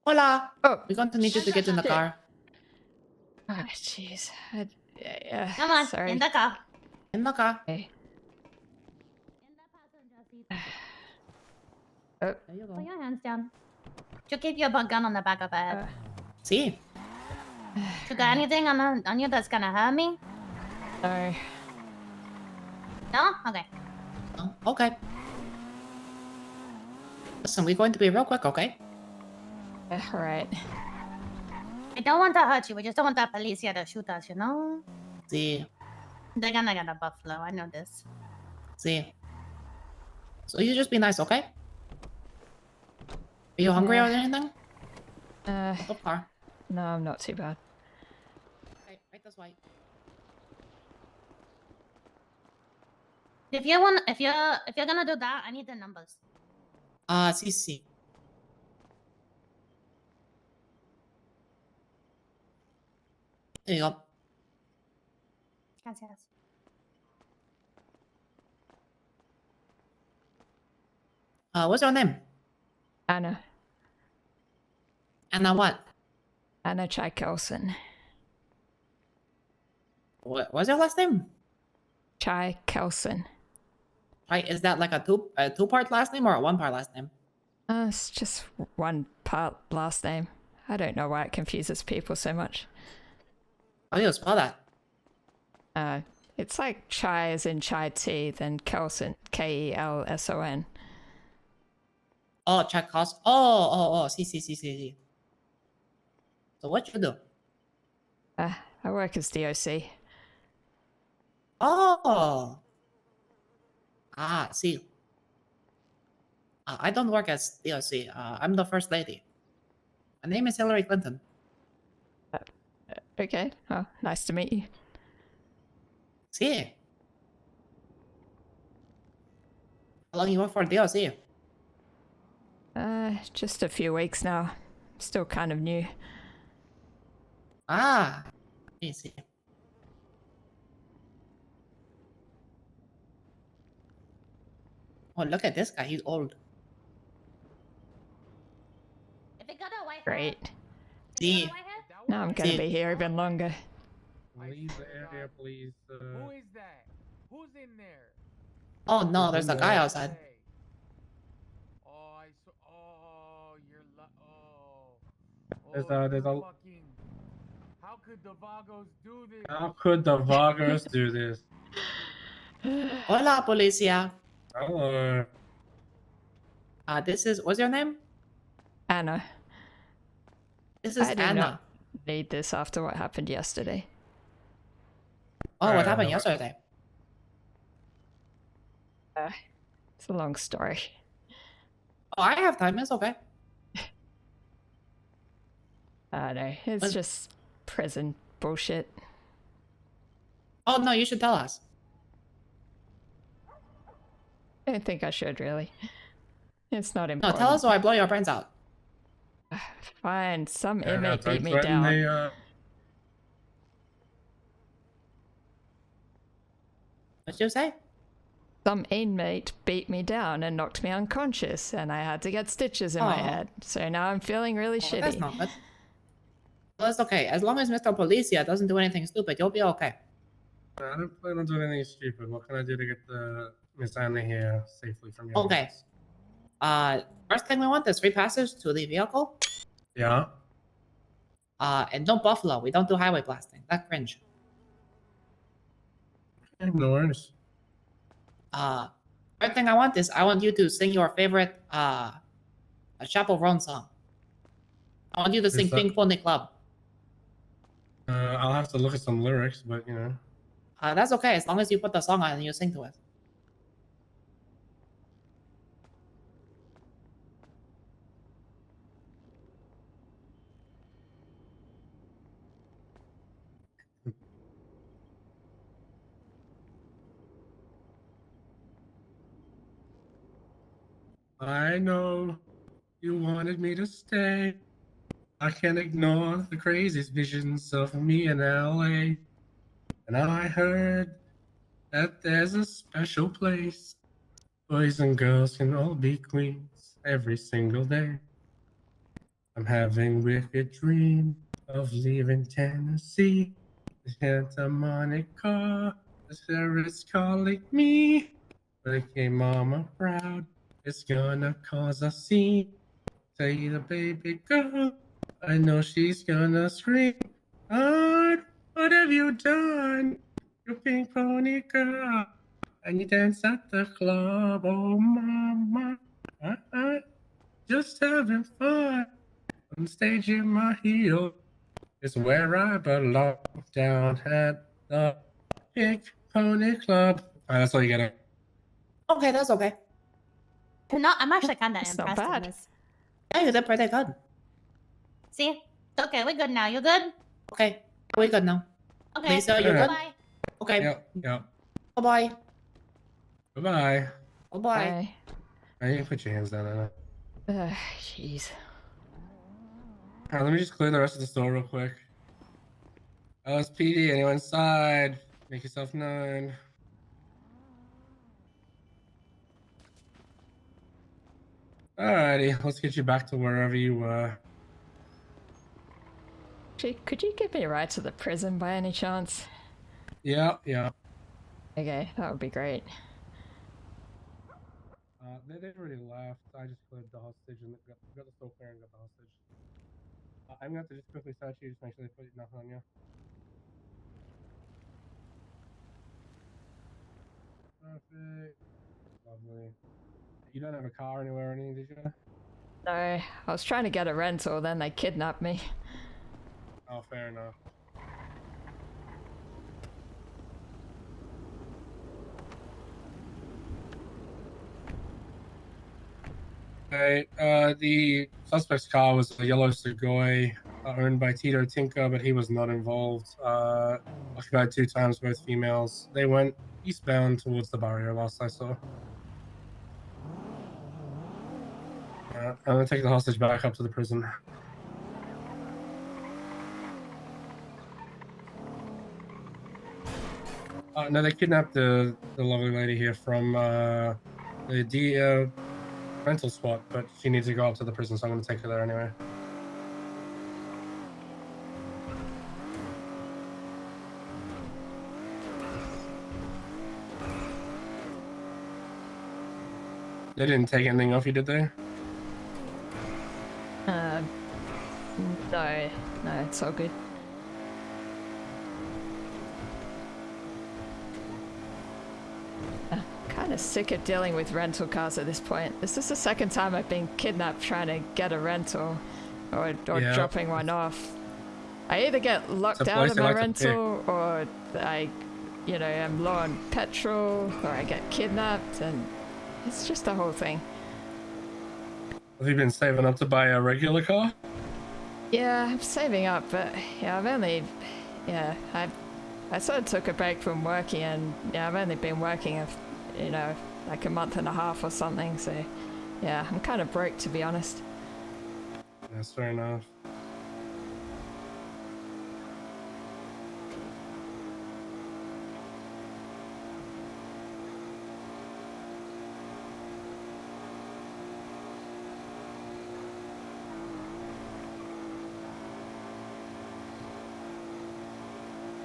Hola. Oh, We're going to need you to get in the car. ah, jeez. Come on, Sorry. in the car. In the car. Okay. In the passenger seat. Oh, There you Put go. your hands down. You keep your gun on the back of the head. See? You got anything on you that's gonna hurt me? no. No? Okay. Oh, okay. Listen, we're going to be real quick, okay? All right. I don't want to hurt you. We just don't want the police here to shoot us, you know? See. They're gonna get a buffalo. I know this. See. So you just be nice, okay? Are you hungry or anything? The car. No, I'm not too bad. Okay, right this way. If you're gonna do that, I need the numbers. CC. There you go. Gracias. What's your name? Anna. Anna what? Anna Chaikelson. What's your last name? Chaikelson. Right, is that like a two-part last name or a one-part last name? It's just one part last name. I don't know why it confuses people so much. How do you spell that? It's like chai as in chai tea, then Kelson, Kelson. Oh, Chaikelson. Oh, see. So what you do? I work as DOC. Oh. See. I don't work as DLC. I'm the first lady. My name is Hillary Clinton. Okay. Oh, nice to meet you. See. How long you work for DLC? Just a few weeks now. Still kind of new. I see. Oh, look at this guy. He's old. If it got a white Great. Hat, See. Now I'm gonna be here even longer. Leave the area, please. Who is that? Who's in there? Oh no, there's a guy outside. Oh, I saw. Oh, you're. There's a. Fucking. How could the Vagos do this? How could the Vagos do this? Hola, policia. Hello. This is, what's your name? Anna. This is I do Anna. not need this after what happened yesterday. Oh, what happened yesterday? It's a long story. Oh, I have time. It's okay. No, it's just prison bullshit. Oh no, you should tell us. I don't think I should really. It's not No, important. tell us or I blow your brains out. Fine, some Yeah, inmate don't beat me threaten down. the, What'd you say? Some inmate beat me down and knocked me unconscious, and I had to get stitches in my head. So now I'm feeling really shitty. That's not good. Well, that's okay. As long as Mr. Policia doesn't do anything stupid, you'll be okay. I don't plan on doing anything stupid. What can I do to get the Miss Anna here safely from your Okay. house? First thing we want is free passage to the vehicle. Yeah. And no buffalo. We don't do highway blasting. That cringe. Okay, no worries. Third thing I want is I want you to sing your favorite a chaperone song. I want you to sing that- Pink Pony Club. I'll have to look at some lyrics, but you know. That's okay as long as you put the song on and you sing to it. I know you wanted me to stay. I can't ignore the craziest visions of me in LA. And I heard that there's a special place. Boys and girls can all be queens every single day. I'm having wicked dream of leaving Tennessee. The Santa Monica, the sheriff's calling me. Making mama proud, it's gonna cause a scene. Say the baby girl, I know she's gonna scream. God, what have you done? You pink pony girl. And you dance at the club, oh mama. Just having fun. On stage in my heel is where I belong. Down at the Pink Pony Club. Alright, that's all you get. Okay, that's okay. No, I'm actually kind of It's not impressed bad. with this. Yeah, you did pretty good. See? Okay, we're good now. You good? Okay, we're good now. Okay. Lisa, you good? Bye. Okay. Yep, yep. Bye-bye. Bye-bye. Bye-bye. Bye. You can put your hands down, Anna. Jeez. Alright, let me just clear the rest of the store real quick. LSPD, anyone inside? Make yourself known. Alrighty, let's get you back to wherever you were. Could you give me a ride to the prison by any chance? Yeah, yeah. Okay, that would be great. They already left. I just cleared the hostage and got the store clear and got the hostage. I'm gonna have to just quickly search you, just make sure they put nothing on you. Perfect. Lovely. You don't have a car anywhere or anything, did you? No, I was trying to get a rental, then they kidnapped me. Oh, fair enough. Okay, the suspect's car was a yellow Sugoi owned by Tito Tinker, but he was not involved. Occupied 2 times, both females. They went eastbound towards the barrio last I saw. I'm gonna take the hostage back up to the prison. No, they kidnapped the lovely lady here from the rental spot, but she needs to go up to the prison, so I'm going to take her there anyway. They didn't take anything off you, did they? No, it's all good. Kind of sick of dealing with rental cars at this point. This is the second time I've been kidnapped trying to get a rental or Yeah. dropping one off. I either get locked out place of they my like to pick. rental or I, am low on petrol or I get kidnapped, and it's just a whole thing. Have you been saving up to buy a regular car? Yeah, I'm saving up, but I sort of took a break from working, and I've only been working, like a month and a half or something. So, yeah, I'm kind of broke, to be honest. That's fair enough.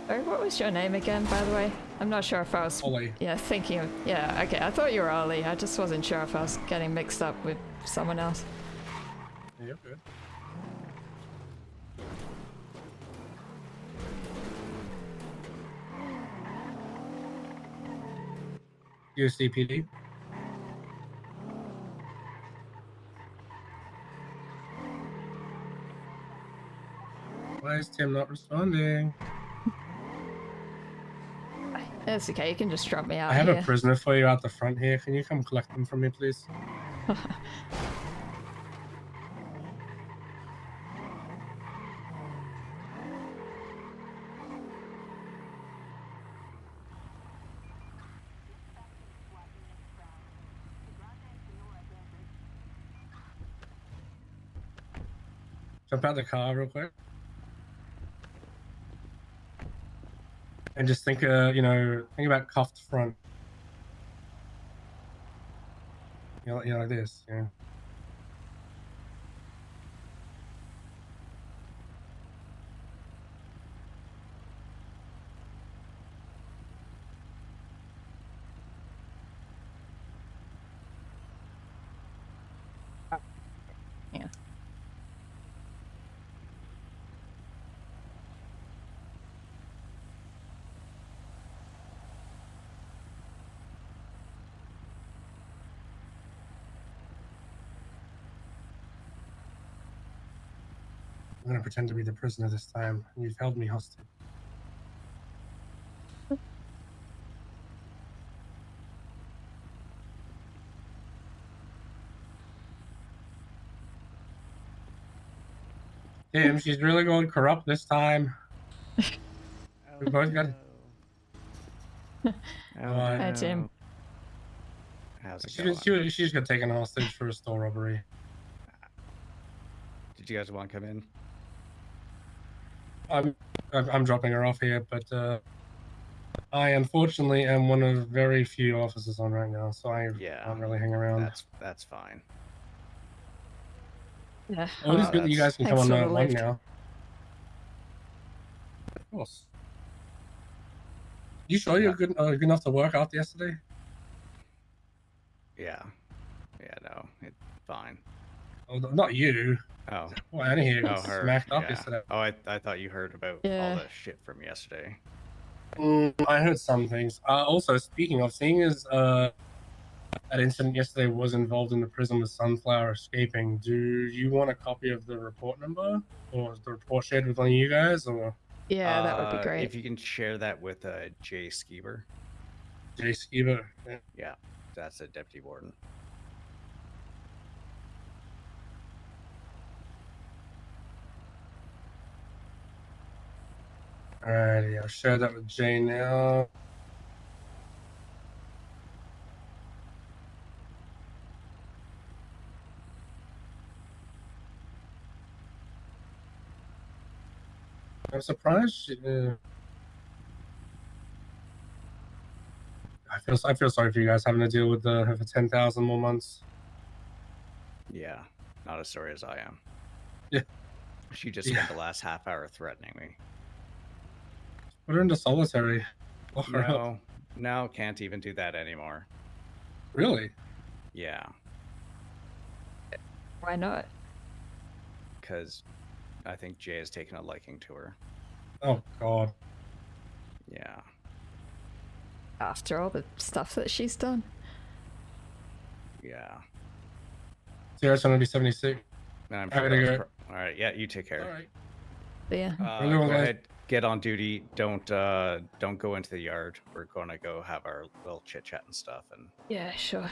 Sorry, what was your name again, by the way? I'm not sure if I was Ollie. thinking of, okay, I thought you were Ollie. I just wasn't sure if I was getting mixed up with someone else. Yeah, you're good. UCPD. Why is Tim not responding? It's okay, you can just drop me out I have here. a prisoner for you out the front here. Can you come collect them from me, please? Jump out the car real quick. And just think, think about cuffed front. Like this, yeah. Yeah. I'm gonna pretend to be the prisoner this time. You've held me hostage. Damn, she's really going corrupt this time. We both got. Hi, Jim. How's it She going? just got taken hostage for a store robbery. Did you guys want to come in? I'm dropping her off here, but I unfortunately am one of very few officers on right now, so I can't really hang around. That's fine. Yeah. Oh, it is good that you guys can come on night one now. Of course. You sure you're good enough to work out yesterday? Yeah. Yeah, no, it's fine. Oh, not you. Oh. Well, I didn't hear you got her. smacked up Yeah. yesterday. Oh, I thought you heard about all the shit from yesterday. I heard some things. Also, speaking of, seeing as that incident yesterday was involved in the prison with Sunflower escaping, do you want a copy of the report number? Or is the report shared with one of you guys? Or Yeah, that would be great. If you can share that with Jay Skeever. Jay Skeever? Yeah, that's a deputy warden. Alrighty, I'll share that with Jay now. I'm surprised. I feel sorry for you guys having to deal with her for 10,000 more months. Yeah, not as sorry as I am. Yeah. She just spent the last half hour threatening me. Put her into solitary. Lock her up. No, can't even do that anymore. Really? Yeah. Why not? Because I think Jay has taken a liking to her. Oh, God. Yeah. After all the stuff that she's done. Yeah. 076. I'm I sure. gotta go. All right. Yeah, you take care. All right. Yeah. Go ahead. Get on duty. Don't go into the yard. We're gonna go have our little chit chat and stuff. And yeah, sure.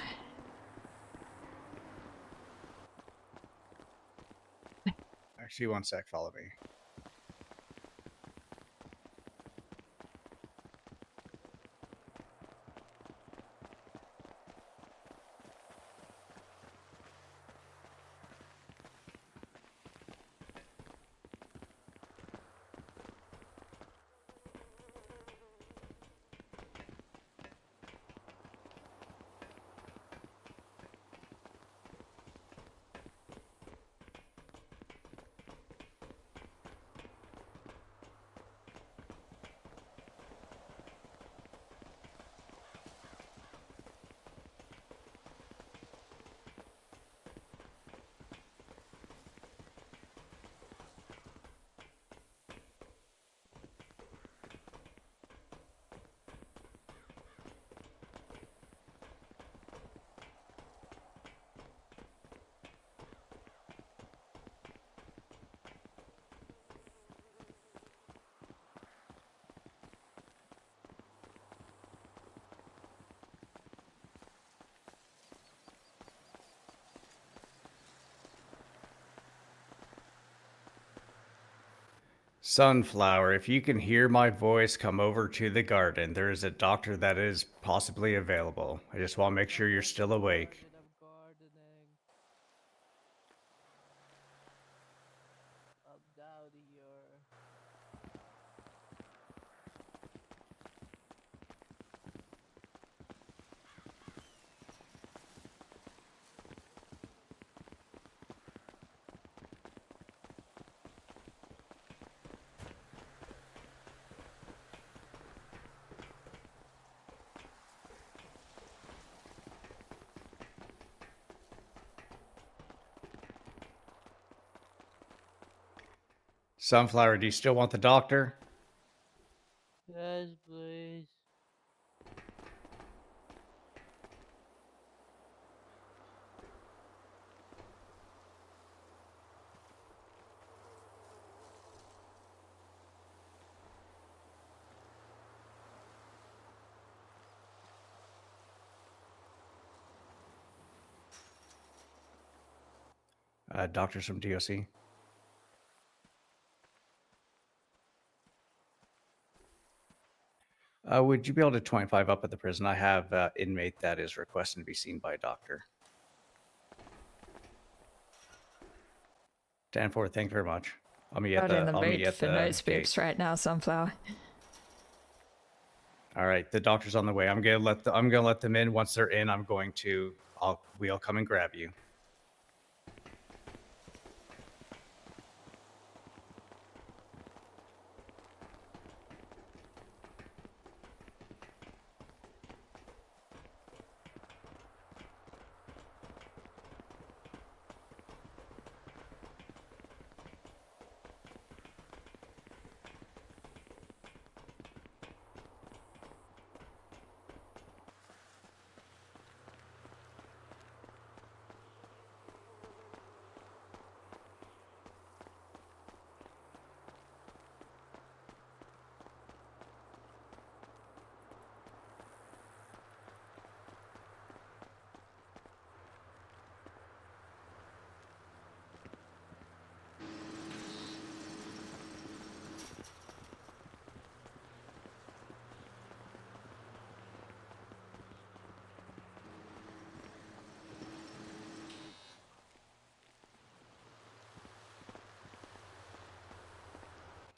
actually, one sec. Follow me. Sunflower, if you can hear my voice, come over to the garden. There is a doctor that is possibly available. I just want to make sure you're still awake. Sunflower, do you still want the doctor? Yes, please. Doctors from DOC. Would you be able to 25 up at the prison? I have inmate that is requesting to be seen by a doctor. 10-4, thank you very much. I'll meet at Not the. in the I'll meet mood at for the nose gate. boops right now, Sunflower. All right, the doctor's on the way. I'm gonna let them in. Once they're in, we'll come and grab you.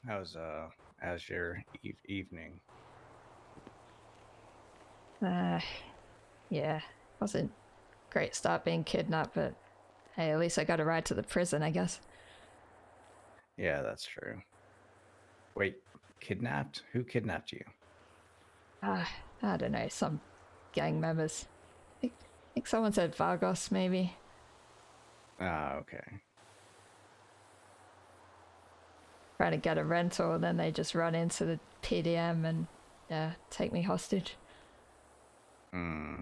How's your evening? Yeah, wasn't great start being kidnapped, but hey, at least I got a ride to the prison, I guess. Yeah, that's true. Wait, kidnapped? Who kidnapped you? I don't know, some gang members. I think someone said Vargos, maybe. Ah, okay. Trying to get a rental, then they just run into the PDM and take me hostage. Hmm.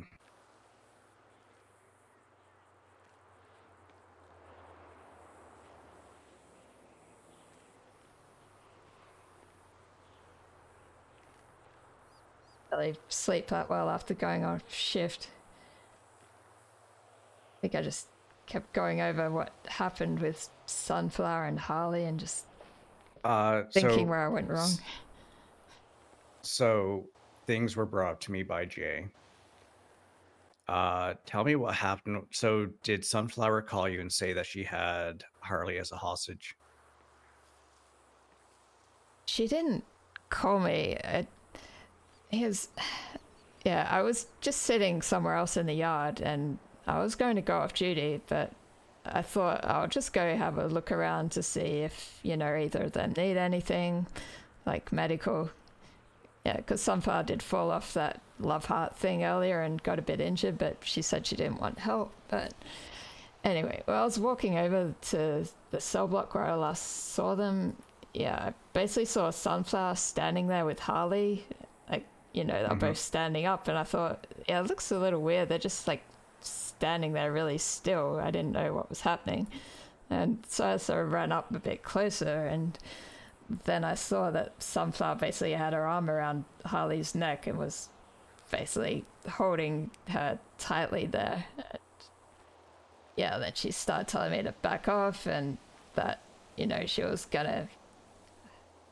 Really sleep that well after going on shift. I think I just kept going over what happened with Sunflower and Harley and just thinking where I went wrong. So things were brought up to me by Jay. Tell me what happened. So did Sunflower call you and say that she had Harley as a hostage? She didn't call me. I was just sitting somewhere else in the yard and I was going to go off duty, but I thought I'll just go have a look around to see if, either of them need anything, like medical. Yeah, because Sunflower did fall off that love heart thing earlier and got a bit injured, but she said she didn't want help. But anyway, I was walking over to the cell block where I last saw them. Yeah, I basically saw Sunflower standing there with Harley. Like, they're both standing up, and I thought, yeah, it looks a little weird. They're just like standing there really still. I didn't know what was happening. And so I sort of ran up a bit closer, and then I saw that Sunflower basically had her arm around Harley's neck and was basically holding her tightly there. And yeah, then she started telling me to back off and that, she was gonna,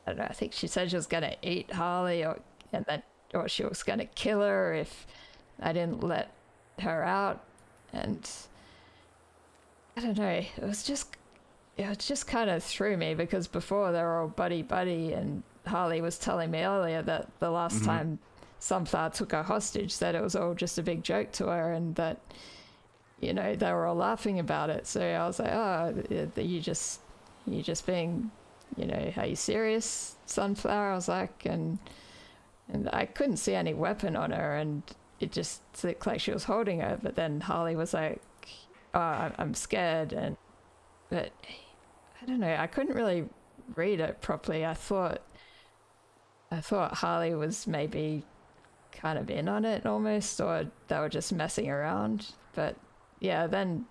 I don't know, I think she said she was gonna eat Harley or she was gonna kill her if I didn't let her out. And I don't know, it was just kind of threw me because before they were all buddy and Harley was telling me earlier that the last time Sunflower took her hostage that it was all just a big joke to her and that they were all laughing about it. So I was like, oh, you just being, are you serious, Sunflower? I was like, and I couldn't see any weapon on her and it just looked like she was holding her. But then Harley was like, oh, I'm scared. But I don't know, I couldn't really read it properly. I thought Harley was maybe kind of in on it almost, or they were just messing around. But yeah, then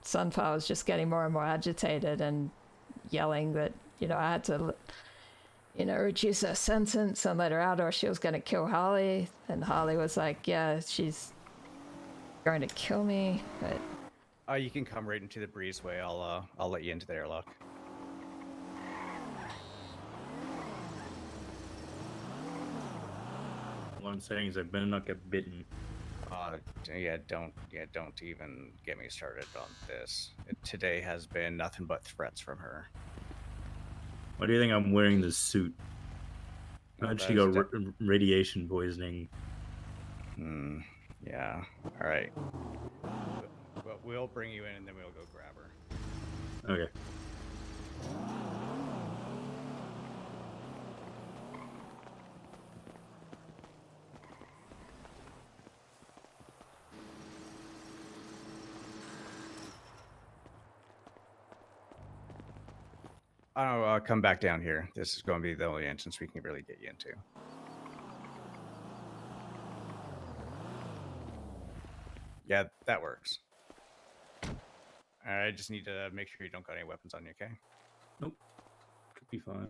Sunflower was just getting more and more agitated and yelling that, you know, I had to, you know, reduce her sentence and let her out or she was going to kill Harley. And Harley was like, yeah, she's going to kill me. But You can come right into the breezeway. I'll let you into the airlock. All I'm saying is I better not get bitten. Don't even get me started on this. Today has been nothing but threats from her. Why do you think I'm wearing this suit? Well, How'd she that's got radiation poisoning? Yeah. All right. Well, we'll bring you in and then we'll go grab her. Okay. I'll come back down here. This is going to be the only entrance we can really get you into. Yeah, that works. I just need to make sure you don't got any weapons on you, okay? Nope. Could be fine.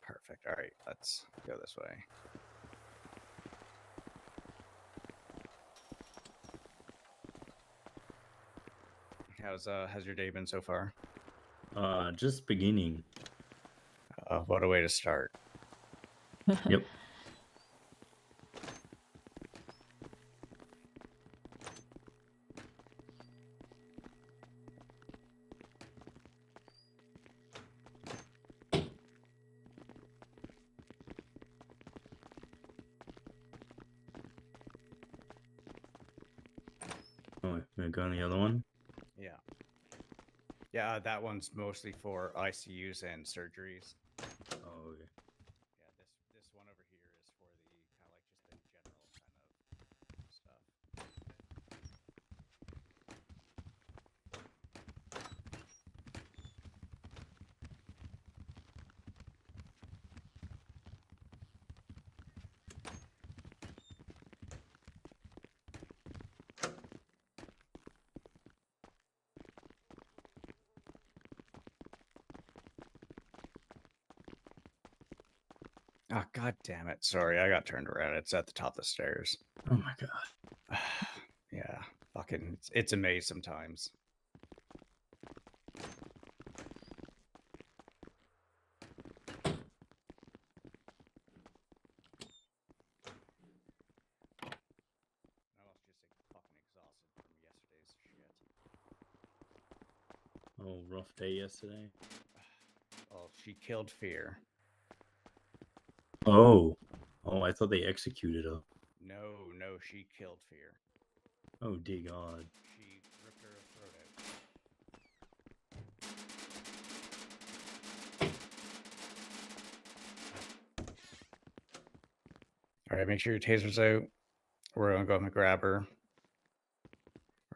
Perfect. All right, let's go this way. How's your day been so far? Just beginning. What a way to start. Yep. Oh, gonna go on the other one. Yeah. Yeah, that one's mostly for ICUs and surgeries. Oh, okay. Yeah, this one over here is for the kind of like just the general kind of stuff. Oh, god damn it. Sorry, I got turned around. It's at the top of the stairs. Oh my god. Yeah, fucking, it's a maze sometimes. I was just fucking exhausted from yesterday's shit. Oh, rough day yesterday. Well, she killed Fear. Oh. Oh, I thought they executed her. No, she killed Fear. Oh, dear God. She ripped her throat out. Alright, make sure your taser's out. We're going to go and grab her.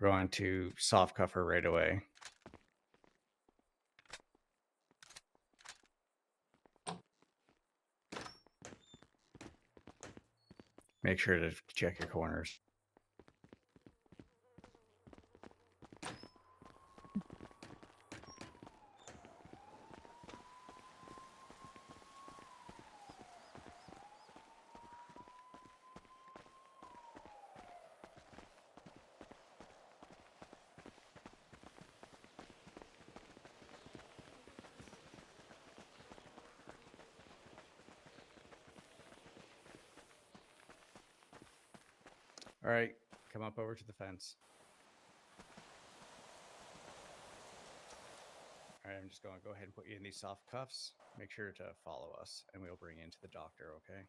We're going to soft cuff her right away. Make sure to check your corners. All right, come up over to the fence. All right, I'm just going to go ahead and put you in these soft cuffs. Make sure to follow us, and we'll bring you into the doctor, okay?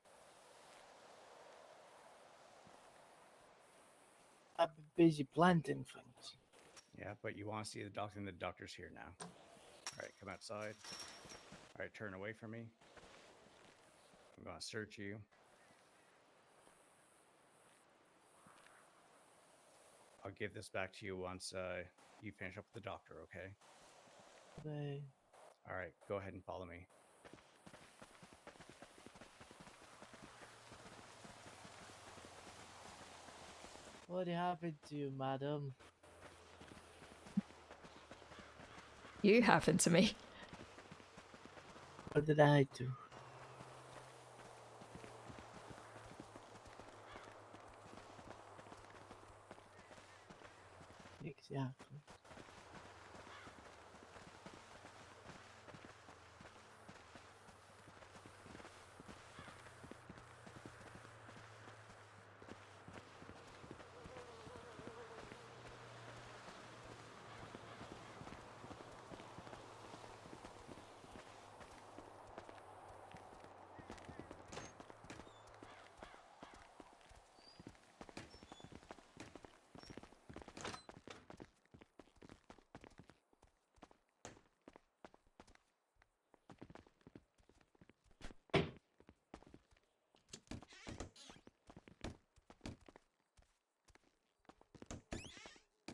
I've been busy planting things. Yeah, but you want to see the doctor, and the doctor's here now. All right, come outside. All right, turn away from me. I'm going to search you. I'll give this back to you once you finish up with the doctor, okay? They... All right, go ahead and follow me. What happened to you, madam? You happened to me. What did I do? Exactly.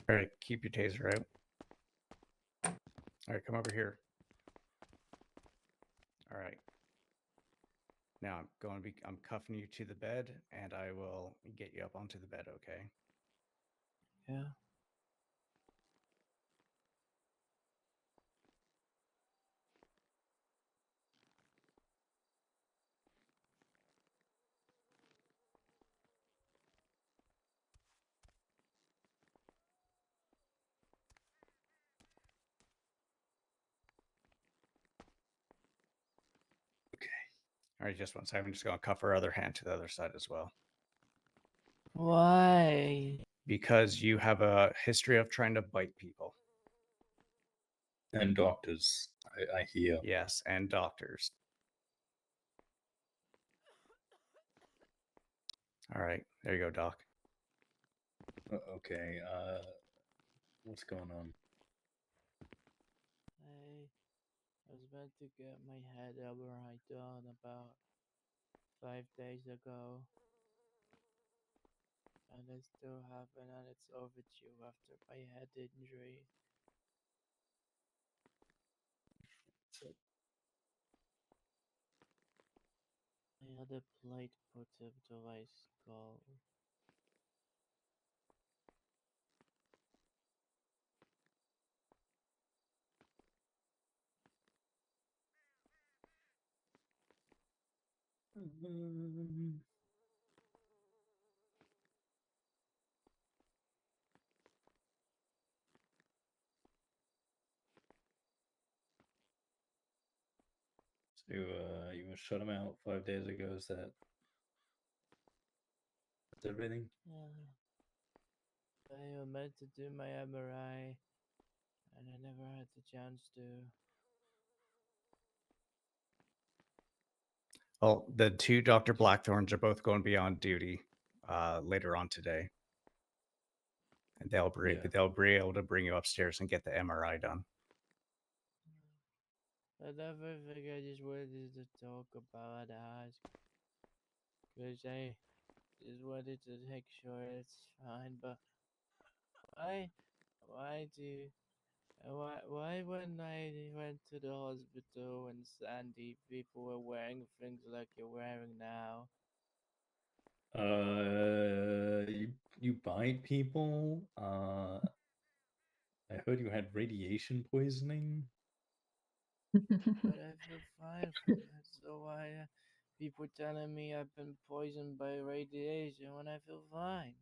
All right, keep your taser out. All right, come over here. All right. Now I'm cuffing you to the bed, and I will get you up onto the bed. Okay. Yeah. All right, just one second. I'm just gonna cuff her other hand to the other side as well, Why? because you have a history of trying to bite people. And doctors, I hear. Yes, and doctors. All right, there you go, Doc. Okay. What's going on? I was meant to get my head MRI done about 5 days ago. And I still haven't, and it's overdue after my head injury. I had a plate put into my skull. So you shut him out 5 days ago. Is that's everything? Yeah. I was meant to do my MRI, and I never had the chance to. Well, the two Dr. Blackthorns are both going to be on duty later on today, and they'll be able to bring you upstairs and get the MRI done. I never think I just wanted to talk about ask. Because I just wanted to make sure it's fine, but why when I went to the hospital and Sandy, people were wearing things like you're wearing now? You bite people. I heard you had radiation poisoning. But I feel fine from it, so why people telling me I've been poisoned by radiation when I feel fine?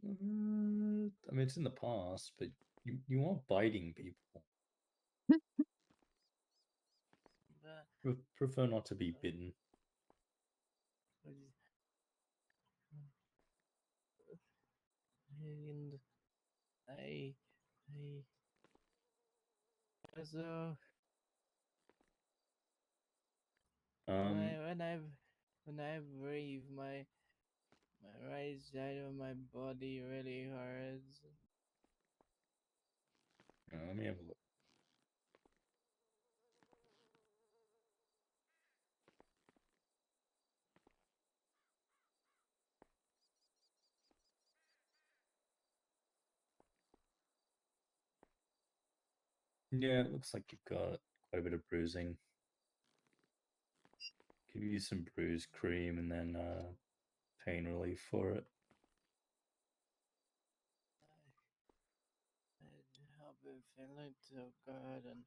I mean, it's in the past, but you are biting people. But Prefer not to be bitten. and I so when I breathe, my right side of my body really hurts. Let me have a look. Yeah, it looks like you've got quite a bit of bruising. Give you some bruise cream and then pain relief for it. I've been feeling so good and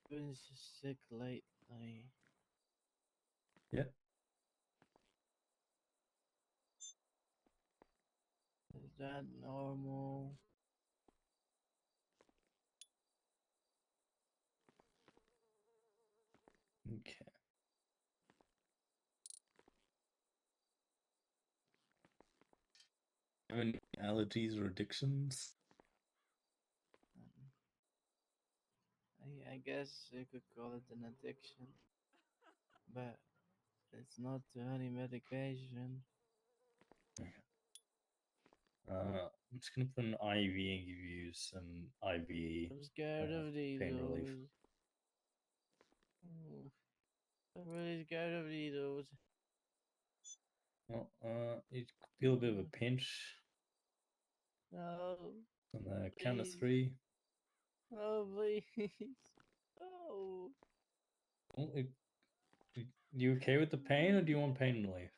been so sick lately. Yeah. Is that normal? Okay. Have any allergies or addictions? I guess you could call it an addiction, but it's not to any medication. I'm just gonna put an IV and give you some IV I'm scared of pain relief. needles. Oh, I'm really scared of needles. Well, you feel a bit of a pinch No, on the count of please. 3. Oh, please. Oh. Well, you okay with the pain, or do you want pain relief?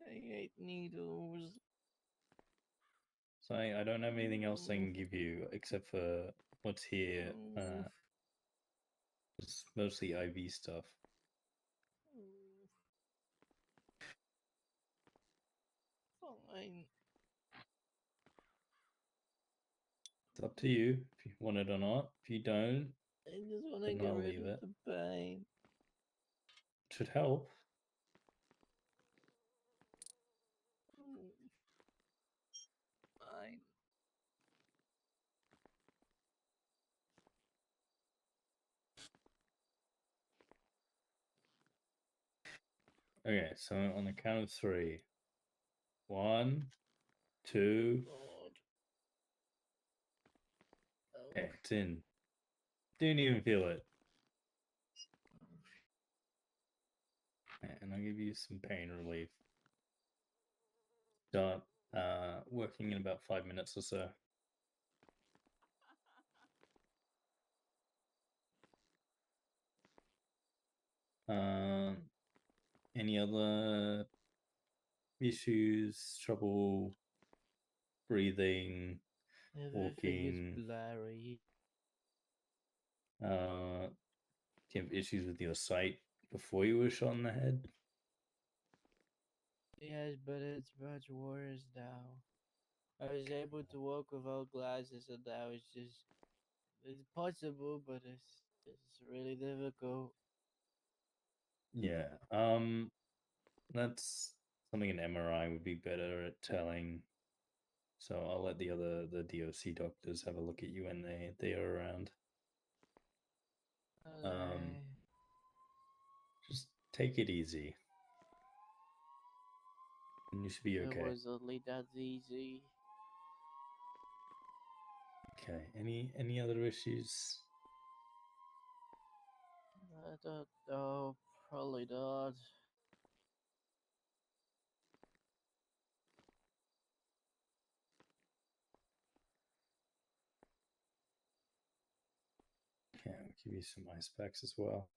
I hate needles. So I don't have anything else I can give you except for what's here. Oh. It's mostly IV stuff. Fine. It's up to you if you want it or not. If you don't, I just want to then get I'll rid leave of it. the pain. It should help. Fine. Okay, so on the count of 3. 1, 2. God. Oh. Okay, it's in. Didn't even feel it. And I'll give you some pain relief. Start working in about 5 minutes or so. Any other issues, trouble breathing, Everything is walking? blurry. Do you have issues with your sight before you were shot in the head? Yes, but it's much worse now. I was able to walk without glasses, and now it's possible, but it's really difficult. Yeah. That's something an MRI would be better at telling. So I'll let the DOC doctors have a look at you when they are around. Okay. Just take it easy. And you should be It okay. was only that easy. Okay. Any other issues? I don't know. Probably not. Okay, I'll give you some ice packs as well.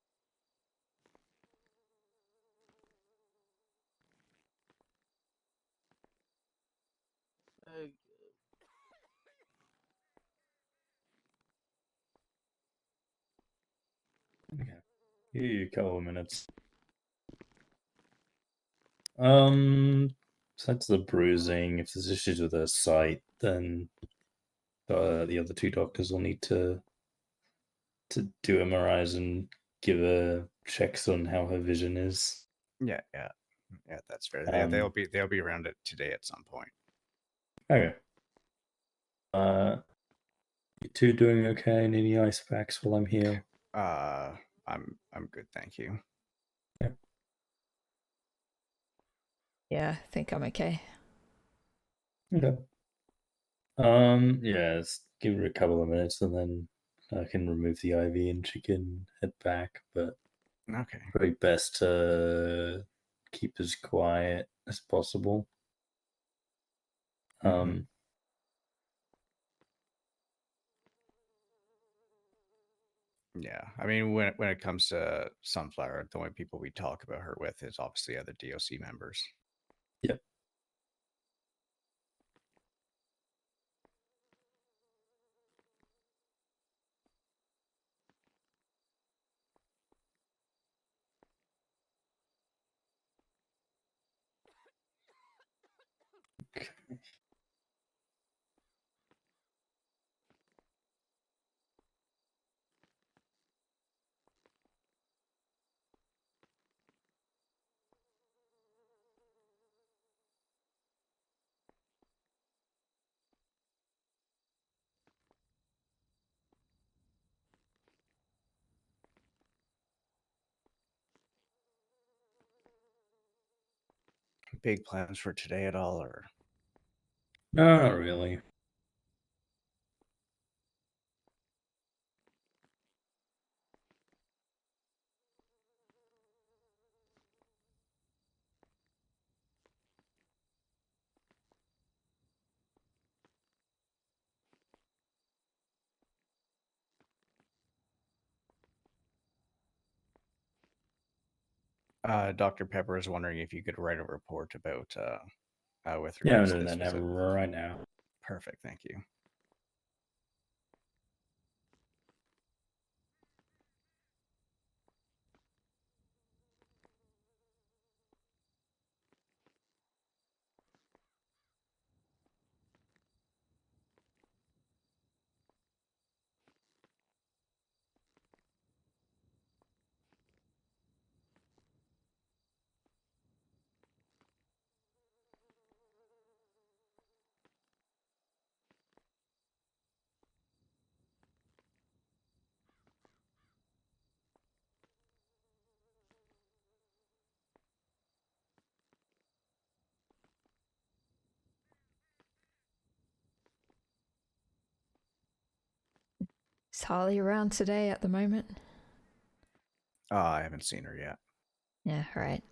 Uh, Okay. Give you a couple of minutes. Besides the bruising, if there's issues with her sight, then the other 2 doctors will need to do MRIs and give her checks on how her vision is. Yeah, that's fair. Um, They'll be around it today at some point. Okay. You 2 doing okay? Any ice packs while I'm here? I'm good, thank you. Yeah, I think I'm okay. Okay. Yeah, give her a couple of minutes and then I can remove the IV and she can head back, but Okay. probably best to keep as quiet as possible. Mhm. Yeah, I mean, when it comes to Sunflower, the only people we talk about her with is obviously other DOC members. Yep. Big plans for today at all, or No, not really. Dr. Pepper is wondering if you could write a report about with Yeah, I'm regards to doing this that now visit. right now. Perfect, thank you. Is Harley around today at the moment? I haven't seen her yet. Yeah, right.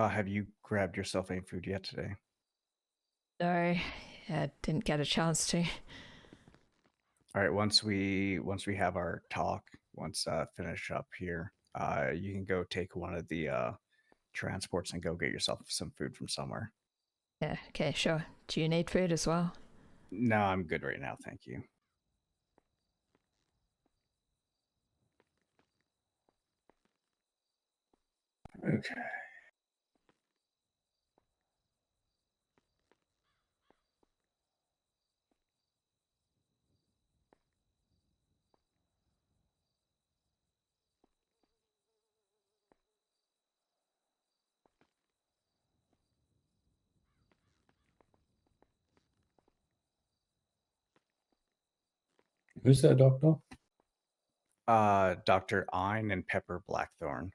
Have you grabbed yourself any food yet today? No, I didn't get a chance to. All right. Once we have our talk, finish up here, you can go take one of the transports and go get yourself some food from somewhere. Yeah, okay, sure. Do you need food as well? No, I'm good right now. Thank you. Okay. Who's that doctor? Dr. Ein and Pepper Blackthorn.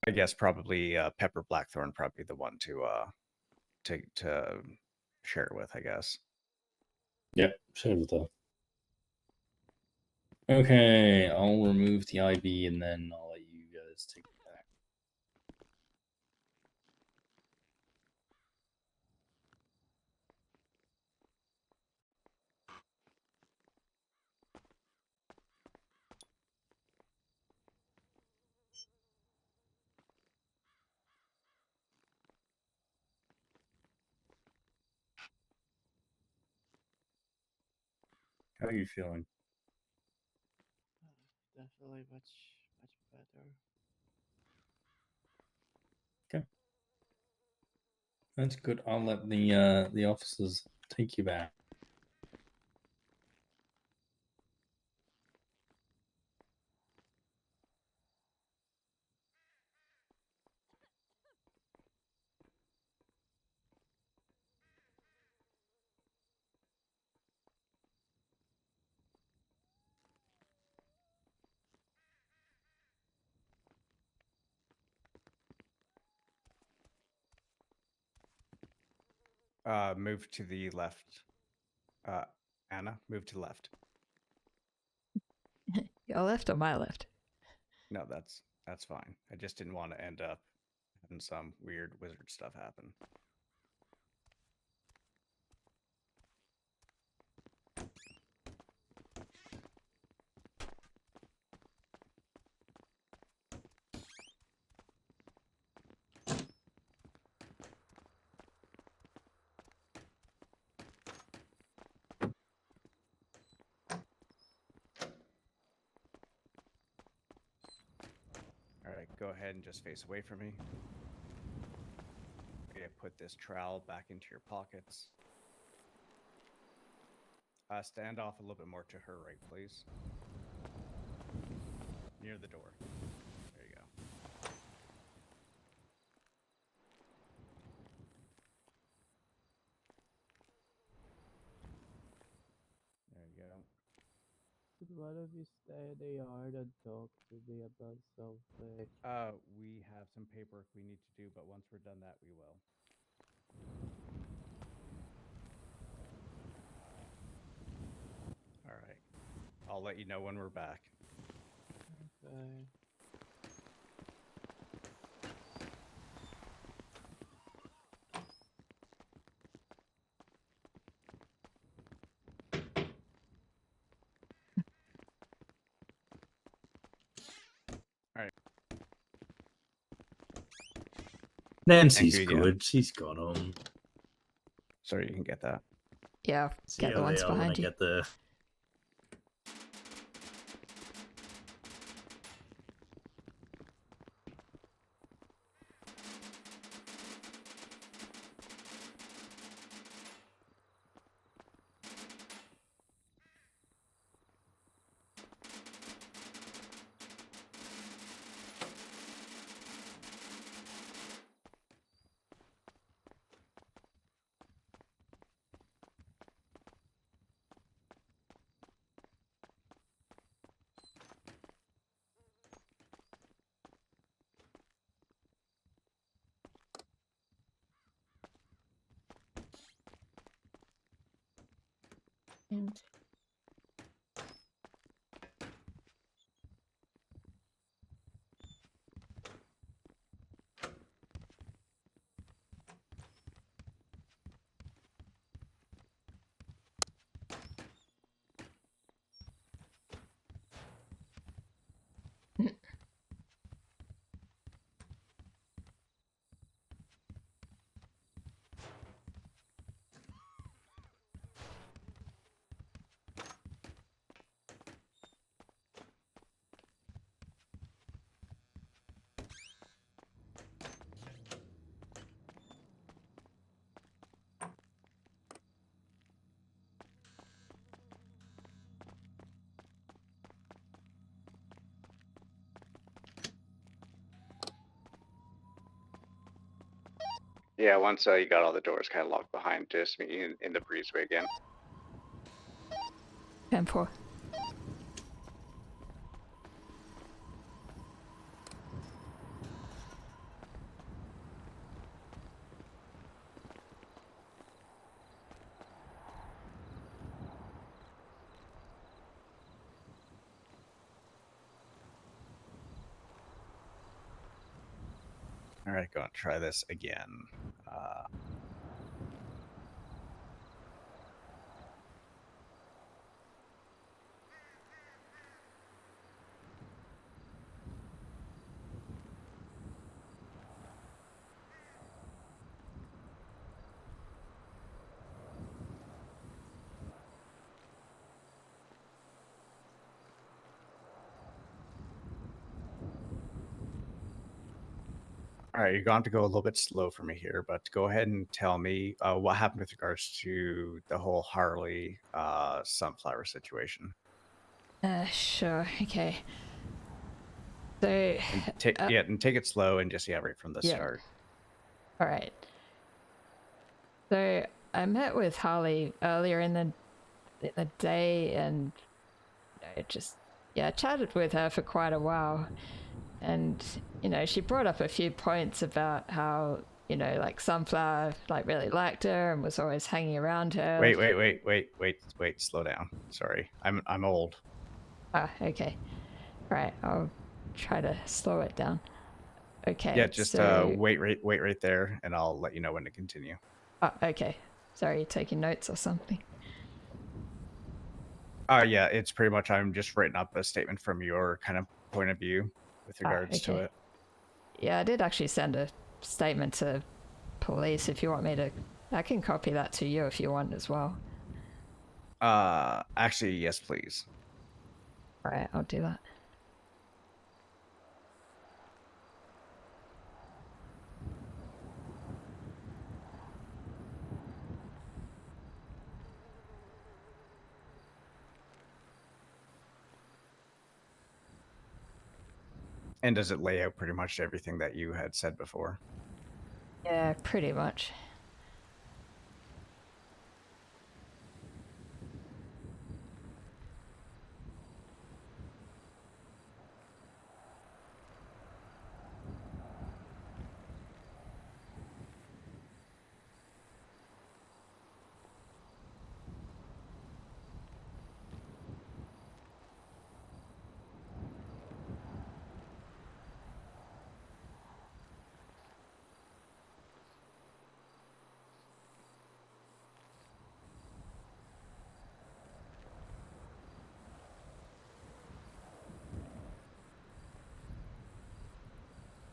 I guess probably Pepper Blackthorn probably the one to share it with, I guess. Yep, share with her. Okay, I'll remove the IV and then I'll let you guys take it back. How are you feeling? Definitely much better. Okay. That's good. I'll let the officers take you back. Move to the left. Anna, move to the left. Your left or my left? No, that's fine. I just didn't want to end up having some weird wizard stuff happen. All right, go ahead and just face away from me. Okay, put this trowel back into your pockets. Stand off a little bit more to her right, please. Near the door. There you go. There you go. Could one of you stay in the yard and talk to me about something? We have some paperwork we need to do, but once we're done that, we will. All right. I'll let you know when we're back. Okay. Nancy's Thank you again. good. She's got them. Sorry, you can get that. Yeah, See get how the they ones are when I behind you. get there. And Yeah, once you got all the doors kind of locked behind, just me in the breezeway again. 10-4. All right, go and try this again. All right, you're going to go a little bit slow for me here, but go ahead and tell me what happened with regards to the whole Harley Sunflower situation. Sure. Okay. So, And take it slow and just right from the yeah. start. All right. So I met with Harley earlier in the day, and chatted with her for quite a while, and she brought up a few points about how like Sunflower like really liked her and was always hanging around her. Wait, slow down. Sorry, I'm old. Ah, okay. Right, I'll try to slow it down. Okay. Yeah, just wait right there, and I'll let you know when to continue. Oh, okay. Sorry, you're taking notes or something. Yeah, it's pretty much I'm just writing up a statement from your kind of point of view with regards to it. Yeah, I did actually send a statement to police. If you want me to, I can copy that to you if you want as well. Actually, yes, please. All right, I'll do that. And does it lay out pretty much everything that you had said before? Yeah, pretty much.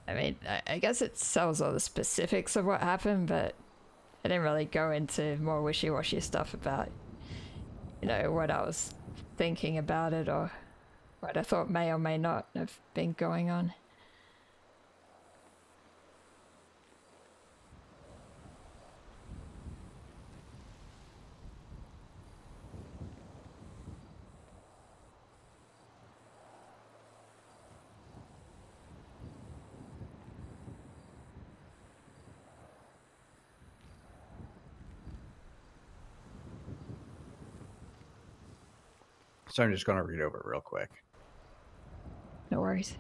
I mean, I guess it tells all the specifics of what happened, but I didn't really go into more wishy-washy stuff about, what I was thinking about it or what I thought may or may not have been going on. So I'm just going to read over it real quick. No worries.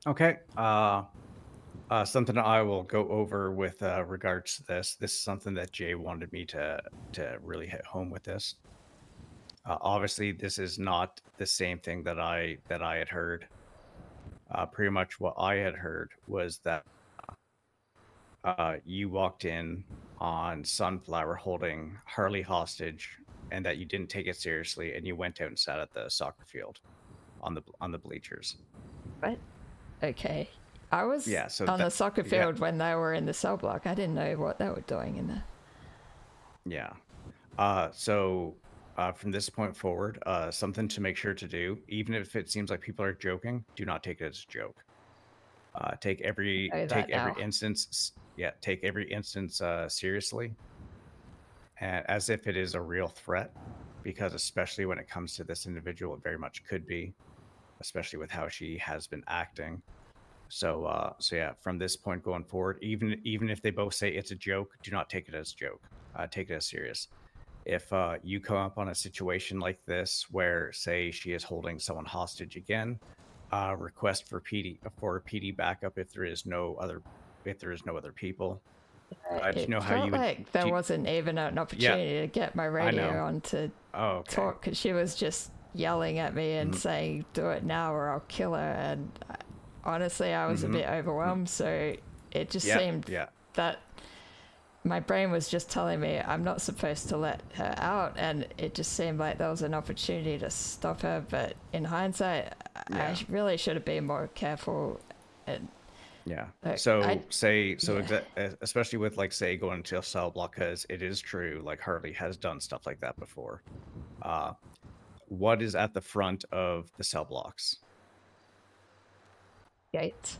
Okay. Something I will go over with regards to this. This is something that Jay wanted me to really hit home with this. Obviously, this is not the same thing that I had heard. Pretty much what I had heard was that you walked in on Sunflower holding Harley hostage, and that you didn't take it seriously, and you went out and sat at the soccer field on the bleachers. What? Okay. I was Yeah, so on the that- soccer yeah. field when they were in the cell block. I didn't know what they were doing in there. Yeah. From this point forward, something to make sure to do, even if it seems like people are joking, do not take it as a joke. Take every Know that now. instance, take every instance seriously, and as if it is a real threat, because especially when it comes to this individual, it very much could be, especially with how she has been acting. So yeah, from this point going forward, even if they both say it's a joke, do not take it as a joke. Take it as serious. If you come up on a situation like this where, say, she is holding someone hostage again, request for PD backup if there is no other people. Do It you know felt how you would? like there wasn't even an opportunity to get my radio know. on to Oh, okay. talk, because she was just yelling at me and Mhm. saying, "Do it now or I'll kill her." And honestly, I was a Mhm. bit overwhelmed, so it just Yeah, seemed yeah. that my brain was just telling me I'm not supposed to let her out, and it just seemed like there was an opportunity to stop her. But in hindsight, Yeah. I really should have been more careful. And Yeah. Like, So I- especially with, like, say, going to a cell block, because it is true, like, Harley has done stuff like that before. What is at the front of the cell blocks? gate.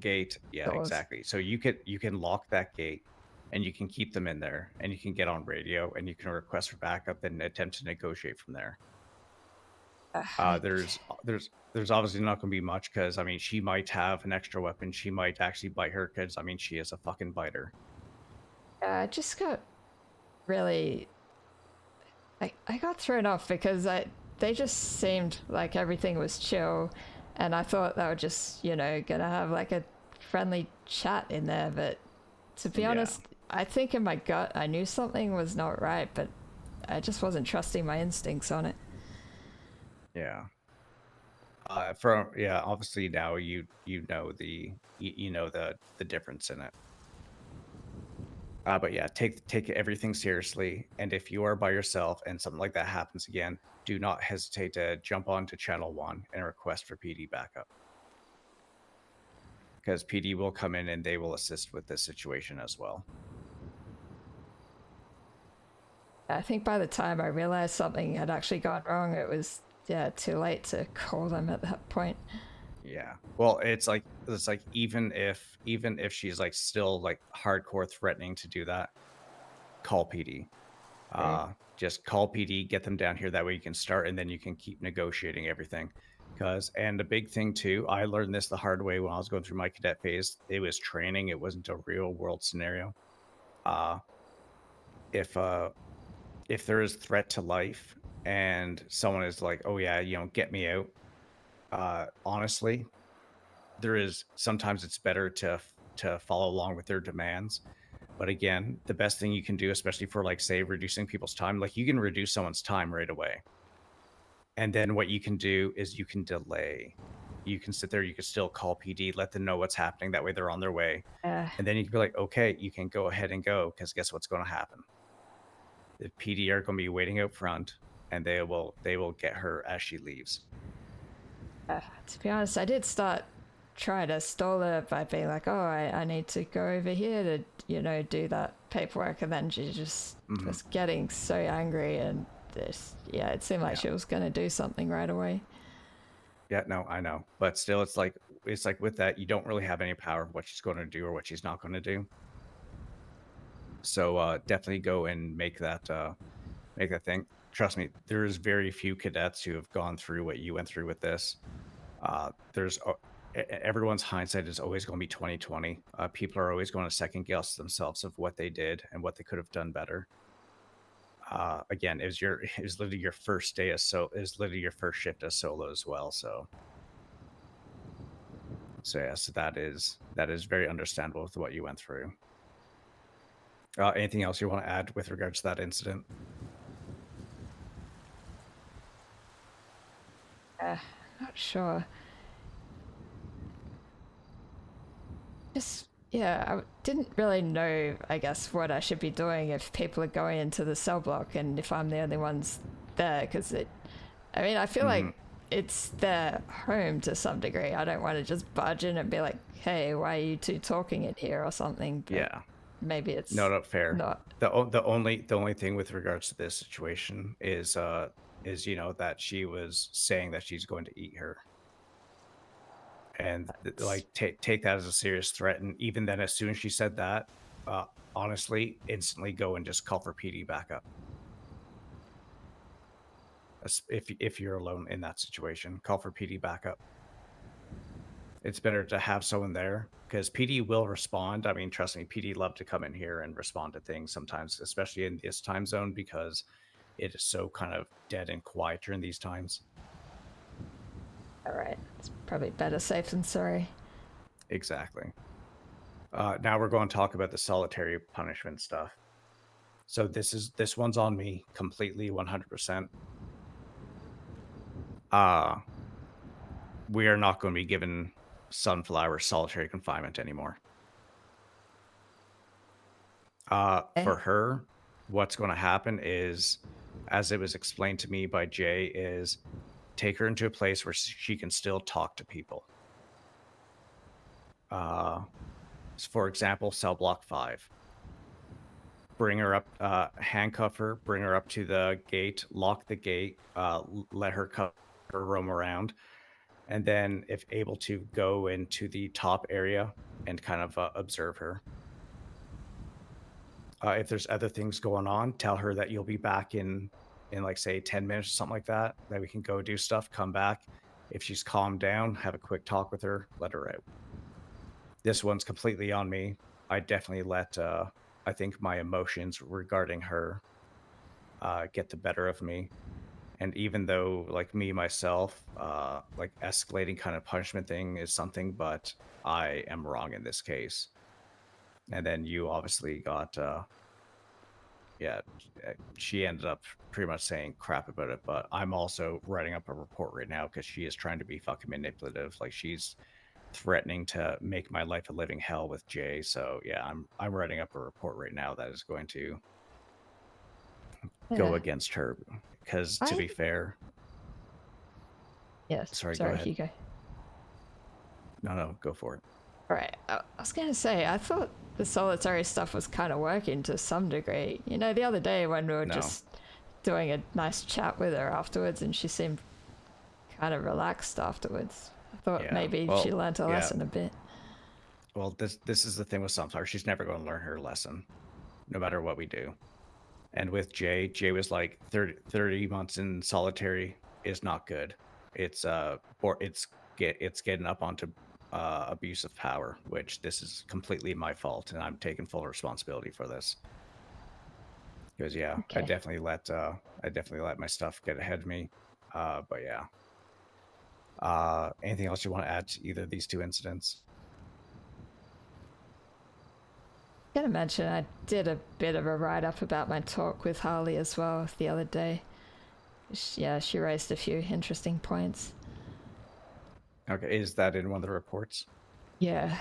Gate. Yeah, Doors. exactly. So you can lock that gate, and you can keep them in there, and you can get on radio, and you can request for backup and attempt to negotiate from there. There's obviously not going to be much, because I mean, she might have an extra weapon. She might actually bite her, because I mean, she is a fucking biter. I just got really. I got thrown off because they just seemed like everything was chill, and I thought they were just gonna have like a friendly chat in there. But to be Yeah. honest, I think in my gut I knew something was not right, but I just wasn't trusting my instincts on it. Yeah. Obviously now you know the difference in it. But yeah, take everything seriously, and if you are by yourself and something like that happens again, do not hesitate to jump onto channel 1 and request for PD backup, because PD will come in and they will assist with this situation as well. I think by the time I realized something had actually gone wrong, it was too late to call them at that point. Yeah. Well, it's like even if she's like still like hardcore threatening to do that, call PD. Okay. Just call PD, get them down here. That way you can start, and then you can keep negotiating everything. And the big thing too, I learned this the hard way when I was going through my cadet phase. It was training. It wasn't a real world scenario. If there is threat to life and someone is like, "Oh yeah, get me out," honestly, sometimes it's better to follow along with their demands. But again, the best thing you can do, especially for, like, say, reducing people's time, like, you can reduce someone's time right away. And then what you can do is you can delay. You can sit there, you can still call PD, let them know what's happening. That way they're on their way. And then you can be like, okay, you can go ahead and go, because guess what's going to happen? The PD are going to be waiting out front, and they will get her as she leaves. To be honest, I did start trying to stall her by being like, "Oh, I need to go over here to do that paperwork," and then she just was getting so angry, and it seemed like she was going to do something right away. Yeah, no, I know, but still, it's like with that, you don't really have any power of what she's going to do or what she's not going to do. So definitely go and make that thing. Trust me, there's very few cadets who have gone through what you went through with this. Everyone's hindsight is always going to be 20/20. People are always going to second guess themselves of what they did and what they could have done better. Again, it was literally your first day it was literally your first shift as solo as well. So So yes, that is very understandable with what you went through. Anything else you want to add with regards to that incident? Not sure. Just, yeah, I didn't really know, I guess, what I should be doing if people are going into the cell block and if I'm the only ones there, because I feel like it's their home to some degree. I don't want to just barge in and be like, hey, why are you two talking in here or something? But Yeah. maybe it's No, fair. not. The only thing with regards to this situation is you know that she was saying that she's going to eat her, and like take that as a serious threat. And even then, as soon as she said that, honestly, instantly go and just call for PD backup. If you're alone in that situation, call for PD backup. It's better to have someone there because PD will respond. I mean, trust me, PD love to come in here and respond to things sometimes, especially in this time zone because it is so kind of dead and quiet during these times. All right. It's probably better safe than sorry. Exactly. Now we're going to talk about the solitary punishment stuff. So this one's on me completely 100%. We are not going to be given Sunflower solitary confinement anymore. For her, what's going to happen is, as it was explained to me by Jay, is take her into a place where she can still talk to people. For example, cell block 5. Bring her up, handcuff her, bring her up to the gate, lock the gate, let her roam around. And then, if able to, go into the top area and kind of observe her. If there's other things going on, tell her that you'll be back in like, say, 10 minutes or something like that, that we can go do stuff, come back. If she's calmed down, have a quick talk with her, let her out. This one's completely on me. I definitely let, I think my emotions regarding her get the better of me. And even though, like me, myself, like escalating kind of punishment thing is something, but I am wrong in this case. And then you obviously got, yeah, she ended up pretty much saying crap about it, but I'm also writing up a report right now because she is trying to be fucking manipulative. Like she's threatening to make my life a living hell with Jay. So yeah, I'm writing up a report right now that is going to go against her. Because to be fair, yes. Sorry, Sorry, go ahead. you go. No, go for it. All right. I was gonna say, I thought the solitary stuff was kind of working to some degree. You know, the other day when we were just doing a nice chat with her afterwards, and she seemed kind of relaxed afterwards. I thought maybe she learned a lesson a bit. Well, this is the thing with Sunflower. She's never going to learn her lesson, no matter what we do. And with Jay was like 30 months in solitary is not good. It's getting up onto abuse of power, which this is completely my fault, and I'm taking full responsibility for this. Because I definitely let my stuff get ahead of me. But yeah. Anything else you want to add to either of these two incidents? I gotta mention, I did a bit of a write-up about my talk with Harley as well the other day. Yeah, she raised a few interesting points. Okay, is that in one of the reports? Yeah.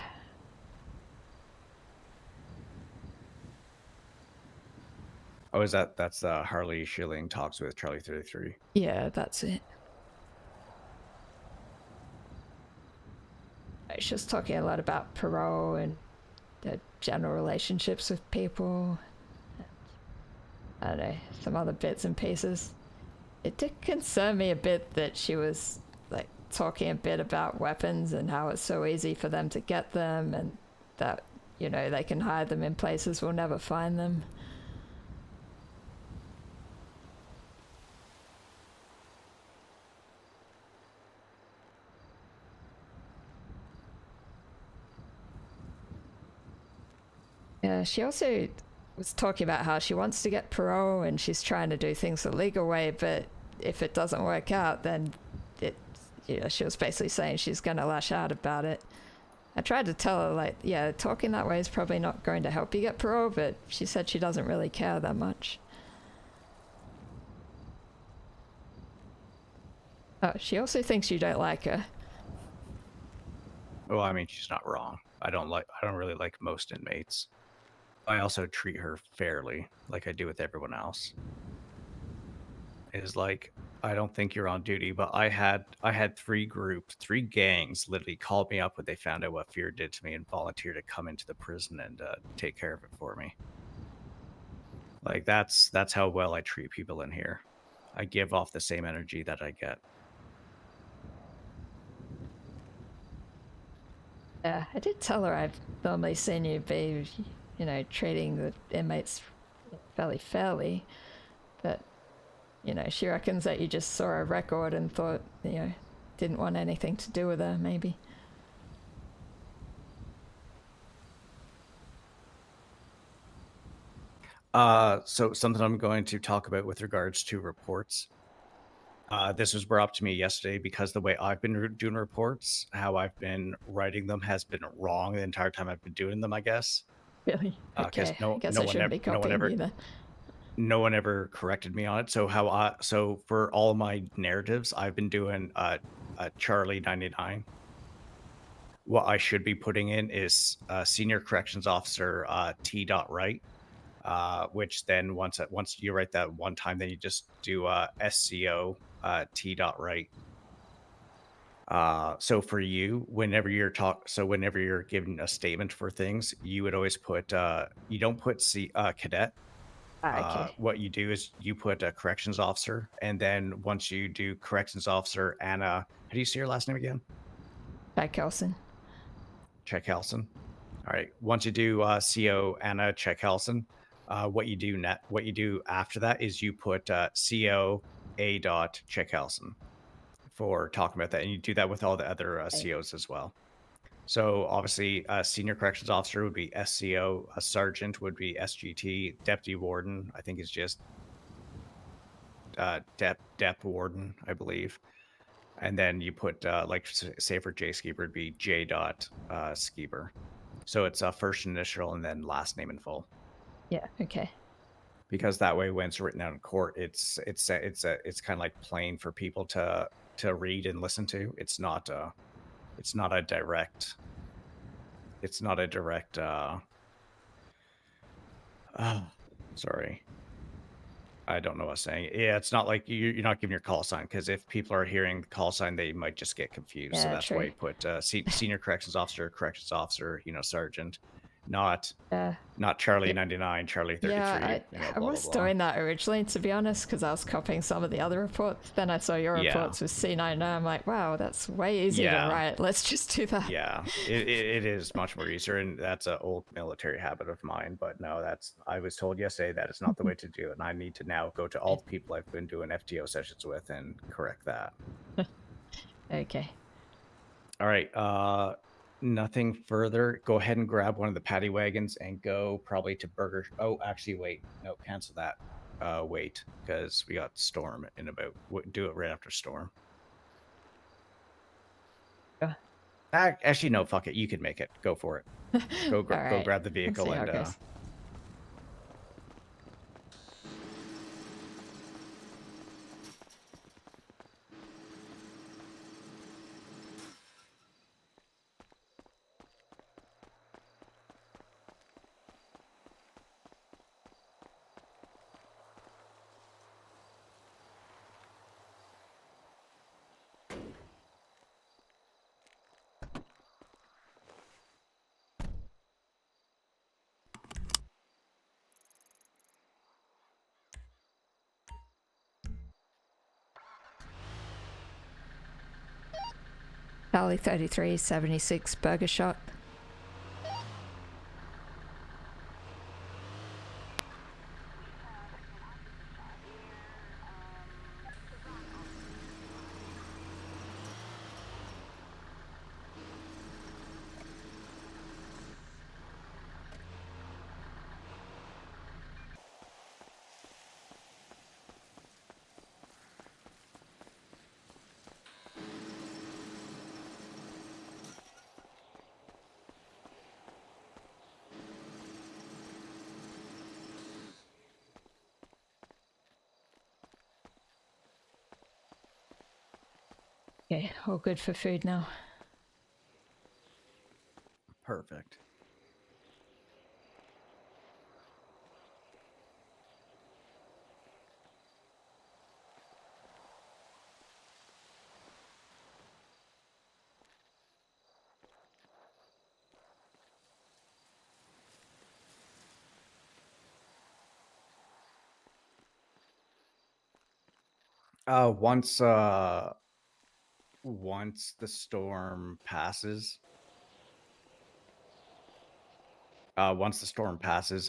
Oh, that's Harley Schilling talks with Charlie 33? Yeah, that's it. She's just talking a lot about parole and general relationships with people. I don't know, some other bits and pieces. It did concern me a bit that she was like talking a bit about weapons and how it's so easy for them to get them, and that, you know, they can hide them in places we'll never find them. Yeah, she also was talking about how she wants to get parole and she's trying to do things the legal way, but if it doesn't work out, then she was basically saying she's going to lash out about it. I tried to tell her, like, yeah, talking that way is probably not going to help you get parole, but she said she doesn't really care that much. Oh, she also thinks you don't like her. Well, I mean, she's not wrong. I don't really like most inmates. I also treat her fairly, like I do with everyone else. Is like, I don't think you're on duty, but I had 3 gangs literally called me up when they found out what Fear did to me and volunteered to come into the prison and take care of it for me. Like that's how well I treat people in here. I give off the same energy that I get. Yeah, I did tell her I've normally seen you be, you know, treating the inmates fairly fairly, but, you know, she reckons that you just saw a record and thought, you know, didn't want anything to do with her, maybe. So something I'm going to talk about with regards to reports. This was brought up to me yesterday because the way I've been doing reports, how I've been writing them has been wrong the entire time I've been doing them, I guess. Really? Okay, I guess I shouldn't be copying you then. No one ever corrected me on it. So so for all my narratives, I've been doing Charlie 99. What I should be putting in is Senior Corrections Officer T. Wright. Which then once you write that one time, then you just do SCO T. Wright. So for you, whenever you're giving a statement for things, you would always put you don't put cadet. Okay. What you do is you put a corrections officer, and then once you do corrections officer Anna, how do you say your last name again? Chaikelson. Chaikelson. All right. Once you do CO Anna Chaikelson, what you do after that is you put CO A. Chaikelson for talking about that, and you do that with all the other COs as well. So obviously, senior corrections officer would be SCO, a sergeant would be SGT, deputy warden I think is just Dep warden, I believe. And then you put like say for J Skeeper would be J. Skeeper. So it's first initial and then last name in full. Yeah. Okay. Because that way, when it's written out in court, it's kind of like plain for people to read and listen to. It's not a direct. Sorry. I don't know what I'm saying. Yeah, it's not like you're not giving your call sign, because if people are hearing the call sign, they might just get confused. Yeah, so that's true. why you put senior corrections officer, sergeant, not Charlie 99, Charlie 33. Yeah, I was doing that originally, to be honest, because I was copying some of the other reports. Then I saw your reports with C99. I'm like, wow, that's way easier to write. Let's just do that. Yeah, it is much more easier, and that's an old military habit of mine. But no, I was told yesterday that it's not the way to do it, and I need to now go to all the people I've been doing FTO sessions with and correct that. Okay. All right. Nothing further. Go ahead and grab one of the paddy wagons and go probably to Burger. Oh, actually, wait. No, cancel that. Wait, because we got Storm in about. Do it right after Storm. Yeah. Actually, no. Fuck it. You can make it. Go for it. Go right. grab the vehicle Let's see how and. it goes. Charlie 33, 76 Burger Shop. Okay, all good for food now. Perfect. Once the storm passes,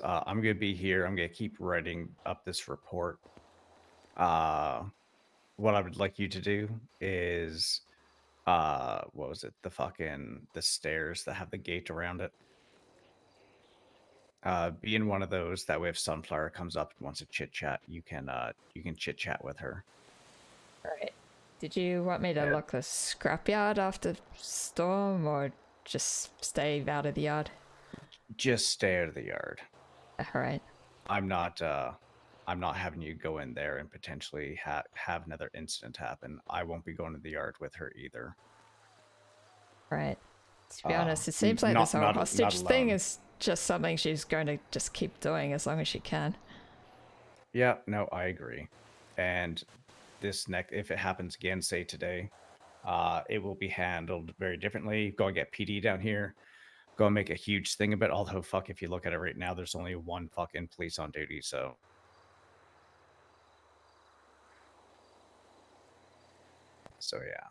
I'm gonna be here. I'm gonna keep writing up this report. What I would like you to do is, what was it? The stairs that have the gate around it. Be in one of those. That way, if Sunflower comes up and wants to chit chat, you can chit chat with her. Alright. Did you want me to Yeah. lock the scrapyard after storm, or just stay out of the yard? Just stay out of the yard. Alright. I'm not having you go in there and potentially have another incident happen. I won't be going to the yard with her either. Right. To be honest, it seems like not- this whole not- hostage not thing alone. is just something she's going to just keep doing as long as she can. Yeah, no, I agree. And if it happens again, say today, it will be handled very differently. Go and get PD down here. Go and make a huge thing of it. Although, fuck, if you look at it right now, there's only one fucking police on duty, so. So yeah.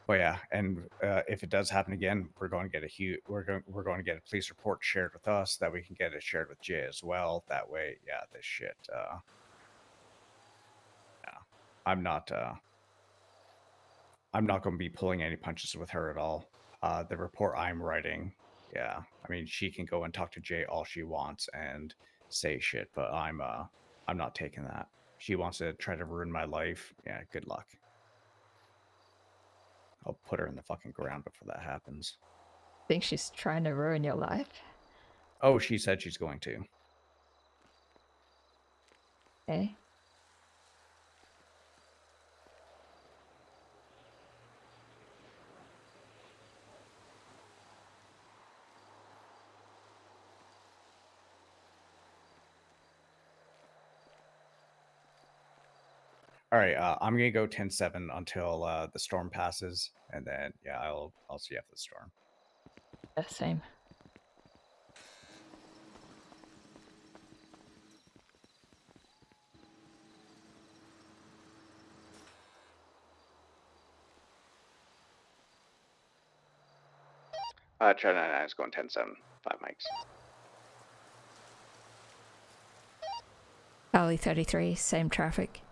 But yeah, and if it does happen again, we're going to get a police report shared with us, that we can get it shared with Jay as well. That way, yeah, this shit. Yeah, I'm not going to be pulling any punches with her at all. The report I'm writing, yeah, I mean, she can go and talk to Jay all she wants and say shit, but I'm not taking that. She wants to try to ruin my life. Yeah, good luck. I'll put her in the fucking ground before that happens. Think she's trying to ruin your life? Oh, she said she's going to. Eh? All right, I'm gonna go 10-7 until the storm passes, and then yeah, I'll see you after the storm. Yeah, same. Charlie 99 is going 10-7, 5 mics. Alley 33, same traffic.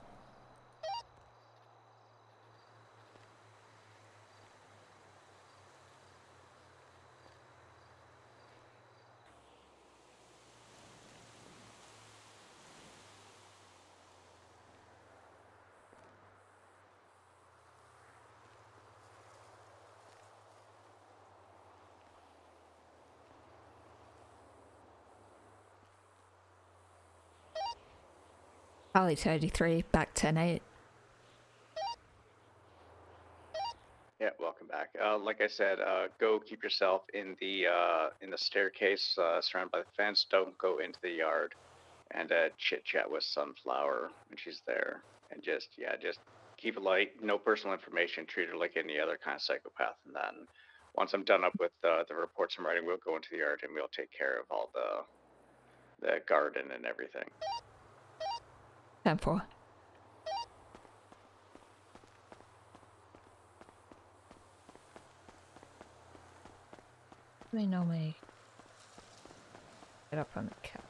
Alley 33, back 10-8. Yeah, welcome back. Like I said, go keep yourself in the staircase surrounded by the fence. Don't go into the yard, and chit chat with Sunflower when she's there, and just keep it light. No personal information. Treat her like any other kind of psychopath. And then once I'm done up with the reports I'm writing, we'll go into the yard and we'll take care of all the garden and everything. 10-4. They normally get up on the cap.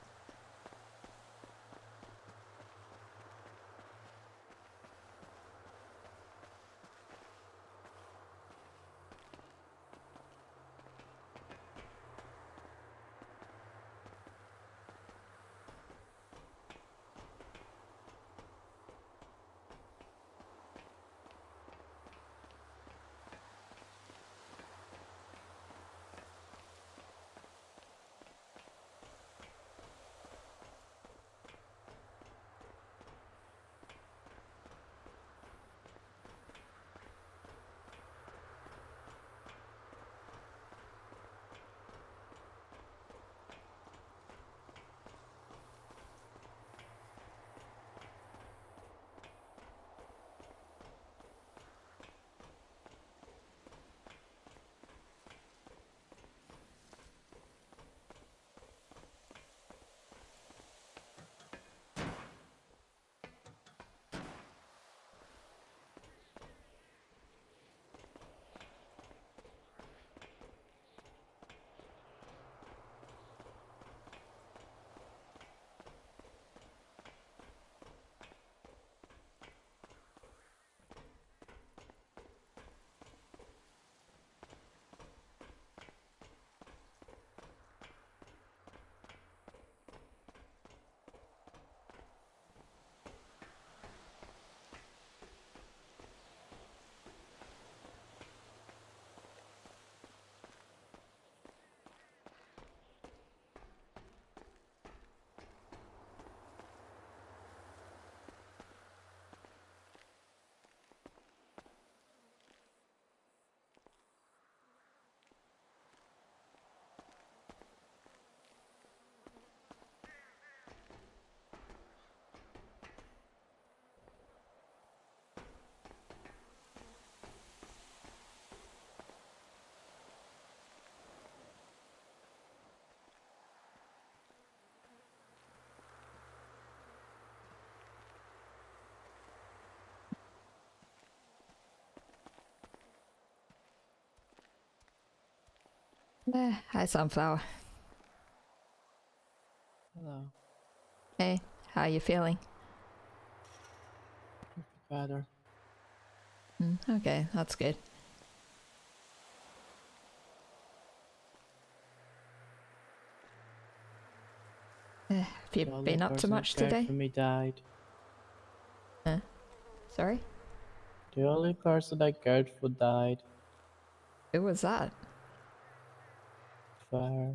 Hi, Sunflower. Hello. Hey, how you feeling? Better. Okay, that's good. Have you The only been up to person much who cared today? for me died. Sorry? The only person I cared for died. Who was that? Fire.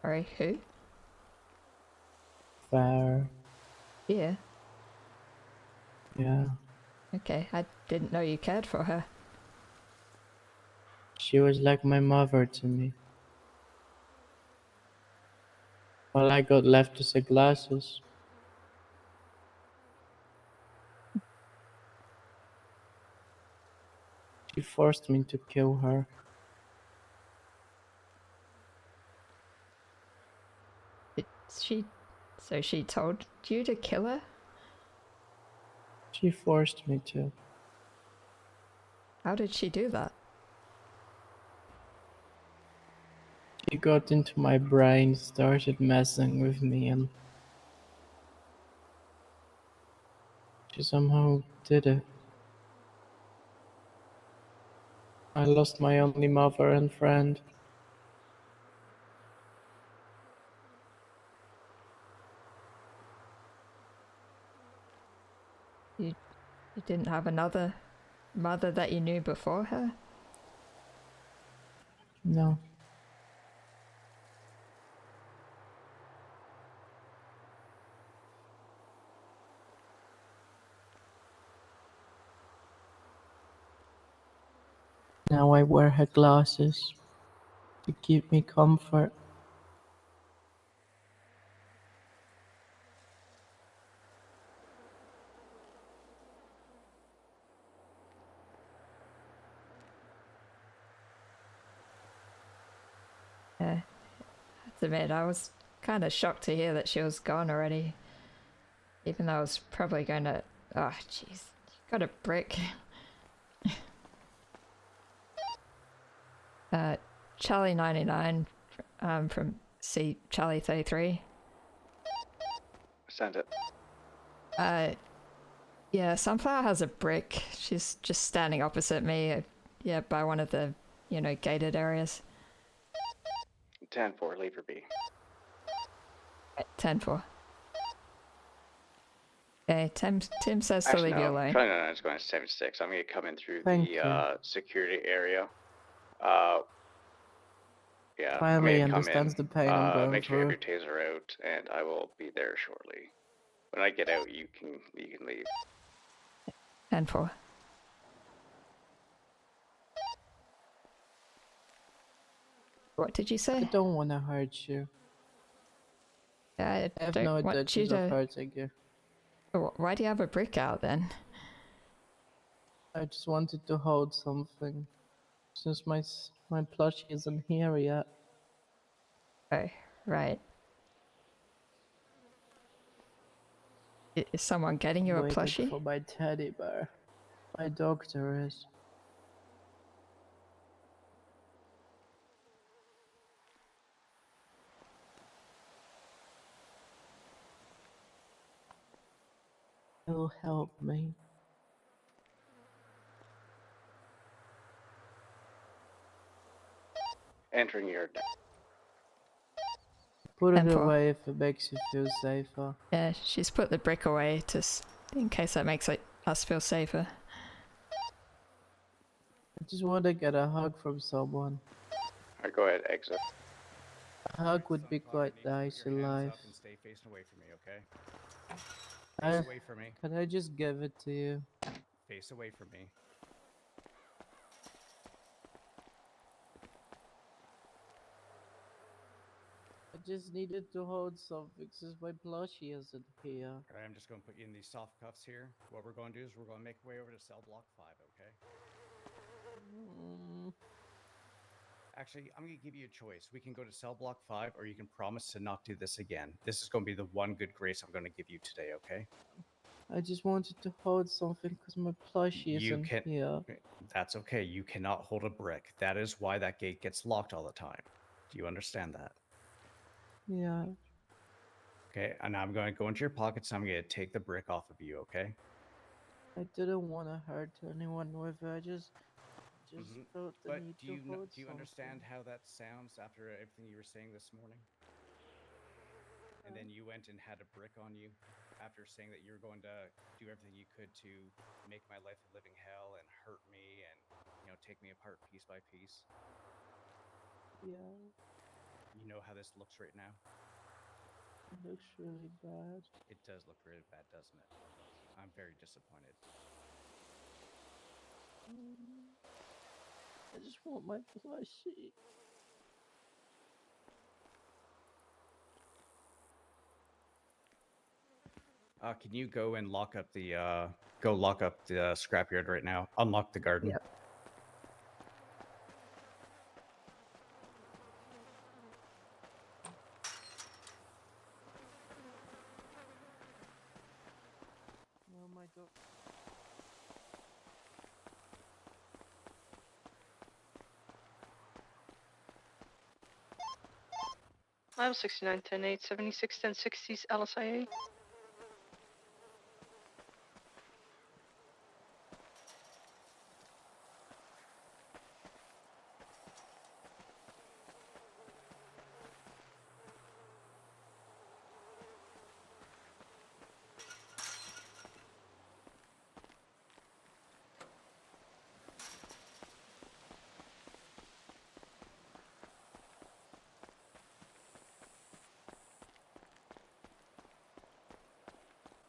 Sorry, who? Fire. Yeah. Yeah. Okay, I didn't know you cared for her. She was like my mother to me. All I got left is her glasses. She forced me to kill her. So she told you to kill her? She forced me to. How did she do that? She got into my brain, started messing with me, and she somehow did it. I lost my only mother and friend. You didn't have another mother that you knew before her? No. Now I wear her glasses to give me comfort. Yeah. I have to admit, I was kind of shocked to hear that she was gone already. Even though I was probably going to... Oh, jeez. You got a brick. Charlie 99 from C Charlie 33. Send it. Yeah, Sunflower has a brick. She's just standing opposite me. Yeah, by one of the, gated areas. 10-4, leave her be. 10-4. Okay, Tim says to leave you alone. Charlie 99 is going to 7-6. I'm going to come in through Thank the you. security area. Yeah, Finally I'm gonna understands come in, the pain I'm going make sure you have through. your taser out, and I will be there shortly. When I get out, you can leave. 10-4. What did you I say? don't want to hurt you. I I have don't no want you intentions of to... hurting you. Why do you have a brick out then? I just wanted to hold something. Since my plushie isn't here yet. Oh, right. Is someone getting you a Waiting plushie? for my teddy bear. My doctor is. He'll help me. Entering your... Put it 10-4. away if it makes you feel safer. Yeah, she's put the brick away in case that makes us feel safer. I just want to get a hug from someone. Alright, go ahead, exit. A hug would be quite nice in life. And stay facing away from me, okay? Face away from me. Can I just give it to you? Face away from me. I just needed to hold something since my plushie isn't here. Alright, I'm just going to put you in these soft cuffs here. What we're going to do is we're going to make our way over to cell block 5, okay? Actually, I'm going to give you a choice. We can go to cell block 5, or you can promise to not do this again. This is going to be the one good grace I'm going to give you today, okay? I just wanted to hold something because my plushie isn't here. That's okay. You cannot hold a brick. That is why that gate gets locked all the time. Do you understand that? Yeah. Okay, and I'm going to go into your pockets. I'm going to take the brick off of you, okay? I didn't want to hurt anyone with it. I just Mhm. felt the But need do to you hold do you understand something. how that sounds after everything you were saying this morning? And then you went and had a brick on you after saying that you were going to do everything you could to make my life a living hell and hurt me and, you know, take me apart piece by piece. Yeah, You know how this looks right now? it looks really bad. It does look really bad, doesn't it? I'm very disappointed. I just want my plushie. Can you go and lock up the scrapyard right now? Unlock the garden. Yep. Oh my god. I'm 6910-8, 761060s LSIA.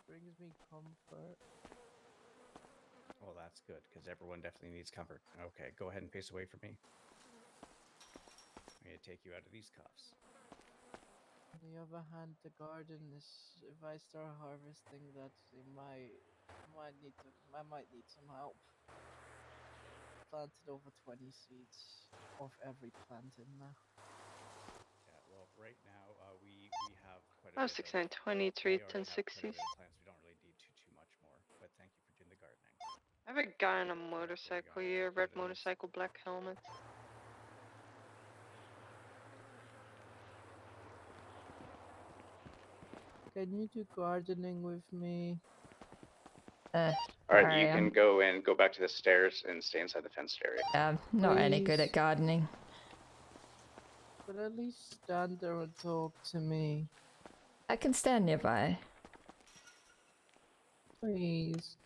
Brings me comfort. Well, that's good because everyone definitely needs comfort. Okay, go ahead and face away from me. I'm going to take you out of these cuffs. On the other hand, the garden is. If I start harvesting that, I might need some help. Planted over 20 seeds of every plant in there. Yeah, well, right now we have quite a I'm bit of. 6923, we already have quite a 1060s. bit of plants. We don't really need too much more. But thank you for doing the gardening. I have a guy on a we motorcycle got here, quite red a nice- motorcycle, black helmet. Can you do gardening with me? All All right, right, you can go back to the stairs and stay inside the fenced area. not any good Please. at gardening. But at least stand there and talk to me. I can stand nearby. Please.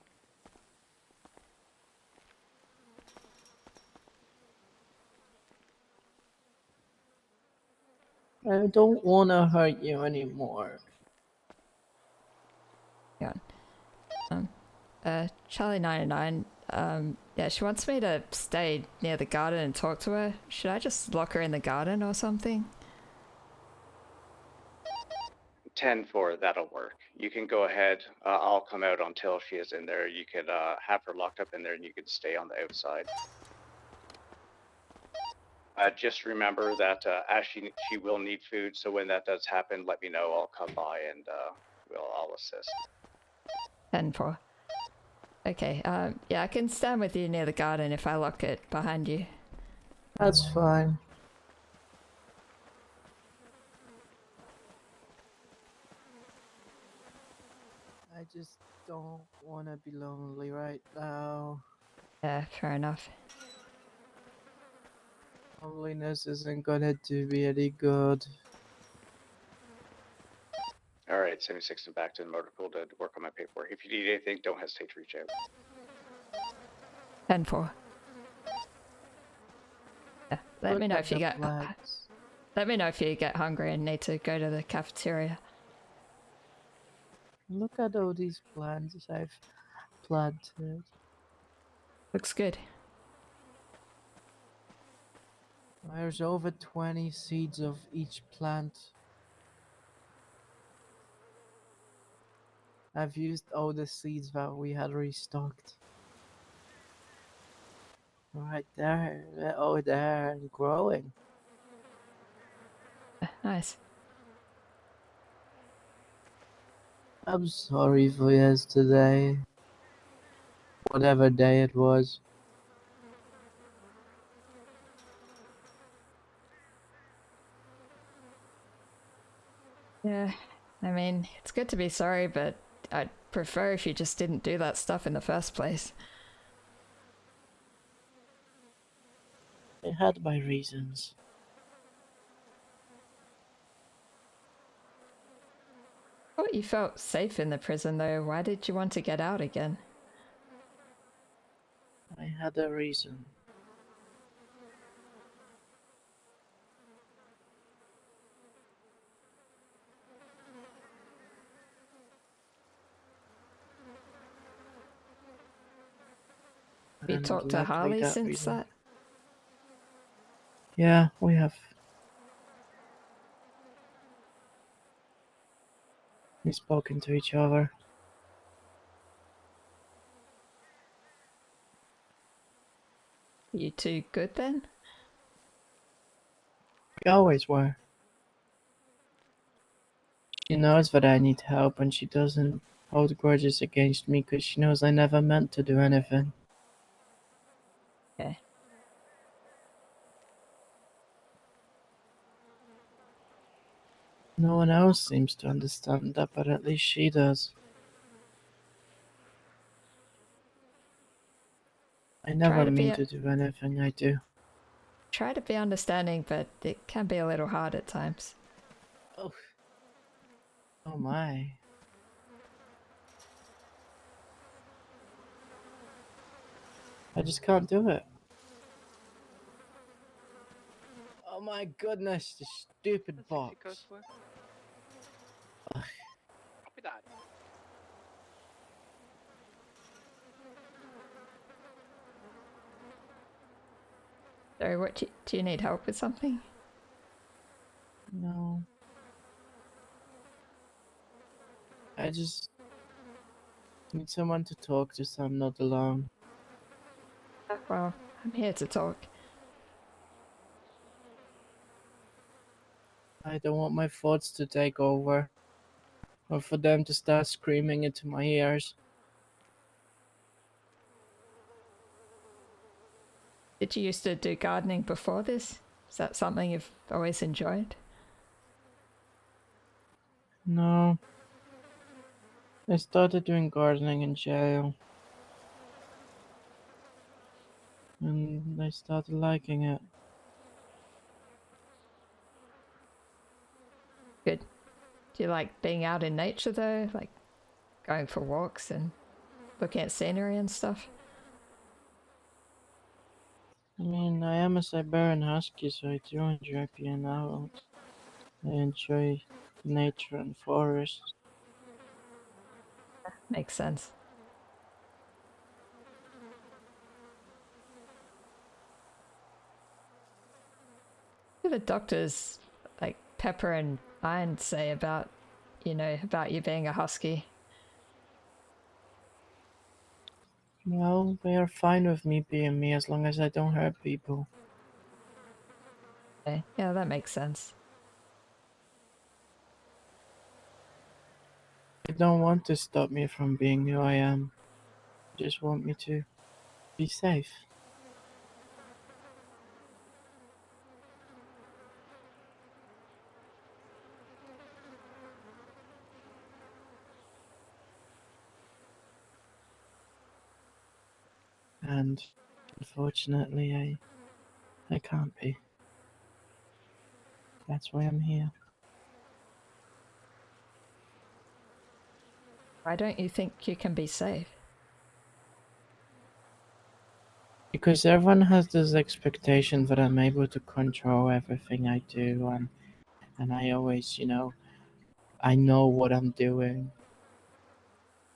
I don't want to hurt you anymore. Yeah. Charlie 99. Yeah, she wants me to stay near the garden and talk to her. Should I just lock her in the garden or something? 10-4, that'll work. You can go ahead. I'll come out until she is in there. You could have her locked up in there, and you could stay on the outside. Just remember that as she will need food, so when that does happen, let me know. I'll come by and I'll assist. 10-4. Okay, yeah, I can stand with you near the garden if I lock it behind you. That's fine. I just don't want to be lonely right now. Yeah, fair enough. Loneliness isn't gonna do me any good. All right, 76 and back to the motor pool to work on my paperwork. If you need anything, don't hesitate to reach out. 10-4. Yeah, let me know if you get. Let me know if you get hungry and need to go to the cafeteria. Look at all these plants I've planted. Looks good. There's over 20 seeds of each plant. I've used all the seeds that we had restocked. Right there, they're all there and growing. Nice. I'm sorry for yesterday. Whatever day it was. I mean, it's good to be sorry, but I'd prefer if you just didn't do that stuff in the first place. I had my reasons. I thought you felt safe in the prison, though. Why did you want to get out again? I had a reason. Have you And talked to luckily Harley that since reason. that? Yeah, we have. We've spoken to each other. You two good then? We always were. She knows that I need help and she doesn't hold grudges against me because she knows I never meant to do anything. Okay. No one else seems to understand that, but at least she does. I never to be mean a- to do anything I do. Try to be understanding, but it can be a little hard at times. Oh. Oh my. I just can't do it. Oh my goodness, this stupid box. Ugh. Copy that. Sorry, do you need help with something? No. I just need someone to talk to so I'm not alone. Well, I'm here to talk. I don't want my thoughts to take over, or for them to start screaming into my ears. Did you used to do gardening before this? Is that something you've always enjoyed? No. I started doing gardening in jail. And I started liking it. Good. Do you like being out in nature though? Like going for walks and looking at scenery and stuff? I mean, I am a Siberian Husky, so I do enjoy being out. I enjoy nature and forest. Makes sense. What do the doctors, like Pepper and Iron, say about, about you being a husky? Well, they are fine with me being me as long as I don't hurt people. Okay. Yeah, that makes sense. They don't want to stop me from being who I am. They just want me to be safe. And unfortunately, I can't be. That's why I'm here. Why don't you think you can be safe? Because everyone has this expectation that I'm able to control everything I do, and I always, I know what I'm doing.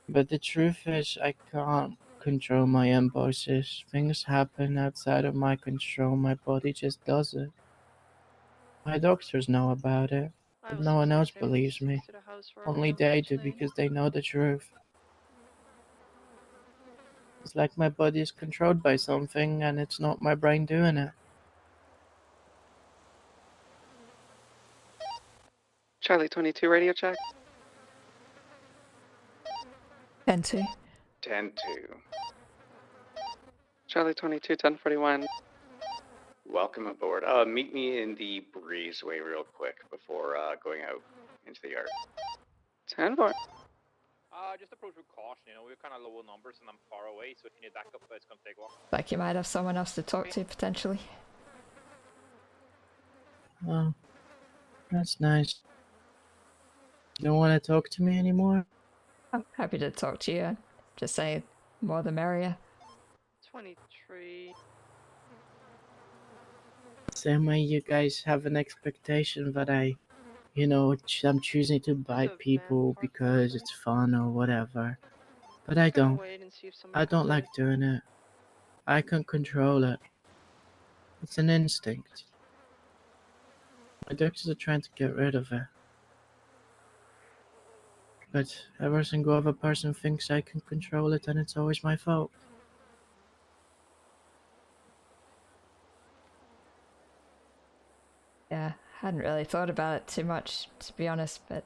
But the truth is, I can't control my impulses. Things happen outside of my control. My body just does it. My doctors know about it, I but was no one else 69 believes me. to the house for Only they do actually. because they know the truth. It's like my body is controlled by something and it's not my brain doing it. Charlie 22 radio check. 10-2. 10-2. Charlie 22, 1041. Welcome aboard. Meet me in the breezeway real quick before going out into the yard. 10-4. Just approach with caution, you know, we're kind of low numbers and I'm far away, so if you need backup, it's gonna take a while. Like you might have someone else to talk to potentially. Oh, that's nice. You don't want to talk to me anymore? I'm happy to talk to you. Just say more the merrier. 23. Same way you guys have an expectation that I'm choosing to bite people because it's fun or whatever. But I Gonna don't. wait and see if somebody I don't comes in. like doing it. I can control it. It's an instinct. My doctors are trying to get rid of it. But every single other person thinks I can control it and it's always my fault. Yeah, hadn't really thought about it too much, to be honest, but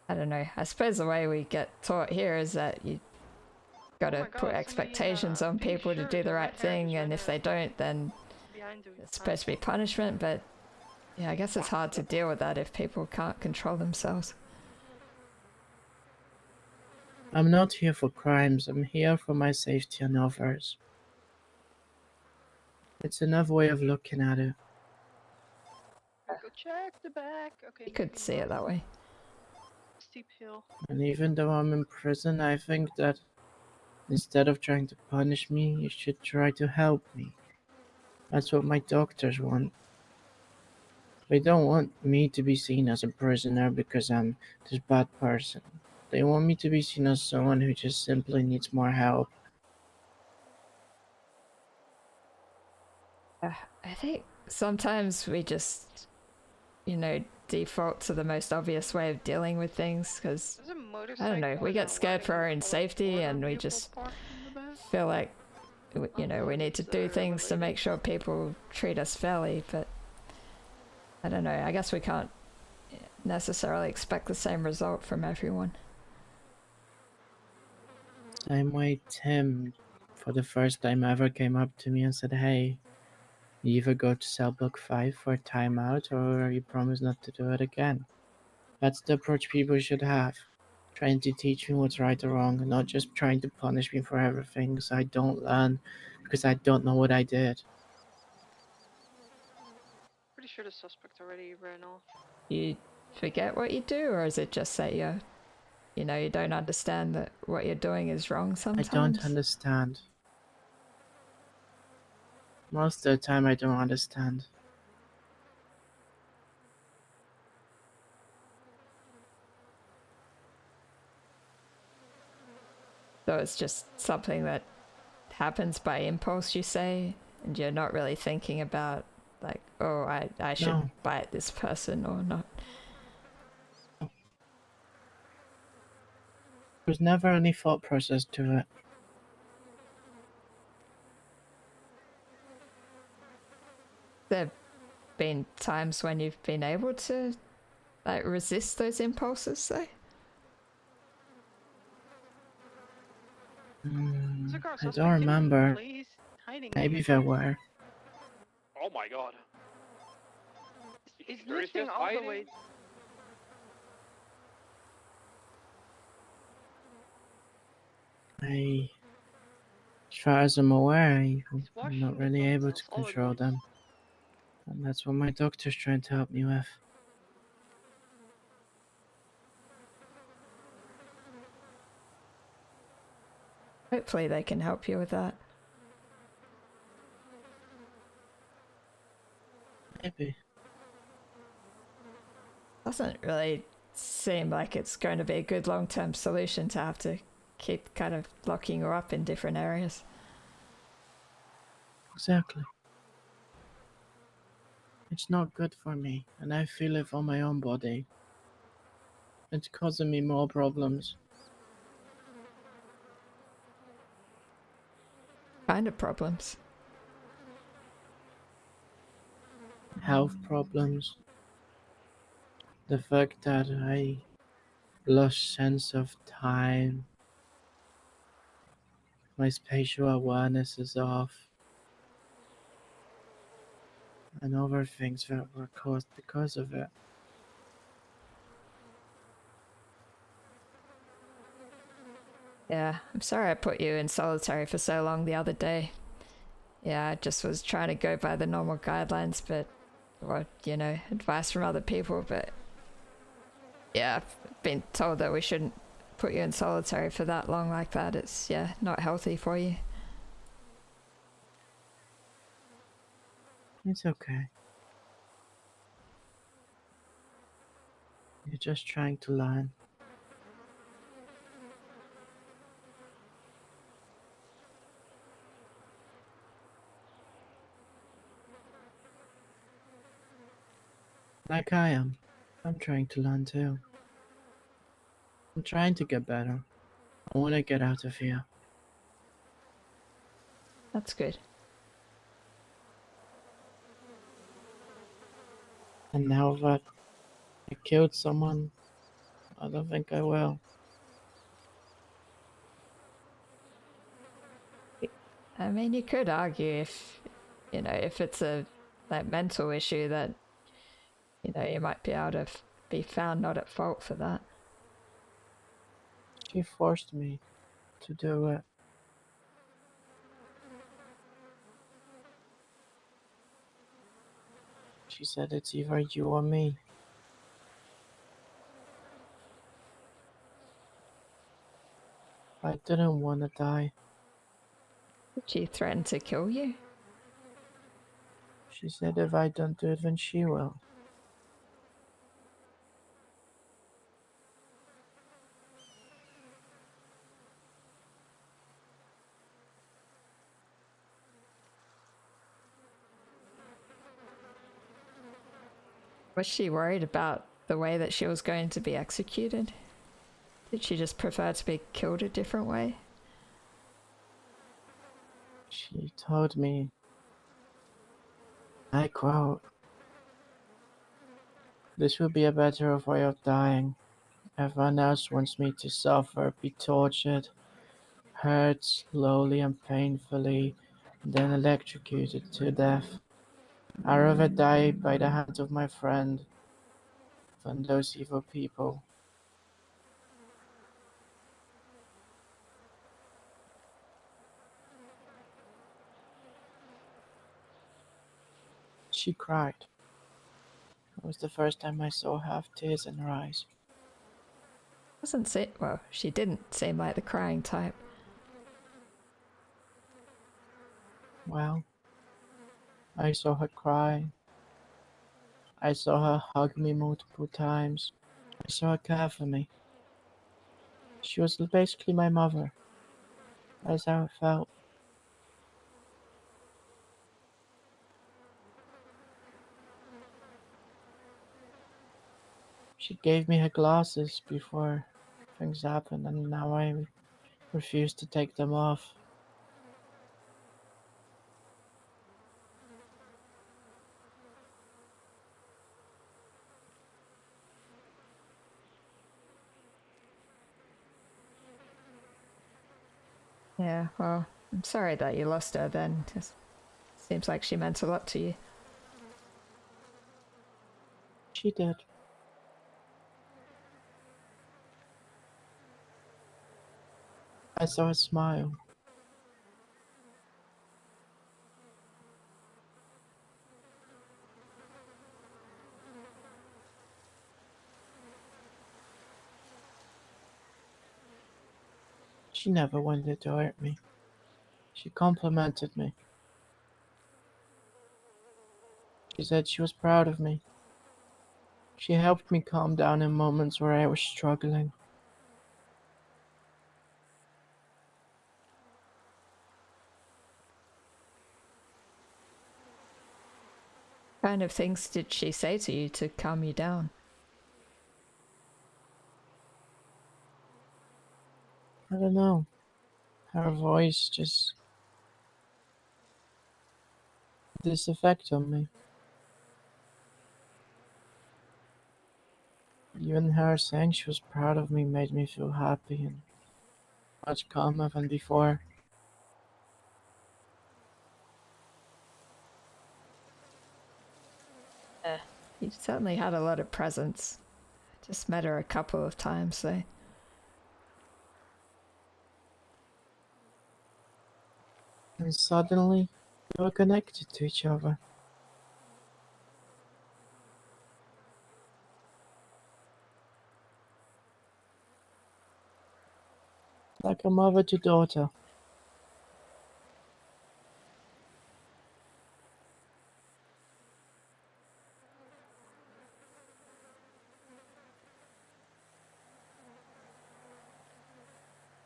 I don't know. I suppose the way we get taught here is that you gotta my God, put somebody, expectations on pink people to shirt do with the red right hair thing, is and right if they there. don't, then Behind you. it's supposed to be punishment, but yeah, I guess it's hard to deal with that if people can't control themselves. I'm not here for crimes, I'm here for my safety and others. It's another way of looking at it. Go check the back. Okay. You could maybe see it not. that way. Steep hill. And even though I'm in prison, I think that instead of trying to punish me, you should try to help me. That's what my doctors want. They don't want me to be seen as a prisoner because I'm this bad person. They want me to be seen as someone who just simply needs more help. I think sometimes we just, default to the most obvious way of dealing with things, because There's a motorcycle. I don't know, we and get a scared for our wedding own full of safety motor and we vehicle just parked in the back. feel like, we need to do things to make sure people treat us fairly, but I don't know, I guess we can't necessarily expect the same result from everyone. Same way Tim, for the first time ever, came up to me and said, "Hey, you either go to cell block 5 for a timeout or you promise not to do it again." That's the approach people should have. Trying to teach me what's right or wrong, and not just trying to punish me for everything so I don't learn because I don't know what I did. Pretty sure the suspect already ran off. You forget what you do, or is it just that you don't understand that what you're doing is wrong sometimes? I don't understand. Most of the time I don't understand. So it's just something that happens by impulse, you say, and you're not really thinking about, like, oh, I should No. bite this person or not. There's never any thought process to it. There have been times when you've been able to, like, resist those impulses, though? There's a car I suspect don't in remember. place, hiding. Maybe there were. Oh my god. He's There is lifting just all the hiding? way. As far as I'm aware, I'm washing not the really phones able and to solid control waste. them. And that's what my doctor's trying to help me with. Hopefully they can help you with that. Maybe. Doesn't really seem like it's going to be a good long-term solution to have to keep kind of locking you up in different areas. Exactly. It's not good for me, and I feel it on my own body. It's causing me more problems. Kind of problems. Health problems. The fact that I lost sense of time. My spatial awareness is off. And other things that were caused because of it. Yeah, I'm sorry I put you in solitary for so long the other day. Yeah, I just was trying to go by the normal guidelines, but, or, you know, advice from other people, but yeah, I've been told that we shouldn't put you in solitary for that long like that. It's, yeah, not healthy for you. It's okay. You're just trying to learn. Like I am. I'm trying to learn too. I'm trying to get better. I want to get out of here. That's good. And now that I killed someone, I don't think I will. I mean, you could argue if, you know, if it's a like mental issue that, you know, you might be able to be found not at fault for that. She forced me to do it. She said it's either you or me. I didn't want to die. Did she threaten to kill you? She said if I don't do it, then she will. Was she worried about the way that she was going to be executed? Did she just prefer to be killed a different way? She told me, I quote, "This will be a better way of dying. Everyone else wants me to suffer, be tortured, hurt slowly and painfully, then electrocuted to death. I'd rather die by the hands of my friend than those evil people." She cried. It was the first time I saw her have tears in her eyes. Doesn't seem, well, she didn't seem like the crying type. Well, I saw her cry. I saw her hug me multiple times. I saw her care for me. She was basically my mother. That's how it felt. She gave me her glasses before things happened, and now I refuse to take them off. Yeah, well, I'm sorry that you lost her then. Just seems like she meant a lot to you. She did. I saw her smile. She never wanted to hurt me. She complimented me. She said she was proud of me. She helped me calm down in moments where I was struggling. What kind of things did she say to you to calm you down? I don't know. Her voice just had this effect on me. Even her saying she was proud of me made me feel happy and much calmer than before. You certainly had a lot of presence. Just met her a couple of times, so. And suddenly, we were connected to each other. Like a mother to daughter.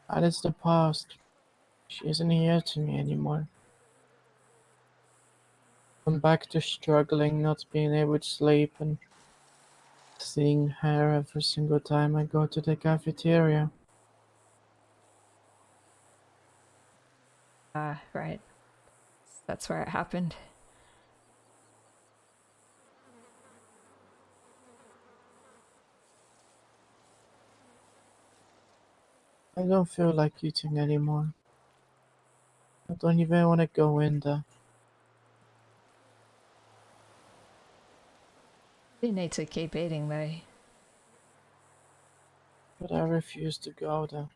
That is the past. She isn't here to me anymore. I'm back to struggling, not being able to sleep, and seeing her every single time I go to the cafeteria. Ah, right. That's where it happened. I don't feel like eating anymore. I don't even want to go in there. You need to keep eating though. But I refuse to go there.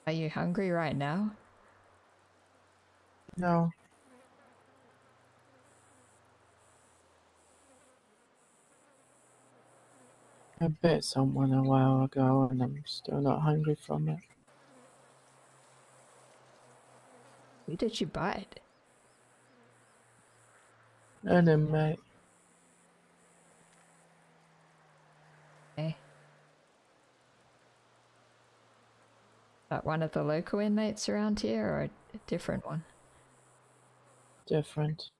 Are you hungry right now? No. I bit someone a while ago and I'm still not hungry from it. Who did you bite? An inmate. Eh? That one of the local inmates around here or a different one? Different.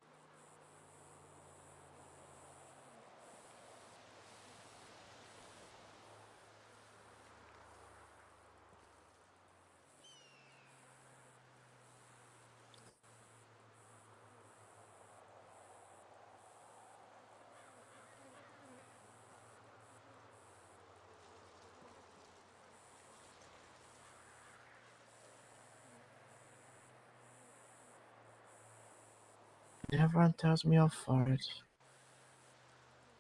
Everyone tells me off for it.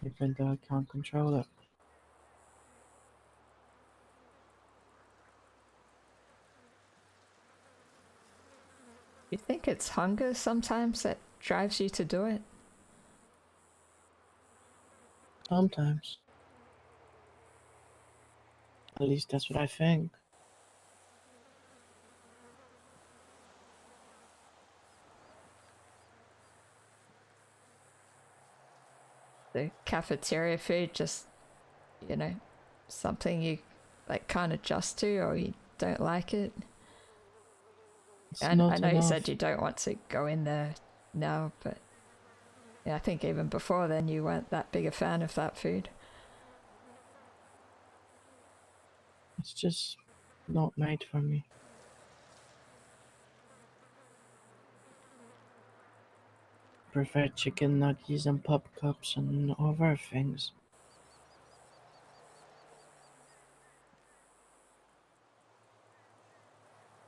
Even though I can't control it. You think it's hunger sometimes that drives you to do it? Sometimes. At least that's what I think. The cafeteria food just, you know, something you like can't adjust to or you don't like it? It's And I not know you enough. said you don't want to go in there now, but yeah, I think even before then you weren't that big a fan of that food. It's just not made for me. I prefer chicken nuggets and pop cups and other things.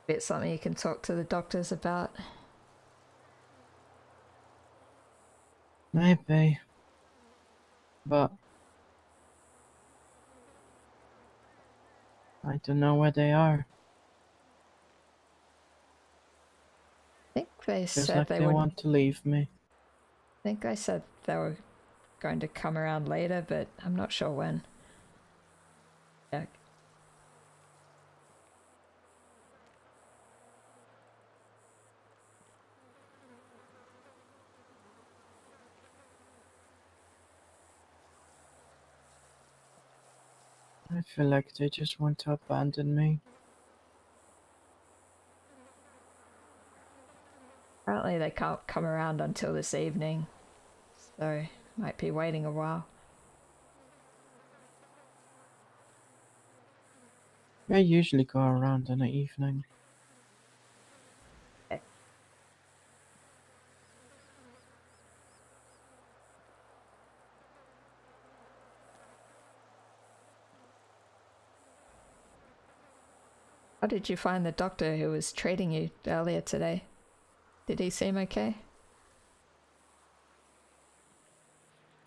It's something you can talk to the doctors about. Maybe. But I don't know where they are. I think they Feels said like they they would. want to leave me. I think I said they were going to come around later, but I'm not sure when. Yeah. I feel like they just want to abandon me. Apparently they can't come around until this evening, so might be waiting a while. I usually go around in the evening. How did you find the doctor who was treating you earlier today? Did he seem okay?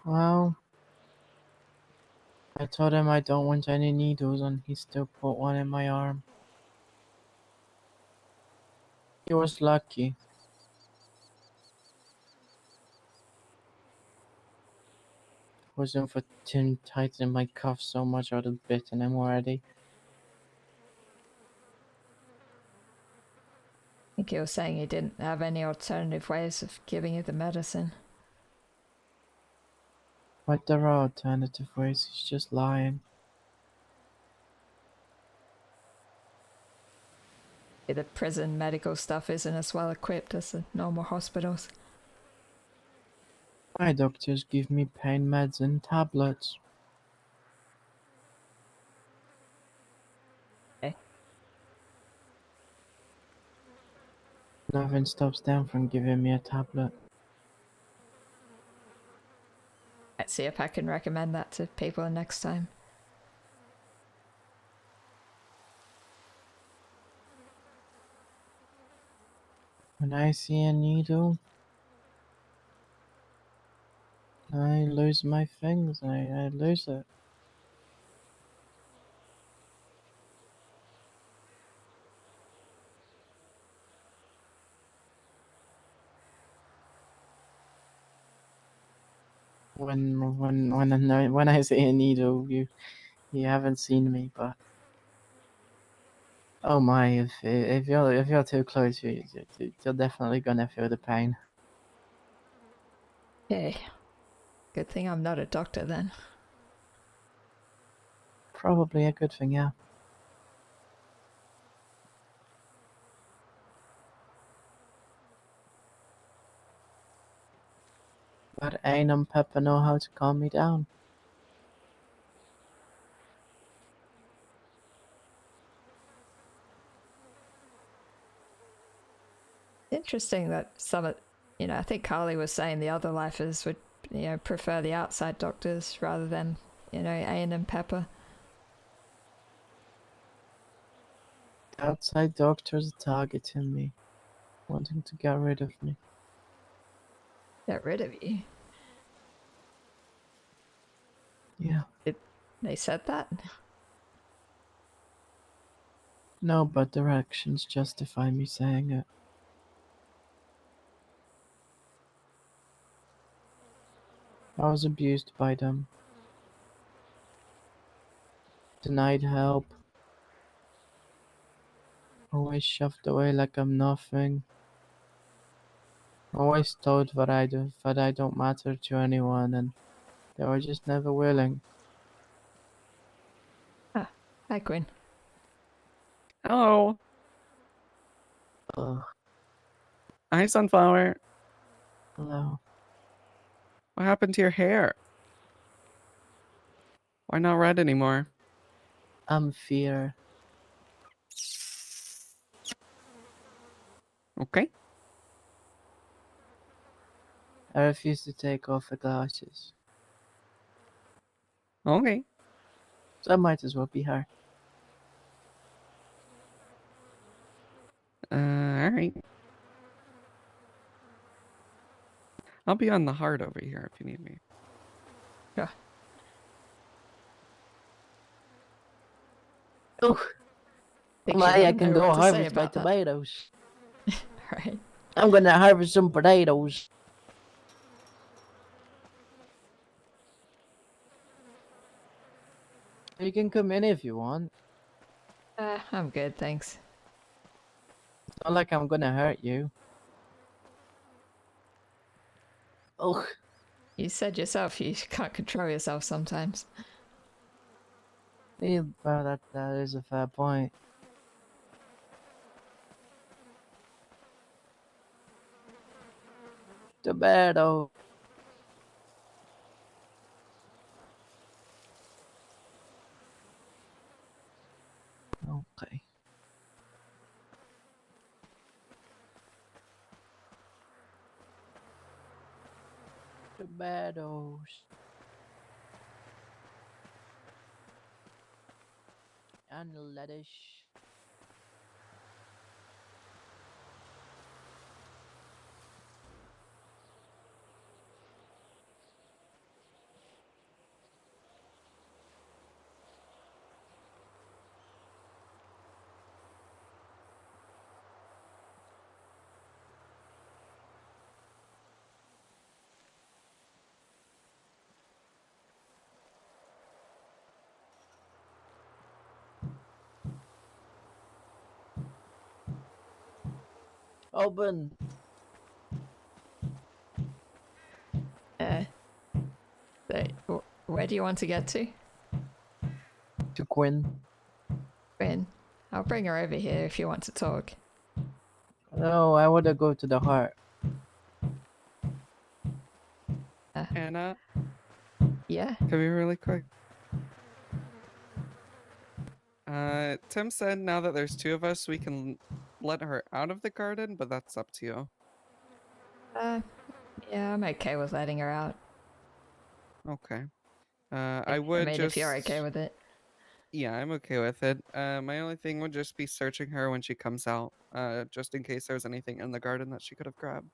Well, I told him I don't want any needles, and he still put one in my arm. He was lucky. Wasn't for Tim tightening my cuff so much I would have bitten him already. I think he was saying he didn't have any alternative ways of giving you the medicine. But there are alternative ways, he's just lying. The prison medical stuff isn't as well equipped as the normal hospitals. My doctors give me pain meds and tablets. Okay. Nothing stops them from giving me a tablet. Let's see if I can recommend that to people next time. When I see a needle, I lose my things. I lose it. When I see a needle, you haven't seen me, but oh my, if you're too close, you're definitely gonna feel the pain. Okay. Good thing I'm not a doctor then. Probably a good thing, yeah. But ain't and Pepper know how to calm me down. Interesting that some of, I think Carly was saying the other lifers would, prefer the outside doctors rather than, Ayn and Pepper. Outside doctors are targeting me, wanting to get rid of me. Get rid of you. Yeah. They said that? No, but their actions justify me saying it. I was abused by them. Denied help. Always shoved away like I'm nothing. Always told that I don't matter to anyone, and they were just never willing. Ah, hi Quinn. Hello. Ugh. Hi, Sunflower. Hello. What happened to your hair? Why not red anymore? I'm fear. Okay. I refuse to take off the glasses. Okay. So I might as well be her. Alright. I'll be on the heart over here if you need me. Yeah. Oh, I can go harvest my tomatoes. Right. I'm gonna harvest some potatoes. You can come in if you want. I'm good, thanks. It's not like I'm gonna hurt you. Oh. You said yourself you can't control yourself sometimes. Yeah, well, that is a fair point. Tomato. Okay. Tomatoes. And lettuce. Open. Where do you want to get to? To Quinn. Quinn. I'll bring her over here if you want to talk. No, I want to go to the heart. Anna, Yeah? come here really quick. Tim said now that there's 2 of us, we can let her out of the garden, but that's up to you. Yeah, I'm okay with letting her out. Okay. I would mean, just... if you're okay with it. Yeah, I'm okay with it. My only thing would just be searching her when she comes out, just in case there was anything in the garden that she could have grabbed.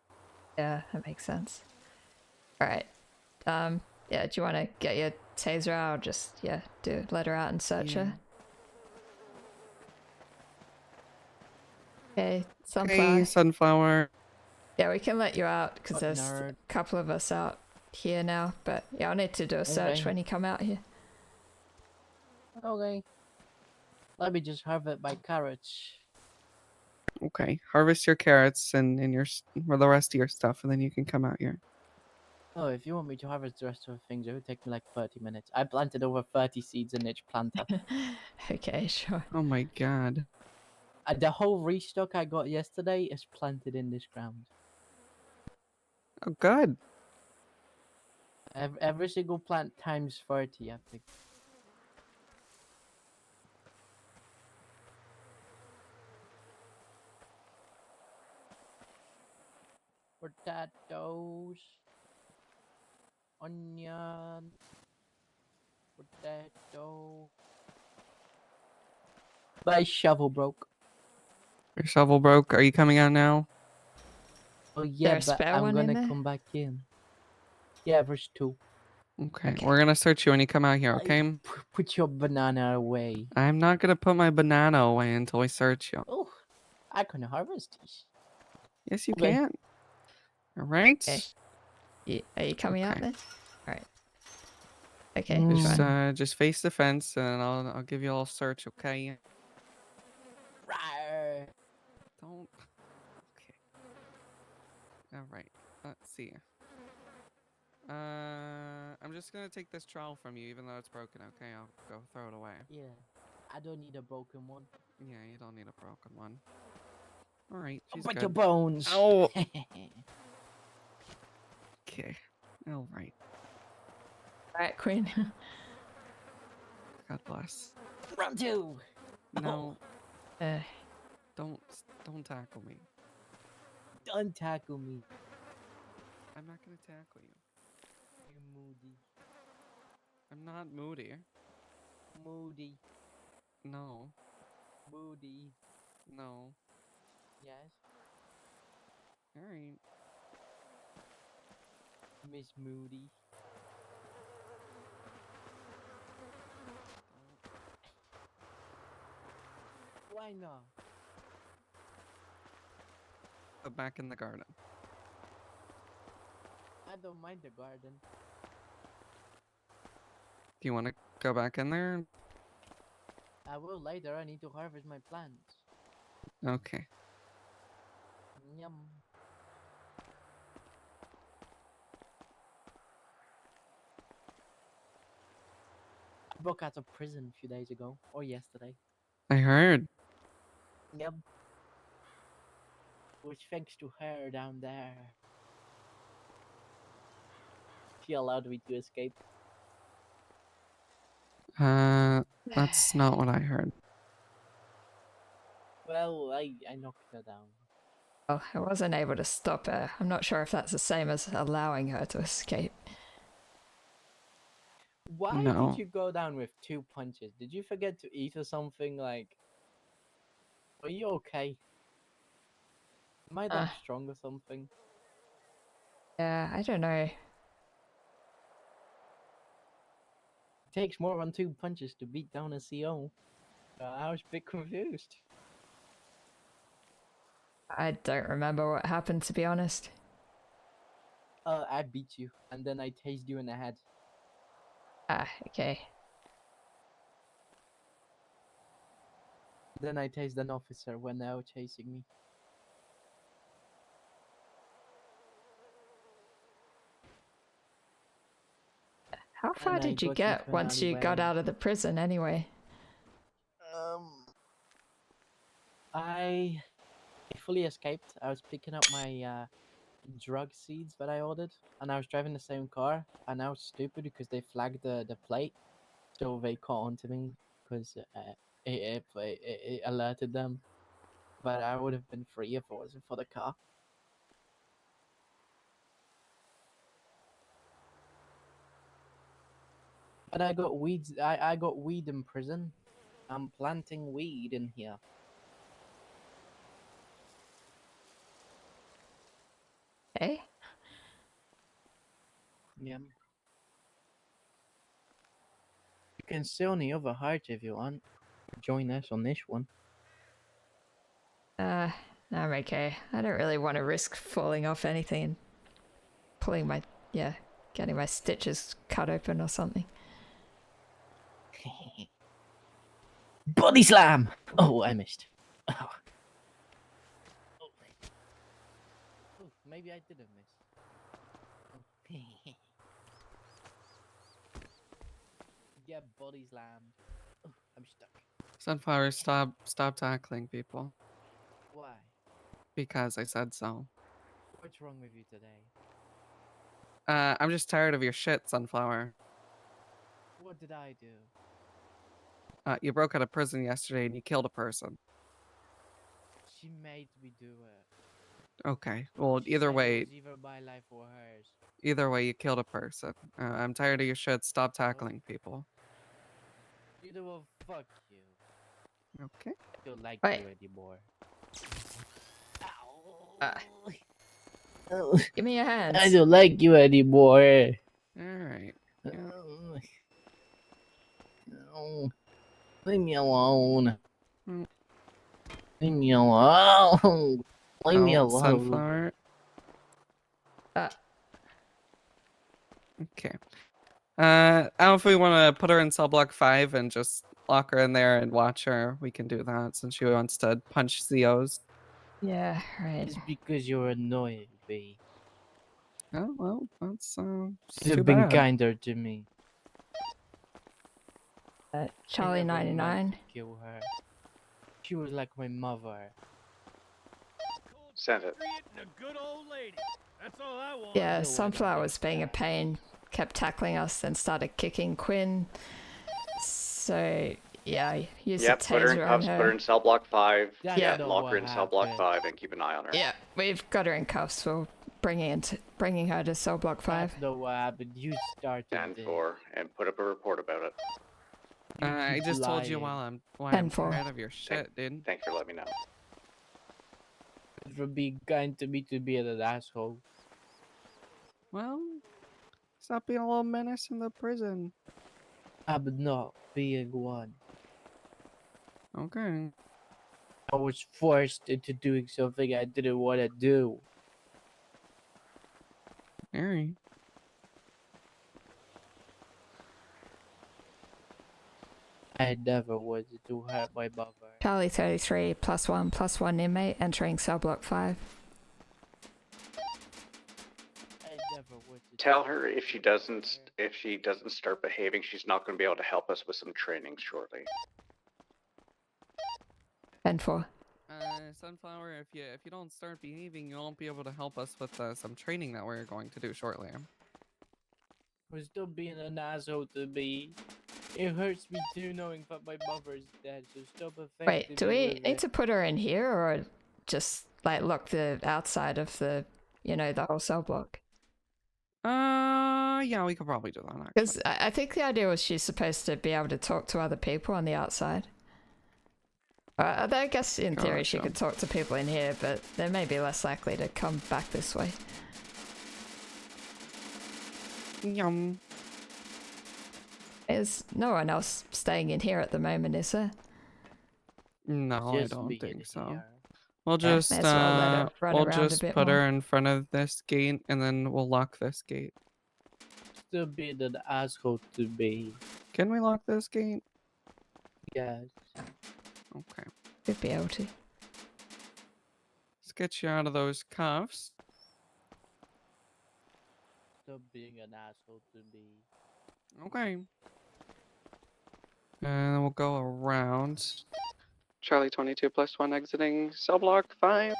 Yeah, that makes sense. Alright. Yeah, do you want to get your taser out or just, let her out and search her? Okay, Sunflower. Hey, Sunflower. Yeah, we can let you out because there's nerd. a couple of us out here now, but yeah, I'll need to do a search Okay. when you come out here. Okay. Let me just harvest my carrots. Okay, harvest your carrots and the rest of your stuff, and then you can come out here. Oh, if you want me to harvest the rest of the things, it would take me like 30 minutes. I planted over 30 seeds in each planter. Okay, sure. Oh my god. The whole restock I got yesterday is planted in this ground. Oh, good. Every single plant times 30, I think. Potatoes. Onion. Potato. My shovel broke. Your shovel broke. Are you coming out now? Oh yeah, a but spare I'm one in gonna there? come back in. Yeah, there's 2. Okay, we're gonna search you when you come out here, okay? Put your banana away. I'm not gonna put my banana away until we search you. Oh, I can harvest these. Yes, you Okay. can. Alright? Okay. Are you coming out Okay. then? Alright. Okay, sure. Just face the fence and I'll give you a little search, okay? Rawr. Don't. Okay. Alright. Let's see. I'm just gonna take this trowel from you, even though it's broken, okay? I'll go throw it away. Yeah, I don't need a broken one. Yeah, you don't need a broken one. Alright, she's Break good. your bones. Ow! Okay. Alright. Alright, Queen. God bless. Run to. No. Uh, Don't tackle me. Don't tackle me. I'm not gonna tackle you. You're moody. I'm not moody. Moody. No. Moody. No. Yes. Alright. Miss Moody. Why not? Go back in the garden. I don't mind the garden. Do you want to go back in there? I will later. I need to harvest my plants. Okay. Yum. I broke out of prison a few days ago, or yesterday. I heard. Yep. Which thanks to her down there. She allowed me to escape. That's not what I heard. Well, I knocked her down. Oh, I wasn't able to stop her. I'm not sure if that's the same as allowing her to escape. Why No. did you go down with 2 punches? Did you forget to eat or something? Like, are you okay? Am I that strong or something? Yeah, I don't know. It takes more than 2 punches to beat down a CO. I was a bit confused. I don't remember what happened, to be honest. I beat you, and then I tased you in the head. Ah, okay. Then I tased an officer when they were chasing me. How far I did you got get into an once you got alleyway. out of the prison anyway? I fully escaped. I was picking up my drug seeds that I ordered, and I was driving the same car. And I was stupid because they flagged the plate, so they caught onto me because it alerted them. But I would have been free if it wasn't for the car. But I got weeds. I got weed in prison. I'm planting weed in here. Hey? Yeah. You can stay on the other heart if you want. Join us on this one. I'm okay. I don't really want to risk falling off anything and pulling my, getting my stitches cut open or something. Body slam! Oh, I missed. Oh. Oh, maybe I didn't miss. Oh. Get body slammed. Oh, I'm stuck. Sunflower, stop tackling people. Why? Because I said so. What's wrong with you today? I'm just tired of your shit, Sunflower. What did I do? You broke out of prison yesterday and you killed a person. She made me do it. Okay, well, She either said it way, was either my life or hers. you killed a person. I'm tired of your shit. Stop tackling people. You know what? Fuck you. Okay. I don't like Wait. you anymore. Give me your hands. I don't like you anymore. Alright. No. Leave me alone. Mm. Leave me alone. Leave me Oh, alone. Sunflower. Okay. I don't know if we want to put her in cell block 5 and just lock her in there and watch her. We can do that since she wants to punch COs. Yeah, right. It's because you're annoying, B. Oh, well, that's You too have been bad. kinder to me. Charlie I never meant 99. to kill her. She was like my mother. Send it. A good old lady. That's all I want. Yeah, No one Sunflower was thinks being a that. pain, kept tackling us, then started kicking Quinn. So, yeah, I used Yep, a put her in taser on cuffs, put her her. in cell block 5. That's Yeah. not Lock what her in cell block happened. 5 and keep an eye on her. Yeah, we've got her in cuffs. We'll bringing her to cell block 5. That's not what happened. You started Stand this. for and put up a report about it. You I keep just told you lying. why I'm 10-4. tired of your shit, dude. Thanks for letting me know. For being kind to me to be an asshole. Well, stop being a little menace in the prison. I'm not being one. Okay. I was forced into doing something I didn't want to do. Alright. I never wanted to hurt my mother. Charlie 33 +1 inmate entering cell block 5. I never wanted Tell her if she doesn't start behaving, she's not going to be able to help us with some training shortly. 10-4. Sunflower, if you don't start behaving, you won't be able to help us with some training that we're going to do shortly. was still being an asshole to me. It hurts me too knowing that my mother's dead, so stop affecting Wait, do me we with need it. to put her in here or just like lock the outside of the, the whole cell block? Yeah, we could probably do that. Because I think the idea was she's supposed to be able to talk to other people on the outside. I guess in theory she Gotcha. could talk to people in here, but they may be less likely to come back this way. Yum. There's no one else staying in here at the moment, is there? No, Just I don't me think in so. here. We'll Yeah, just may as well let her run we'll around a just bit put more. her in front of this gate and then we'll lock this gate. Still being an asshole to me. Can we lock this gate? Yes. Okay. Should be able to. Let's get you out of those cuffs. Stop being an asshole to me. Okay. And we'll go around. Charlie 22 plus 1 exiting cell block 5.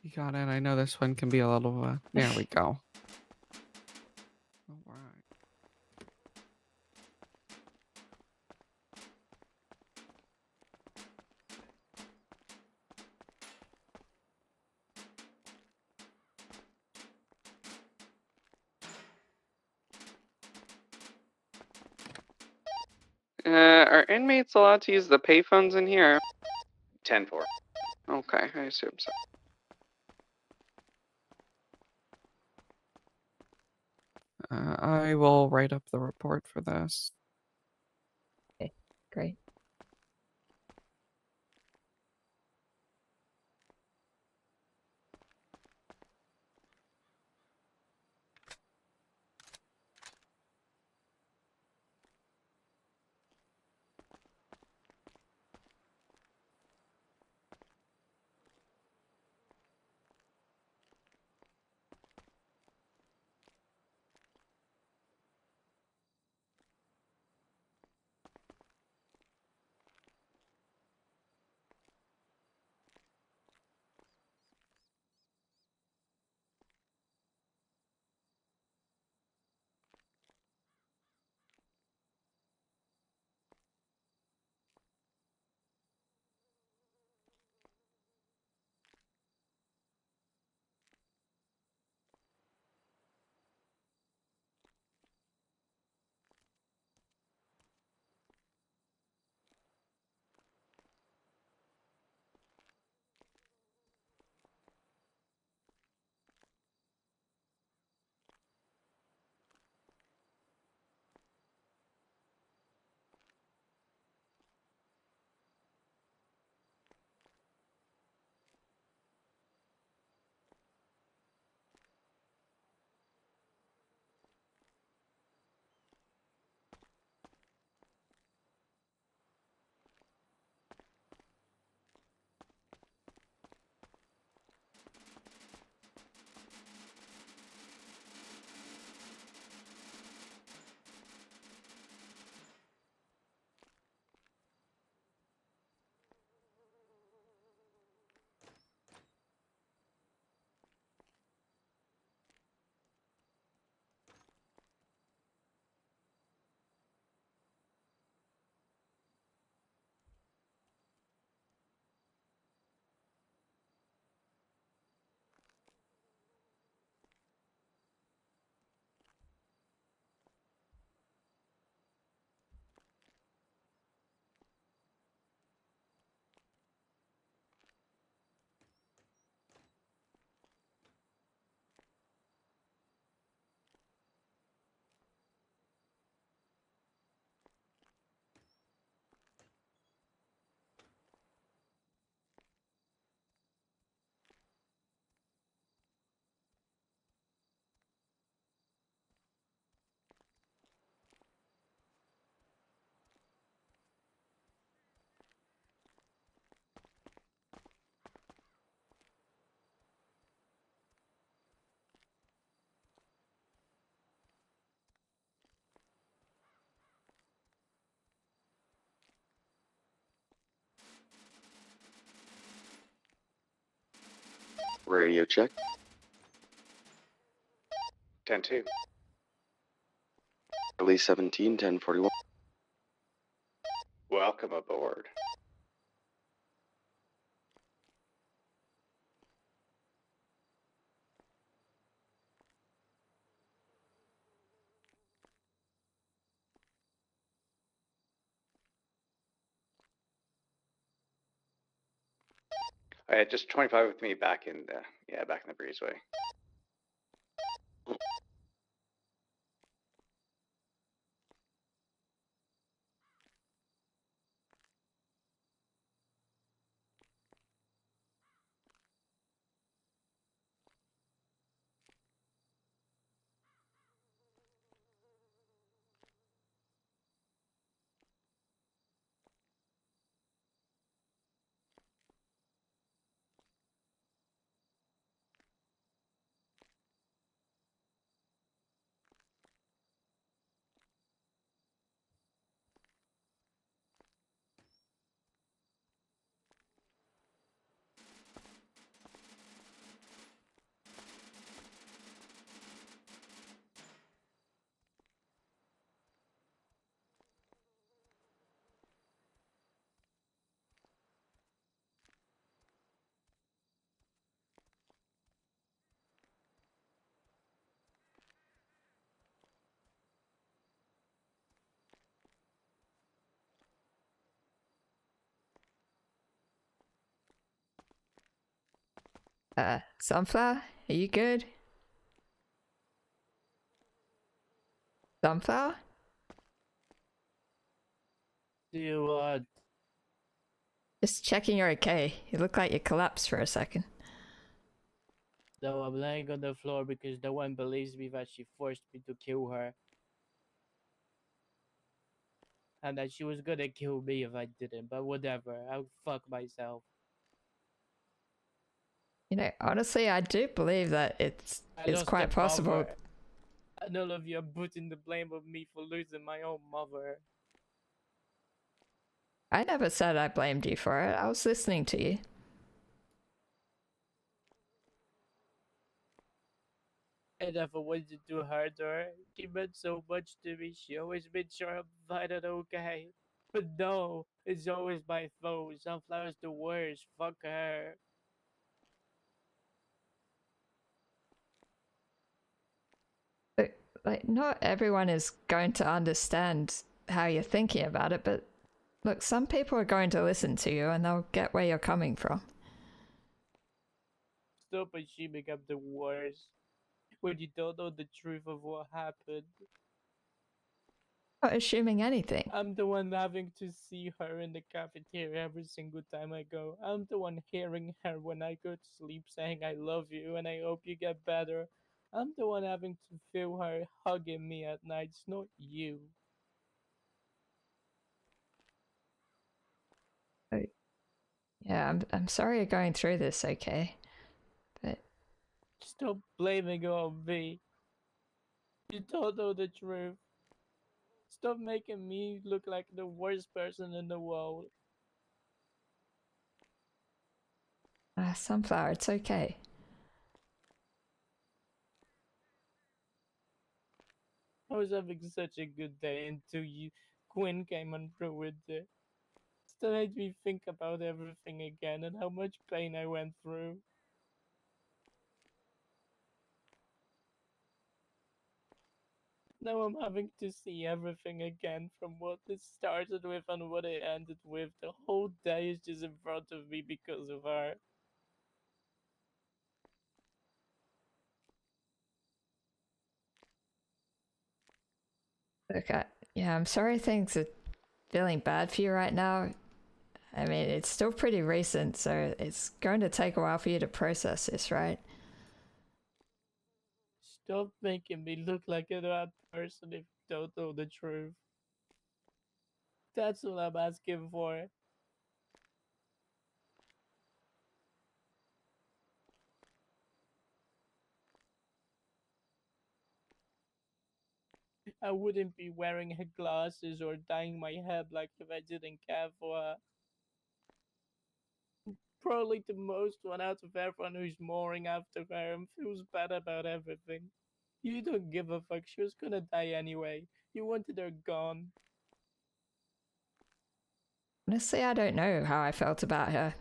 You got it. I know this one can be a little. There we go. All right. Are inmates allowed to use the payphones in here? 10-4. Okay, I assume so. I will write up the report for this. Okay, great. Radio check. 10-2. Release 17, 1041. Welcome aboard. Just 25 with me back in the back in the breezeway. Sunflower, are you good? Sunflower? Do you what? Just checking you're okay. You look like you collapsed for a second. So I'm laying on the floor because no one believes me that she forced me to kill her. And that she was gonna kill me if I didn't, but whatever, I'll fuck myself. You know, honestly, I do believe that I it's lost quite a possible. mother. And all of you are putting the blame on me for losing my own mother. I never said I blamed you for it. I was listening to you. I never wanted to hurt her. She meant so much to me. She always made sure I'm fine and okay. But no, it's always my fault. Sunflower's the worst. Fuck her. But, like, not everyone is going to understand how you're thinking about it, but look, some people are going to listen to you and they'll get where you're coming from. Stop assuming I'm the worst when you don't know the truth of what happened. Not assuming anything. I'm the one having to see her in the cafeteria every single time I go. I'm the one hearing her when I go to sleep saying I love you and I hope you get better. I'm the one having to feel her hugging me at night. It's not you. Yeah, I'm sorry you're going through this, okay? But Stop blaming it on me. You don't know the truth. Stop making me look like the worst person in the world. Sunflower, it's okay. I was having such a good day until Quinn came and ruined it. Still made me think about everything again and how much pain I went through. Now I'm having to see everything again from what it started with and what it ended with. The whole day is just in front of me because of her. Look, yeah, I'm sorry things are feeling bad for you right now. I mean, it's still pretty recent, so it's going to take a while for you to process this, right? Stop making me look like a bad person if you don't know the truth. That's all I'm asking for. I wouldn't be wearing her glasses or dyeing my head like if I didn't care for her. Probably the most one out of everyone who's mourning after her and feels bad about everything. You don't give a fuck, she was gonna die anyway. You wanted her gone. Honestly, I don't know how I felt about her.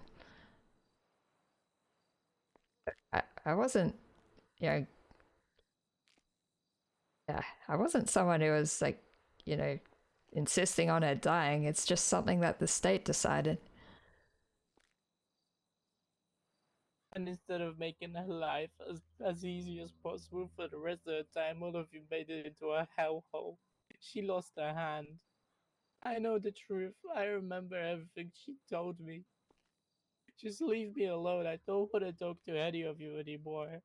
I wasn't, you know, yeah, I wasn't someone who was like, you know, insisting on her dying. It's just something that the state decided. And instead of making her life as easy as possible for the rest of the time, all of you made it into a hellhole. She lost her hand. I know the truth. I remember everything she told me. Just leave me alone. I don't want to talk to any of you anymore.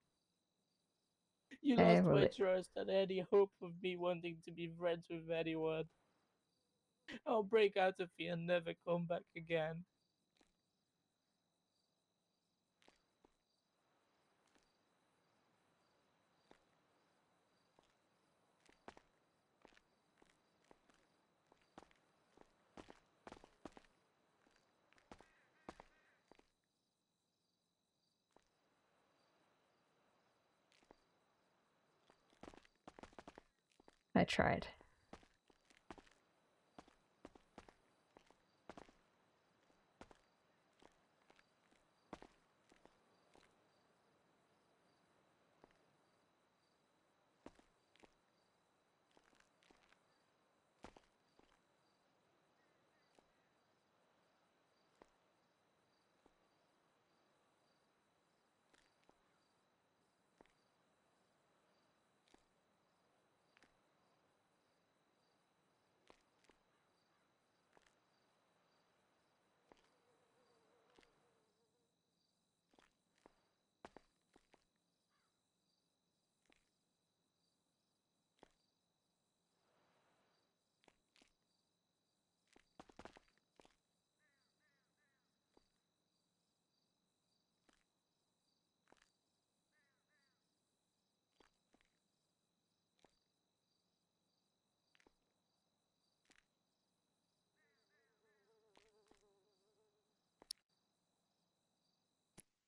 You Okay, lost well, my trust and any hope of me wanting to be friends with anyone. I'll break out of here and never come back again. I tried.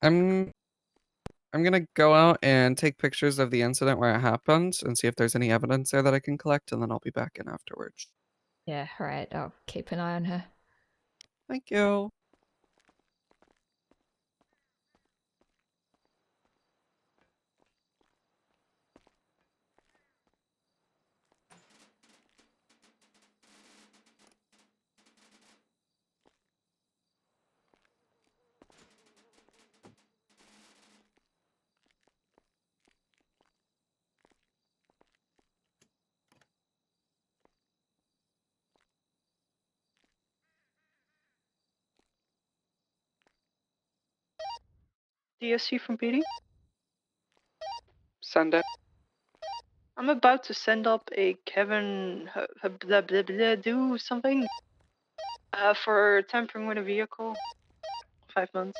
I'm gonna go out and take pictures of the incident where it happened and see if there's any evidence there that I can collect, and then I'll be back in afterwards. Yeah, right. I'll keep an eye on her. Thank you. DSC from PD. Send it. I'm about to send up a Kevin blah blah blah do something for tampering with a vehicle. 5 months.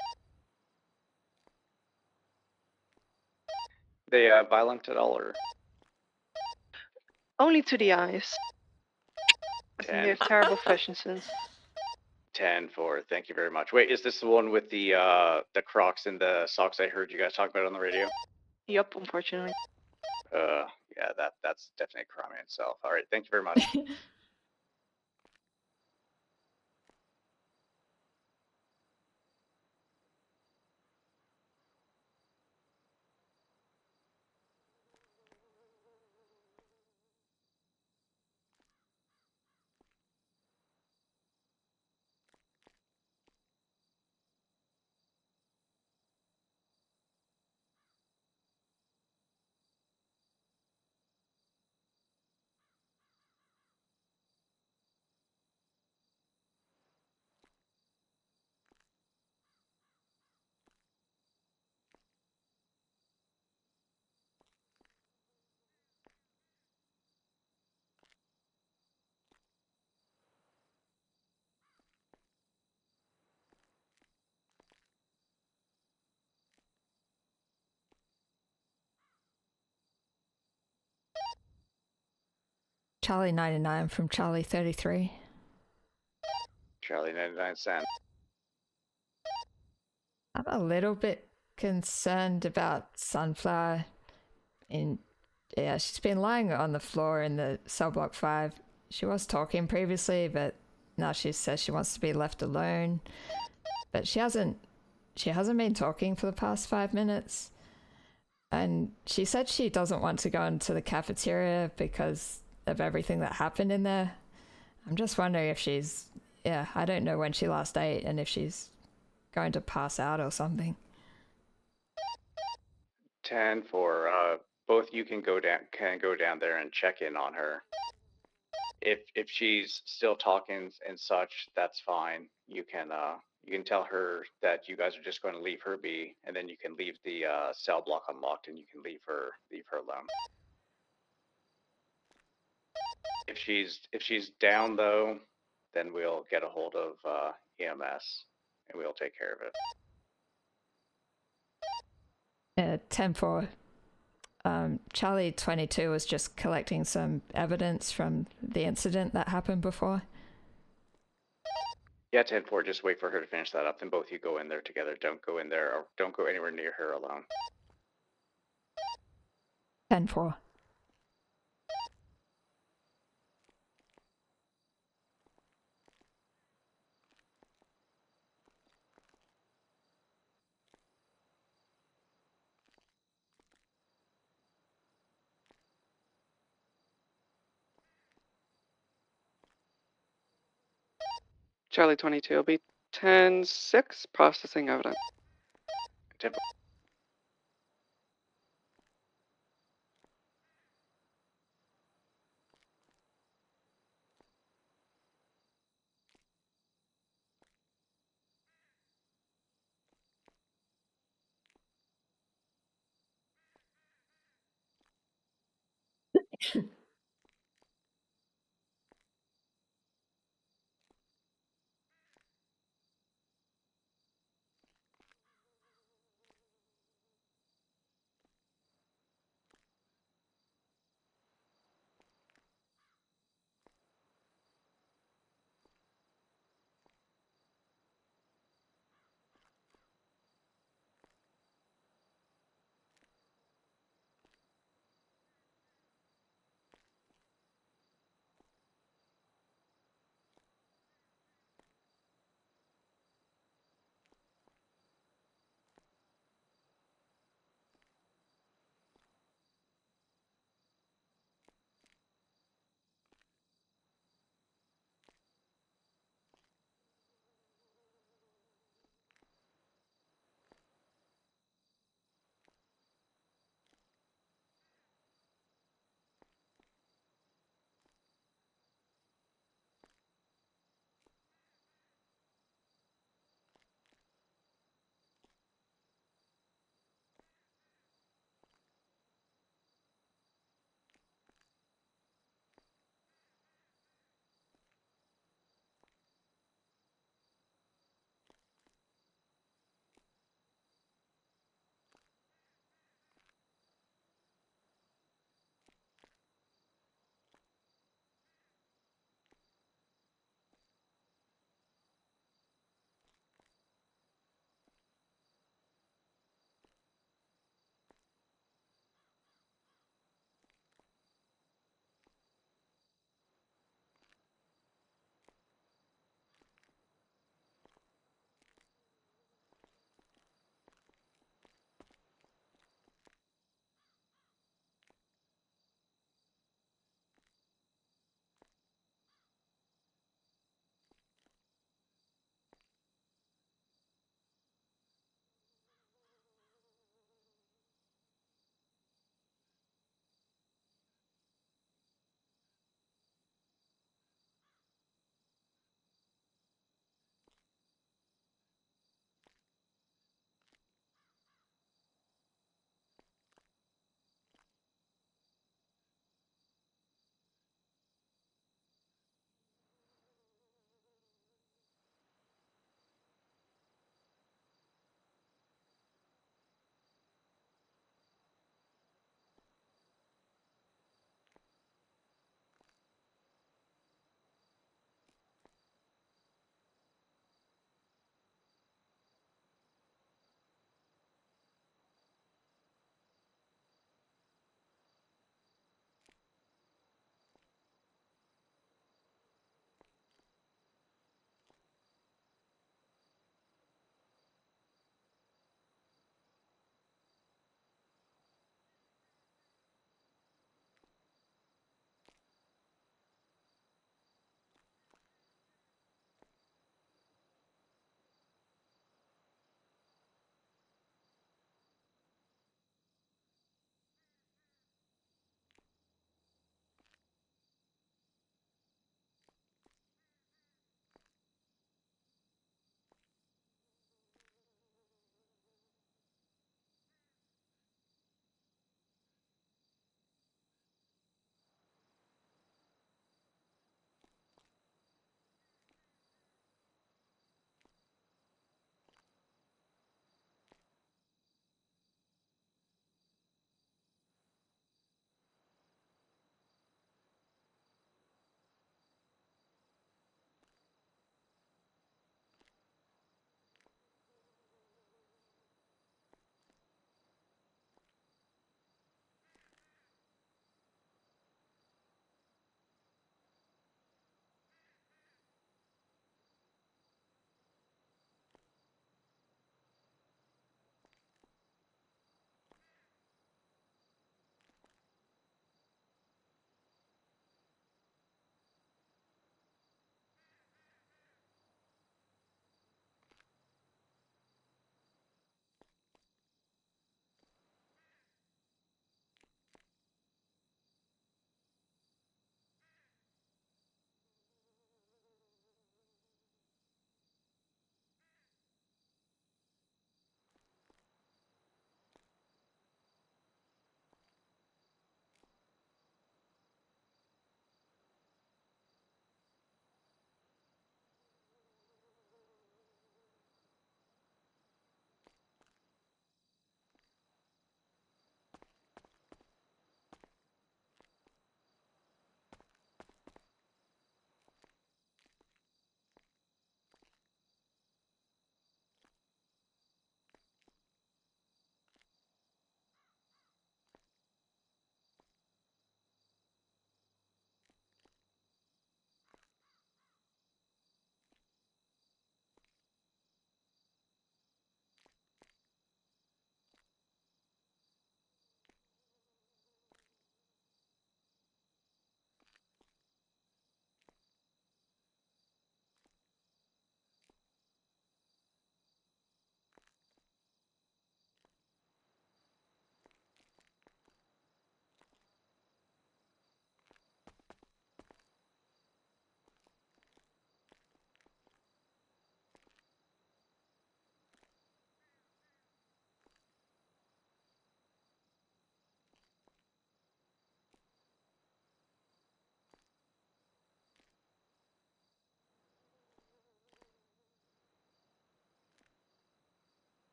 They violent at all, or Only to the eyes. I think they 10? have terrible fashion sense. 10-4. Thank you very much. Wait, is this the one with the Crocs and the socks I heard you guys talk about on the radio? Yup, unfortunately. Yeah, that's definitely a crime in itself. All right, thank you very much. Charlie 99 from Charlie 33. Charlie 99 cent. I'm a little bit concerned about Sunflower. Yeah, she's been lying on the floor in the cell block 5. She was talking previously, but now she says she wants to be left alone. But she hasn't been talking for the past 5 minutes. And she said she doesn't want to go into the cafeteria because of everything that happened in there. I'm just wondering if she's, I don't know when she last ate and if she's going to pass out or something. 10-4. Both you can go down there and check in on her. If she's still talking and such, that's fine. You can tell her that you guys are just going to leave her be, and then you can leave the cell block unlocked, and you can leave her alone. If she's down though, then we'll get a hold of EMS and we'll take care of it. 10-4. Charlie 22 was just collecting some evidence from the incident that happened before. Yeah, 10-4. Just wait for her to finish that up. Then both you go in there together. Don't go in there, or don't go anywhere near her alone. 10-4. Charlie 22 will be 10-6 processing evidence. 10-4.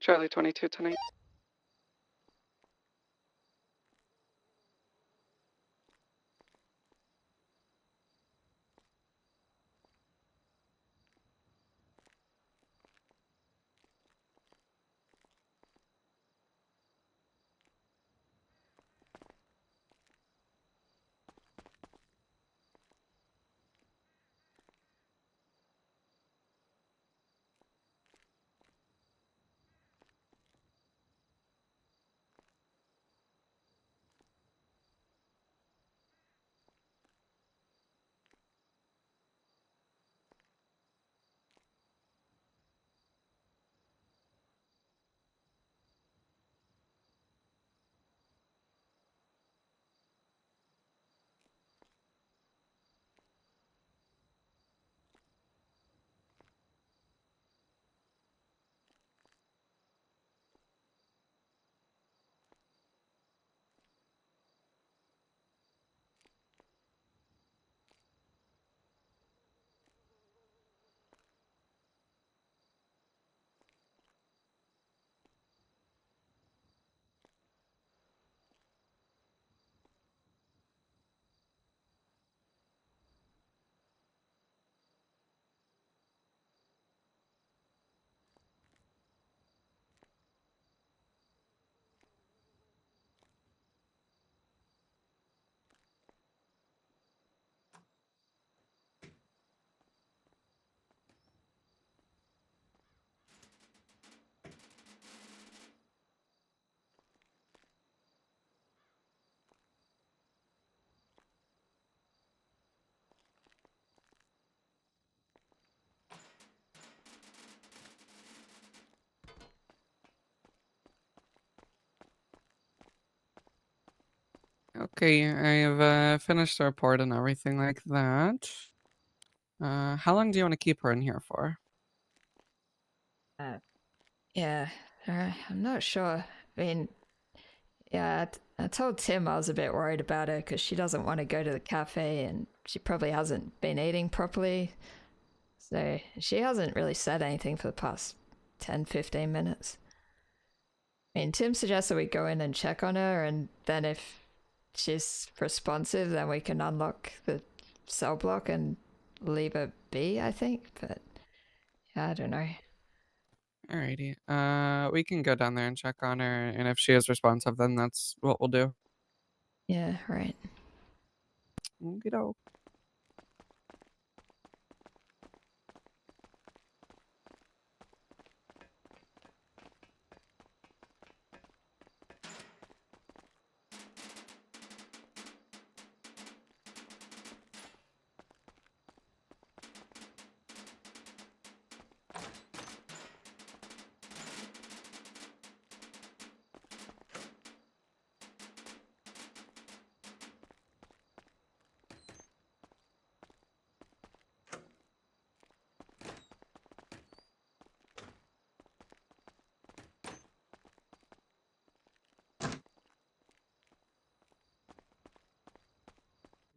Charlie 22 tonight. Okay, I've finished the report and everything like that. How long do you want to keep her in here for? Yeah, I'm not sure. I mean, yeah, I told Tim I was a bit worried about her because she doesn't want to go to the cafe and she probably hasn't been eating properly. So she hasn't really said anything for the past 10-15 minutes. I mean, Tim suggested we go in and check on her, and then if she's responsive, then we can unlock the cell block and leave her be, I think. But yeah, I don't know. Alrighty. We can go down there and check on her, and if she is responsive, then that's what we'll do. Yeah, right. Okey-doke.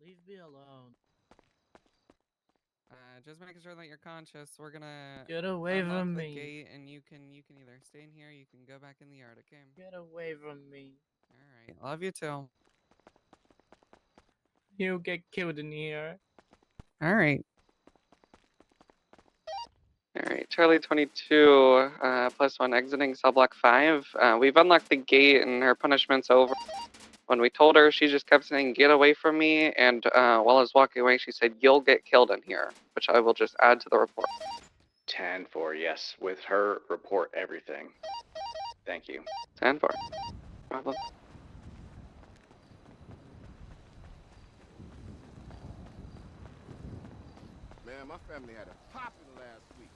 Leave me alone. Just making sure that you're conscious. We're gonna Get away unlock from the me. gate, and you can either stay in here, you can go back in the yard. Okay. Get away from me. All right. Love you too. You'll get killed in here. All right. All right, Charlie 22, +1 exiting cell block 5. We've unlocked the gate and her punishment's over. When we told her, she just kept saying, "Get away from me," and while I was walking away, she said, "You'll get killed in here," which I will just add to the report. 10-4, yes. With her, report everything. Thank you. 10-4. Problem. Man, my family had a poppin' last week.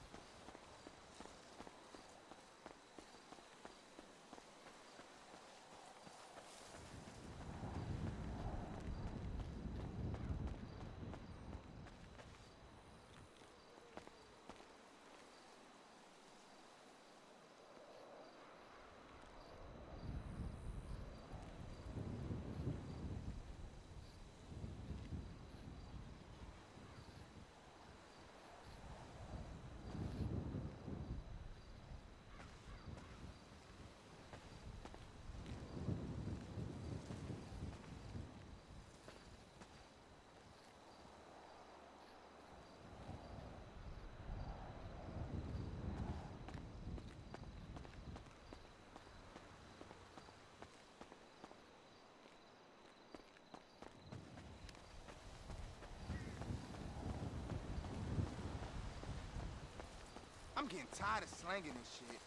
getting tired of slanging this shit.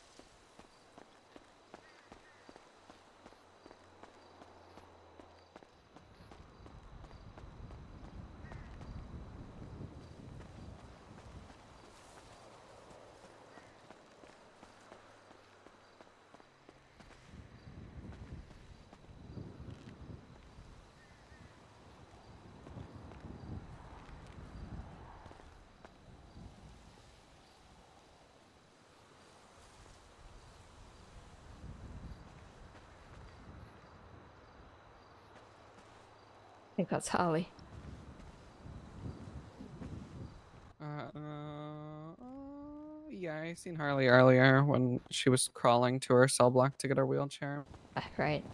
I think that's Harley. Yeah, I seen Harley earlier when she was crawling to her cell block to get her wheelchair. Right.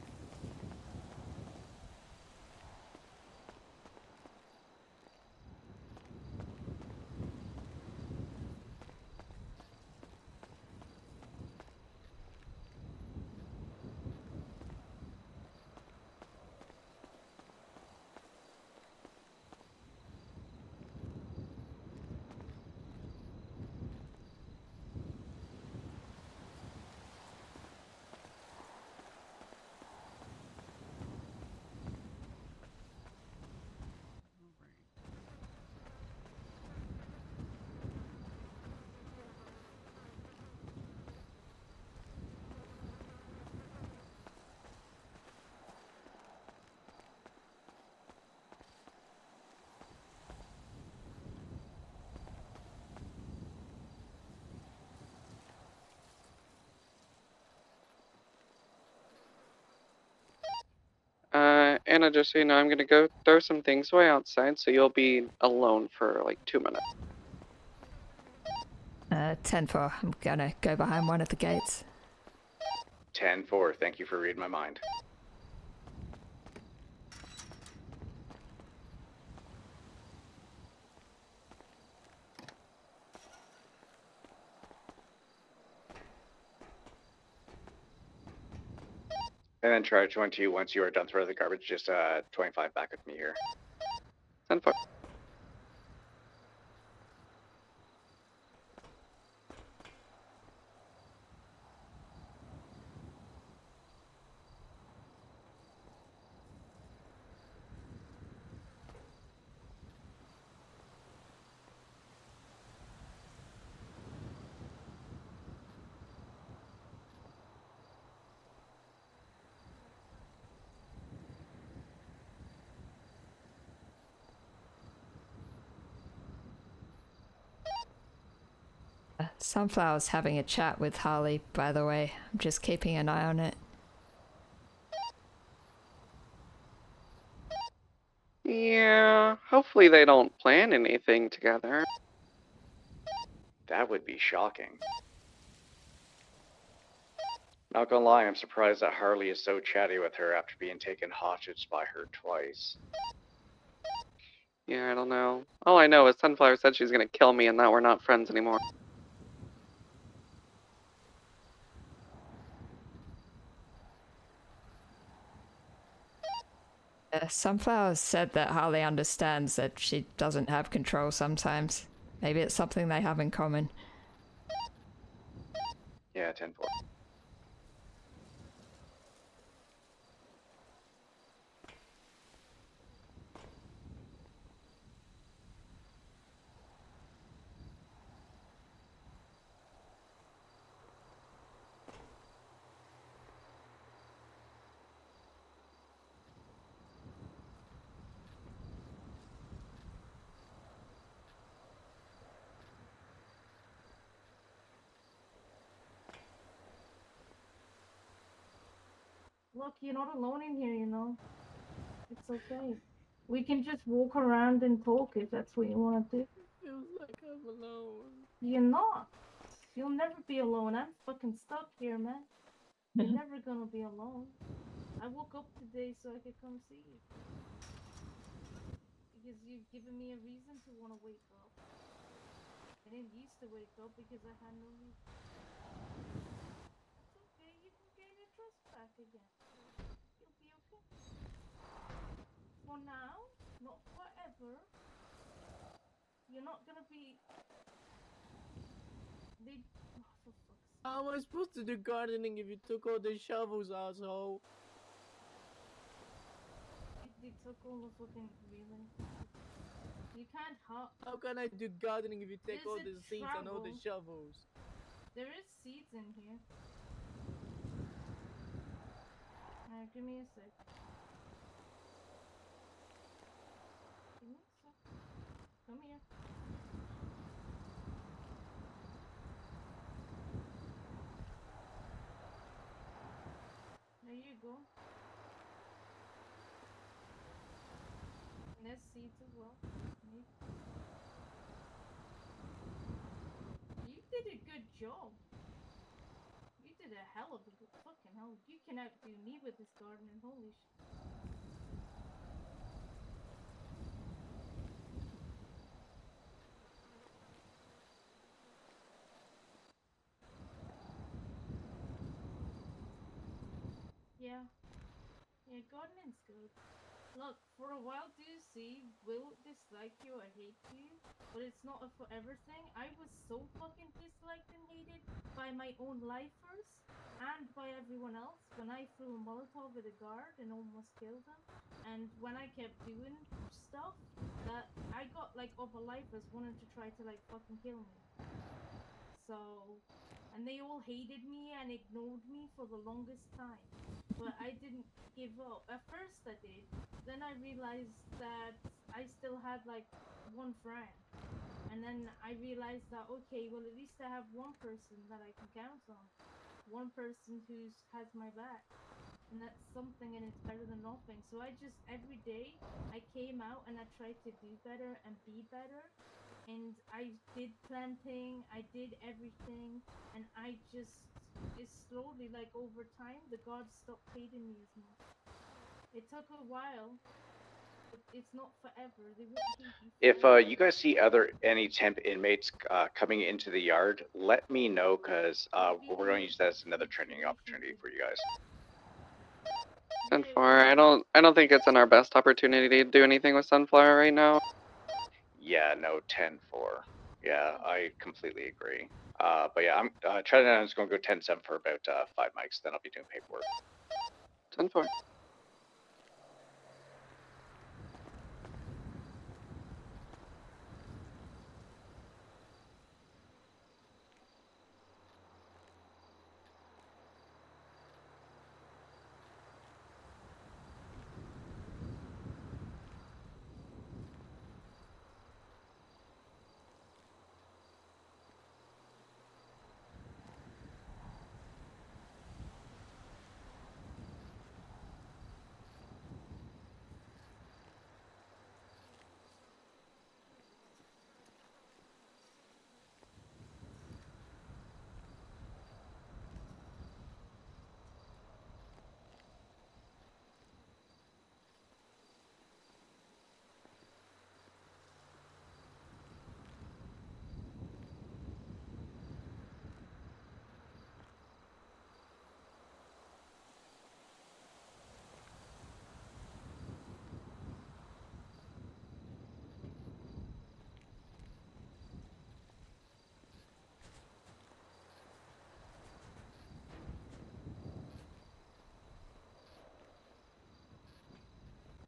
Anna, just so you know, I'm gonna go throw some things away outside, so you'll be alone for like 2 minutes. 10-4. I'm gonna go behind one of the gates. 10-4. Thank you for reading my mind. And then try to join to you once you are done throwing the garbage. Just 25 back with me here. 10-4. Sunflower's having a chat with Harley, by the way. I'm just keeping an eye on it. Yeah, hopefully they don't plan anything together. That would be shocking. Not gonna lie, I'm surprised that Harley is so chatty with her after being taken hostage by her twice. Yeah, I don't know. All I know is Sunflower said she's gonna kill me and that we're not friends anymore. Sunflower said that Harley understands that she doesn't have control sometimes. Maybe it's something they have in common. Yeah, 10-4. Look, you're not alone in here, you know. It's okay. We can just walk around and talk if that's what you want to do. Feels like I'm alone. You're not. You'll never be alone. I'm fucking stuck here, man. You're never gonna be alone. I woke up today so I could come see you. Because you've given me a reason to want to wake up. I didn't used to wake up because I had no reason. That's okay. You can gain your trust back again. You'll be okay. For now, not forever. You're not gonna be they. Oh, for fuck's sake. How am I supposed to do gardening if you took all the shovels, asshole? They took all the fucking really. You can't hop. How can I do gardening if you take There's all a the seeds and all the travel. shovels? There is seeds in here. Give me a sec. Give me a sec. Come here. There you go. And there's seeds as well. You did a good job. You did a hell of a good fucking hell. You can outdo me with this gardening. Holy shit. Yeah. Yeah, gardening's good. Look, for a while, do you see, will dislike you or hate you, but it's not a forever thing. I was so fucking disliked and hated by my own lifers and by everyone else when I threw a Molotov at a guard and almost killed him, and when I kept doing stuff that I got like other lifers wanted to try to like fucking kill me. So, and they all hated me and ignored me for the longest time. But I didn't give up. At first I did. Then I realized that I still had like one friend. And then I realized that, okay, well at least I have one person that I can count on. One person who has my back. And that's something, and it's better than nothing. So I just, every day, I came out and I tried to do better and be better. And I did planting, I did everything, and I just, it's slowly, like over time, the gods stopped hating me as much. It took a while, but it's not forever. They won't hate you If forever. you guys see any temp inmates coming into the yard, let me know, because we're going to use that as another training opportunity for you guys. 10-4. I don't think it's in our best opportunity to do anything with Sunflower right now. Yeah, no, 10-4. Yeah, I completely agree. But yeah, I'm trying to. I'm just going to go 10-7 for about 5 mics. Then I'll be doing paperwork. 10-4.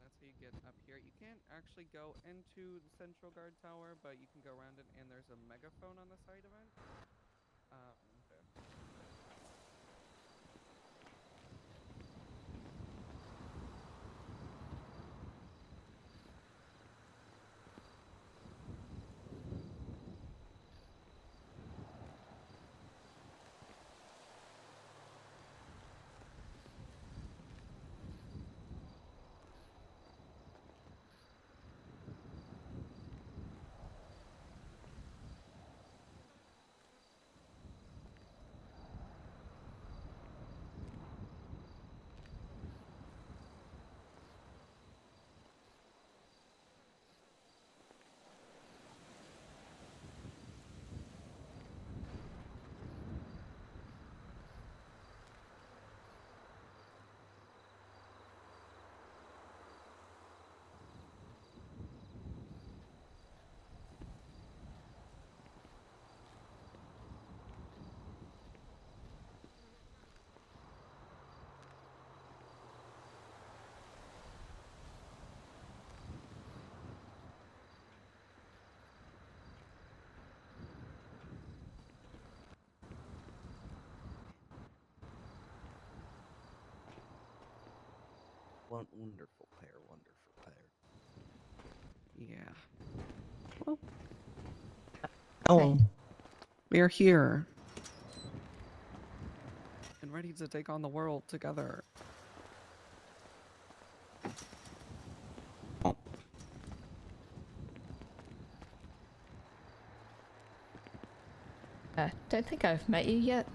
That's how you get up here. You can't actually go into the central guard tower, but you can go around it, and there's a megaphone on the side of it. Okay. Wonderful pair, wonderful pair. Yeah. Well, Oh. we are here. And ready to take on the world together. Don't think I've met you yet.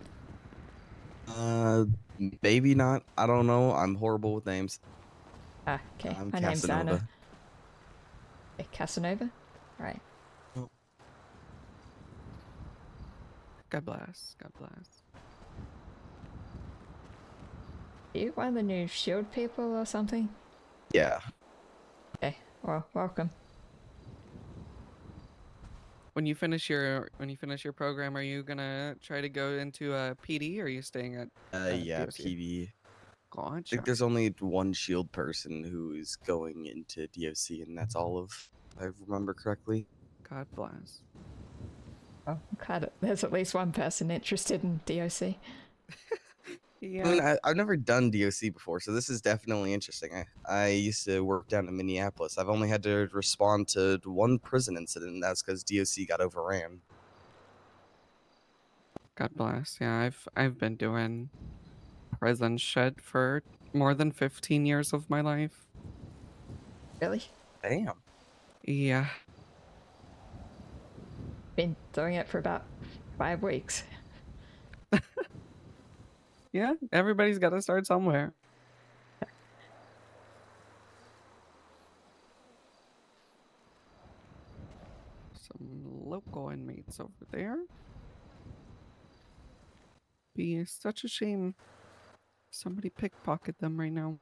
Maybe not. I don't know. I'm horrible with names. Okay. I'm My name's Anna. Casanova. Okay, Casanova? Right. God bless. God bless. Are you one of the new shield people or something? Yeah. Okay. Well, welcome. When you finish your program, are you gonna try to go into a PD, or are you staying at? Yeah, DOC? PD. I Gotcha. think there's only one shield person who's going into DOC, and that's Olive, if I remember correctly. God bless. Oh, I'm glad there's at least one person interested in DOC. Yeah. I mean, I've never done DOC before, so this is definitely interesting. I used to work down in Minneapolis. I've only had to respond to one prison incident, and that's because DOC got overran. God bless. Yeah, I've been doing prison shit for more than 15 years of my life. Really? Damn. Yeah. Been doing it for about 5 weeks. Yeah, everybody's got to start somewhere. Some local inmates over there. Be such a shame somebody pickpocket them right now.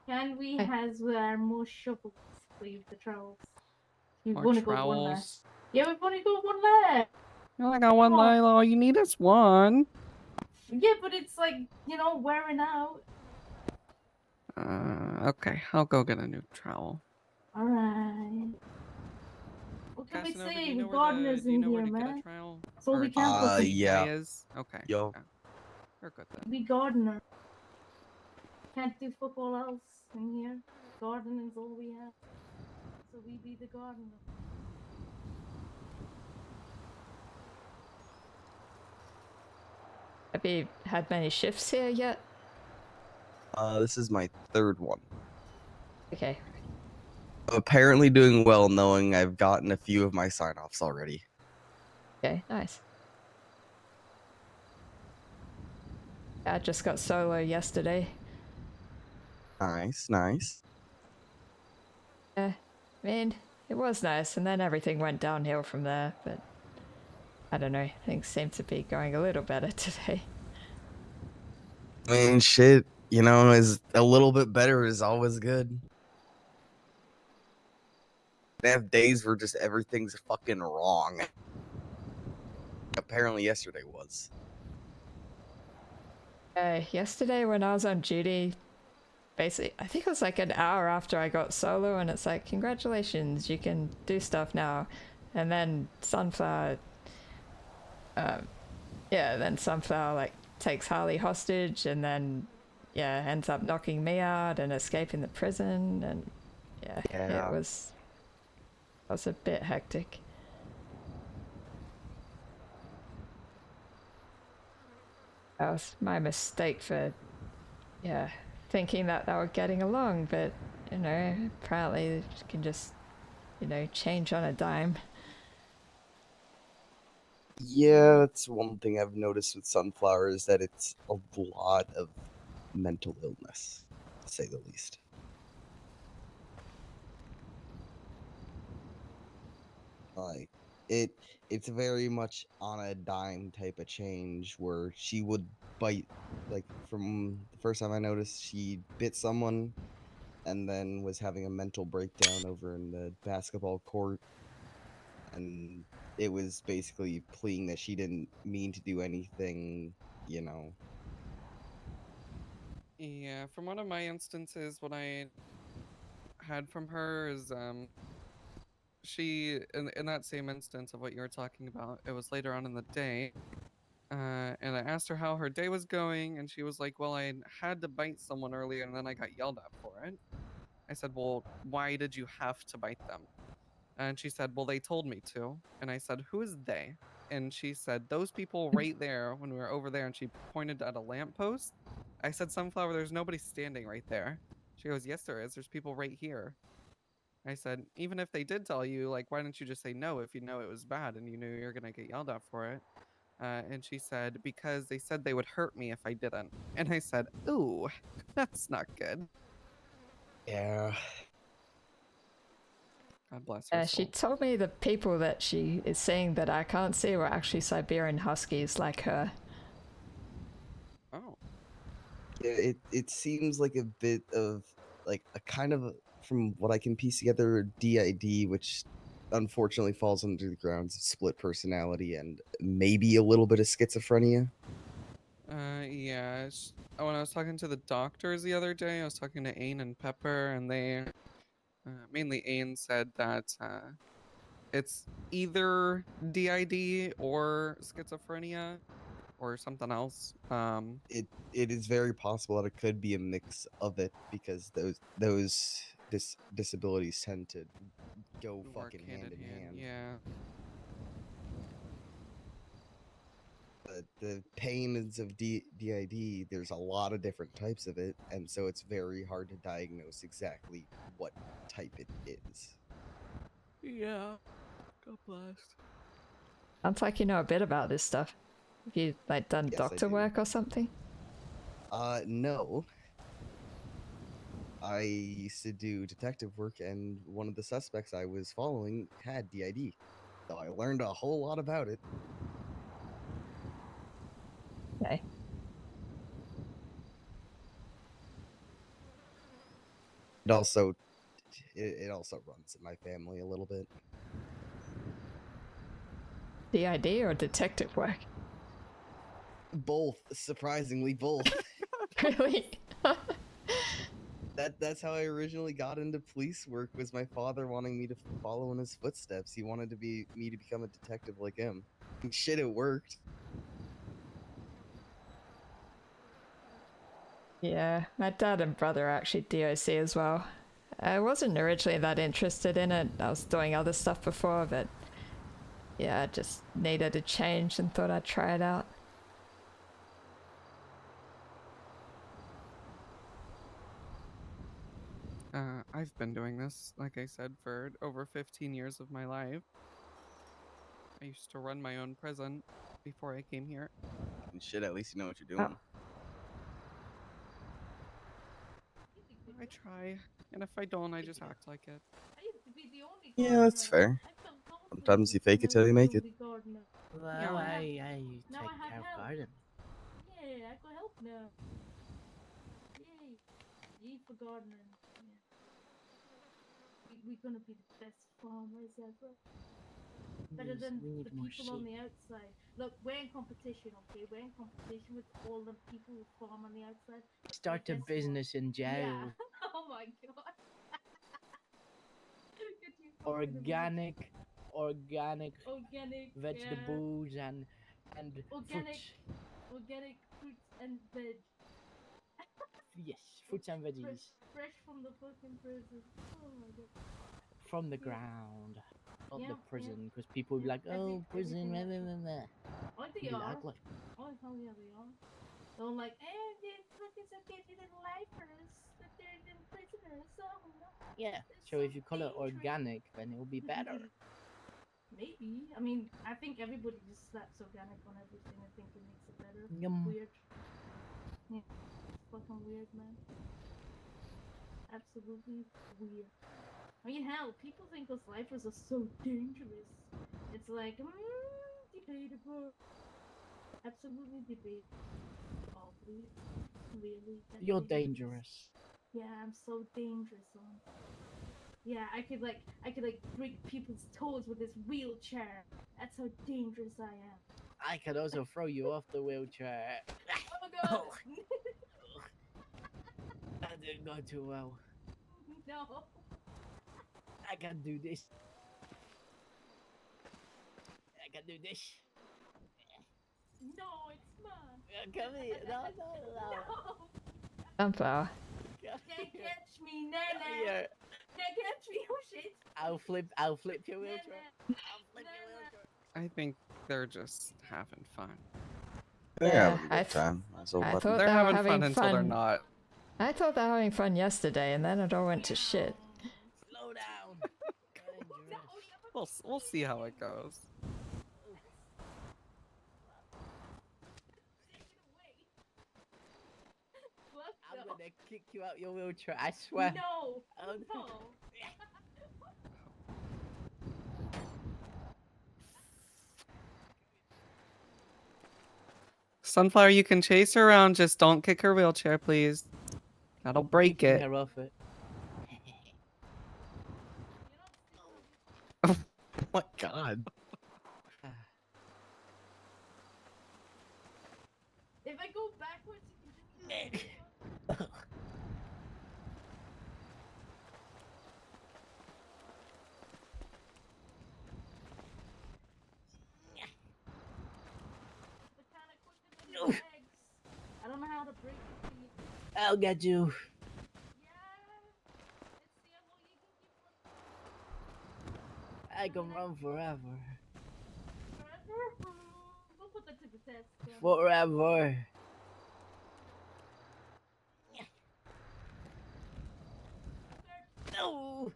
Can we has more shovels, please, the trowels? We've More only got one left. trowels. Yeah, we've only got one left. You only got one Come on. line. All you need is one. Yeah, but it's like, wearing out. Okay, I'll go get a new trowel. Alright. What can Casanova, we do say? you know We're where gardeners do you in know where here, to get a man. trowel? That's all Or we can do you know for where yeah. eBay is? Okay. Yo. Yeah. We're good then. We gardener. Can't do fuck all else in here. Gardening is all we have. So we be the gardener. Have you had many shifts here yet? This is my third one. Okay. I'm apparently doing well, knowing I've gotten a few of my sign-offs already. Okay, nice. I just got solo yesterday. Nice, nice. I mean, it was nice, and then everything went downhill from there, but I don't know, things seem to be going a little better today. I mean, shit, is a little bit better is always good. They have days where just everything's fucking wrong. Apparently yesterday was. Yesterday when I was on duty, basically, I think it was like an hour after I got solo, and it's like, congratulations, you can do stuff now. And then Sunflower, then Sunflower, like, takes Harley hostage, and then, ends up knocking me out and escaping the prison, and it was a bit hectic. That was my mistake for, thinking that they were getting along, but, apparently it can just, change on a dime. Yeah, that's one thing I've noticed with Sunflower is that it's a lot of mental illness, to say the least. Like, it's very much on a dime type of change where she would bite, like, from the first time I noticed, she bit someone and then was having a mental breakdown over in the basketball court, and it was basically pleading that she didn't mean to do anything you know. Yeah, from one of my instances, what I had from her is she in that same instance of what you were talking about, it was later on in the day. And I asked her how her day was going, and she was like, well, I had to bite someone earlier and then I got yelled at for it. I said, well, why did you have to bite them? And she said, well, they told me to. And I said, who is they? And she said, those people right there when we were over there. And she pointed at a lamppost. I said, Sunflower, there's nobody standing right there. She goes, yes, there is. There's people right here. I said, even if they did tell you, like, why didn't you just say no if you know it was bad and you knew you were going to get yelled at for it? And she said, because they said they would hurt me if I didn't. And I said, ooh, that's not good. Yeah. God bless her She soul. told me the people that she is seeing that I can't see were actually Siberian Huskies like her. Oh. Yeah, it seems like a bit of like a kind of from what I can piece together, DID, which unfortunately falls under the grounds of split personality and maybe a little bit of schizophrenia. Yeah. When I was talking to the doctors the other day, I was talking to Ain and Pepper, and they, mainly Ain, said that it's either DID or schizophrenia or something else. It is very possible that it could be a mix of it because those disabilities tend to go work fucking hand in hand. Yeah. The pains of DID, there's a lot of different types of it, and so it's very hard to diagnose exactly what type it is. Yeah. God bless. Sounds like you know a bit about this stuff. Have you like done Yes, I doctor do. work or something? No. I used to do detective work, and one of the suspects I was following had DID, so I learned a whole lot about it. Okay. It also runs in my family a little bit. DID or detective work? Both, surprisingly, both. Really? That's how I originally got into police work. Was my father wanting me to follow in his footsteps. He wanted me to become a detective like him. And shit, it worked. Yeah, my dad and brother are actually DOC as well. I wasn't originally that interested in it. I was doing other stuff before, but yeah, I just needed a change and thought I'd try it out. I've been doing this, like I said, for over 15 years of my life. I used to run my own prison before I came here. And shit, at least you know what you're doing. I try, and if I don't, I just act like it. Yeah, that's fair. Sometimes you fake it till you make it. Well, Yeah. I Now take I have care of help. garden. Yeah, I got help now. Yay. Yay for gardening. Yeah. We're gonna be the best farmers ever. Better Yes, than we need the more people on sheep. the outside. Look, we're in competition, okay? We're in competition with all the people who farm on the outside. But Start a guess what? business in jail. Yeah. Oh my god. Organic Organic vegetables and organic fruits. organic fruits and veg. Yes, fruits and veggies Fresh from the fucking prison. Oh my god. from the ground, not Yeah, the yeah. prison. Because people be like, "Oh, prison." Blah, blah, blah, blah. Oh, they Be are. ugly. Oh, hell yeah, they are. They're like, they're fucking so dirty little lifers. They're dirty little prisoners. Oh no. Yeah. They're So so if you call it dangerous. organic, then it will be better. Maybe. I mean, I think everybody just slaps organic on everything and think it makes it better. Yum. Weird. Yeah. It's fucking weird, man. Absolutely weird. I mean, hell, people think those lifers are so dangerous. It's like, debatable. Absolutely debatable. Oh, really? That You're dangerous? dangerous. Yeah, I'm so dangerous. Yeah, I could break people's toes with this wheelchair. That's how dangerous I am. I can also throw you off the wheelchair. Oh god. That didn't go too well. No. I can do this. I can do this. No, it's mine. Come here. No. No. Sunflower. Can't catch me, Nana. Here. Can't catch me. Oh shit. I'll flip your wheelchair. I'll flip your wheelchair. I think they're just having fun. They're Yeah, having a good time. That's all I what thought They're they were having having fun until they're fun. not. I thought they were having fun yesterday, and then it all went to shit. Slow down. We'll see how it goes. I'm gonna kick you out your wheelchair. I swear. No. Oh, No. Sunflower, you can chase her around, just don't kick her wheelchair, please. That'll break Kicking it. her off it. Oh my god. If I go backwards, you can do it. I don't know how to break it. I'll get you. I can run forever. We'll put that to the test. Yeah. Forever. No.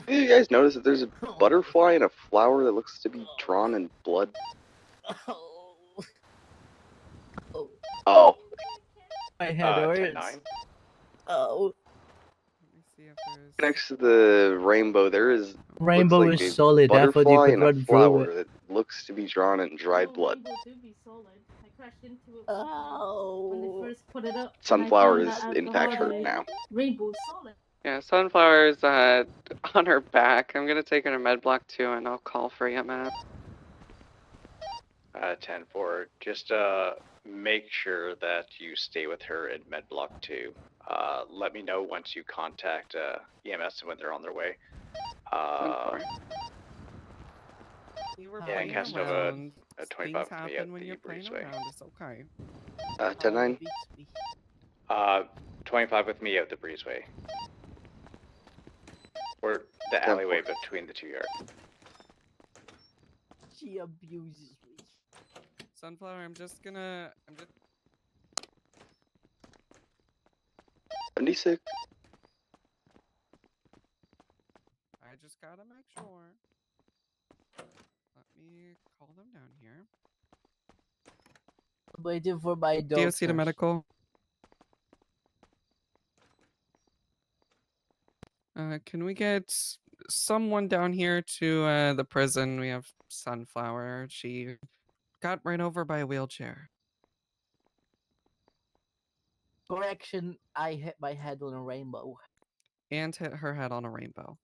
Have you guys noticed that there's a butterfly and a flower that looks to be drawn in blood? Oh. My head hurts. 10-9. Oh. Next to the rainbow, there is Rainbow looks like is a solid. I thought you butterfly could and a run through flower it. that looks to be drawn in dried blood. Rainbow do be solid. I crashed into it Oh. when they first put it up. Sunflower and I is found out in fact hurt alcohol. now. Rainbow's solid. Yeah, Sunflower's on her back. I'm gonna take her to med block 2 and I'll call for EMS. 10-4. Just make sure that you stay with her in med block 2. Let me know once you contact EMS when they're on their way. You were Yeah, playing Casanova, around. 25 Things for me happen at when the you're playing breezeway. around. It's okay. 10-9. 25 with me at the breezeway. Or the alleyway between the 2 yards. She abuses me. Sunflower, I'm just 76. I just gotta make sure. Let me call them down here. I'm waiting for my dog. DOC to medical. Can we get someone down here to the prison? We have Sunflower. She got ran over by a wheelchair. Correction, I hit my head on a rainbow. And hit her head on a rainbow.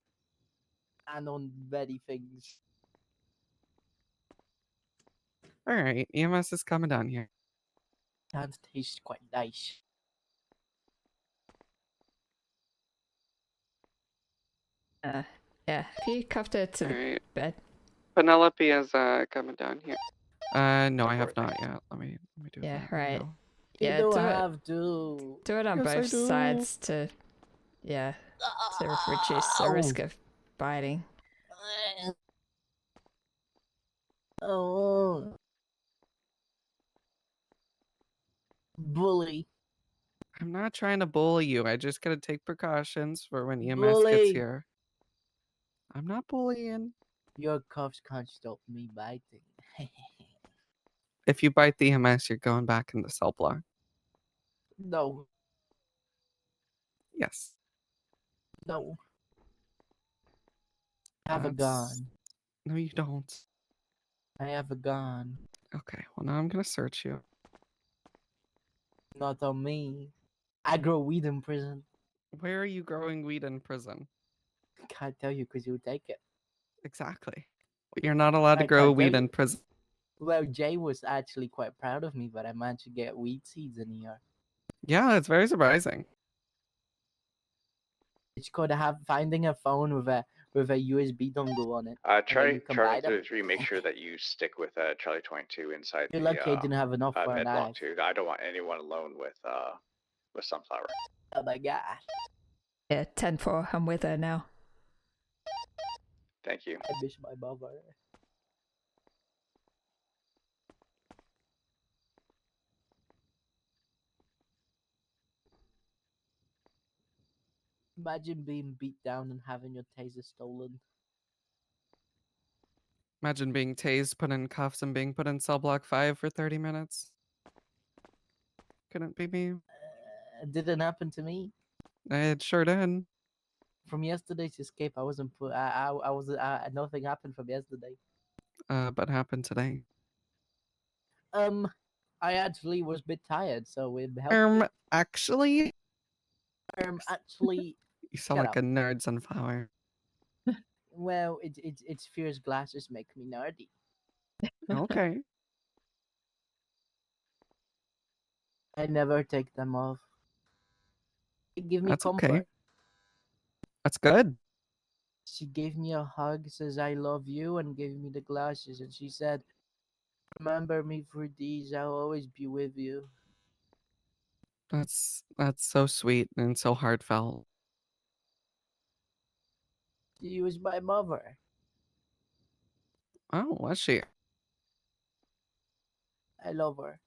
And on many things. Alright, EMS is coming down here. That tastes quite nice. Yeah, if you cuffed her to the Alright. bed. Penelope is coming down here. No, I have not yet. Let me do Yeah, that. right. now. You Yeah, don't do it. have to. Do it on Yes, I both do. sides to, yeah, to reduce the risk of biting. Oh. Bully. I'm not trying to bully you. I just gotta take precautions for when EMS Bully. gets here. I'm not bullying. Your cuffs can't stop me biting. If you bite the EMS, you're going back in the cell block. No. Yes. No. I have a That's- gun. No, you don't. I have a gun. Okay, well now I'm gonna search you. Not on me. I grow weed in prison. Where are you growing weed in prison? Can't tell you because you'll take it. Exactly. You're not allowed to Like, grow Jay, weed in prison. well, Jay was actually quite proud of me, but I managed to get weed seeds in here. Yeah, it's very surprising. It's called finding a phone with a USB dongle on it. and then Charlie, you Charlie combine them. 33, make sure that you stick with Charlie 22 inside You're the lucky I didn't have enough for a med block knife. too. I don't want anyone alone with Sunflower. Oh my god. Yeah, 10-4. I'm with her now. Thank you. I miss my mother. Imagine being beat down and having your taser stolen. Imagine being tased, put in cuffs, and being put in cell block 5 for 30 minutes. Couldn't be me. It didn't happen to me. It sure did. From yesterday's escape, I wasn't put. I was. Nothing happened from yesterday. But happened today. I actually was a bit tired, so it helped. Actually, actually. you sound shut like up. a nerd, Sunflower. Well, it's Fear's glasses make me nerdy. Okay. I never take them off. They give me That's comfort. okay. That's good. She gave me a hug, says I love you, and gave me the glasses, and she said, "Remember me for these. I'll always be with you." That's so sweet and so heartfelt. She was my mother. Oh, was she? I love her.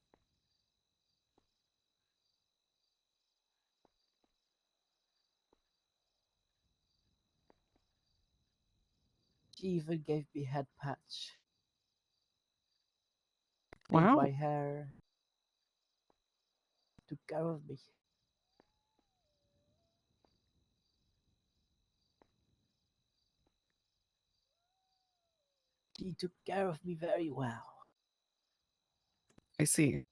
She even gave me head patch. Cleaned Wow. my hair. Took care of me. She took care of me very well. I see.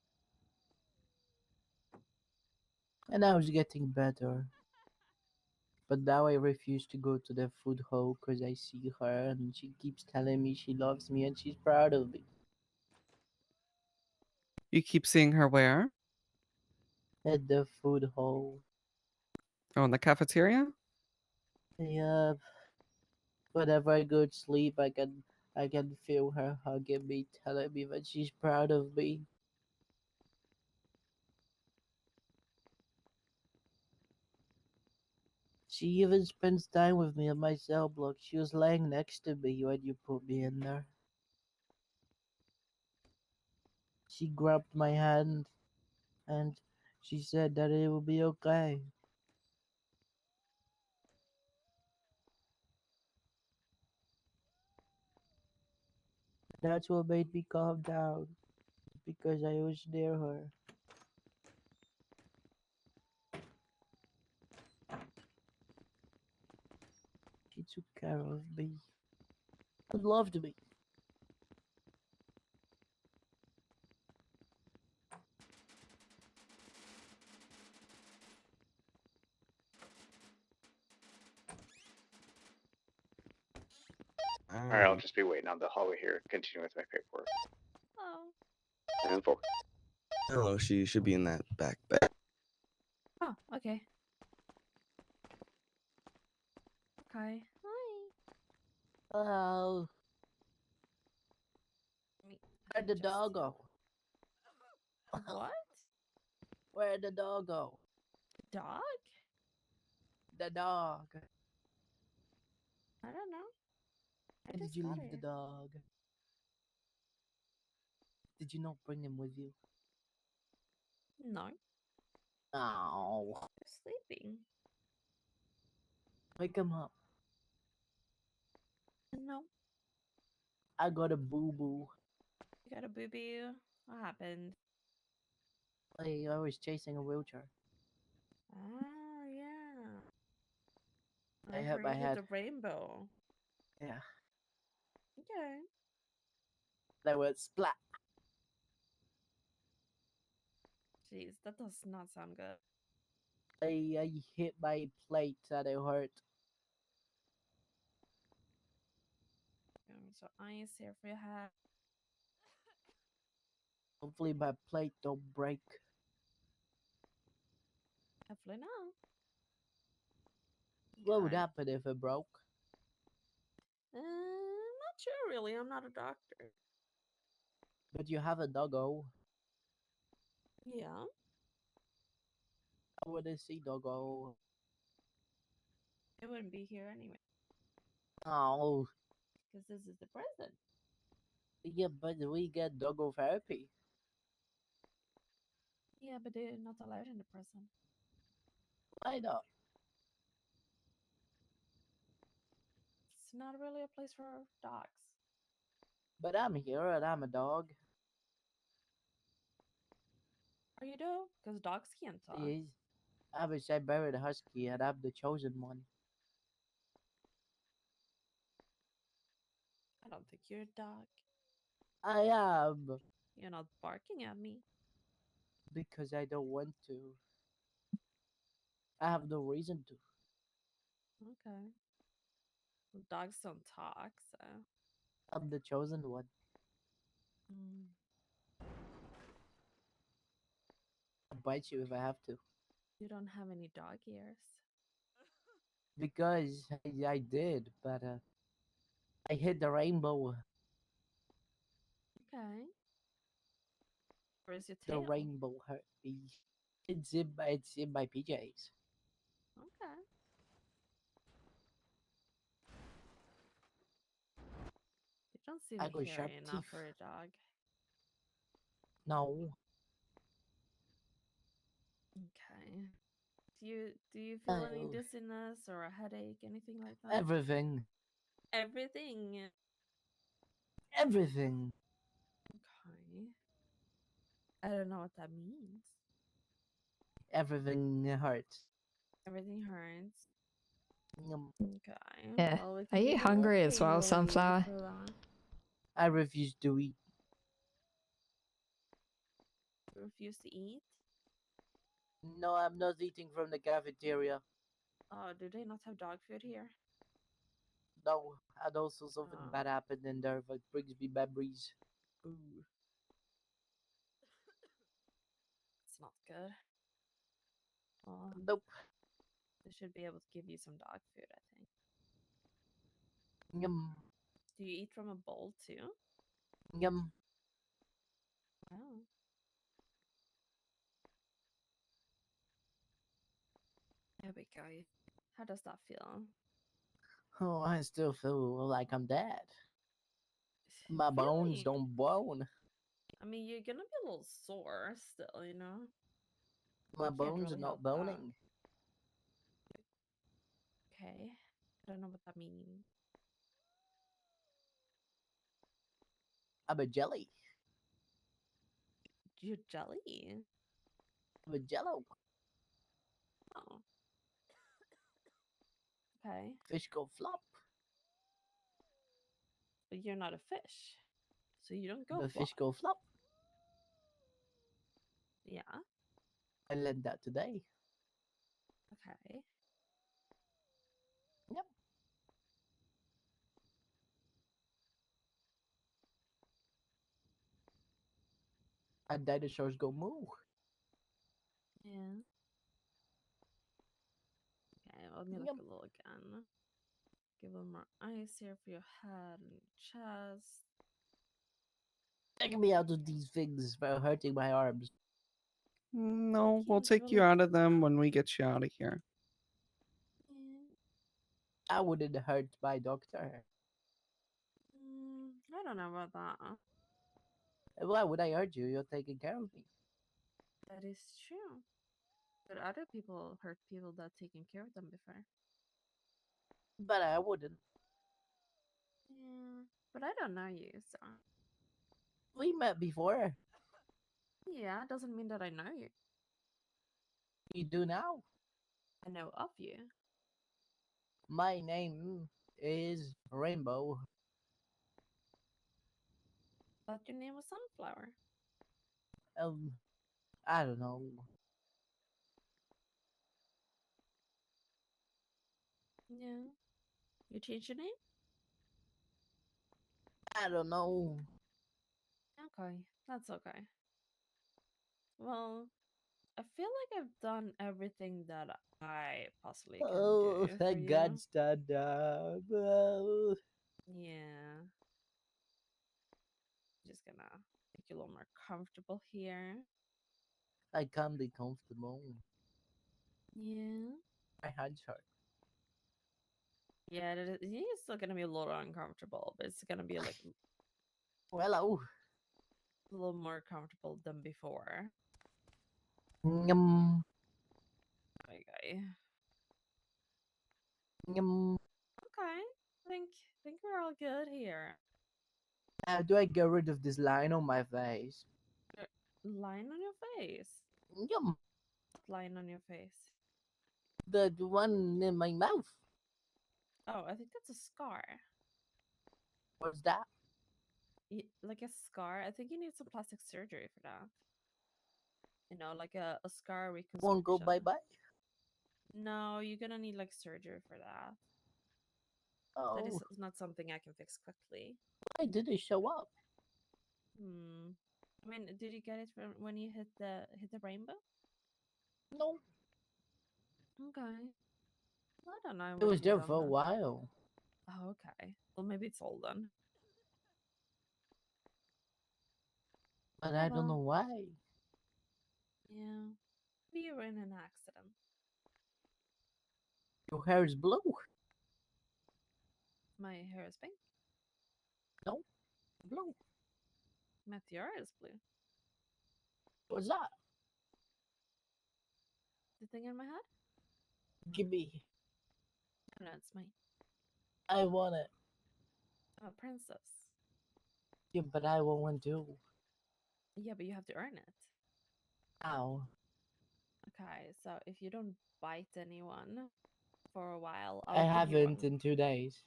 And I was getting better. But now I refuse to go to the food hall because I see her and she keeps telling me she loves me and she's proud of me. You keep seeing her where? At the food hall. Oh, in the cafeteria? Yeah. Whenever I go to sleep, I can feel her hugging me, telling me that she's proud of me. She even spends time with me in my cell block. She was laying next to me when you put me in there. She grabbed my hand and she said that it will be okay. That's what made me calm down, because I was near her. She took care of me and loved me. Alright, I'll just be waiting on the hallway here. Continue with my paperwork. Oh. And 4. Hello, she should be in that back. Oh, okay. Okay. Hi. Hello. Where'd the dog go? What? Where'd the dog go? Dog? The dog. I don't know. I Where did just you got leave the here. dog? Did you not bring him with you? No. Oh. They're sleeping. Wake him up. No. I got a boo-boo. You got a boo-boo? What happened? I was chasing a wheelchair. Oh, yeah. I hit my head. The rainbow. Yeah. Okay. That was splat. Jeez, that does not sound good. I hit my plate and it hurt. So ice here for your head. Hopefully my plate don't break. Hopefully not. What would Okay. happen if it broke? Not sure really. I'm not a doctor. But you have a doggo. Yeah. I want to see doggo. It wouldn't be here anyway. Oh, Because this is the prison. yeah, but we get doggo therapy. Yeah, but they're not allowed in the prison. Why not? It's not really a place for dogs. But I'm here and I'm a dog. Are you though? Because dogs can't talk. Yes. I'm a Siberian Husky and I'm the chosen one. I don't think you're a dog. I am. You're not barking at me. Because I don't want to. I have no reason to. Okay. Well, dogs don't talk, so. I'm the chosen one. Mm. I'll bite you if I have to. You don't have any dog ears. Because I did, but I hit the rainbow. Okay. Where's your The tail? rainbow hurt me. It's in my PJs. Okay. You don't seem I got sharp hairy enough teeth. for a dog. No. Okay. Do you feel any No. dizziness or a headache, anything like that? Everything. Everything. Everything. Okay. I don't know what that means. Everything hurts. Everything hurts. Yum. Okay. Yeah. Well, we Are can you give a hungry little as well, pain reliever Sunflower? for that. I refuse to eat. You refuse to eat? No, I'm not eating from the cafeteria. Oh, do they not have dog food here? No, and also something Oh. bad happened in there that brings me memories. Ooh. It's not good. Well, Nope. they should be able to give you some dog food, I think. Yum. Do you eat from a bowl too? Yum. Wow. There we go. How does that feel? Oh, I still feel like I'm dead. My bones Really? don't bone. I mean, you're gonna be a little sore still, you know? My Can't bones are really not help that. boning. Okay. I don't know what that means. I'm a jelly. You're jelly? I'm a jello. Oh. Okay. Fish go flop. But you're not a fish. So you don't go The flop. fish go flop. Yeah. I learned that today. Okay. Yep. And dinosaurs go moo. Yeah. Okay, let me look Yep. a little again. Give them more ice here for your head and chest. Take me out of these things that are hurting my arms. No, we'll Can't take you really out do of them that. when we get you out of here. Yeah. I wouldn't hurt my doctor. I don't know about that. Why would I hurt you? You're taking care of me. That is true. But other people hurt people that taken care of them before. But I wouldn't. Yeah. But I don't know you, so. We met before. Yeah, doesn't mean that I know you. You do now. I know of you. My name is Rainbow. Thought your name was Sunflower. I don't know. Yeah. You changed your name? I don't know. Okay, that's okay. Well, I feel like I've done everything that I possibly can Oh, do for thank you. God, stand up. Oh. Yeah. Just gonna make you a little more comfortable here. I can't be comfortable. Yeah. My hands hurt. Yeah, it's still gonna be a little uncomfortable, but it's gonna be like Well, oh. a little more comfortable than before. Yum. Okay. Yum. Okay. I think we're all good here. How do I get rid of this line on my face? Line on your face. Yum. Line on your face. The one in my mouth. Oh, I think that's a scar. What's that? Like a scar. I think you need some plastic surgery for that. You know, like a scar reconstruction. Won't go bye-bye? No, you're gonna need like surgery for that. That Oh. is not something I can fix quickly. Why did it show up? I mean, did you get it from when you hit the rainbow? No. Okay. I don't know. It was there for a while. Oh, okay. Well, maybe it's all done. But I don't know why. Yeah. Maybe you were in an accident. Your hair is blue. My hair is pink. No. Blue. My tiara is blue. What's that? The thing in my head? Give me. No, it's mine. I want it. I'm a princess. Yeah, but I want one too. Yeah, but you have to earn it. Ow. Okay, so if you don't bite anyone for a while, I I'll give you haven't one. in 2 days.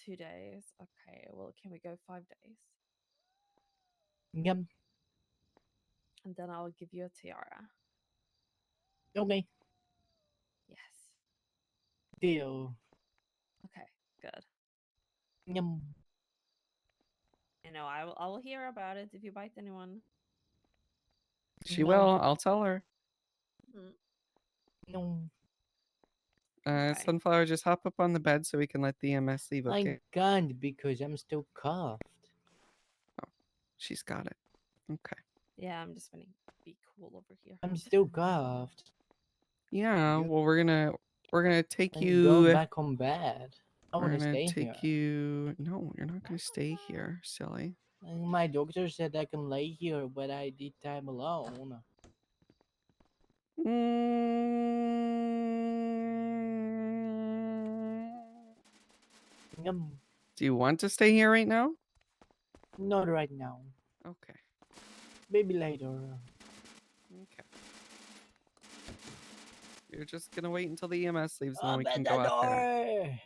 2 days. Okay, well, can we go 5 days? Yum. And then I'll give you a tiara. Okay. Yes. Deal. Okay, good. Yum. I know, I will hear about it if you bite anyone. She will. I'll tell her. No. Sunflower, just hop up on the bed so we can let the EMS leave, okay? I can't because I'm still cuffed. Oh, she's got it. Okay. Yeah, I'm just gonna be cool over here. I'm still cuffed. Yeah, well, we're gonna take I'm you going back on bed. I We're want to gonna stay take here. you. No, you're not gonna stay here, silly. And my doctor said I can lay here, but I need time alone. Yum. Do you want to stay here right now? Not right now. Okay. Maybe later. Okay. You're just gonna wait until the EMS leaves, and then we Open can the go out there. door!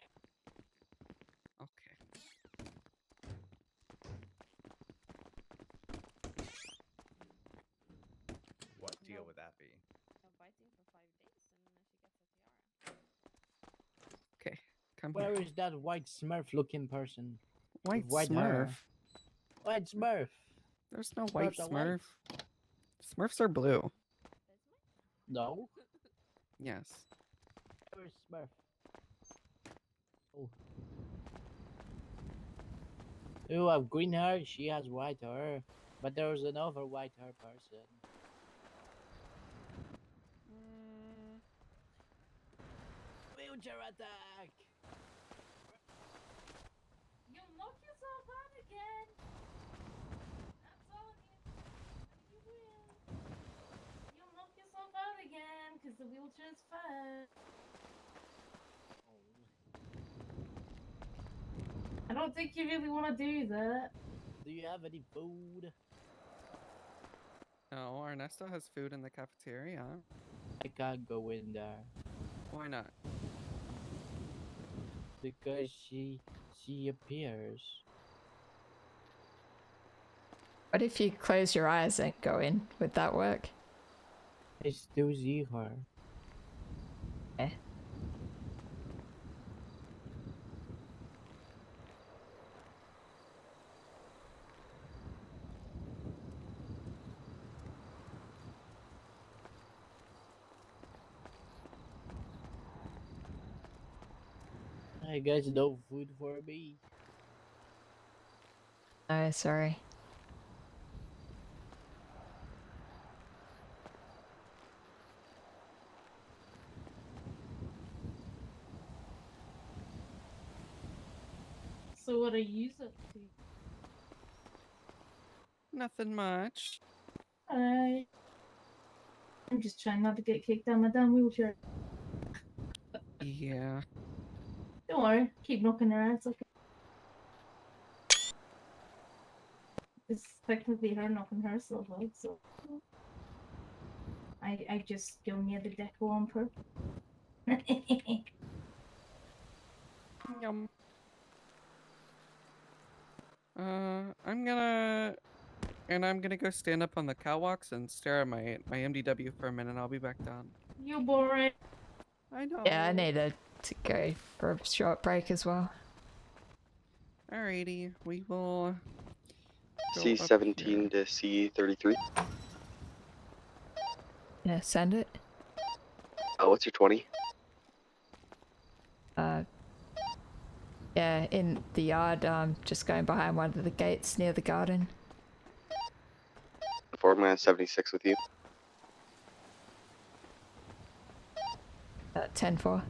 Okay. What deal would that be? Biting for 5 days, and then she gets a tiara. Okay. Come Where here. is that white Smurf looking person? White With Smurf. hair? White Smurf. There's no white Smurfs are white. Smurf. Smurfs are blue. No. Yes. Where's Smurf? Oh. You have green hair, she has white hair. But there's another white hair person. Wheelchair attack! You'll knock yourself out again. I'm telling you. You will. You'll knock yourself out again because the wheelchair's fast. I don't think you really want to do that. Do you have any food? No, Ernesto has food in the cafeteria. I can't go in there. Why not? Because she appears. What if you close your eyes and go in? Would that work? I still see her. Eh? I guess no food for me. Oh, sorry. So what are you up to? Nothing much. I'm just trying not to get kicked out of my damn wheelchair. Yeah. Don't worry, keep knocking her ass. Okay. It's technically her knocking herself out, so I just go near the deco on purpose. Yum. I'm gonna go stand up on the catwalks and stare at my MDW for a minute. I'll be back down. You boring. I know. Yeah, I needed to go for a short break as well. Alrighty, we will. Go up C17 here. to C33. Yeah, send it. What's your 20? Yeah, in the yard, just going behind one of the gates near the garden. 76 with you. 10-4.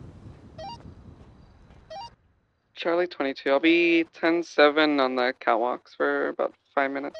Charlie 22. I'll be 10-7 on the catwalks for about 5 minutes.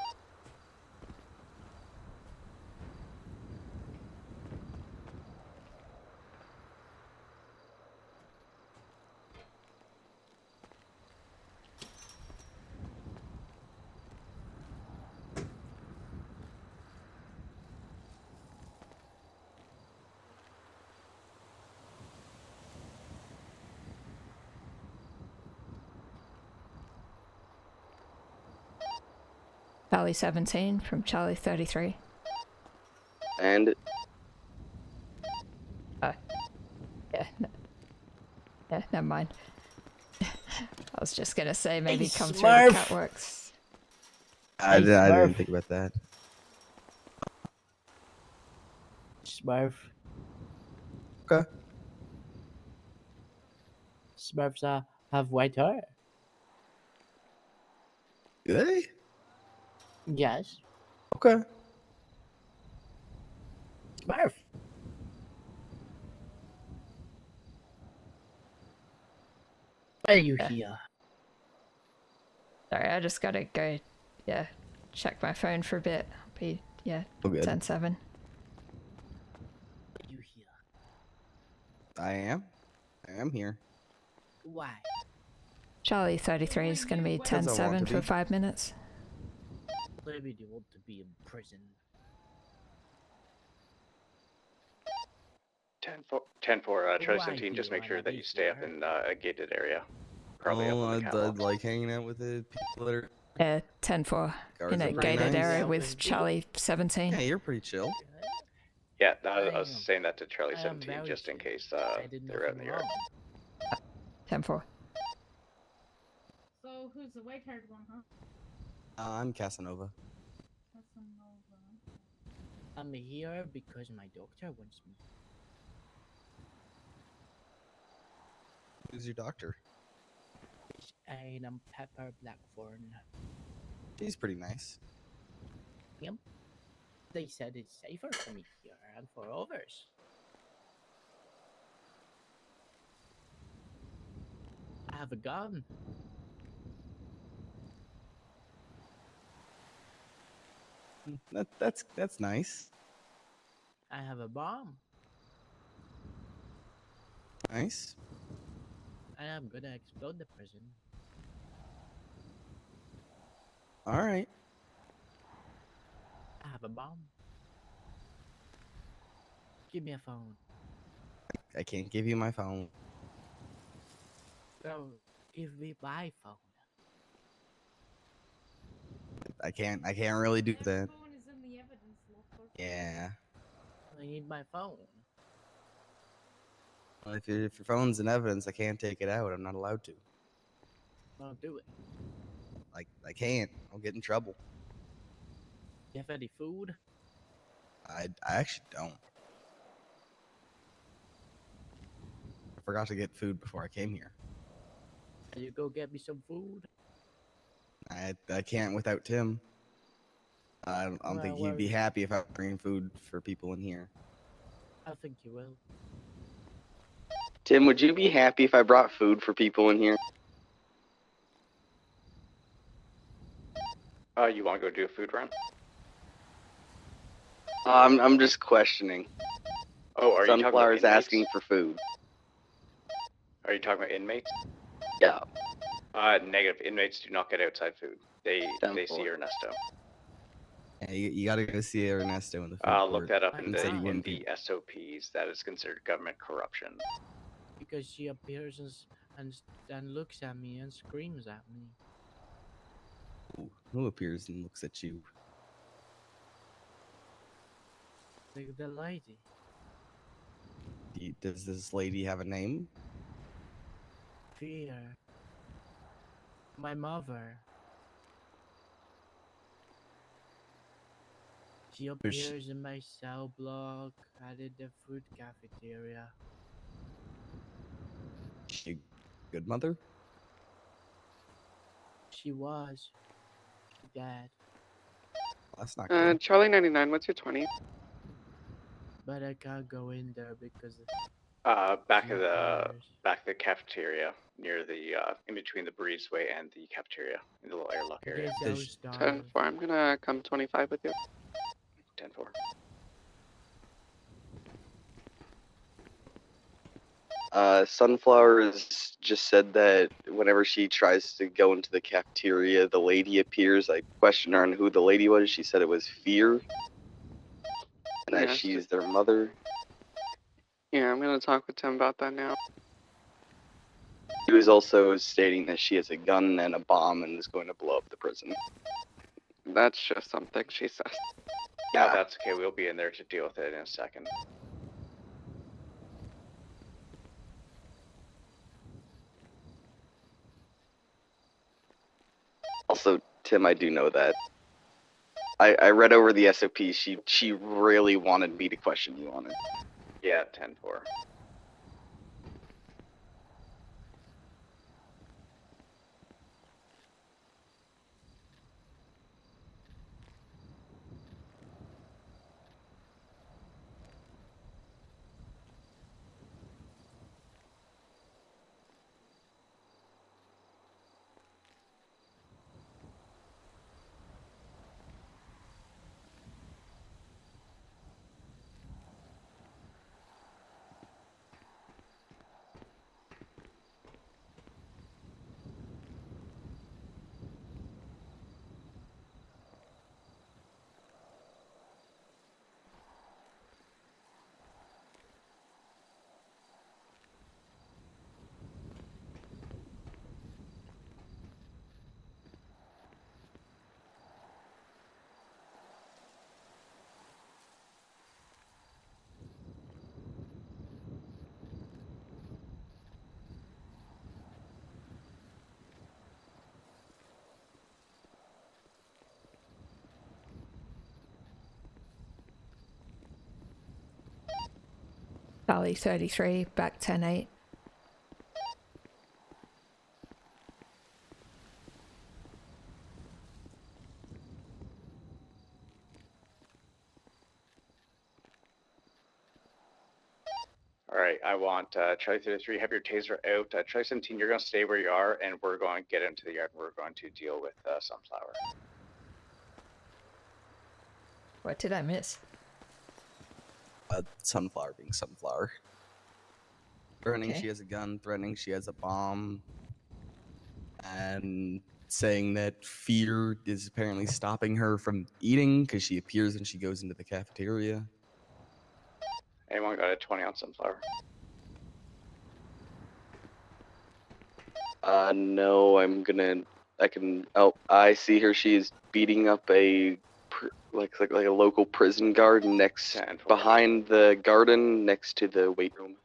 Charlie 17 from Charlie 33. And Oh. Yeah. Yeah, never mind. I was just gonna say maybe Hey, come Smurf. through the catworks. I Hey, didn't Smurf. think about that. Smurf. Okay. Smurfs have white hair. Do they? Yes. Okay. Smurf. Why are you here? Sorry, I just gotta go, yeah, check my phone for a bit. I'll be, yeah, Oh, good. 10-7. Why are you here? I am here. Why? Charlie 33 is gonna be Because I want 10-7 to for be. 5 minutes. Maybe you want to be in prison. 10-4, Charlie Why 17, do just you make sure wanna that be you stay up here? in a gated area. Probably up Oh, on the I'd catwalk. like hanging out with the people that are 10-4 guards in are a pretty gated nice. area Yeah, with with me? Charlie 17. Yeah, you're pretty chill. Yeah, I I was am- saying that to Charlie I am 17 very just in chill. case I did they're out in nothing the yard. wrong. 10-4. So who's the white-haired one, huh? I'm Casanova. Casanova. I'm here because my doctor wants me. Who's your doctor? And I'm Pepper Blackthorn. She's pretty nice. Yep. They said it's safer for me here and for others. I have a gun. That's nice. I have a bomb. Nice. And I'm gonna explode the prison. All right. I have a bomb. Give me a phone. I can't give you my phone. So give me my phone. I can't really do that. Phone is in the evidence locker. Yeah. I need my phone. Well, if your phone's in evidence, I can't take it out. I'm not allowed to. I'll do it. I can't. I'll get in trouble. You have any food? I actually don't. I forgot to get food before I came here. You go get me some food. I can't without Tim. I don't think he'd be happy if I bring food for people in here. I think you will. Tim, would you be happy if I brought food for people in here? You want to go do a food run? I'm just questioning. Oh, are you talking about Sunflower's inmates? asking for food. Are you talking about inmates? Yeah. Negative. Inmates do not get outside food. They Temple. see Ernesto. Yeah, you gotta go see Ernesto in the food Look court. that up in He said he the wouldn't be- SOPs. That is considered government corruption. Because she appears and looks at me and screams at me. Who appears and looks at you? The lady. Does this lady have a name? Fear. My mother. She appears in my cell block at the food cafeteria. She a good mother? She was. She died. That's not good. Charlie 99, what's your 20? But I can't go in there because Back of the cafeteria near the in between the breezeway and the cafeteria in the little airlock area. 10-4, I'm gonna come 25 with you. 10-4. Sunflower has just said that whenever she tries to go into the cafeteria, the lady appears. I questioned her on who the lady was. She said it was Fear, and that Yeah, she's their mother. Yeah, I'm gonna talk with Tim about that now. She was also stating that she has a gun and a bomb and is going to blow up the prison. That's just something she says. Yeah, that's okay. We'll be in there to deal with it in a second. Also, Tim, I do know that. I read over the SOP. She really wanted me to question you on it. Yeah, 10-4. Charlie 33, back 10-8. Alright, I want Charlie 33, have your taser out. Charlie 17, you're going to stay where you are, and we're going to get into the yard. We're going to deal with Sunflower. What did I miss? Sunflower being Sunflower. Threatening Okay. she has a gun, threatening she has a bomb, and saying that Fear is apparently stopping her from eating because she appears when she goes into the cafeteria. Anyone got a 20 on Sunflower? No, oh, I see her. She's beating up a, like a local prison guard behind the garden next to the weight room.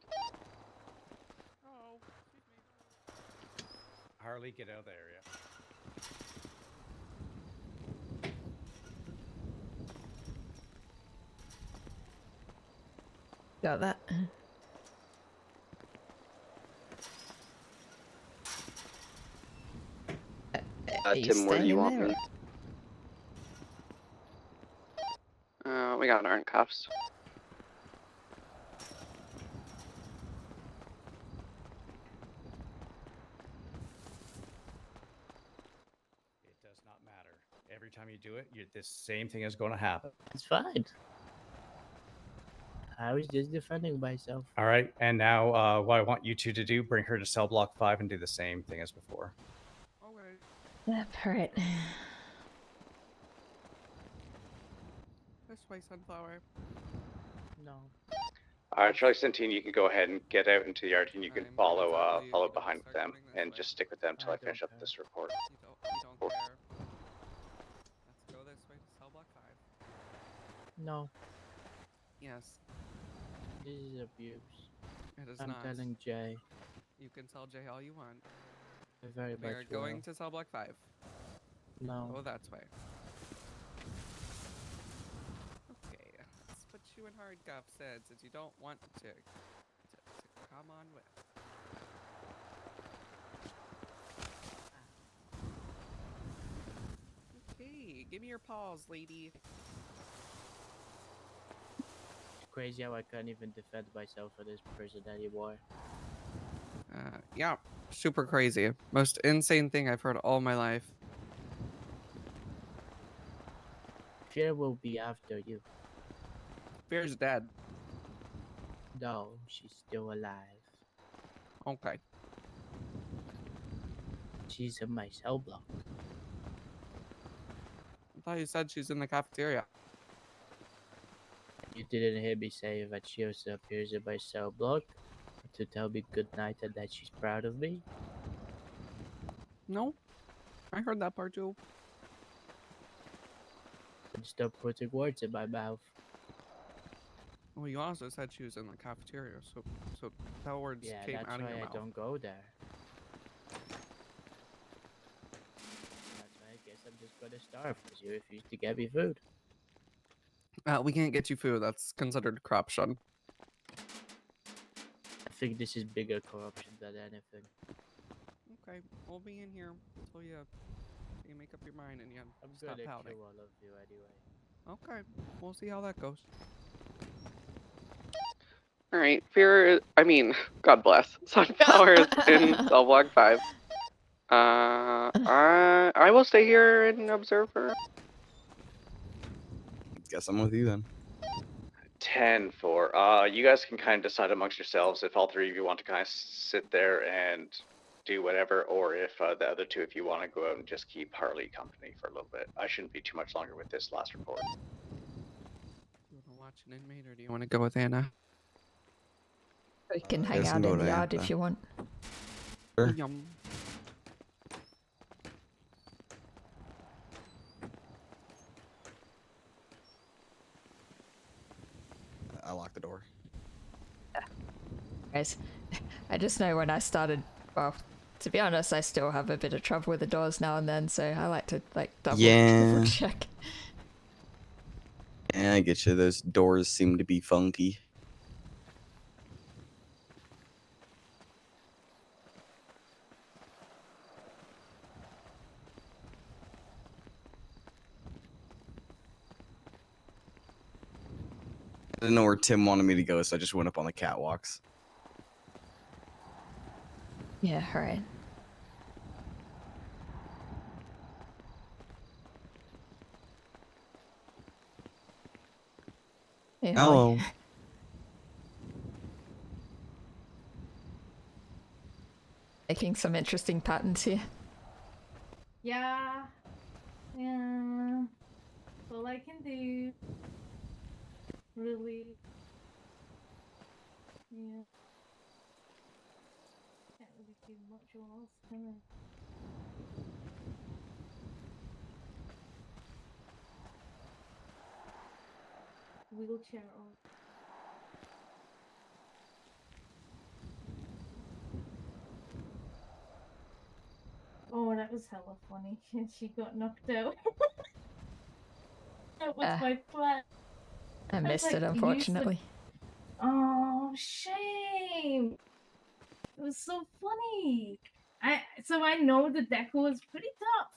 Harley, get out of the area. Got that. Are you Tim, where do you staying want there? me? We got her in cuffs. It does not matter. Every time you do it, this same thing is going to happen. It's fine. I was just defending myself. All right, and now what I want you two to do, bring her to cell block 5 and do the same thing as before. Okay. Yep, alright. This way, Sunflower. No. Charlie Centine, you can go ahead and get out into the yard, and you can follow follow behind them, and just stick with them till I finish up this report. You don't care. Let's go this way to cell block 5. No. Yes. This is abuse. It is I'm not. telling Jay. You can tell Jay all you want. I very We are much going will. to cell block 5. No. Oh, that's way. Okay, let's put you in handcuffs then, since you don't want to come on with. Okay, give me your paws, lady. It's crazy how I can't even defend myself for this person anymore. Yeah, super crazy. Most insane thing I've heard all my life. Fear will be after you. Fear's dead. No, she's still alive. Okay. She's in my cell block. I thought you said she's in the cafeteria. You didn't hear me say that she also appears in my cell block to tell me good night and that she's proud of me? No, I heard that part too. And stop putting words in my mouth. Well, you also said she was in the cafeteria, so that words Yeah, came that's out of why your I mouth. don't go there. That's why I guess I'm just gonna starve because you refuse to get me food. We can't get you food. That's considered corruption. I think this is bigger corruption than anything. Okay, we'll be in here until you make up your mind and you I'm stop gonna pouting. kill all of you anyway. Okay, we'll see how that goes. Alright, God bless. Sunflower is in cell block 5. I will stay here and observe her. Guess I'm with you then. 10-4. You guys can kind of decide amongst yourselves if all three of you want to kind of sit there and do whatever, or if the other two, if you want to go out and just keep Harley company for a little bit. I shouldn't be too much longer with this last report. Do you want to watch an inmate or do you want to go with Anna? We can hang guess I'm out in going the to yard Anna. if you want. Sure. Yum. I locked the door. Guys, I just know when I started, well, to be honest, I still have a bit of trouble with the doors now and then, so I like to double Yeah. check. Yeah, I get you. Those doors seem to be funky. I didn't know where Tim wanted me to go, so I just went up on the catwalks. Yeah, alright. Hey, Holly. Hello. Making some interesting patterns here. Yeah. Yeah. That's all I can do. Really. Yeah. Can't really do much else, can I? Wheelchair on. Oh, that was hella funny. She got knocked out. That was my plan. I was missed like, it, use the- unfortunately. Oh, shame. It was so funny. So I know the deco was pretty tough.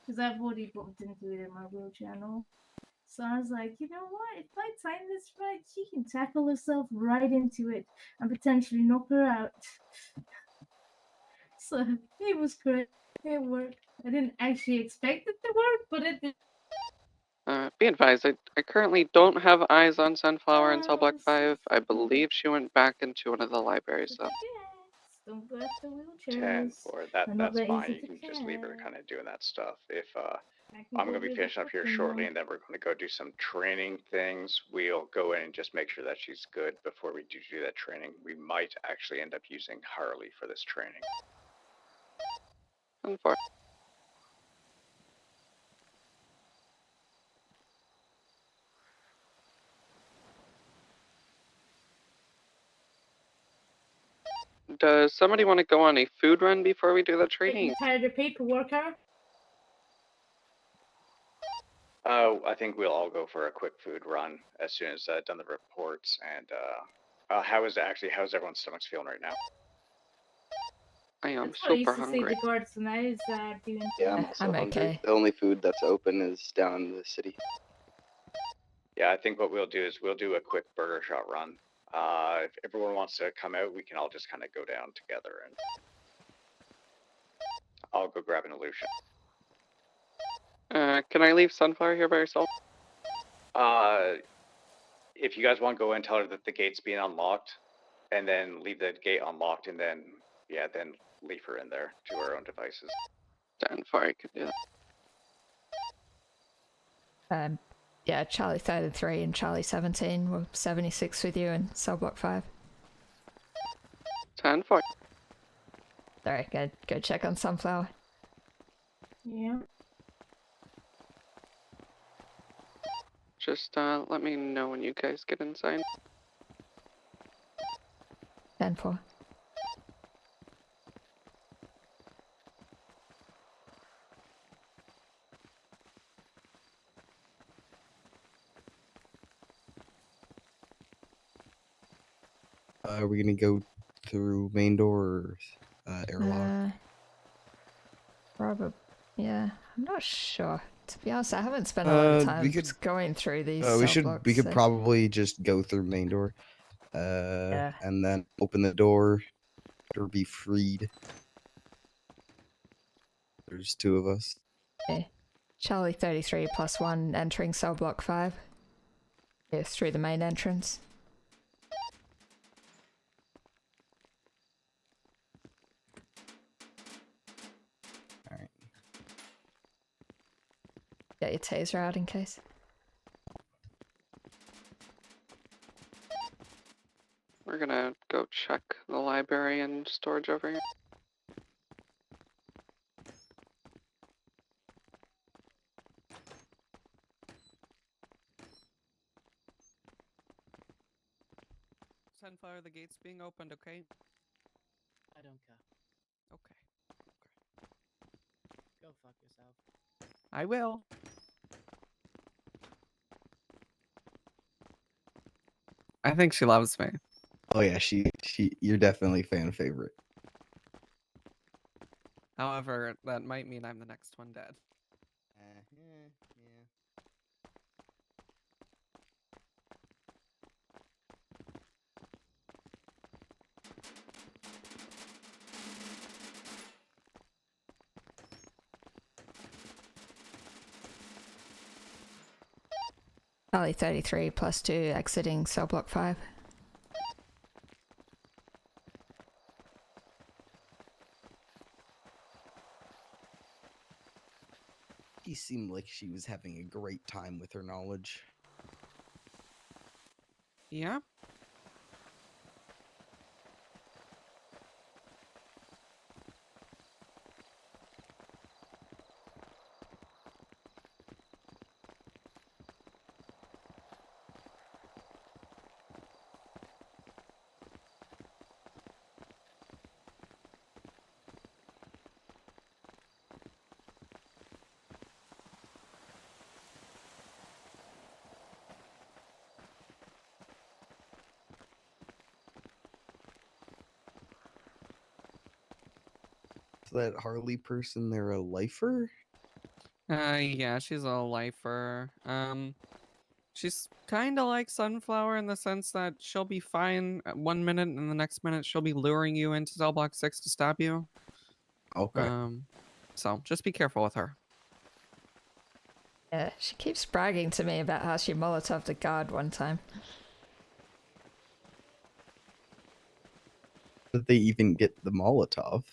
Because I've already bumped into it in my wheel channel. So I was like, you know what? If I time this right, she can tackle herself right into it and potentially knock her out. So it was great. It worked. I didn't actually expect it to work, but it did. Be advised, I currently don't have eyes on Sunflower in Cell Block 5. I believe she went back into one of the libraries, though. Don't go after 10 wheelchairs. for They're not that's that fine. easy You to can just leave her catch. kind of doing that stuff. If I can I'm go going to be really finishing up here quick shortly, now. and then we're going to go do some training things. We'll go in and just make sure that she's good before we do that training. We might actually end up using Harley for this training. Does somebody want to go on a food run before we do the Wait, training? you tired of paperwork, huh? I think we'll all go for a quick food run as soon as done the reports. And how's everyone's stomachs feeling right now? I am That's what I used super to say hungry. the guards tonight is doing. Yeah, I'm also I'm hungry. okay. The only food that's open is down in the city. Yeah, I think what we'll do is we'll do a quick burger shot run. If everyone wants to come out, we can all just kind of go down together, and I'll go grab an illusion. Can I leave Sunflower here by herself? If you guys want to go in, tell her that the gate's being unlocked, and then leave the gate unlocked, and then leave her in there to her own devices. Sunflower could do that. Yeah, Charlie 33 and Charlie 17 were 76 with you in cell block 5. 10-4. Sorry, go check on Sunflower. Yeah. Just let me know when you guys get inside. 10-4. Are we gonna go through main door or airlock? Probably. Yeah, I'm not sure. To be honest, I haven't spent a lot of time just going through these cell blocks. We could so- probably just go through main door. And then open the door or be freed. There's two of us. Okay. Charlie 33 plus 1 entering cell block 5. Yeah, through the main entrance. Alright. Get your taser out in case. We're gonna go check the library and storage over here. Sunflower, the gate's being opened, okay? I don't care. Okay. Go fuck yourself. I will. I think she loves me. Oh yeah, you're definitely fan favorite. However, that might mean I'm the next one dead. Yeah. Charlie 33 plus 2 exiting cell block 5. She seemed like she was having a great time with her knowledge. Yeah? So that Harley person, they're a lifer? Yeah, she's a lifer. She's kind of like Sunflower in the sense that she'll be fine at 1 minute, and the next minute she'll be luring you into cell block 6 to stab you. Okay. So just be careful with her. Yeah, she keeps bragging to me about how she Molotov'd a guard one time. Did they even get the Molotov?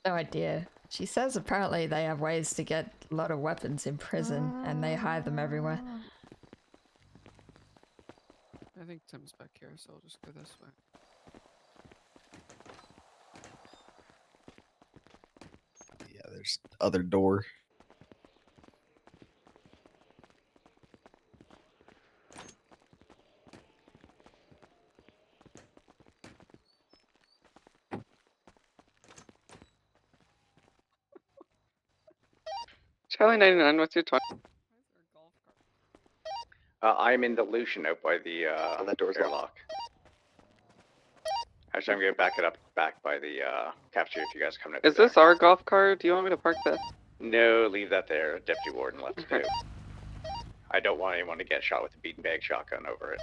No idea. She says apparently they have ways to get a lot of weapons in prison, and they hide them everywhere. I think Tim's back here, so I'll just go this way. Yeah, there's the other door. Charlie 99, what's your 20? I'm in the Lucian out by the that door's airlock. Actually, I'm gonna back it up back by the cafeteria if you guys come out. Is this our golf cart? Do you want me to park that? No, leave that there. Deputy Warden left it out. I don't want anyone to get shot with a beaten bag shotgun over it.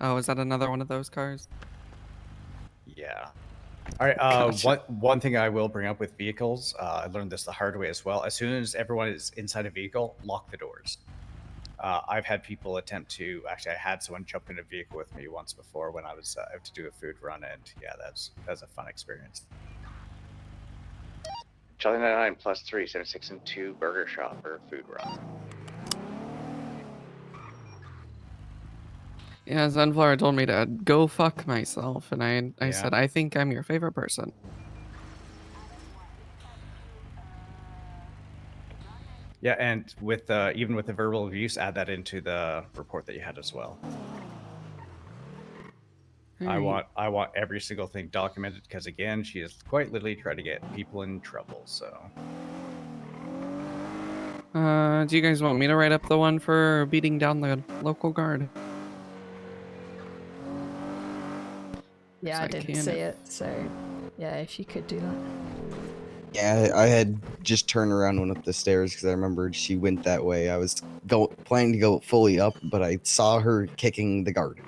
Oh, is that another one of those cars? Yeah. All right. Gotcha. One thing I will bring up with vehicles, I learned this the hard way as well. As soon as everyone is inside a vehicle, lock the doors. I've had people attempt to. Actually, I had someone jump in a vehicle with me once before when I was out to do a food run, and yeah, that's a fun experience. Charlie 99 plus 3, 76 and 2 burger shop or food run. Yeah, Sunflower told me to go fuck myself, and I Yeah. said, I think I'm your favorite person. Yeah, and with even with the verbal abuse, add that into the report that you had as well. I want every single thing documented because again, she is quite literally trying to get people in trouble. So, Do you guys want me to write up the one for beating down the local guard? Yeah, I I didn't can see if- it, so yeah, if you could do that. Yeah, I had just turned around and went up the stairs because I remembered she went that way. I was planning to go fully up, but I saw her kicking the guard.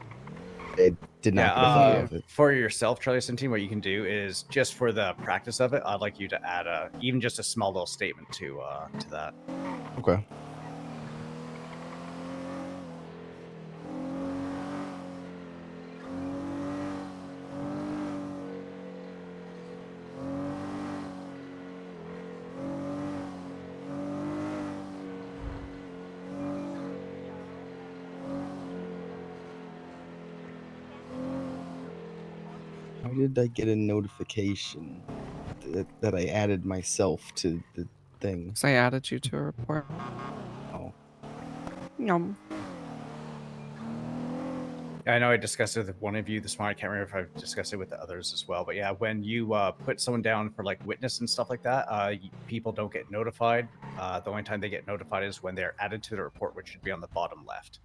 It did not get a photo of it. for yourself, Chaikelson team, what you can do is just for the practice of it, I'd like you to add even just a small little statement to that. Okay. How did I get a notification that I added myself to the thing? So I added you to a report. Oh. Yum. I know I discussed it with one of you this morning. I can't remember if I've discussed it with the others as well. But yeah, when you put someone down for like witness and stuff like that, people don't get notified. The only time they get notified is when they're added to the report, which should be on the bottom left.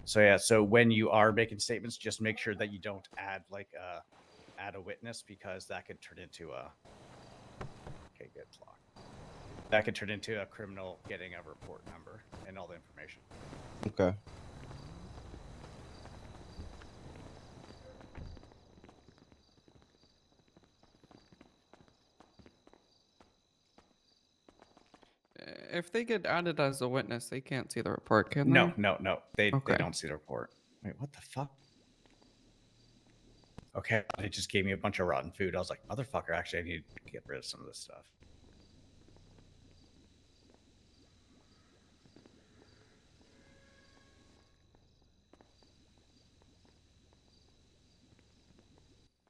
So yeah, so when you are making statements, just make sure that you don't add like add a witness because that could turn into a good block. That could turn into a criminal getting a report number and all the information. Okay. If they get added as a witness, they can't see the report, can No, they? no. They Okay. don't see the report. Wait, what the fuck? Okay, they just gave me a bunch of rotten food. I was like, motherfucker, actually, I need to get rid of some of this stuff.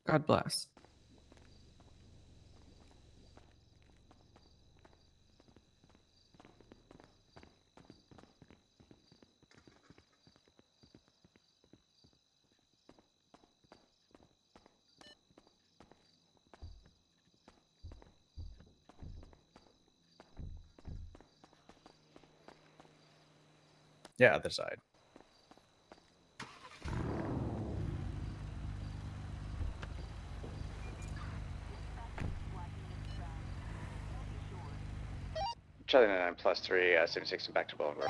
God bless. Yeah, other side. Charlie 99 plus 3, 76 and back to Bolingbroke.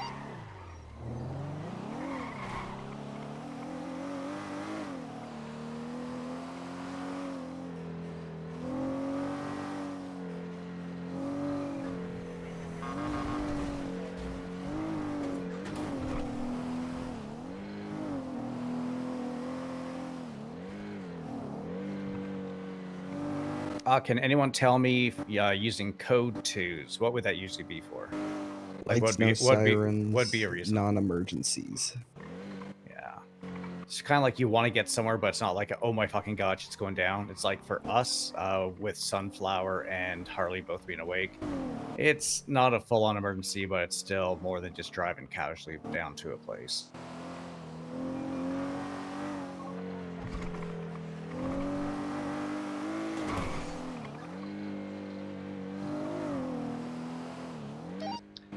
Can anyone tell me if, using code 2s, what would that usually be for? Like, Lights, no sirens, what'd be a reason? non-emergencies. Yeah. It's kind of like you want to get somewhere, but it's not like, oh my fucking god, shit's going down. It's like for us, with Sunflower and Harley both being awake, it's not a full-on emergency, but it's still more than just driving casually down to a place.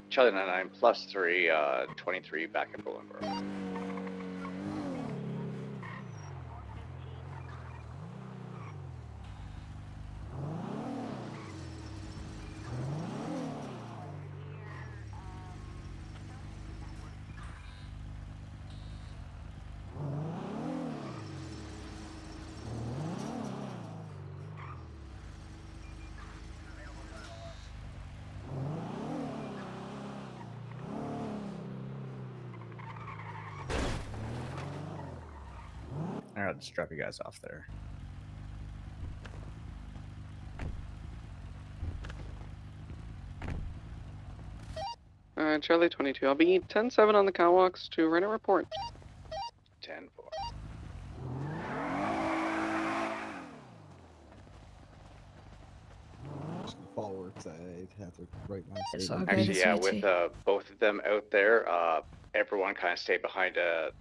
Charlie 99 plus 3, 23 back at Bolingbroke. Alright, just drop you guys off there. Charlie 22. I'll be 10-7 on the catwalks to run a report. 10-4. Followers, I have to write my It's statement. all good, Actually, yeah, sweetie. with both of them out there, everyone kind of stay behind a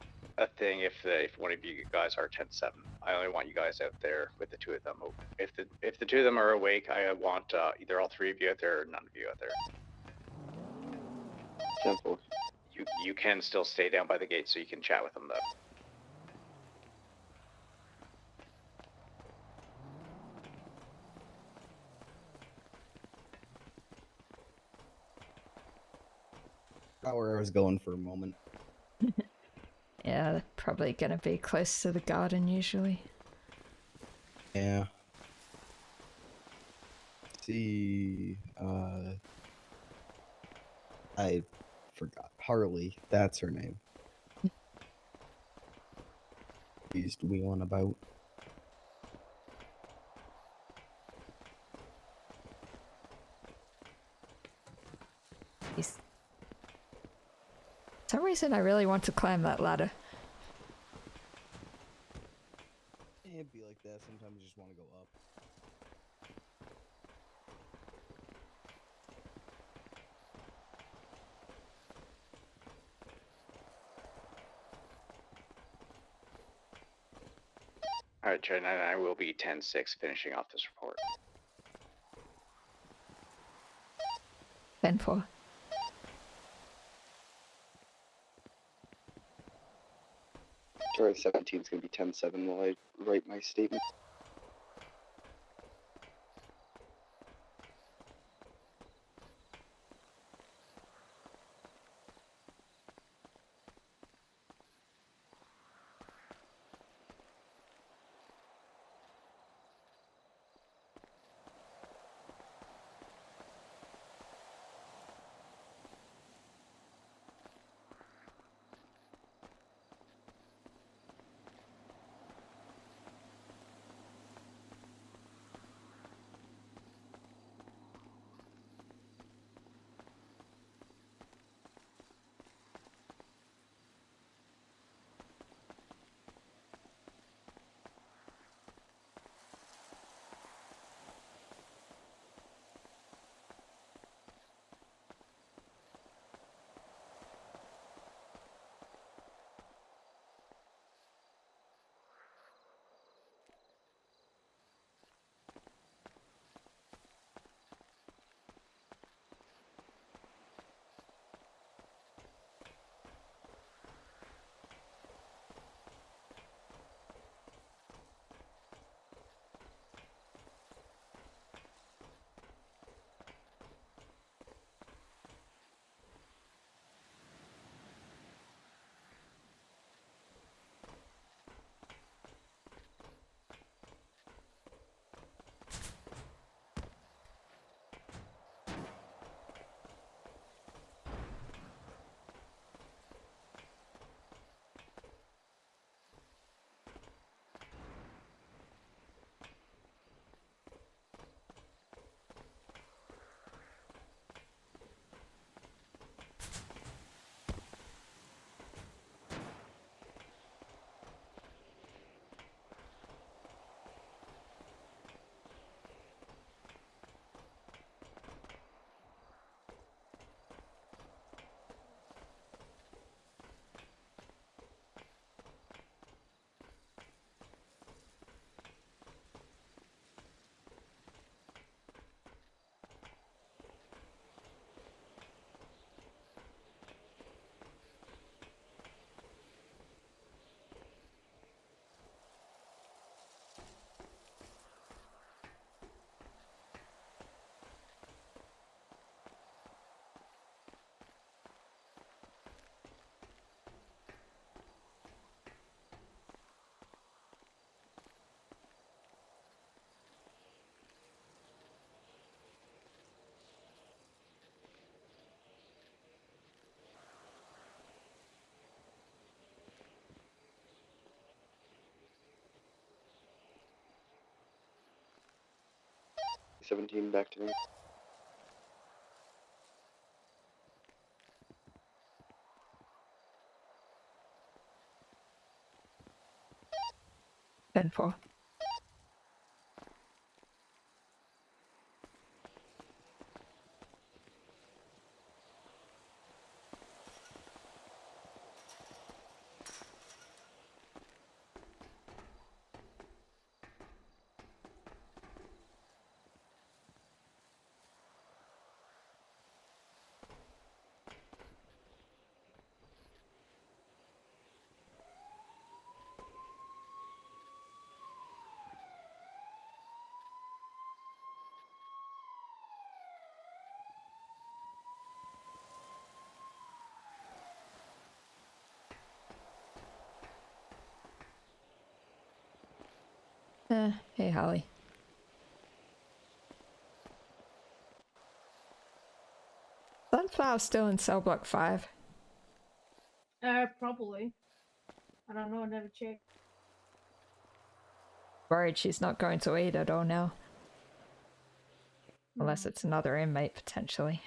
thing if one of you guys are 10-7. I only want you guys out there with the two of them. If the two of them are awake, I want either all three of you out there or none of you out there. 10-4. You can still stay down by the gate so you can chat with them though. Not where I was going for a moment. Yeah, they're probably gonna be close to the garden usually. Yeah. See, I forgot. Harley, that's her name. Used to be on about. For some reason I really want to climb that ladder. It'd be like that. Sometimes you just want to go up. Alright, Charlie 99 will be 10-6 finishing off this report. 10-4. Charlie 17 is going to be 10-7 while I write my statement. 17 back to me. Ten four. Hey, Holly. Sunflower still in cell block 5. Probably. I don't know, I never checked. Worried she's not going to eat at all now. Unless it's another inmate, potentially.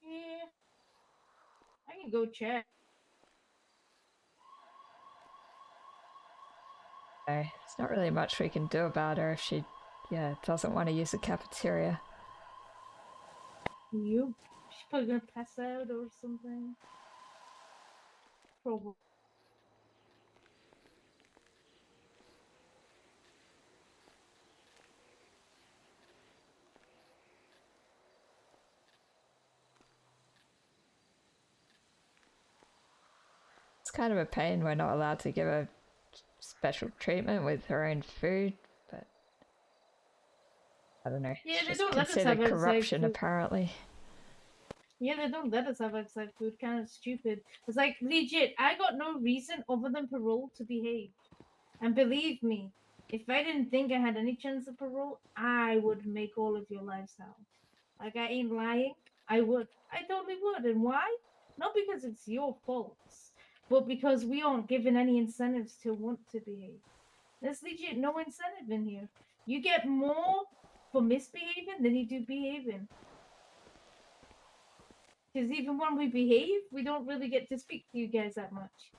Yeah. I can go check. There's not really much we can do about her if she, doesn't want to use the cafeteria. You? She's probably gonna pass out or something. Probably. It's kind of a pain we're not allowed to give her special treatment with her own food, but I don't know. Yeah, It's they just don't let us considered have outside corruption, food. apparently. Yeah, they don't let us have outside food. Kind of stupid. It's like, legit, I got no reason other than parole to behave. And believe me, if I didn't think I had any chance of parole, I would make all of your lives hell. Like, I ain't lying. I would. I totally would. And why? Not because it's your faults, but because we aren't given any incentives to want to behave. There's legit no incentive in here. You get more for misbehaving than you do behaving. Because even when we behave, we don't really get to speak to you guys that much.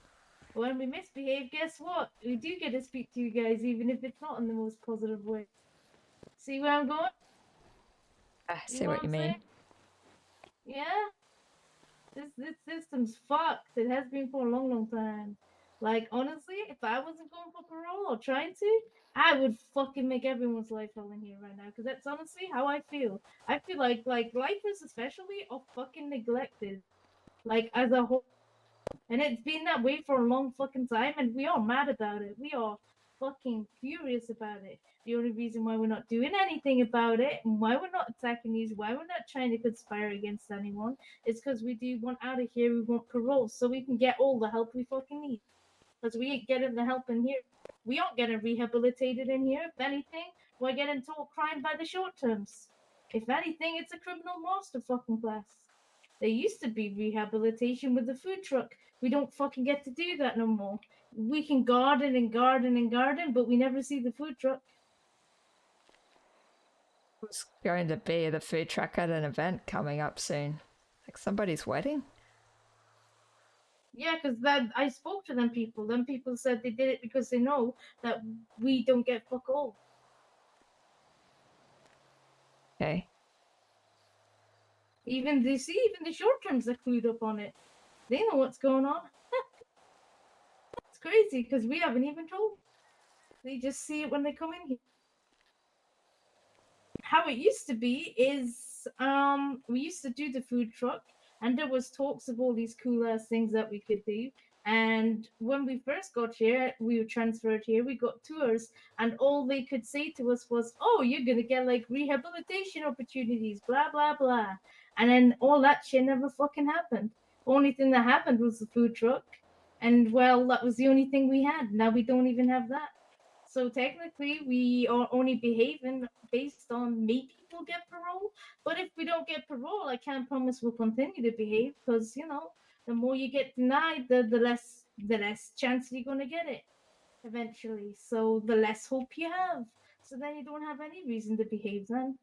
But when we misbehave, guess what? We do get to speak to you guys, even if it's not in the most positive way. See where I'm going? I see what you I'm mean. saying? Yeah. This system's fucked. It has been for a long, long time. Like, honestly, if I wasn't going for parole or trying to, I would fucking make everyone's life hell in here right now. Because that's honestly how I feel. I feel like lifers especially are fucking neglected. Like, as a whole. And it's been that way for a long fucking time, and we are mad about it. We are fucking furious about it. The only reason why we're not doing anything about it, and why we're not attacking these, why we're not trying to conspire against anyone, is because we do want out of here. We want parole, so we can get all the help we fucking need. Because we ain't getting the help in here. We aren't getting rehabilitated in here. If anything, we're getting taught crime by the short terms. If anything, it's a criminal master fucking class. There used to be rehabilitation with the food truck. We don't fucking get to do that no more. We can garden and garden and garden, but we never see the food truck. Who's going to be the food truck at an event coming up soon? Like somebody's wedding? Yeah, because I spoke to them people. Them people said they did it because they know that we don't get fuck all. Okay. Even the short terms are clued up on it. They know what's going on. It's crazy because we haven't even told. They just see it when they come in here. How it used to be is we used to do the food truck, and there was talks of all these cool ass things that we could do. And when we first got here, we were transferred here, we got tours, and all they could say to us was, oh, you're gonna get like rehabilitation opportunities, blah blah blah. And then all that shit never fucking happened. The only thing that happened was the food truck, and well, that was the only thing we had. Now we don't even have that. So technically, we are only behaving based on maybe we'll get parole. But if we don't get parole, I can't promise we'll continue to behave because the more you get denied, the less chance you're gonna get it. eventually. So the less hope you have. So then you don't have any reason to behave then.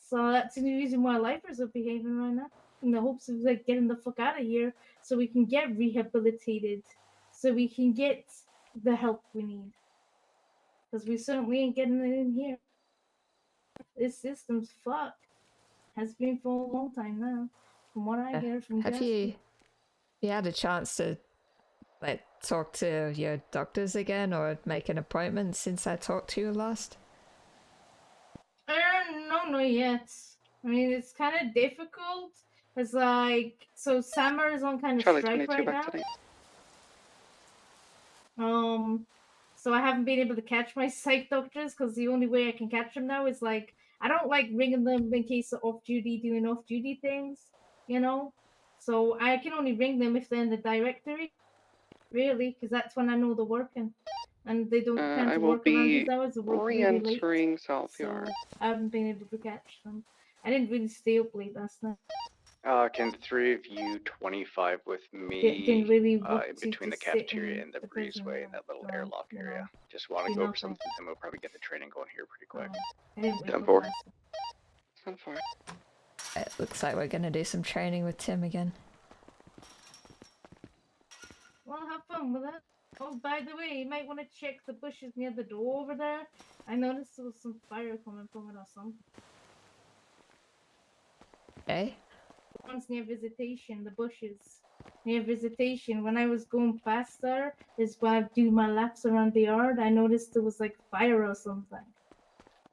So that's the reason why lifers are behaving right now, in the hopes of like getting the fuck out of here, so we can get rehabilitated, so we can get the help we need. Because we certainly ain't getting it in here. This system's fucked. Has been for a long time now, from what I hear from Have Jasper. you had a chance to like talk to your doctors again or make an appointment since I talked to you last? No, not yet. I mean, it's kind of difficult because, like, so Summer is on kind of Charlie strike 22 right back now. today. So I haven't been able to catch my psych doctors because the only way I can catch them now is like I don't like ringing them in case of off duty doing off duty things, you know. So I can only ring them if they're in the directory, really, because that's when I know they're working, and they don't tend I to will work around be these hours. They work really late. re-entering South So Yard. I haven't been able to catch them. I didn't really stay up late last night. Can 3 of you 25 with me Didn't really work in to between the just sit cafeteria in and the the prison breezeway in that little for, airlock you area? know, Just want to do go over nothing. something, and we'll probably get the training going here pretty quick. I didn't wake Done up for. last night. Done for. It looks like we're gonna do some training with Tim again. Well, have fun with it. Oh, by the way, you might want to check the bushes near the door over there. I noticed there was some fire coming from it or something. Okay. One's near Visitation, the bushes. Near Visitation. When I was going past there, is when I do my laps around the yard, I noticed there was like fire or something.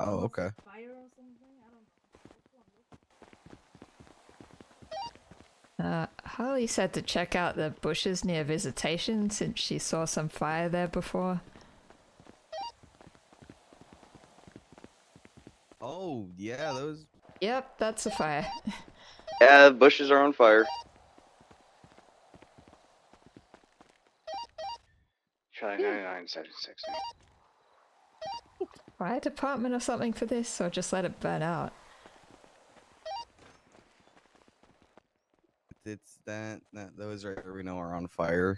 Oh, okay. Fire or something? I don't know. Harley said to check out the bushes near Visitation since she saw some fire there before. Oh, yeah, those. Yep, that's a fire. Yeah, the bushes are on fire. Charlie 9976. Fire department or something for this, or just let it burn out? It's that those right we know are on fire.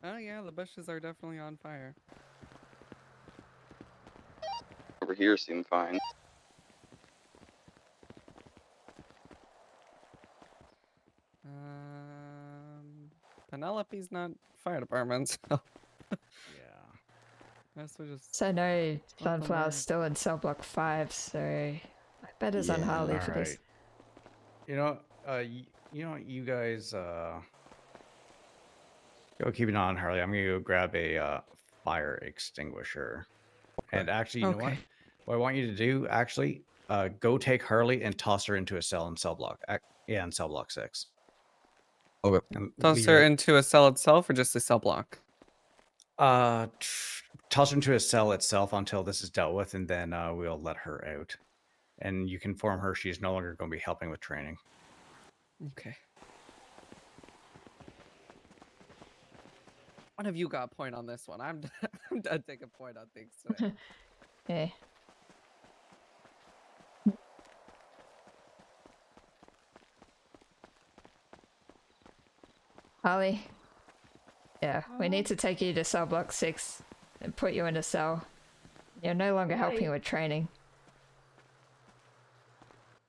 Oh yeah, the bushes are definitely on fire. Over here seem fine. Penelope's not fire department, so Yeah. so just So no Up on Sunflower's there. still in cell block 5, so I bet it's on Yeah. Harley for this. Alright. You know, you guys, go keep an eye on Harley. I'm gonna go grab a fire extinguisher. And actually, you know what? Okay. What I want you to do, actually, go take Harley and toss her into a cell in cell block. Yeah, in cell block 6. Okay. And Toss leave her your- into a cell itself or just a cell block? Toss her into a cell itself until this is dealt with, and then we'll let her out. And you can inform her she's no longer going to be helping with training. Okay. One of you got a point on this one. I'm done taking point on things today. Yeah. Harley? Yeah, we need to take you to cell block 6 and put you in a cell. You're no longer helping Why? with training.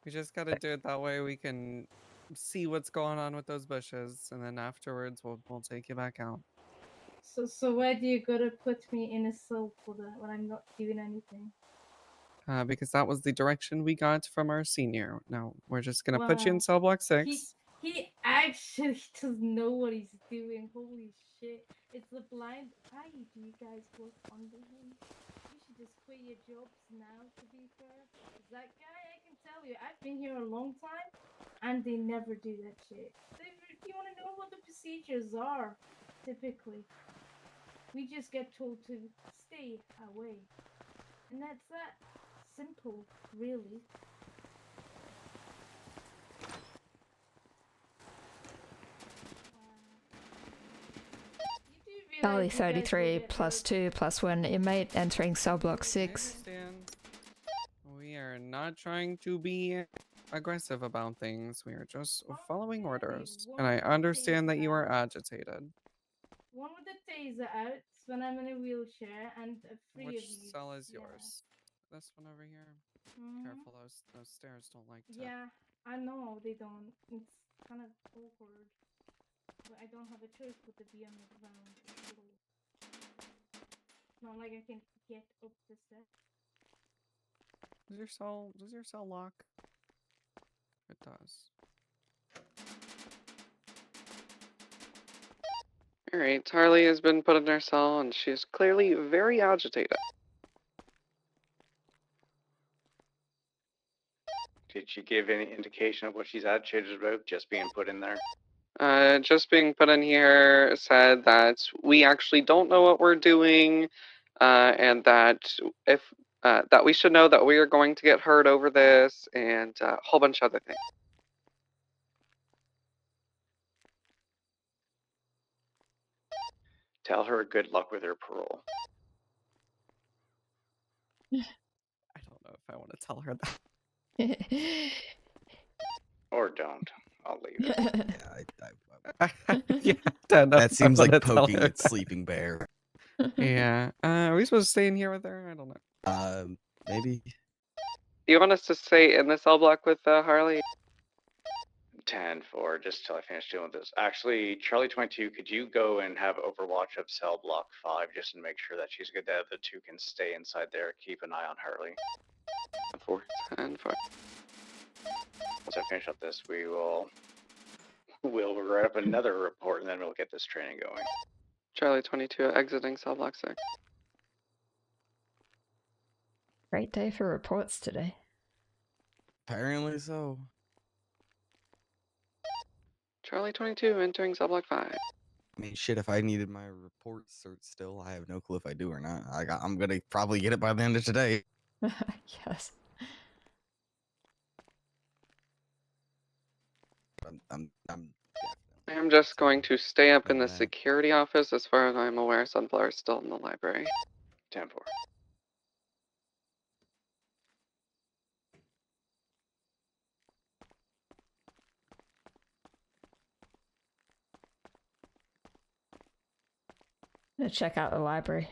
We just gotta do it that way we can see what's going on with those bushes, and then afterwards we'll take you back out. So why do you gotta put me in a cell for that when I'm not doing anything? Because that was the direction we got from our senior. Now we're just gonna put you in Wow. cell block 6. He actually doesn't know what he's doing. Holy shit. It's the blind. Why do you guys work under him? You should just quit your jobs now, to be fair. 'Cause that guy, I can tell you, I've been here a long time, and they never do that shit. You want to know what the procedures are, typically. We just get told to stay away. And that's that. Simple, really. Harley 33 plus 2 plus 1 inmate entering cell block 6. Understand. We are not trying to be aggressive about things. We are just following orders. And I understand that you are agitated. One with the phase out when I'm in a wheelchair and free Which of use. cell is yeah. yours? This one over here. Mhm. Careful, those stairs don't like to. Yeah, I know they don't. It's kind of awkward. But I don't have a choice but to be on the ground floor. It's not like I can get up the steps. Does your cell lock? It does. Alright, Harley has been put in her cell and she's clearly very agitated. Did she give any indication of what she's agitated about, just being put in there? Just being put in here said that we actually don't know what we're doing, and that if that we should know that we are going to get hurt over this, and a whole bunch of other things. Tell her good luck with her parole. I don't know if I want to tell her that. Or don't. I'll leave it. Yeah, don't know That if I seems like wanna tell poking her its that. sleeping bear. Yeah. Are we supposed to stay in here with her? I don't know. Maybe. Do you want us to stay in the cell block with Harley? 10-4, just till I finish dealing with this. Actually, Charlie 22, could you go and have overwatch of cell block 5 just to make sure that she's good, that the two can stay inside there, keep an eye on Harley. 4, 10, 5. Once I finish up this, we'll write up another report and then we'll get this training going. Charlie 22 exiting cell block 6. Great day for reports today. Apparently so. Charlie 22 entering cell block 5. I mean, shit, if I needed my report cert still, I have no clue if I do or not. I'm gonna probably get it by the end of today. Yes. I'm just going to stay up in the that. security office. As far as I'm aware, Sunflower is still in the library. 10-4. I'm gonna check out the library.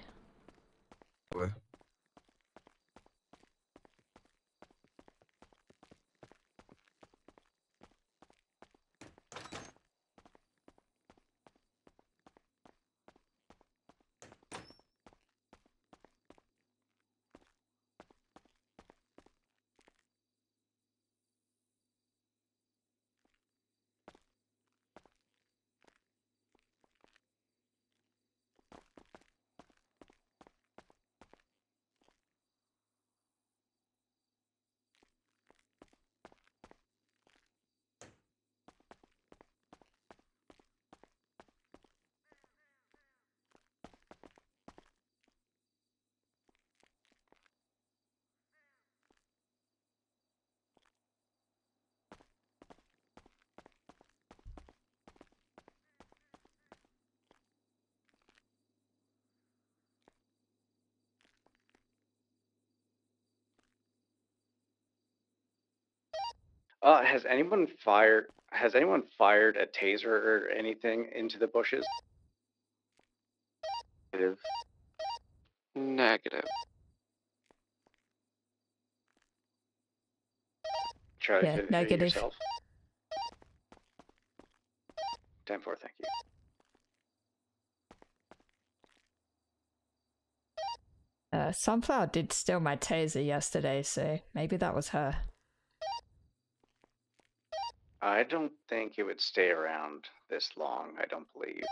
Has anyone fired a taser or anything into the bushes? Negative. Negative. Try Yeah, to negative. yourself. 10-4, thank you. Sunflower did steal my taser yesterday, so maybe that was her. I don't think it would stay around this long, I don't believe.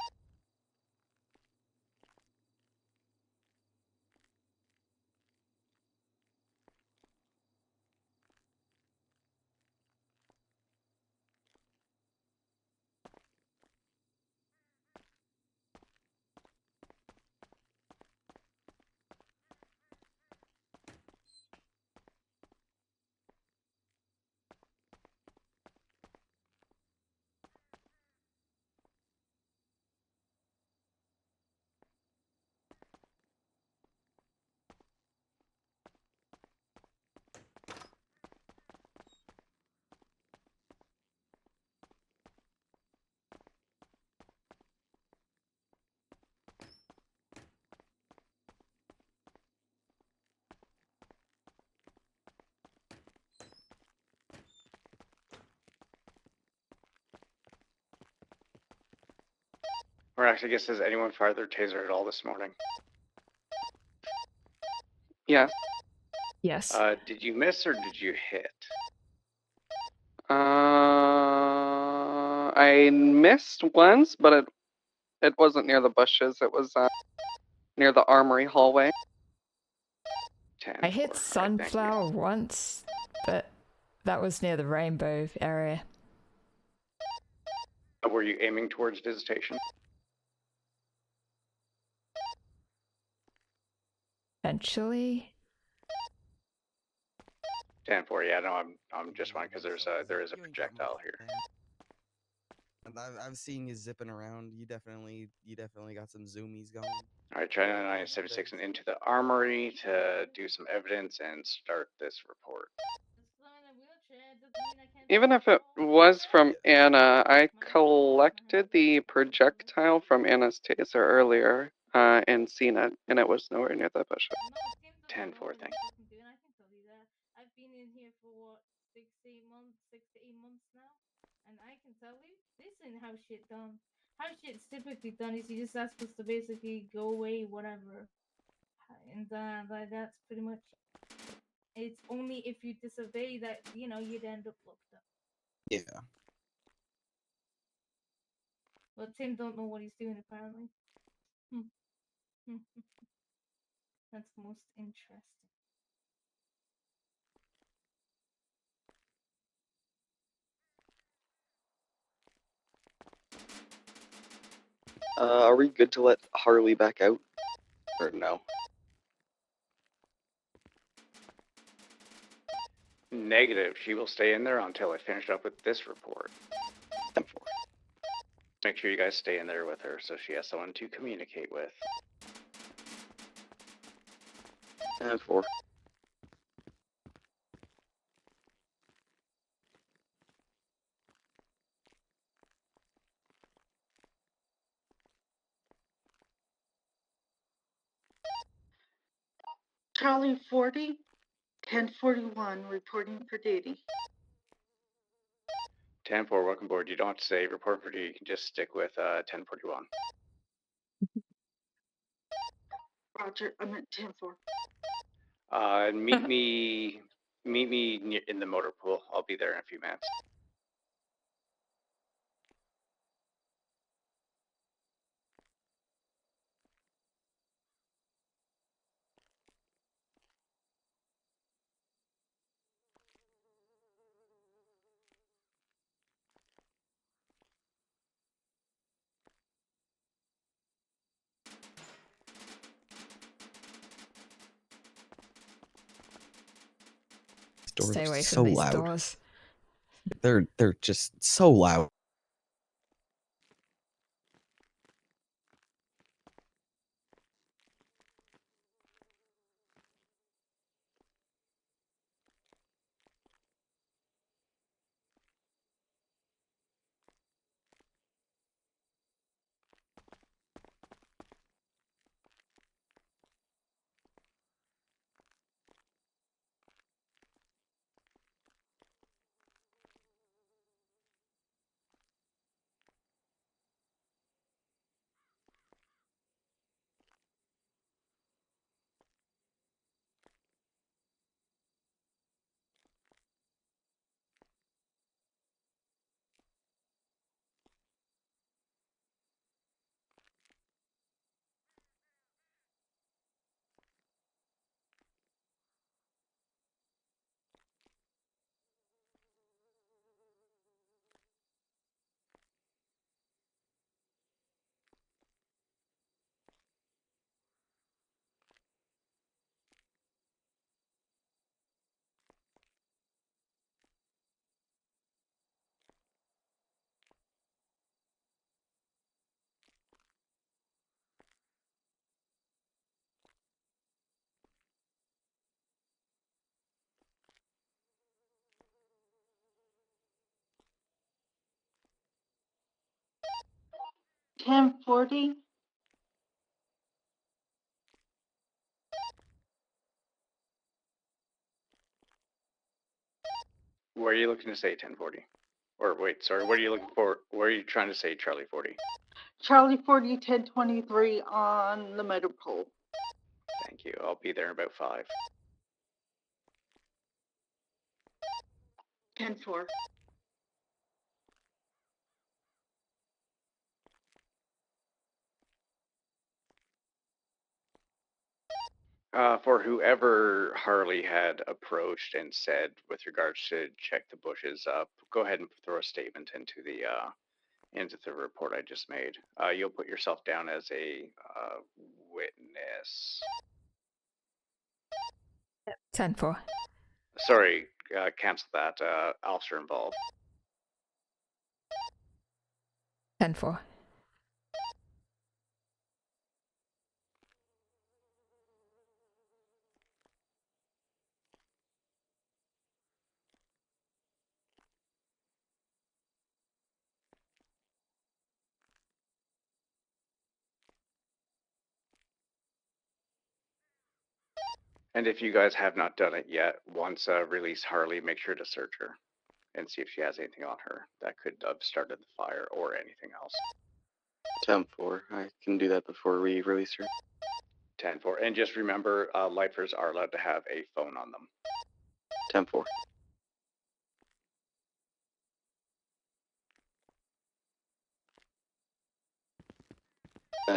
Or actually, I guess, has anyone fired their taser at all this morning? Yeah. Yes. Did you miss or did you hit? I missed once, but it wasn't near the bushes. It was near the armory hallway. I hit Sunflower once, but that was near the rainbow area. Were you aiming towards visitation? Eventually. 10-4, yeah, no, I'm just wondering because there is a projectile here. And I've seen you zipping around. You definitely got some zoomies going. All right, try 976 and into the armory to do some evidence and start this report. Even if it was from Anna, I collected the projectile from Anna's taser earlier and seen it, and it was nowhere near the bushes. 10-4, thank you. I've been in here for what, 6 to 8 months now, and I can tell you, this isn't how shit done. How shit's typically done is you just ask us to basically go away, whatever, and that's pretty much. It's only if you disobey that you'd end up locked up. Yeah. But Tim don't know what he's doing apparently. That's most interesting. Are we good to let Harley back out? Or no? Negative. She will stay in there until I finish up with this report. 10-4. Make sure you guys stay in there with her so she has someone to communicate with. 10-4. Charlie 40, 1041, reporting for duty. 10-4, welcome aboard. You don't have to say report for duty. You can just stick with 1041. Roger, I'm at 10-4. Meet me in the motor pool. I'll be there in a few minutes. Doors Stay are away so from these loud. doors. They're just so loud. Ten 40. Where are you looking to say 1040? Or wait, sorry, what are you looking for? What are you trying to say, Charlie 40? Charlie 40, 1023 on the motor pole. Thank you. I'll be there in about 5. 10-4. For whoever Harley had approached and said with regards to check the bushes, go ahead and throw a statement into the report I just made. You'll put yourself down as a witness. 10-4. Sorry, cancel that. Officer involved. 10-4. And if you guys have not done it yet, once release Harley, make sure to search her and see if she has anything on her that could have started the fire or anything else. 10-4. I can do that before we release her. 10-4. And just remember, lifers are allowed to have a phone on them. 10-4.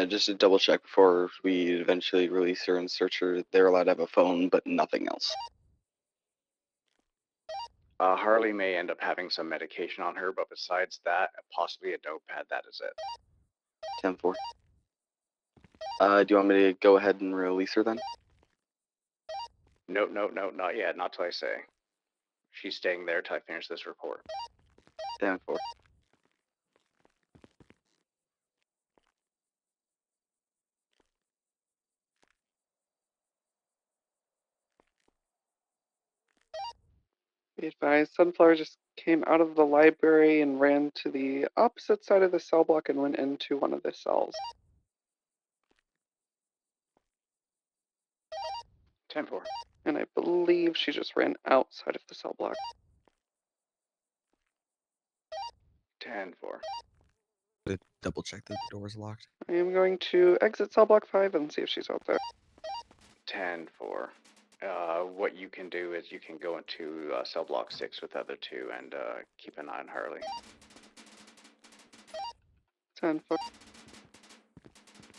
Just to double check before we eventually release her and search her, they're allowed to have a phone, but nothing else. Harley may end up having some medication on her, but besides that, possibly a notepad, that is it. 10-4. Do you want me to go ahead and release her then? No, not yet. Not till I say. She's staying there till I finish this report. 10-4. Be advised, Sunflower just came out of the library and ran to the opposite side of the cell block and went into one of the cells. 10-4. And I believe she just ran outside of the cell block. 10-4. Double check that the door is locked. I am going to exit cell block 5 and see if she's out there. 10-4. What you can do is you can go into cell block 6 with the other 2 and keep an eye on Harley. 10-4.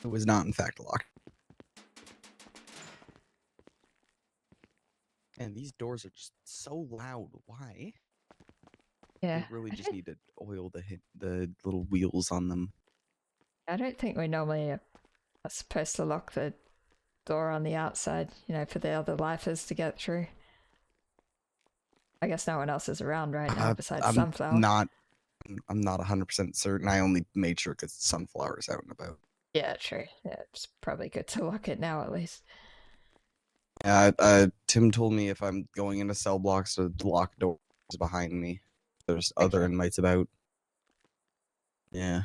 It was not, in fact, locked. And these doors are just so loud. Why? Yeah. They really just need to oil the little wheels on them. I don't think we normally are supposed to lock the door on the outside, you know, for the other lifers to get through. I guess no one else is around right now besides Sunflower. I'm not 100% certain. I only made sure because Sunflower's out and about. Yeah, true. Yeah, it's probably good to lock it now at least. Tim told me if I'm going into cell blocks to lock doors behind me. There's other inmates about. Yeah.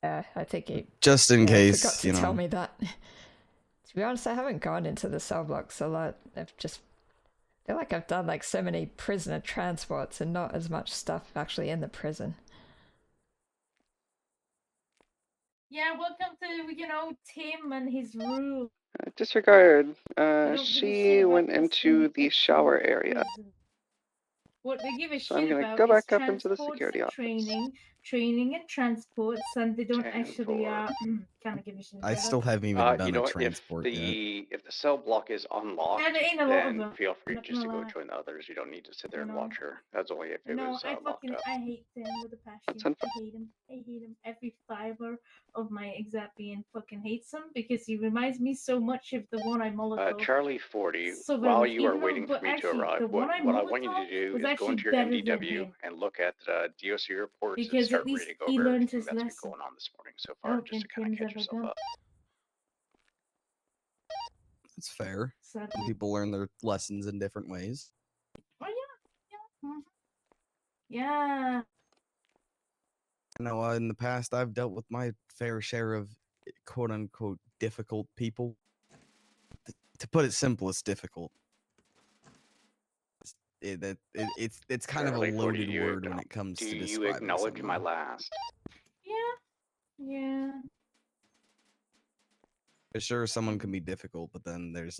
Yeah, I think he just in case, forgot to you know. tell me that. To be honest, I haven't gone into the cell blocks a lot. I've just feel like I've done like so many prisoner transports and not as much stuff actually in the prison. Yeah, welcome to, you know, Tim and his rule. Disregard. They don't give a She shit about went us in into the actual shower area. prison. What they give a So I'm shit gonna about go is back up into the transports security and office. training and transports, and they don't actually 10-4. kind of give a shit I about still us. haven't even done You know a what? transport yet. If the cell block is unlocked, Yeah, there ain't a lot of then them. feel I'm free not just to gonna go lie. join the others. You don't need to sit there You and know. watch her. That's only if it No, was locked up. I hate Tim with a passion. I hate him. I hate him. Every fiber of my exact being fucking hates him because he reminds me so much of the one I Molotov. Charlie 40, So while very you are even though- waiting for but me to actually, arrive, the what one I I want you to Molotov do was is go actually into your better than MDW him. and look at DOC reports and Because start at least reading he over learned everything his that's been lesson. going on this morning so I far, don't just to think kind of Tim's catch ever yourself done. up. It's fair. Sadly. Some people learn their lessons in different ways. Oh yeah, yeah, yeah. I know in the past I've dealt with my fair share of quote unquote difficult people. To put it simple, it's difficult. it's kind of a Charlie 40, loaded do you word when it comes do to you describing acknowledge my someone. last? Yeah. For sure, someone can be difficult, but then there's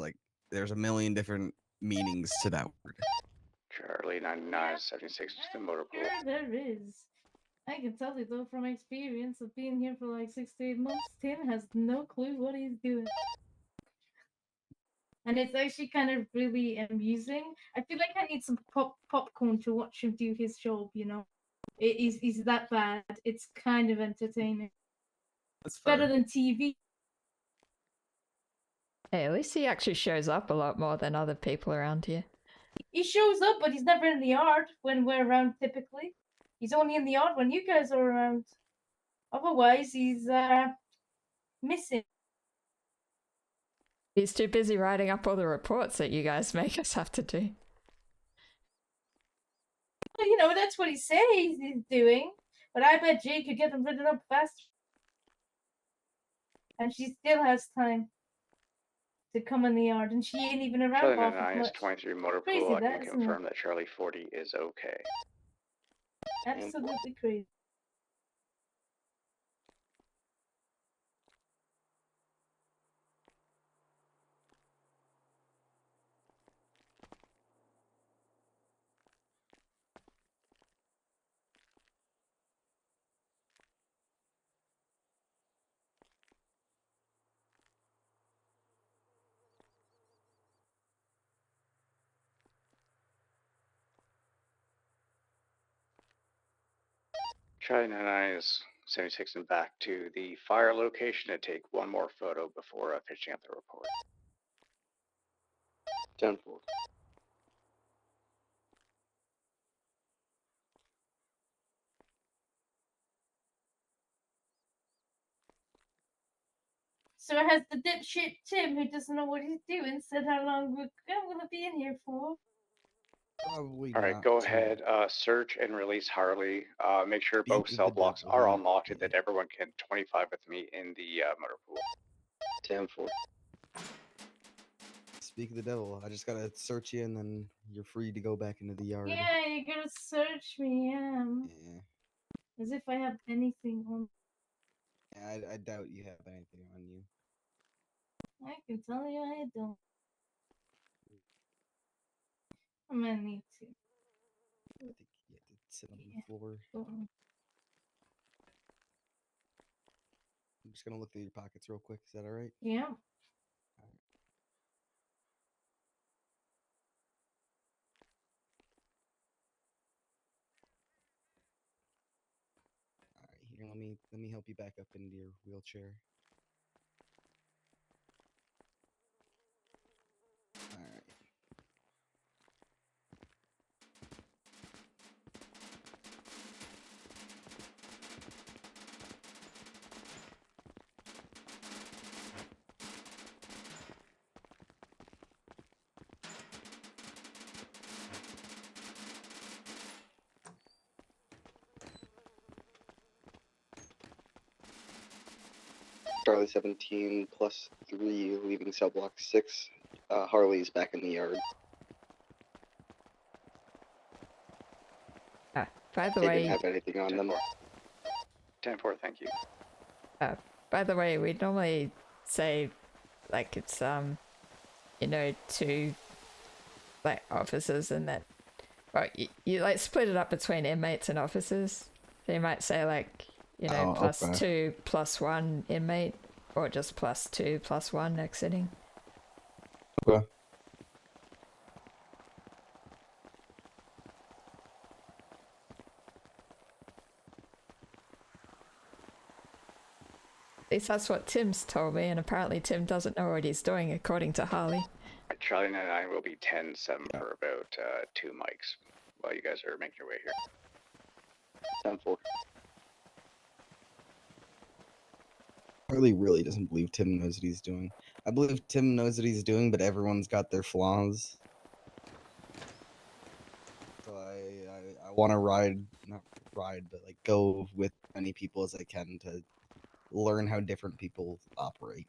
a million different meanings to that word. Charlie 9976 to the motor pool. Sure, there is. I can tell you though from experience of being here for like 6 to 8 months, Tim has no clue what he's doing. And it's actually kind of really amusing. I feel like I need some popcorn to watch him do his job, you know? He's that bad. It's kind of entertaining. That's better than TV. Hey, at least he actually shows up a lot more than other people around here. He shows up, but he's never in the yard when we're around typically. He's only in the yard when you guys are around. Otherwise, he's missing. He's too busy writing up all the reports that you guys make us have to do. Well, you know, that's what he says he's doing. But I bet Jake could get them written up faster. And she still has time to come in the yard, and she ain't even around Charlie half as 99 is much. 23 motor Crazy, pool. I that, can isn't confirm it? that Charlie 40 is okay. Absolutely crazy. Charlie 99 is 76 and back to the fire location to take one more photo before pitching up the report. 10-4. So has the dipshit Tim, who doesn't know what he's doing, said how long we're gonna be in here for? Probably All right, not go too- ahead, search and release Harley. Make sure Speak both with cell the blocks devil, are huh? unlocked and that everyone can 25 with me in the motor pool. 10-4. Speak of the devil. I just gotta search you, and then you're free to go back into the yard. Yeah, you're gonna search me, Yeah. as if I have anything on. I doubt you have anything on you. I can tell you I don't. I'm gonna need to. I think you have to sit on the Yeah. floor. Go on. I'm just gonna look through your pockets real quick. Is that all right? Yeah. All right. Here, let me help you back up into your wheelchair. All right. Charlie 17 plus 3 leaving cell block 6. Harley's back in the yard. By the They way, didn't have anything on them. 10-4, thank you. by the way, we normally say like it's you know, two like officers and that, well, you like split it up between inmates and officers. So you might say like, you know, plus okay. 2 plus 1 inmate, or just plus 2 plus 1 exiting. Okay. At least that's what Tim's told me, and apparently Tim doesn't know what he's doing, according to Harley. Charlie 99 will be 10-7 for about 2 mics while you guys are making your way here. 10-4. Harley really doesn't believe Tim knows what he's doing. I believe Tim knows what he's doing, but everyone's got their flaws. So I want to not ride, but like go with as many people as I can to learn how different people operate.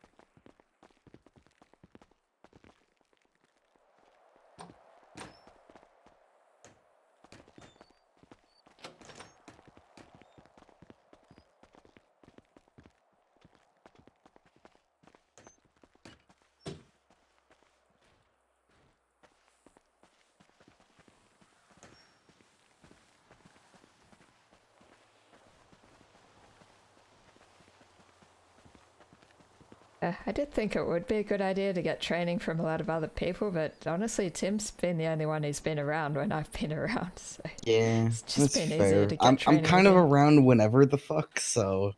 I did think it would be a good idea to get training from a lot of other people, but honestly, Tim's been the only one who's been around when I've been around, so Yeah, it's just that's been easier fair. to get I'm training kind with of you. around whenever the fuck, so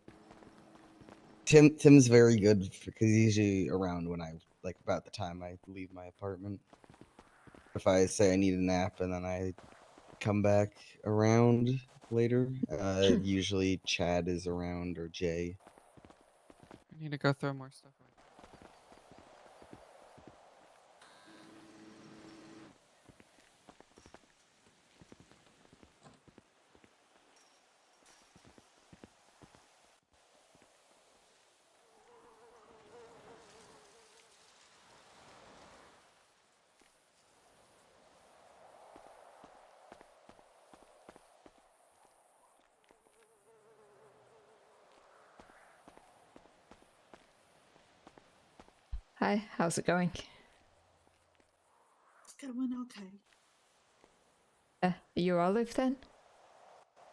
Tim's very good because he's usually around when I like about the time I leave my apartment. If I say I need a nap and then I come back around later, usually Chad is around or Jay. I need to go throw more stuff away. Hi, how's it going? It's going okay. Are you Olive then?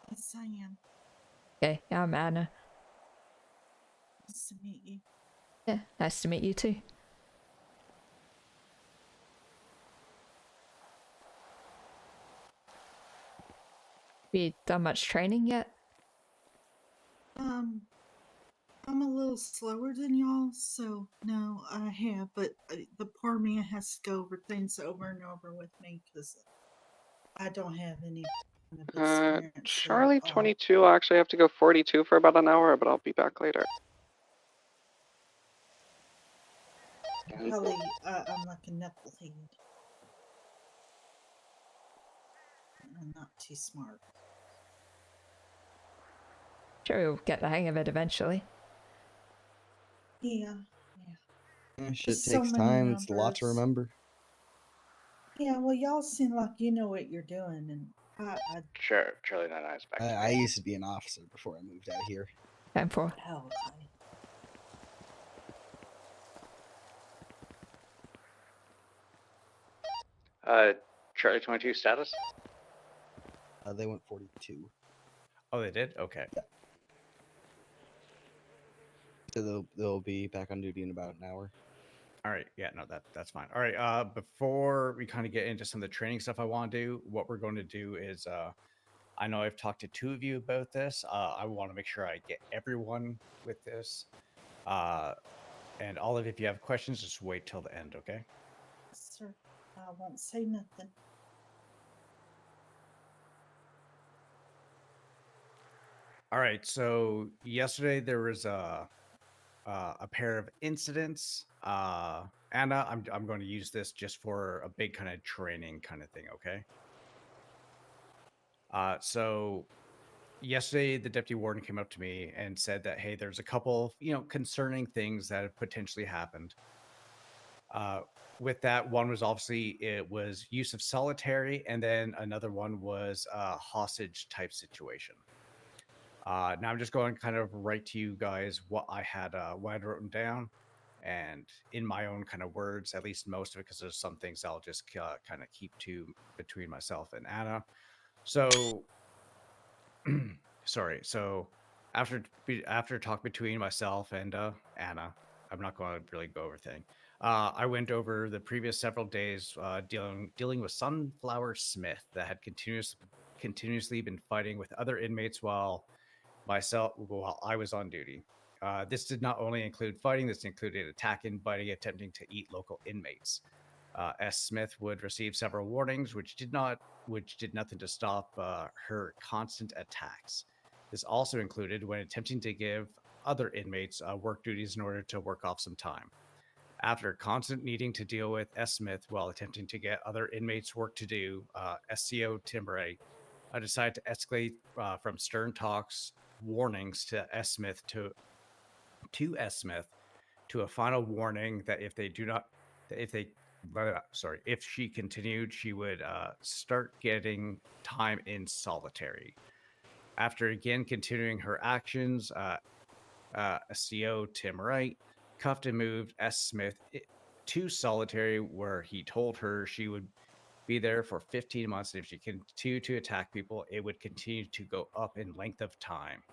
Yes, I am. Okay, yeah, I'm Anna. Nice to meet you. Yeah, nice to meet you too. Have you done much training yet? I'm a little slower than y'all, so no, I have, but the poor man has to go over things over and over with me because I don't have any kind of experience. Charlie 22, I actually have to go 42 for about an hour, but I'll be back later. Holly, I'm like a knucklehead. I'm not too smart. Sure, you'll get the hang of it eventually. Yeah. Yeah, shit There's so takes many time. It's a lot to numbers. remember. Yeah, well, y'all seem like you know what you're doing, and I Sure, Charlie 99 is back. I used to be an officer before I moved out here. Time for. Oh, okay. Charlie 22 status? They went 42. Oh, they did? Okay. Yeah. So they'll be back on duty in about an hour. All right. Yeah, no, that's fine. All right. Before we kind of get into some of the training stuff I want to do, what we're going to do is I know I've talked to two of you about this. I want to make sure I get everyone with this. And all of you, if you have questions, just wait till the end, okay? Sir, I won't say nothing. All right. So yesterday there was a pair of incidents. Anna, I'm going to use this just for a big kind of training kind of thing, okay? So yesterday the deputy warden came up to me and said that, hey, there's a couple, concerning things that have potentially happened. With that, one was obviously it was use of solitary, and then another one was a hostage type situation. Now I'm just going kind of write to you guys what I had written down, and in my own kind of words, at least most of it, because there's some things I'll just kind of keep to between myself and Anna. So, sorry. So after talk between myself and Anna, I'm not going to really go over thing. I went over the previous several days dealing with Sunflower Smith that had continuously been fighting with other inmates while I was on duty. This did not only include fighting, this included attacking, biting, attempting to eat local inmates. S. Smith would receive several warnings, which did nothing to stop her constant attacks. This also included when attempting to give other inmates work duties in order to work off some time. After constant needing to deal with S. Smith while attempting to get other inmates work to do, SCO Timbre decided to escalate from stern talks, warnings to S. Smith to S. Smith to a final warning that if she continued, she would start getting time in solitary. After again continuing her actions, CO Tim Wright cuffed and moved S. Smith to solitary, where he told her she would be there for 15 months, and if she continued to attack people, it would continue to go up in length of time.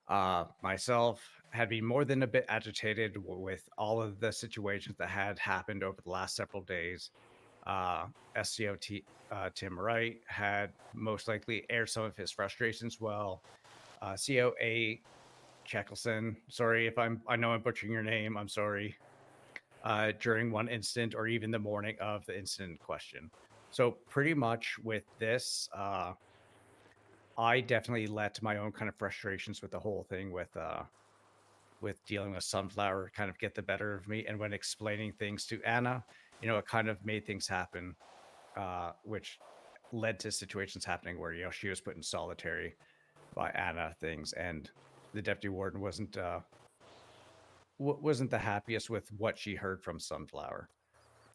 Myself had been more than a bit agitated with all of the situations that had happened over the last several days. SCOT Tim Wright had most likely aired some of his frustrations well. COA Chaikelson, sorry if I know I'm butchering your name, I'm sorry. During one incident or even the morning of the incident in question. So pretty much with this, I definitely let my own kind of frustrations with the whole thing with dealing with Sunflower kind of get the better of me. And when explaining things to Anna, you know, it kind of made things happen, which led to situations happening where, you know, she was put in solitary by Anna things, and the deputy warden wasn't the happiest with what she heard from Sunflower.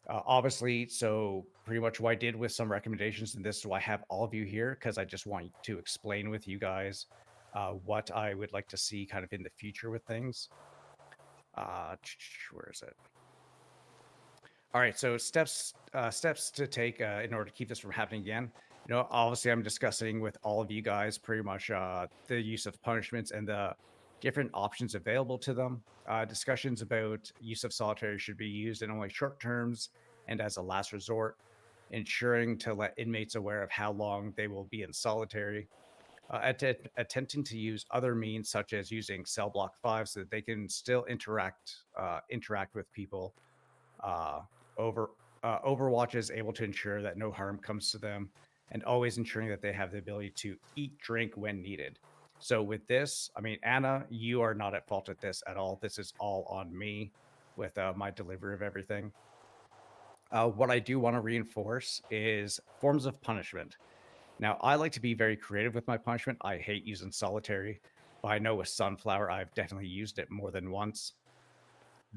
Obviously, so pretty much what I did with some recommendations, and this is why I have all of you here, because I just want to explain with you guys what I would like to see kind of in the future with things. Where is it? All right, so steps to take in order to keep this from happening again. You know, obviously, I'm discussing with all of you guys pretty much the use of punishments and the different options available to them. Discussions about use of solitary should be used in only short terms and as a last resort, ensuring to let inmates aware of how long they will be in solitary. Attempting to use other means such as using cell block 5 so that they can still interact with people. Overwatch is able to ensure that no harm comes to them, and always ensuring that they have the ability to eat, drink when needed. So with this, I mean, Anna, you are not at fault at this at all. This is all on me with my delivery of everything. What I do want to reinforce is forms of punishment. Now, I like to be very creative with my punishment. I hate using solitary, but I know with Sunflower, I've definitely used it more than once.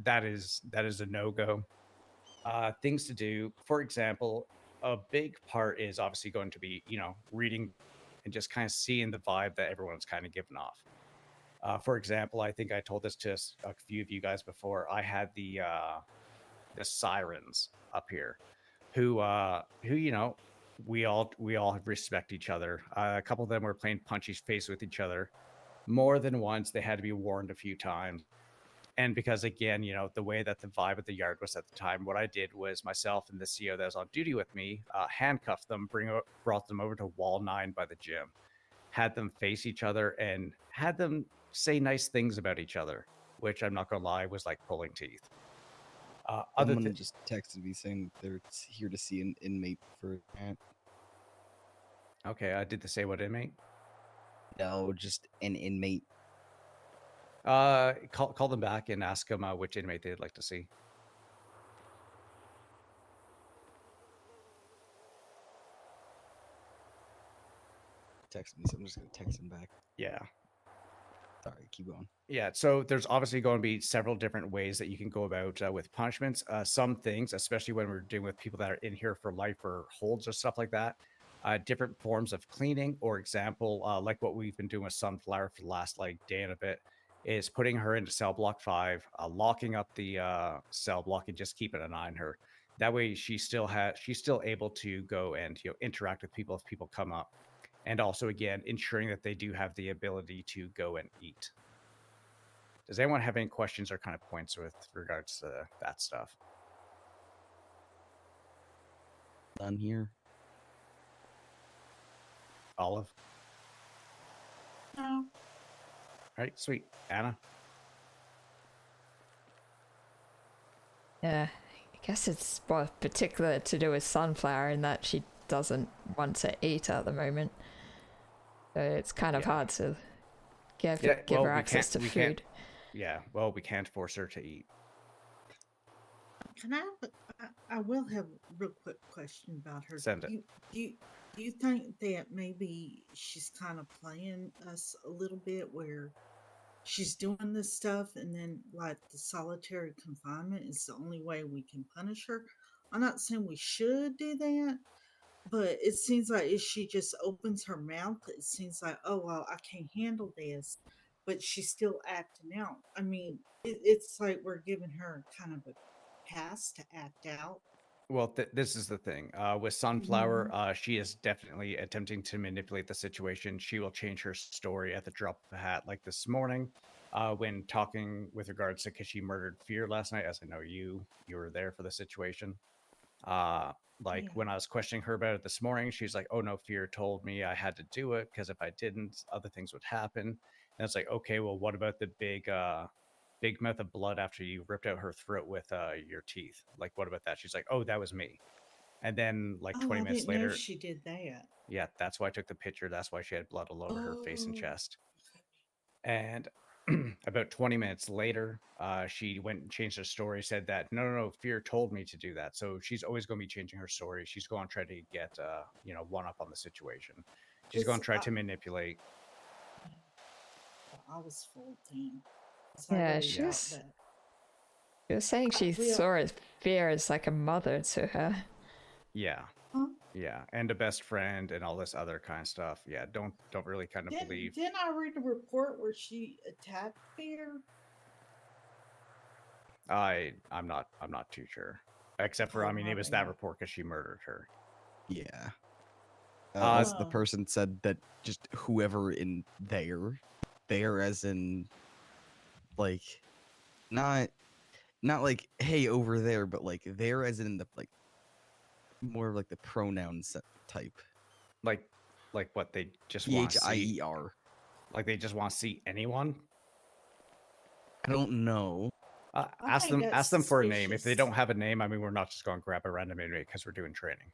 That is a no-go. Things to do, for example, a big part is obviously going to be, you know, reading and just kind of seeing the vibe that everyone's kind of given off. For example, I think I told this to a few of you guys before. I had the sirens up here, who you know, we all respect each other. A couple of them were playing punchy face with each other more than once. They had to be warned a few times. And because, again, you know, the way that the vibe at the yard was at the time, what I did was myself and the CO that was on duty with me handcuffed them, brought them over to Wall 9 by the gym, had them face each other, and had them say nice things about each other, which I'm not going to lie was like pulling teeth. Someone just texted me saying they're here to see an inmate for that. Okay, I did the say what inmate? No, just an inmate. Call them back and ask them which inmate they'd like to see. Text me, so I'm just gonna text him back. Yeah. Sorry, keep going. Yeah, so there's obviously going to be several different ways that you can go about with punishments. Some things, especially when we're dealing with people that are in here for life or holds or stuff like that, different forms of cleaning, or example, like what we've been doing with Sunflower for the last like day and a bit, is putting her into cell block 5, locking up the cell block, and just keeping an eye on her. That way, she's still able to go and, you know, interact with people if people come up, and also again ensuring that they do have the ability to go and eat. Does anyone have any questions or kind of points with regards to that stuff? Done here. Olive? No. All right, sweet. Anna? Yeah, I guess it's more particular to do with Sunflower in that she doesn't want to eat at the moment. So it's kind of hard to give her access to food. Yeah, well, we can't force her to eat. Can I will have a real quick question about her. Send it. Do you think that maybe she's kind of playing us a little bit where she's doing this stuff and then like the solitary confinement is the only way we can punish her? I'm not saying we should do that, but it seems like if she just opens her mouth, it seems like, oh, well, I can't handle this, but she's still acting out. I mean, it's like we're giving her kind of a pass to act out. Well, this is the thing. With Sunflower, she is definitely attempting to manipulate the situation. She will change her story at the drop of a hat. Like this morning, when talking with regards to because she murdered Fear last night, as I know you were there for the situation. Like when I was questioning her about it this morning, she's like, "Oh no, Fear told me I had to do it because if I didn't, other things would happen." And it's like, okay, well, what about the big mouth of blood after you ripped out her throat with your teeth? Like, what about that? She's like, "Oh, that was me." And then like 20 I minutes didn't know later, she did that. yeah, that's why I took the picture. That's why she had blood all over her face and Oh. chest. And about 20 minutes later, she went and changed her story, said that no, Fear told me to do that. So she's always going to be changing her story. She's going to try to get one up on the situation. She's going to try to manipulate. I was full team. Yeah, she was saying she saw Fear as like a mother to her. Yeah. Yeah, and a best friend and all this other kind of stuff. Yeah, don't really kind of believe. Didn't I read a report where she attacked Fear? I'm not too sure. Except for, I mean, it was that report because she murdered her. Yeah. As the person said that just whoever in there as in like not like hey over there, but like there as in the like more like the pronoun type. Like what they just want to see. PHIER. Like they just want to see anyone. I don't know. Ask them for a name. If they don't have a name, I mean, we're not just going to grab a random inmate because we're doing training.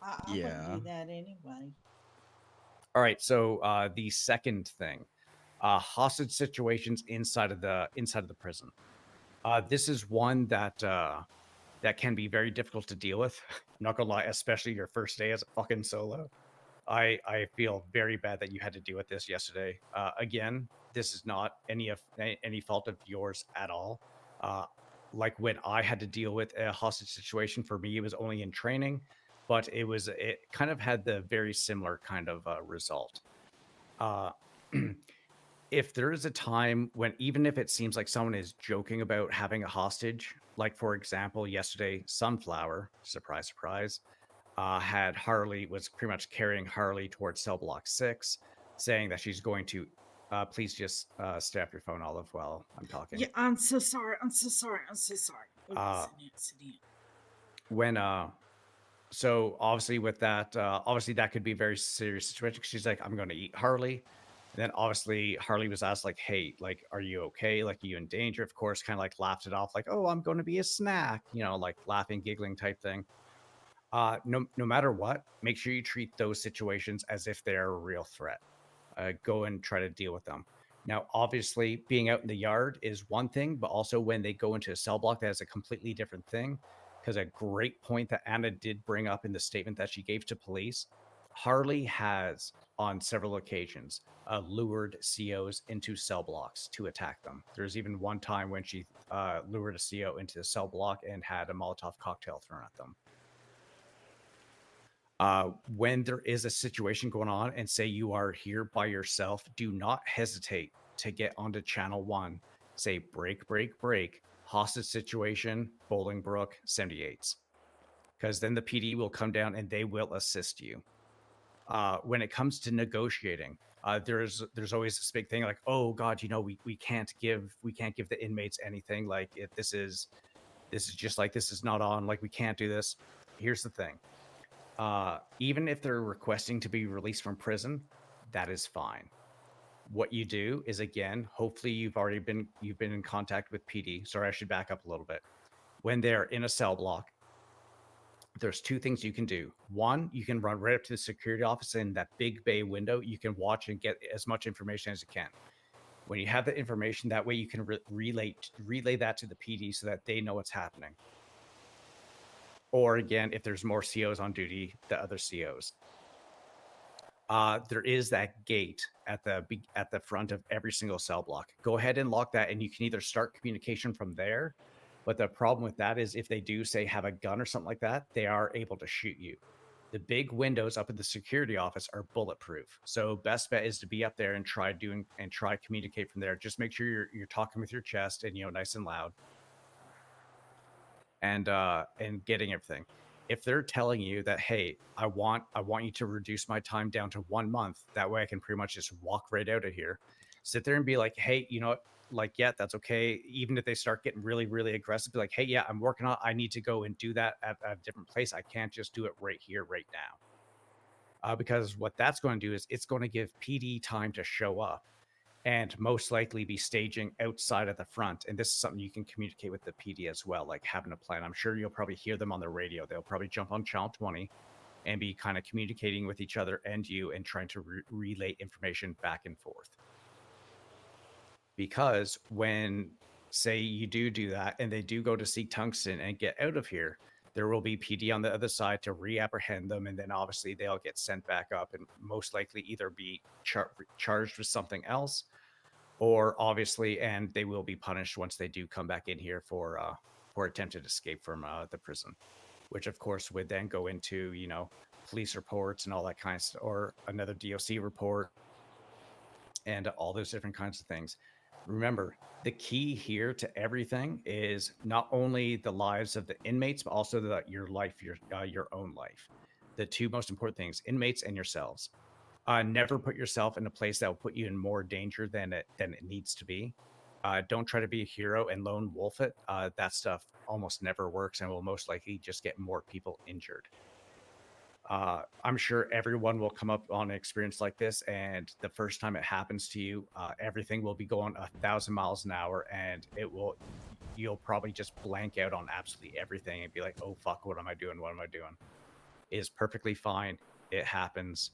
I wouldn't do that anyway. All right. So the second thing, hostage situations inside of the prison. This is one that can be very difficult to deal with. I'm not gonna lie, especially your first day as a fucking solo. I feel very bad that you had to deal with this yesterday. Again, this is not any fault of yours at all. Like when I had to deal with a hostage situation, for me, it was only in training, but it kind of had the very similar kind of result. If there is a time when, even if it seems like someone is joking about having a hostage, like for example, yesterday, Sunflower, surprise, surprise, had Harley, was pretty much carrying Harley towards cell block 6, saying that she's going to, please just stay off your phone, Olive, while I'm talking. Yeah, I'm so sorry. I'm so sorry. It was an accident. When, so obviously with that, obviously that could be a very serious situation. She's like, I'm going to eat Harley. And then obviously Harley was asked like, hey, like, are you okay? Like, are you in danger? Of course, kind of like laughed it off like, oh, I'm going to be a snack, like laughing, giggling type thing. No matter what, make sure you treat those situations as if they're a real threat. Go and try to deal with them. Now, obviously, being out in the yard is one thing, but also when they go into a cell block, that is a completely different thing. Because a great point that Anna did bring up in the statement that she gave to police, Harley has, on several occasions, lured COs into cell blocks to attack them. There's even one time when she lured a CO into the cell block and had a Molotov cocktail thrown at them. When there is a situation going on and say you are here by yourself, do not hesitate to get onto channel 1. Say break, break, break, hostage situation, Bolingbroke 78s. Because then the PD will come down and they will assist you. When it comes to negotiating, there's always this big thing like, oh God, we can't give the inmates anything. Like this is just like, this is not on, like we can't do this. Here's the thing. Even if they're requesting to be released from prison, that is fine. What you do is, again, hopefully you've been in contact with PD. Sorry, I should back up a little bit. When they're in a cell block, there's two things you can do. One, you can run right up to the security office in that big bay window. You can watch and get as much information as you can. When you have the information, that way you can relay that to the PD so that they know what's happening. Or again, if there's more COs on duty, the other COs. There is that gate at the front of every single cell block. Go ahead and lock that, and you can either start communication from there. But the problem with that is if they do say have a gun or something like that, they are able to shoot you. The big windows up at the security office are bulletproof. So best bet is to be up there and try communicate from there. Just make sure you're talking with your chest and nice and loud. and getting everything. If they're telling you that, hey, I want you to reduce my time down to 1 month, that way I can pretty much just walk right out of here. Sit there and be like, hey, you know what? Like, yeah, that's okay. Even if they start getting really, really aggressive, be like, hey, yeah, I'm working on. I need to go and do that at a different place. I can't just do it right here, right now. Because what that's going to do is it's going to give PD time to show up and most likely be staging outside of the front. And this is something you can communicate with the PD as well, like having a plan. I'm sure you'll probably hear them on the radio. They'll probably jump on channel 20 and be kind of communicating with each other and you and trying to relay information back and forth. Because when, say, you do that and they do go to seek tungsten and get out of here, there will be PD on the other side to reapprehend them, and then obviously they'll get sent back up and most likely either be charged with something else, or obviously, and they will be punished once they do come back in here for attempted escape from the prison, which of course would then go into, you know, police reports and all that kind of stuff, or another DOC report and all those different kinds of things. Remember, the key here to everything is not only the lives of the inmates, but also your life, your own life. The two most important things: inmates and yourselves. Never put yourself in a place that will put you in more danger than it needs to be. Don't try to be a hero and lone wolf it. That stuff almost never works and will most likely just get more people injured. I'm sure everyone will come up on an experience like this, and the first time it happens to you, everything will be going 1,000 miles an hour, and you'll probably just blank out on absolutely everything and be like, oh fuck, what am I doing? What am I doing? It is perfectly fine. It happens.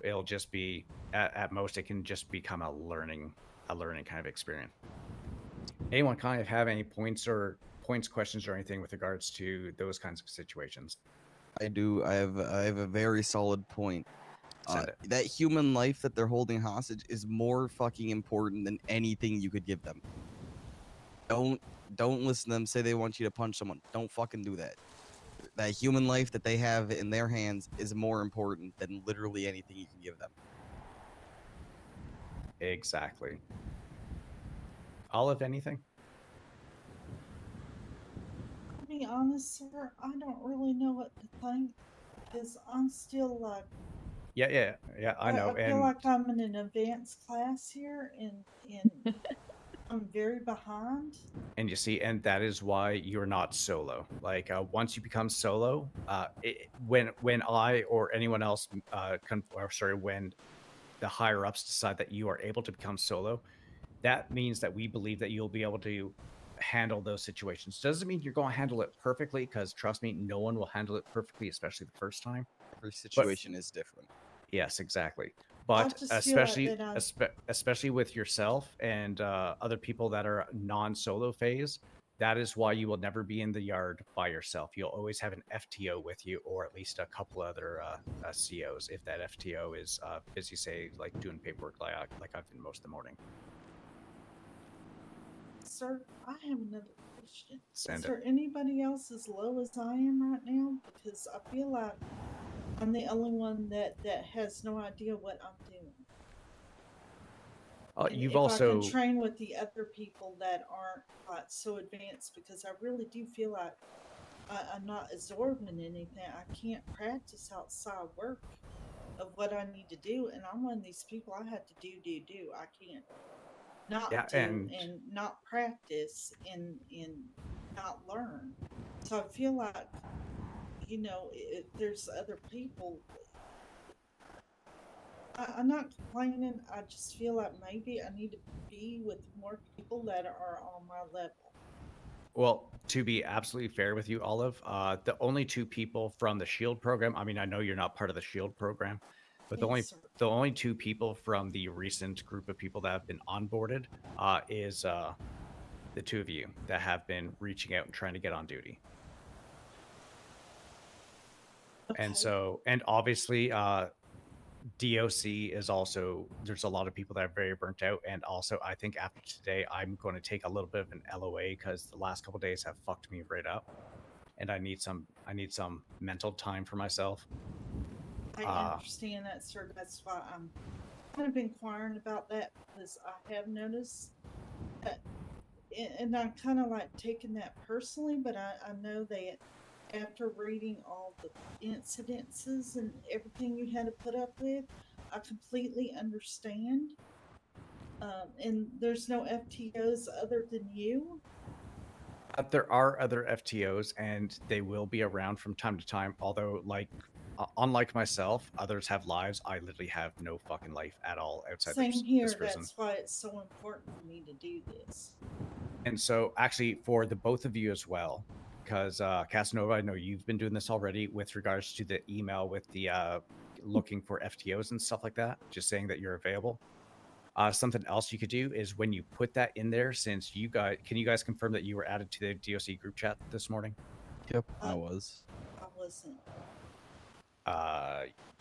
It'll just be at most it can just become a learning kind of experience. Anyone kind of have any points, questions, or anything with regards to those kinds of situations? I do. I have a very solid point. That human life that they're holding hostage is more fucking important than anything you could give them. Don't listen to them say they want you to punch someone. Don't fucking do that. That human life that they have in their hands is more important than literally anything you can give them. Exactly. Olive, anything? To be honest, sir, I don't really know what to think because I'm still like. Yeah, I know. I feel like I'm in an advanced class here, and I'm very behind. And you see, and that is why you're not solo. Like once you become solo, when I or anyone else, when the higher ups decide that you are able to become solo, that means that we believe that you'll be able to handle those situations. Doesn't mean you're going to handle it perfectly, because trust me, no one will handle it perfectly, especially the first time. Every situation is different. Yes, exactly. But especially with yourself and other people that are non-solo phase, that is why you will never be in the yard by yourself. You'll always have an FTO with you, or at least a couple other COs if that FTO is busy, say, like doing paperwork like I've been most of the morning. Sir, I have another question. Send is it. there anybody else as low as I am right now? Because I feel like I'm the only one that has no idea what I'm doing. You've if also I can train with the other people that aren't like so advanced, because I really do feel like I'm not absorbed in anything. I can't practice outside work of what I need to do, and I'm one of these people. I have to do. I can't not do and not practice and not learn. So I feel like, you know, if there's other people. I'm not complaining. I just feel like maybe I need to be with more people that are on my level. Well, to be absolutely fair with you, Olive, the only two people from the SHIELD program, I mean, I know you're not part of the SHIELD program, but the only two people from the recent group of people that have been onboarded is the two of you that have been reaching out and trying to get on duty. Okay. And obviously, DOC is also, there's a lot of people that are very burnt out, and also I think after today I'm going to take a little bit of an LOA because the last couple of days have fucked me right up, and I need some mental time for myself. I understand that, sir. That's why I'm kind of inquiring about that, because I have noticed that and I'm kind of like taking that personally, but I know that after reading all the incidences and everything you had to put up with, I completely understand. And there's no FTOs other than you. There are other FTOs, and they will be around from time to time. Although, like, unlike myself, others have lives. I literally have no fucking life at all outside Same this here. prison. That's why it's so important for me to do this. And so, actually, for the both of you as well, because Casanova, I know you've been doing this already with regards to the email with the looking for FTOs and stuff like that, just saying that you're available. Something else you could do is when you put that in there, since you guys, can you guys confirm that you were added to the DOC group chat this morning? Yep, I was. I wasn't.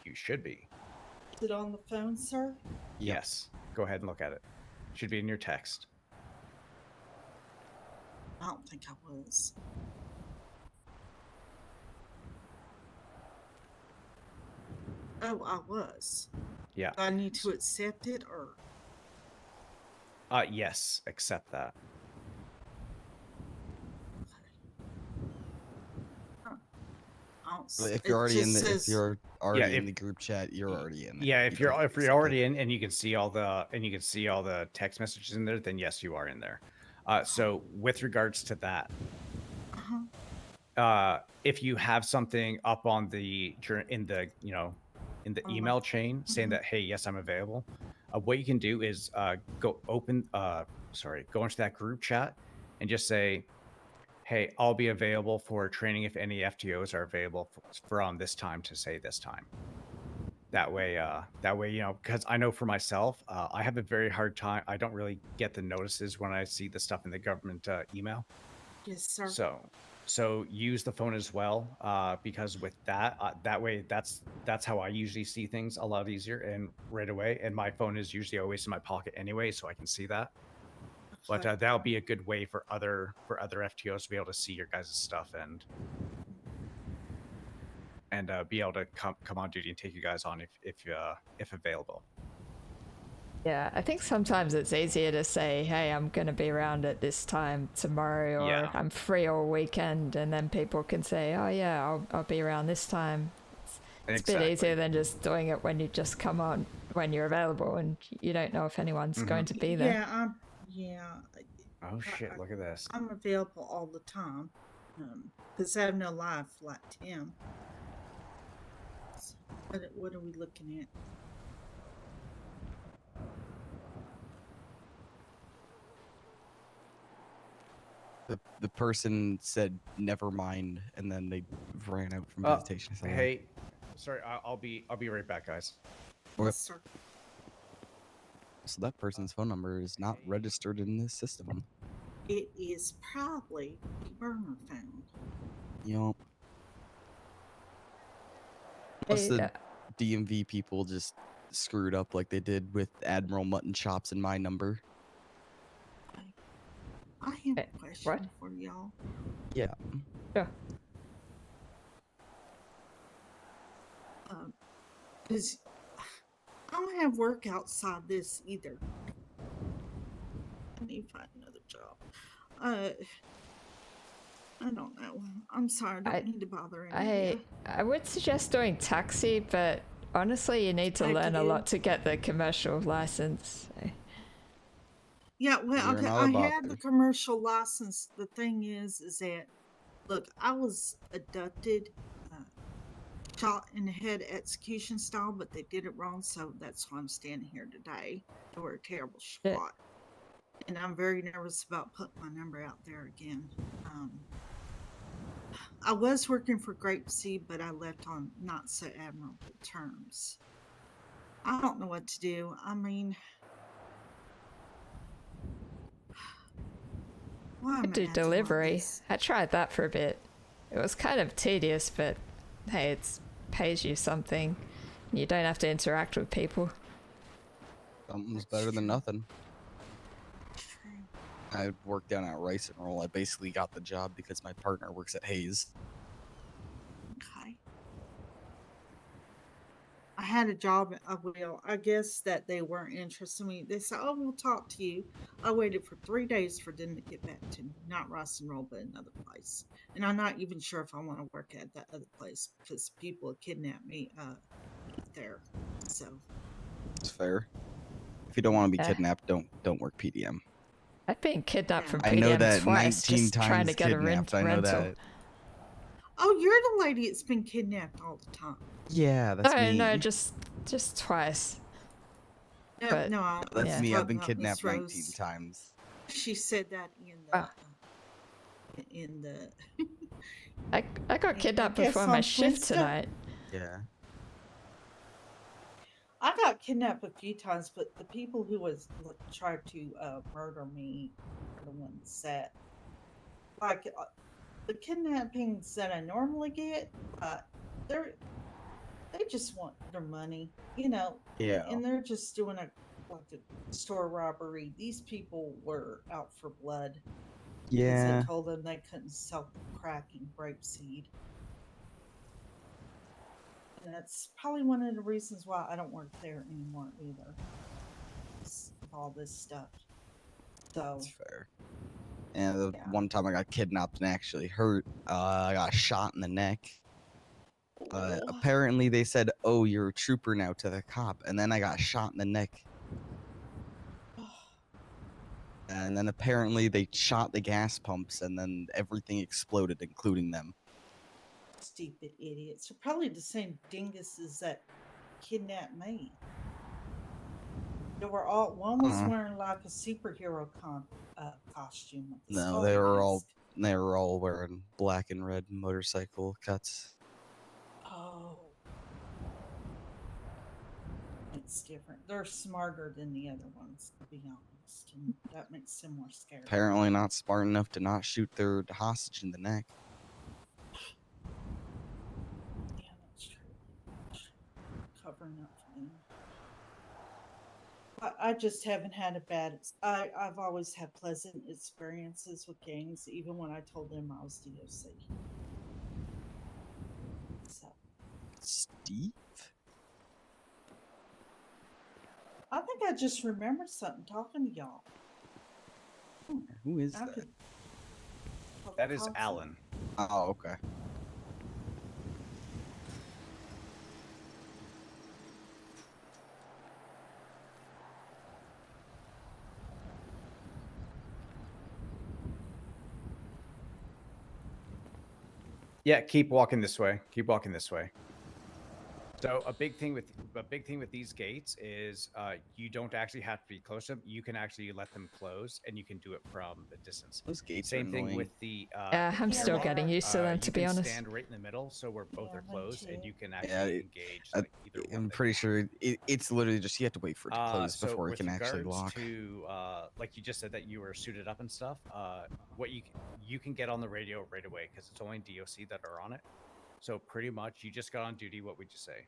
You should be. Is it on the phone, sir? Yes. Go ahead and look at it. Should be in your text. I don't think I was. Oh, I was. Yeah. Do I need to accept it or? Yes, accept that. But if you're already in the if you're already in the group chat, you're already in. Yeah, if you're already in and you can see all the text messages in there, then yes, you are in there. So with regards to that, if you have something up on the email chain saying that, hey, yes, I'm available, what you can do is go into that group chat and just say, hey, I'll be available for training if any FTOs are available from this time to say this time. That way, because I know for myself, I have a very hard time. I don't really get the notices when I see the stuff in the government email. Yes, sir. So use the phone as well, because with that, that way, that's how I usually see things a lot easier and right away. And my phone is usually always in my pocket anyway, so I can see that. But that'll be a good way for other FTOs to be able to see your guys' stuff and be able to come on duty and take you guys on if available. Yeah, I think sometimes it's easier to say, hey, I'm going to be around at this time tomorrow, or Yeah. I'm free all weekend, and then people can say, oh yeah, I'll be around this time. It's a bit easier than just doing it when you just come on when you're available and you don't know if anyone's going to be there. Oh shit, look at this. I'm available all the time. Because I have no life like Tim. So, what are we looking at? The person said never mind, and then they ran out from visitation. Hey, sorry, I'll be right back, guys. Okay. Yes, sir. So that person's phone number is not registered in this system. It is probably a burner phone. Yup. Plus the DMV people just screwed up like they did with Admiral Mutton Chops and my number. I have a question for y'all. Yeah. Yeah. Because I don't have work outside this either. I need to find another job. I don't know. I'm sorry. I don't need to bother anyone. I would suggest doing taxi, but honestly, you need to learn a lot to get the commercial license. So. Yeah, well, You're okay, not a I bother. had the commercial license. The thing is that, look, I was abducted, shot in the head execution style, but they did it wrong, so that's why I'm standing here today. They were a terrible squad. And I'm very nervous about putting my number out there again. I was working for Grapeseed, but I left on not so admirable terms. I don't know what to do. I mean, why am Could I do acting like delivery. this? I tried that for a bit. It was kind of tedious, but hey, it pays you something. You don't have to interact with people. Something's better than nothing. I worked down at Rice and Roll. I basically got the job because my partner works at Hayes. Okay. I had a job at a wheel. I guess that they weren't interested in me. They said, "Oh, we'll talk to you." I waited for 3 days for them to get back to me. Not Ross and Roll, but another place. And I'm not even sure if I want to work at that other place because people kidnapped me there. So It's fair. If you don't want to be Yeah. kidnapped, don't work PDM. I've been kidnapped from I know PDM that twice 19 just trying to times get a kidnapped. I know rental. that. oh, you're the lady that's been kidnapped all the time. Yeah, that's No, me. no, just twice. No, But no, That's yeah. me. I've talking been about Miss kidnapped 19 Rose. times. She said that in the I got kidnapped guess before my on shift Flintstone. tonight. Yeah. I got kidnapped a few times, but the people who was tried to murder me are the ones that like the kidnappings that I normally get. They just want their money, you know. Yeah. And they're just doing a store robbery. These people were out for blood. Because Yeah. they told them they couldn't sell crack and grapeseed. And that's probably one of the reasons why I don't work there anymore either. All this stuff. So That's fair. And the Yeah. one time I got kidnapped and actually hurt, I got shot in the neck. Apparently they said, "Oh, you're a trooper now," to the cop, and then I got shot in the neck. And then apparently they shot the gas pumps, and then everything exploded, including them. Stupid idiots. They're probably the same dinguses that kidnapped me. They were all one was Uh-huh. wearing like a superhero costume with the No, skull they mask. were all wearing black and red motorcycle cuts. Oh. It's different. They're smarter than the other ones, to be honest. And that makes them more scary. Apparently not smart enough to not shoot their hostage in the neck. Yeah, that's true. Covering up for them. I just haven't had a bad. I've always had pleasant experiences with gangs, even when I told them I was DOC. So Steve? I think I just remembered something talking to y'all. Who is I that? could- That is Alan. Oh, okay. Yeah, keep walking this way. Keep walking this way. So a big thing with these gates is you don't actually have to be close to them. You can actually let them close, and you can do it from a distance. Those gates Same are thing annoying. with the. I'm still getting used to them, to be honest. You can stand right in the middle, so where both are closed, and you can actually Yeah, engage like, either one. I'm pretty sure it's literally just you have to wait for it to close So before it with can actually regards lock. to like you just said that you were suited up and stuff, what you can get on the radio right away because it's only DOC that are on it. So pretty much you just got on duty. What would you say?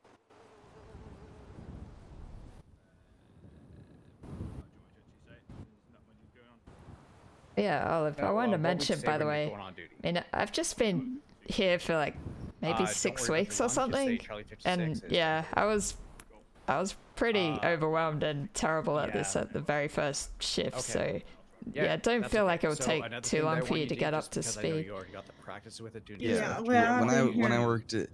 Yeah, Olive, I wanted to mention, by the way, I mean, I've just been here for like maybe 6 weeks or something, and yeah, I was pretty overwhelmed and terrible at this at the very first shift. So yeah, don't feel like it would take too long for you to get up to speed. Yeah, well, when I worked at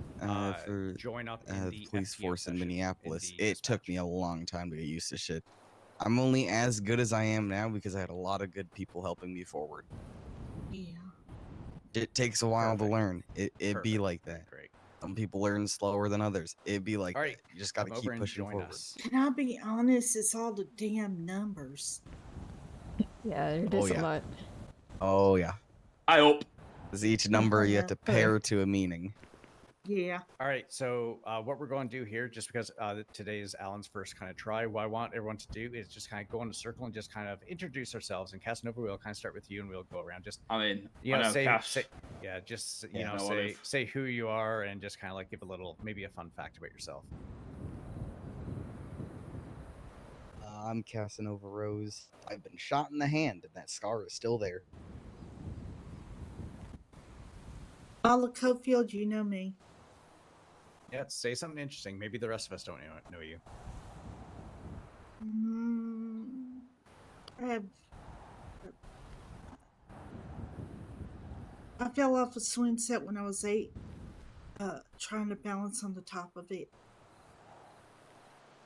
for join up the police force in Minneapolis, it took me a long time to get used to shit. I'm only as good as I am now because I had a lot of good people helping me forward. Yeah. It takes a while to learn. It'd be like that. Great. Some people learn slower than others. It'd be like right, that. You just gotta come keep over and pushing join forward. us. Can I be honest? It's all the damn numbers. Yeah, it is a lot. Oh yeah. I hope. Because each number you have to pair to a meaning. Yeah. All right, so what we're going to do here, just because today is Alan's first kind of try, what I want everyone to do is just kind of go in a circle and just kind of introduce ourselves. And Casanova, we'll kind of start with you, and we'll go around. Just I mean, you I know, know say Cass. yeah, just Yeah, no, say Olive. say who you are, and just kind of like give a little, maybe a fun fact about yourself. I'm Casanova Rose. I've been shot in the hand, and that scar is still there. Paula Cofield, you know me. Yeah, say something interesting. Maybe the rest of us don't know you. I fell off a swing set when I was 8, trying to balance on the top of it.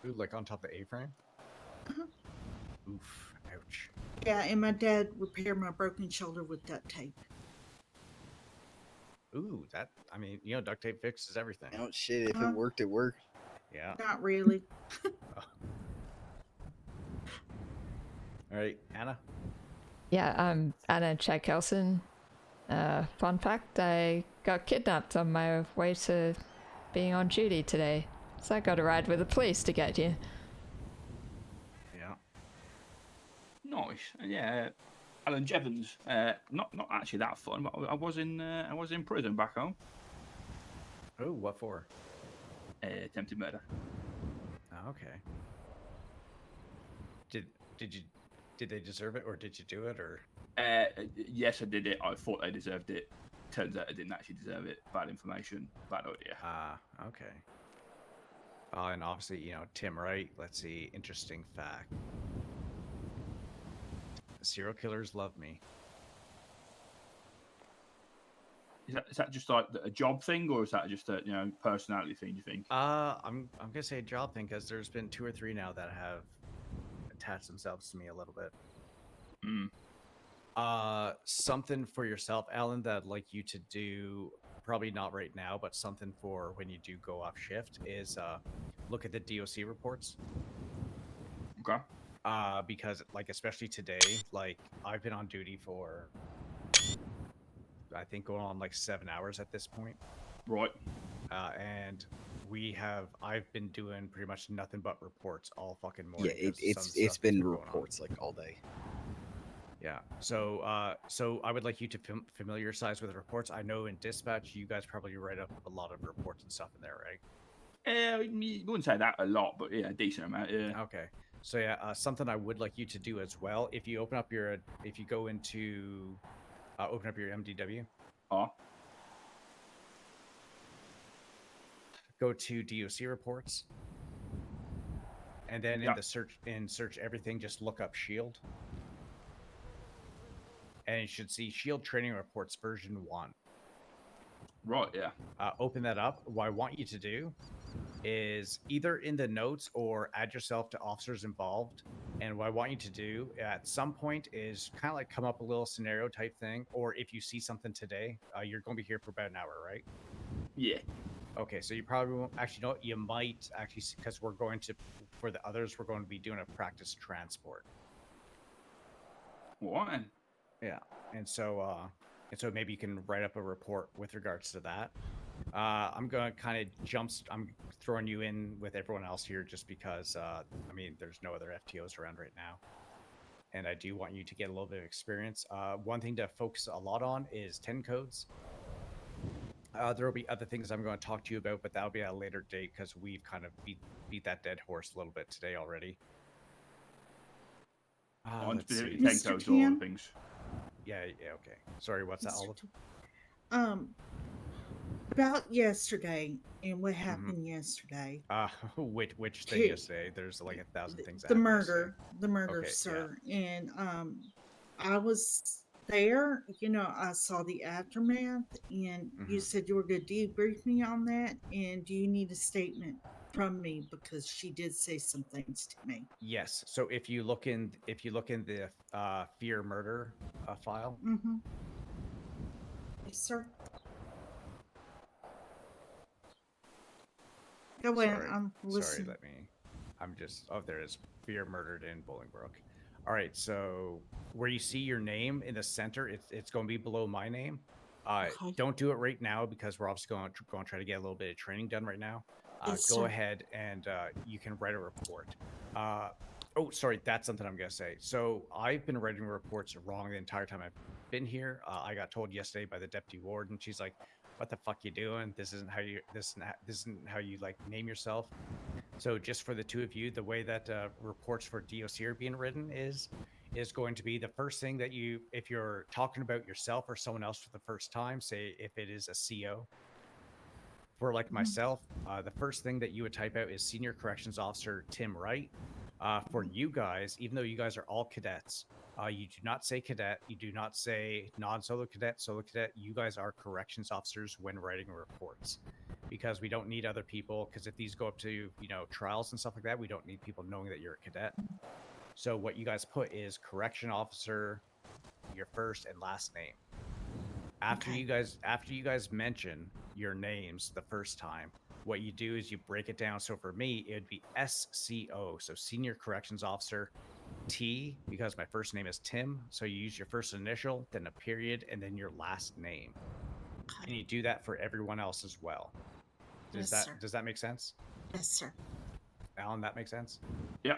Ooh, like on top of the A-frame? Uh-huh. Oof, ouch. Yeah, and my dad repaired my broken shoulder with duct tape. Ooh, that, I mean, duct tape fixes everything. Oh, shit. If it worked, it worked. Yeah. Not really. All right, Anna? Yeah, I'm Anna Chaikelson. Fun fact, I got kidnapped on my way to being on duty today. So I got a ride with the police to get here. Yeah. Nice. Yeah, Alan Jevons. Not actually that fun, but I was in prison back home. Oh, what for? Attempted murder. Oh, okay. Did they deserve it, or did you do it, or? Yes, I did it. I thought they deserved it. Turns out I didn't actually deserve it. Bad information. Bad idea. Okay. And obviously, Tim Wright. Let's see. Interesting fact. Serial killers love me. Is that just like a job thing, or is that just a personality thing? You think? I'm gonna say a job thing because there's been 2 or 3 now that have attached themselves to me a little bit. Something for yourself, Alan, that I'd like you to do, probably not right now, but something for when you do go off shift is look at the DOC reports. Okay. Because especially today, I've been on duty for I think going on 7 hours at this point. Right. And I've been doing pretty much nothing but reports all fucking morning. Yeah, it's been reports all day. Yeah. So I would like you to familiarize with reports. I know in dispatch you guys probably write up a lot of reports and stuff in there, right? You wouldn't say that a lot, but yeah, a decent amount. Yeah. Okay. So yeah, something I would like you to do as well. If you open up if you go into, open up your MDW. Go to DOC reports. And then in the search everything, just look up Shield. And you should see Shield Training Reports version 1. Right, yeah. Open that up. What I want you to do is either in the notes or add yourself to officers involved. And what I want you to do at some point is kind of come up a little scenario type thing. Or if you see something today, you're going to be here for about an hour, right? Yeah. Okay, so you probably won't actually know. You might actually, because we're going to, for the others, we're going to be doing a practice transport. What? Yeah, and so maybe you can write up a report with regards to that. I'm going to I'm throwing you in with everyone else here just because, I mean, there's no other FTOs around right now. And I do want you to get a little bit of experience. One thing to focus a lot on is 10 codes. There will be other things I'm going to talk to you about, but that'll be at a later date because we've kind of beat that dead horse a little bit today already. On specific 10 codes or all the things. Yeah, okay. Sorry, what's that, Olive? About yesterday and what happened yesterday. Which thing yesterday? There's 1,000 things. The murder, okay, sir. Yeah. And I was there. I saw the aftermath, and you said you were going to debrief me on that. And do you need a statement from me because she did say some things to me? Yes. So if you look in the fear murder file. Yes, sir. Go ahead. I'm listening. Sorry, there it is. Fear murdered in Bolingbroke. All right, so where you see your name in the center, it's going to be below my name. Okay. Don't do it right now because we're obviously going to try to get a little bit of training done right now. Go ahead and you can write a report. Oh, sorry, that's something I'm going to say. So I've been writing reports wrong the entire time I've been here. I got told yesterday by the deputy warden. She's like, "What the fuck you doing? This isn't how you name yourself." So just for the two of you, the way that reports for DOC are being written is going to be the first thing that if you're talking about yourself or someone else for the first time, say if it is a CO, For like myself, the first thing that you would type out is Senior Corrections Officer Tim Wright. For you guys, even though you guys are all cadets, you do not say cadet. You do not say non-solo cadet, solo cadet. You guys are corrections officers when writing reports, because we don't need other people. Because if these go up to trials and stuff like that, we don't need people knowing that you're a cadet. So what you guys put is correction officer, your first and last name. After you guys mention your names the first time, what you do is you break it down. So for me, it would be SCO, so Senior Corrections Officer. T, because my first name is Tim, so you use your first initial, then a period, and then your last name. And you do that for everyone else as well. Does that make sense? Yes, sir. Alan, that makes sense? Yeah.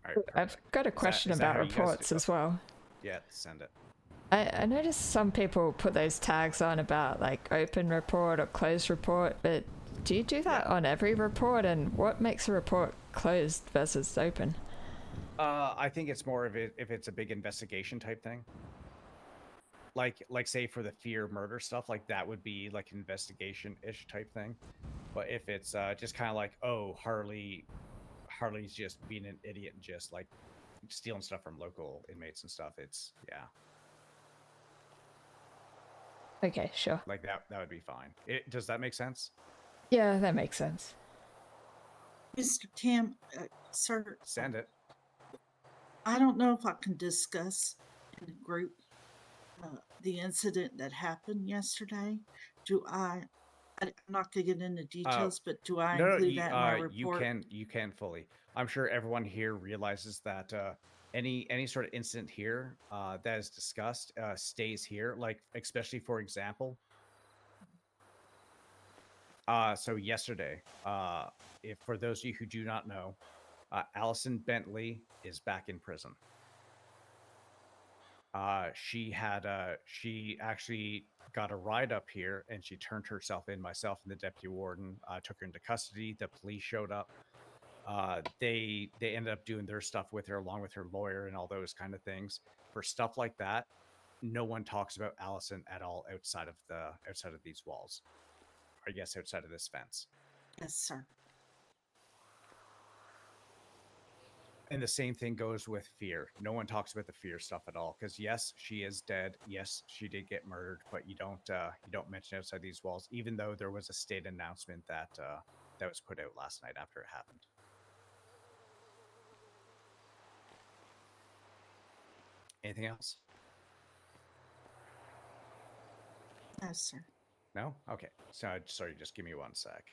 All right. I've got a question about reports as well. Yeah, send it. I noticed some people put those tags on about like open report or closed report, but do you do that on every report? And what makes a report closed versus open? I think it's more of it if it's a big investigation type thing. Like say for the fear murder stuff, like that would be like investigation-ish type thing. But if it's just kind of like, oh, Harley's just being an idiot and just like stealing stuff from local inmates and stuff, it's Okay, sure. like that would be fine. Does that make sense? Yeah, that makes sense. Mr. Tim, sir. Send it. I don't know if I can discuss in the group the incident that happened yesterday. I'm not going to get into details, but do I include that in my report? You can fully. I'm sure everyone here realizes that any sort of incident here that is discussed stays here. Like especially for example, so yesterday, if for those of you who do not know, Allison Bentley is back in prison. She actually got a ride up here and she turned herself in. Myself and the deputy warden took her into custody. The police showed up. They ended up doing their stuff with her along with her lawyer and all those kind of things. For stuff like that, no one talks about Allison at all outside of these walls. Or I guess outside of this fence. Yes, sir. And the same thing goes with fear. No one talks about the fear stuff at all because yes, she is dead. Yes, she did get murdered, but you don't mention outside these walls. Even though there was a state announcement that was put out last night after it happened. Anything else? No, sir. No? Okay. So sorry, just give me 1 sec.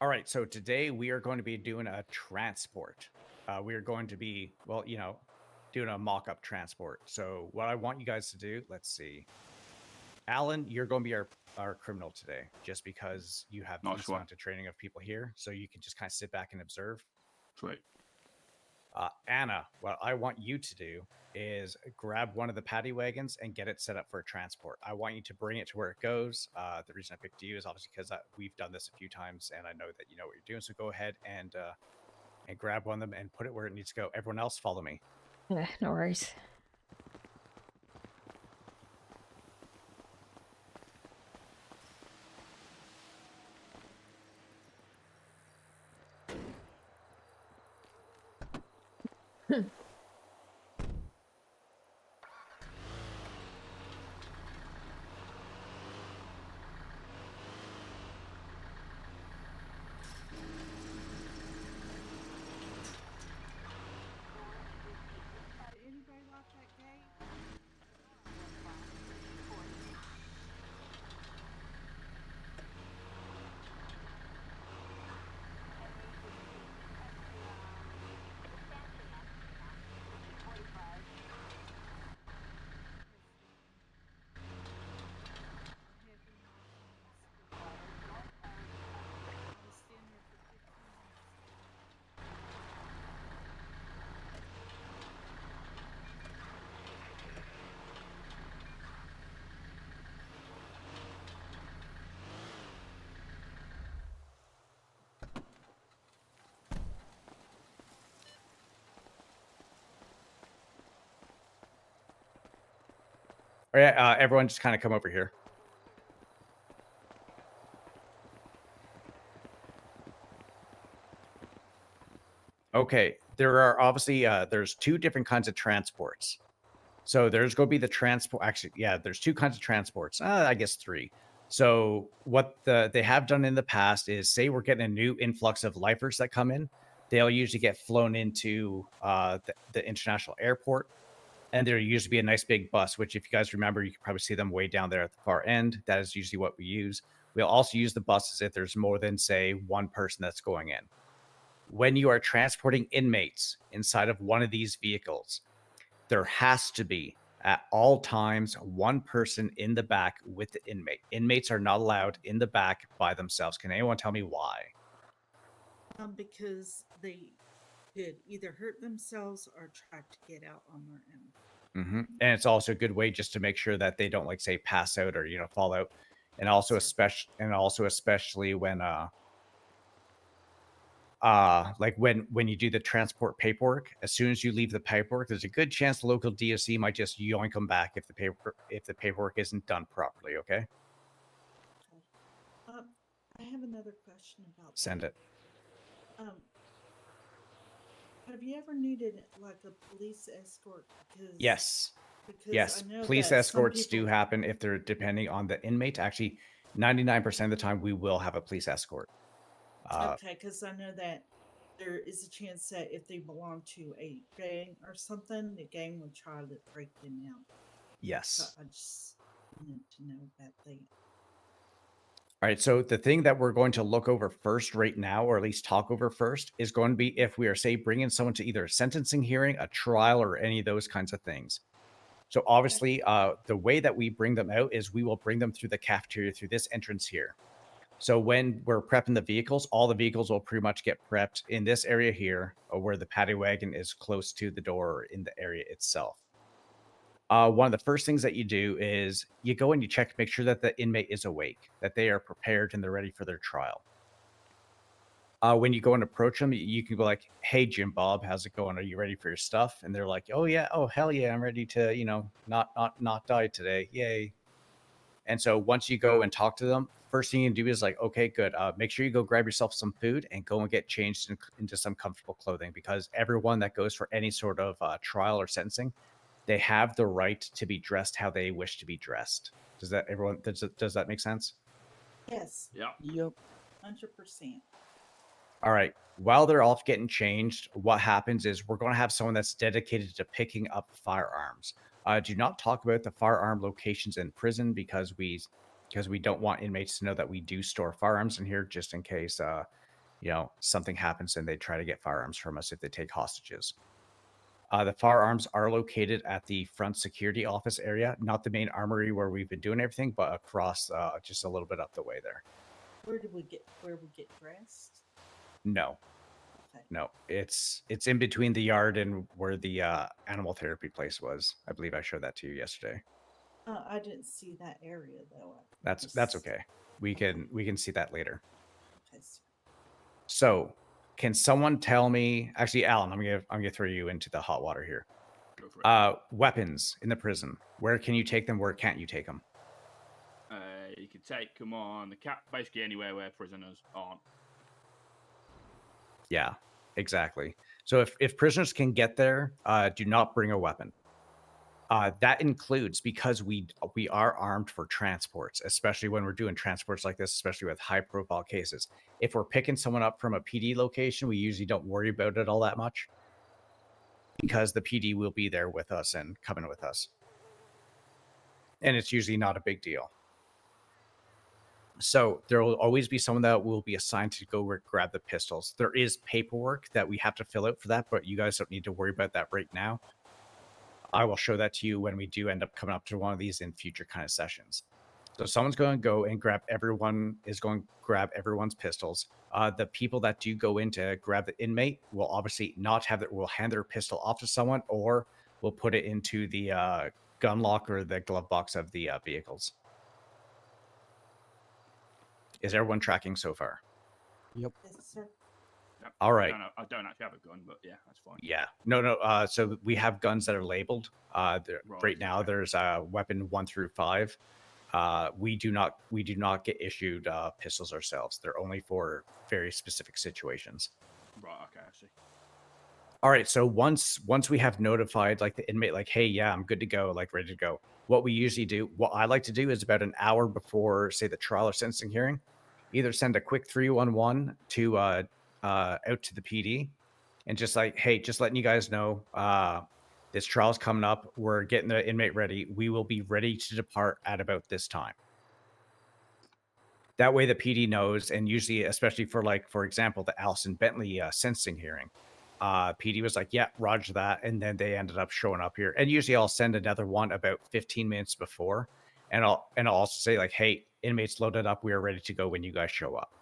All right, so today we are going to be doing a transport. We are going to be, well, doing a mock-up transport. So what I want you guys to do, let's see. Alan, you're going to be our criminal today, just because you have the amount of training of people here, so you can just kind of sit back and observe. Sweet. Anna, what I want you to do is grab one of the paddy wagons and get it set up for a transport. I want you to bring it to where it goes. The reason I picked you is obviously because we've done this a few times and I know that you know what you're doing. So go ahead and grab one of them and put it where it needs to go. Everyone else follow me. Yeah, no worries. All right, everyone, just kind of come over here. Okay, there are obviously there's two different kinds of transports. So there's going to be the transport. Actually, yeah, there's two kinds of transports. I guess three. So what they have done in the past is, say we're getting a new influx of lifers that come in, they'll usually get flown into the international airport, and there used to be a nice big bus. Which, if you guys remember, you can probably see them way down there at the far end. That is usually what we use. We'll also use the buses if there's more than, say, one person that's going in. When you are transporting inmates inside of one of these vehicles, there has to be at all times one person in the back with the inmate. Inmates are not allowed in the back by themselves. Can anyone tell me why? Because they could either hurt themselves or try to get out on their own. And it's also a good way just to make sure that they don't, like, say, pass out or fall out. And also especially when like when you do the transport paperwork, as soon as you leave the paperwork, there's a good chance the local DOC might just yoink them back if the paperwork isn't done properly. Okay. I have another question about Send it. Have you ever needed like a police escort? Yes. Because Yes. I know Police that some escorts do people- happen if they're depending on the inmate. Actually, 99% of the time we will have a police escort. Okay, because I know that there is a chance that if they belong to a gang or something, the gang would try to break them out. Yes. So I just wanted to know that thing. All right, so the thing that we're going to look over first right now, or at least talk over first, is going to be if we are, say, bringing someone to either a sentencing hearing, a trial, or any of those kinds of things. So obviously, the way that we bring them out is we will bring them through the cafeteria, through this entrance here. So when we're prepping the vehicles, all the vehicles will pretty much get prepped in this area here, where the paddy wagon is close to the door or in the area itself. One of the first things that you do is you go and you check, make sure that the inmate is awake, that they are prepared and they're ready for their trial. When you go and approach them, you can go like, "Hey, Jim Bob, how's it going? Are you ready for your stuff?" And they're like, "Oh yeah, oh hell yeah, I'm ready to, not die today, yay!" And so once you go and talk to them, first thing you do is like, "Okay, good. Make sure you go grab yourself some food and go and get changed into some comfortable clothing, because everyone that goes for any sort of trial or sentencing, they have the right to be dressed how they wish to be dressed." Does that make sense? Yes. Yep. 100%. All right. While they're off getting changed, what happens is we're going to have someone that's dedicated to picking up firearms. Do not talk about the firearm locations in prison because we don't want inmates to know that we do store firearms in here, just in case something happens and they try to get firearms from us if they take hostages. The firearms are located at the front security office area, not the main armory where we've been doing everything, but across just a little bit up the way there. Where we get dressed? No. Okay. No, it's in between the yard and where the animal therapy place was. I believe I showed that to you yesterday. I didn't see that area though. That's okay. We can see that later. Okay. So, can someone tell me? Actually, Alan, I'm gonna throw you into the hot water here. Go for it. Weapons in the prison. Where can you take them? Where can't you take them? You can take them on the cap, basically anywhere where prisoners aren't. Yeah, exactly. So if prisoners can get there, do not bring a weapon. That includes, because we are armed for transports, especially when we're doing transports like this, especially with high profile cases. If we're picking someone up from a PD location, we usually don't worry about it all that much, because the PD will be there with us and coming with us. And it's usually not a big deal. So there will always be someone that will be assigned to go grab the pistols. There is paperwork that we have to fill out for that, but you guys don't need to worry about that right now. I will show that to you when we do end up coming up to one of these in future kind of sessions. So someone's going to go and grab everyone's pistols. The people that do go in to grab the inmate will obviously not have will hand their pistol off to someone, or will put it into the gun lock or the glove box of the vehicles. Is everyone tracking so far? Yep. Yes, sir. All right. I don't actually have a gun, but yeah, that's fine. Yeah. No. So we have guns that are labeled. Right now, there's weapon 1 through 5. We do not get issued pistols ourselves. They're only for very specific situations. Right. Okay. I see. All right. So once we have notified like the inmate, like, hey, yeah, I'm good to go, like ready to go. What we usually do, what I like to do, is about an hour before, say, the trial or sentencing hearing, either send a quick 311 to out to the PD, and just like, hey, just letting you guys know, this trial's coming up. We're getting the inmate ready. We will be ready to depart at about this time. That way the PD knows, and usually, especially for, like, for example, the Allison Bentley sentencing hearing, PD was like, yeah, roger that. And then they ended up showing up here. And usually I'll send another one about 15 minutes before. And I'll also say, like, hey, inmates loaded up. We are ready to go when you guys show up.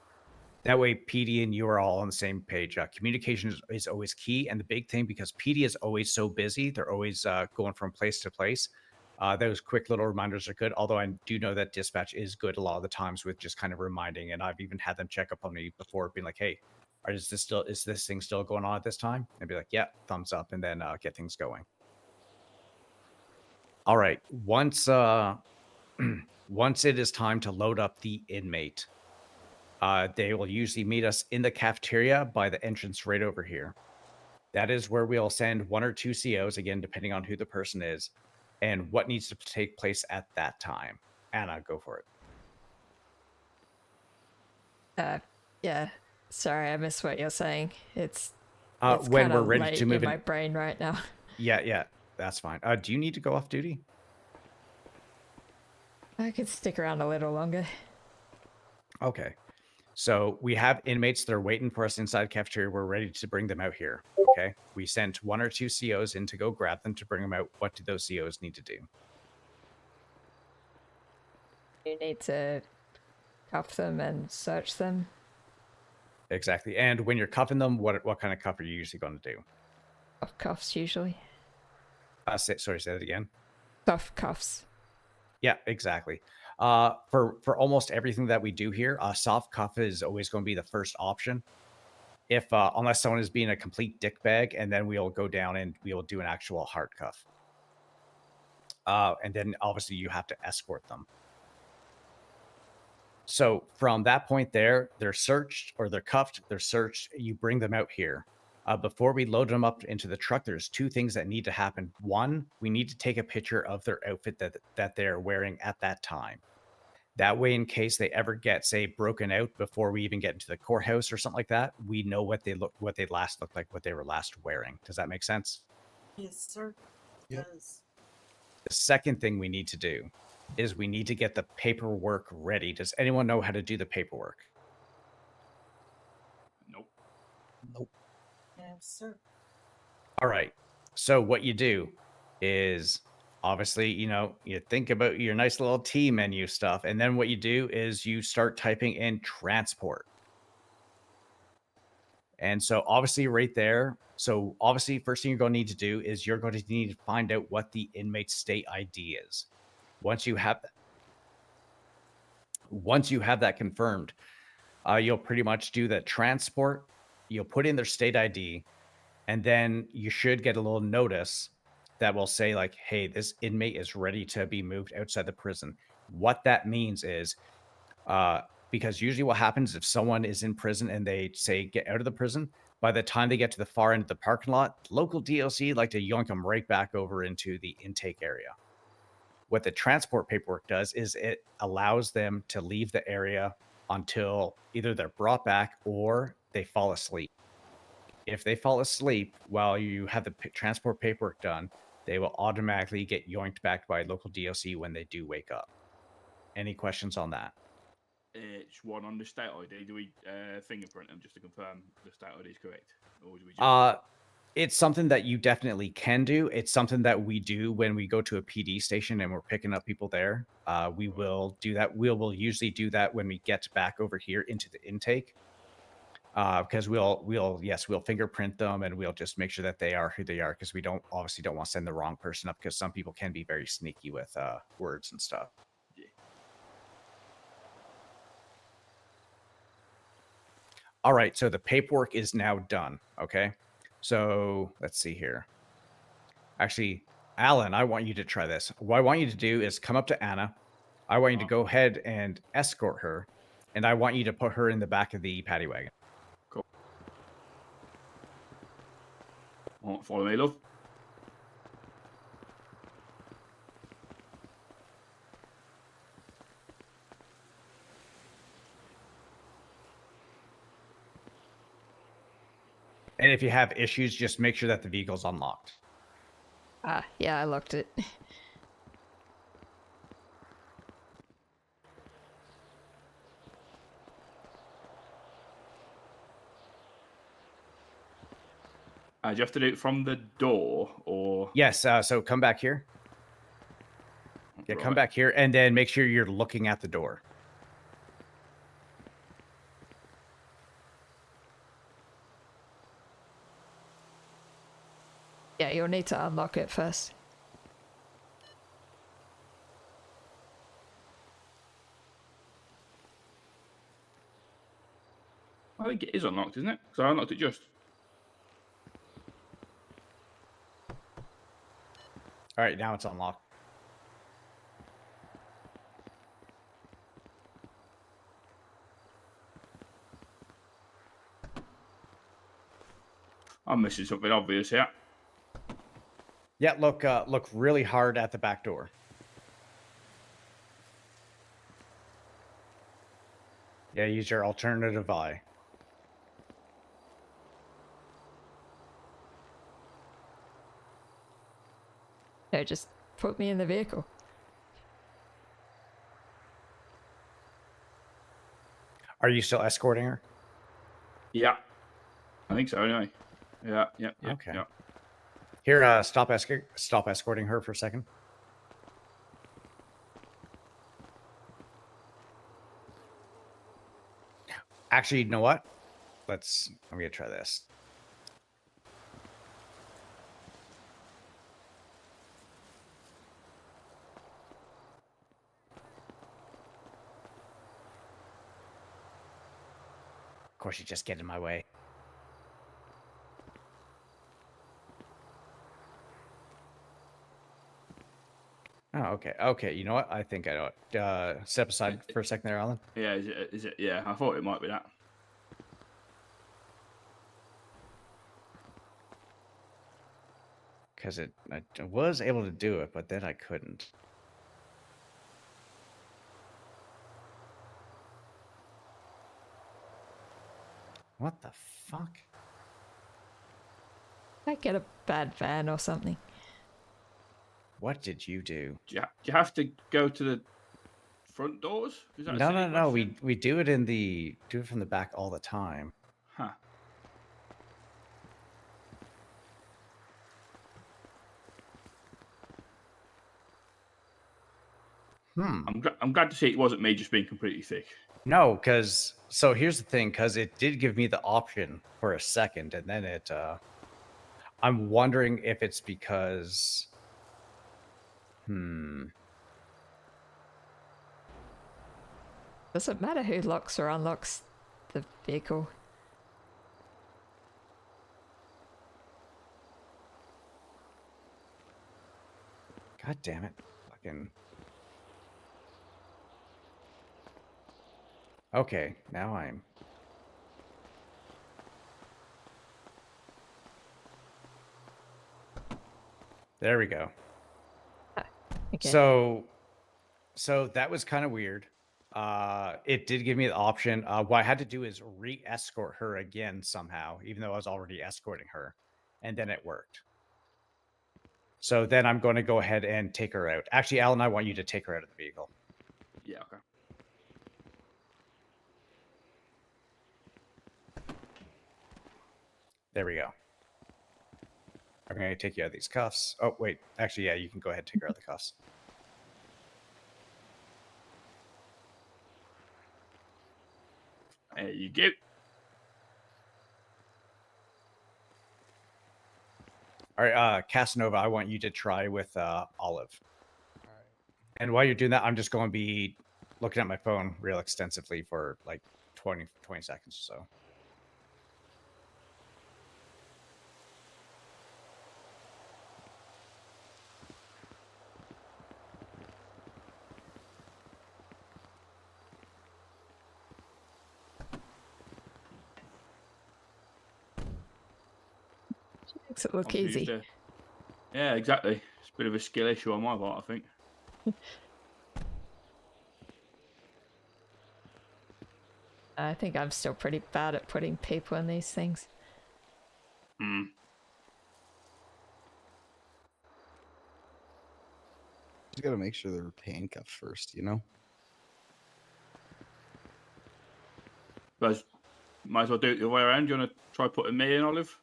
That way PD and you are all on the same page. Communication is always key. And the big thing, because PD is always so busy, they're always going from place to place. Those quick little reminders are good. Although I do know that dispatch is good a lot of the times with just kind of reminding. And I've even had them check up on me before, being like, hey, is this thing still going on at this time? And be like, yeah, thumbs up, and then get things going. All right. Once once it is time to load up the inmate, they will usually meet us in the cafeteria by the entrance right over here. That is where we'll send 1 or 2 COs, again, depending on who the person is and what needs to take place at that time. Anna, go for it. Yeah. Sorry, I missed what you're saying. It's when we're ready late to move in my brain right now. Yeah, that's fine. Do you need to go off duty? I could stick around a little longer. Okay. So we have inmates that are waiting for us inside cafeteria. We're ready to bring them out here. Okay. We sent 1 or 2 COs in to go grab them to bring them out. What do those COs need to do? You need to cuff them and search them. Exactly. And when you're cuffing them, what kind of cuff are you usually going to do? Soft cuffs, usually. Sorry, say that again. Soft cuffs. Yeah, exactly. For almost everything that we do here, a soft cuff is always going to be the first option. If unless someone is being a complete dickbag, and then we'll go down and we'll do an actual hard cuff. And then obviously you have to escort them. So from that point there, they're searched or they're cuffed, they're searched. You bring them out here. Before we load them up into the truck, there's 2 things that need to happen. 1, we need to take a picture of their outfit that they're wearing at that time. That way, in case they ever get, say, broken out before we even get into the courthouse or something like that, we know what they last looked like, what they were last wearing. Does that make sense? Yes, sir. Yep. Does. The second thing we need to do is we need to get the paperwork ready. Does anyone know how to do the paperwork? Nope. Yes, sir. All right. So what you do is, obviously, you think about your nice little T menu stuff. And then what you do is you start typing in transport. And so obviously right there. So obviously first thing you're going to need to do is you're going to need to find out what the inmate's state ID is. Once you have that confirmed, you'll pretty much do the transport. You'll put in their state ID, and then you should get a little notice that will say, like, hey, this inmate is ready to be moved outside the prison. What that means is, because usually what happens if someone is in prison and they say get out of the prison, by the time they get to the far end of the parking lot, local DLC like to yoink them right back over into the intake area. What the transport paperwork does is it allows them to leave the area until either they're brought back or they fall asleep. If they fall asleep while you have the transport paperwork done, they will automatically get yoinked back by local DLC when they do wake up. Any questions on that? It's one on the state ID. Do we fingerprint them just to confirm the state ID is correct? Or do we just... It's something that you definitely can do. It's something that we do when we go to a PD station and we're picking up people there. We will do that. We will usually do that when we get back over here into the intake. Because we'll fingerprint them and we'll just make sure that they are who they are, because we obviously don't want to send the wrong person up, because some people can be very sneaky with words and stuff. All right, so the paperwork is now done. Okay, so let's see here. Actually, Alan, I want you to try this. What I want you to do is come up to Anna. I want you to go ahead and escort her, and I want you to put her in the back of the paddy wagon. Cool. Follow me, love. And if you have issues, just make sure that the vehicle's unlocked. Ah, yeah, I locked it. Do you have to do it from the door, or? Yes, so come back here. Yeah, come Right. back here, and then make sure you're looking at the door. Yeah, you'll need to unlock it first. I think it is unlocked, isn't it? Because I unlocked it just. All right, now it's unlocked. I'm missing something obvious here. Yeah, look really hard at the back door. Yeah, use your alternative eye. No, just put me in the vehicle. Are you still escorting her? Yeah. I think so, anyway. Yeah. Okay. Yeah. Here, stop escorting her for a second. Actually, you know what? I'm gonna try this. Of course, you just get in my way. Oh, okay. Okay, you know what? I think I know it. Step aside for a second there, Alan. Yeah, is it? Yeah, I thought it might be that. Because I was able to do it, but then I couldn't. What the fuck? I get a bad van or something. What did you do? Do you have to go to the front doors? Is that a silly No. question? We do it from the back all the time. Huh. I'm glad to see it wasn't me just being completely thick. No, because so here's the thing, because it did give me the option for a second, and then it. I'm wondering if it's because. Does it matter who locks or unlocks the vehicle? God damn it! Fucking. Okay, now I'm. There we go. Okay. So that was kind of weird. It did give me the option. What I had to do is re-escort her again somehow, even though I was already escorting her, and then it worked. So then I'm going to go ahead and take her out. Actually, Alan, I want you to take her out of the vehicle. Yeah, okay. There we go. I'm going to take you out of these cuffs. Oh, wait. Actually, yeah, you can go ahead and take her out of the cuffs. There you go. All right, Casanova, I want you to try with Olive. All right. And while you're doing that, I'm just going to be looking at my phone real extensively for like 20 seconds or so. Makes it look Obviously, easy. Yeah, exactly. It's a bit of a skill issue on my part, I think. I think I'm still pretty bad at putting people in these things. Hmm. Just gotta make sure they're handcuffed first, you know? But might as well do it the other way around. Do you want to try putting me in, Olive?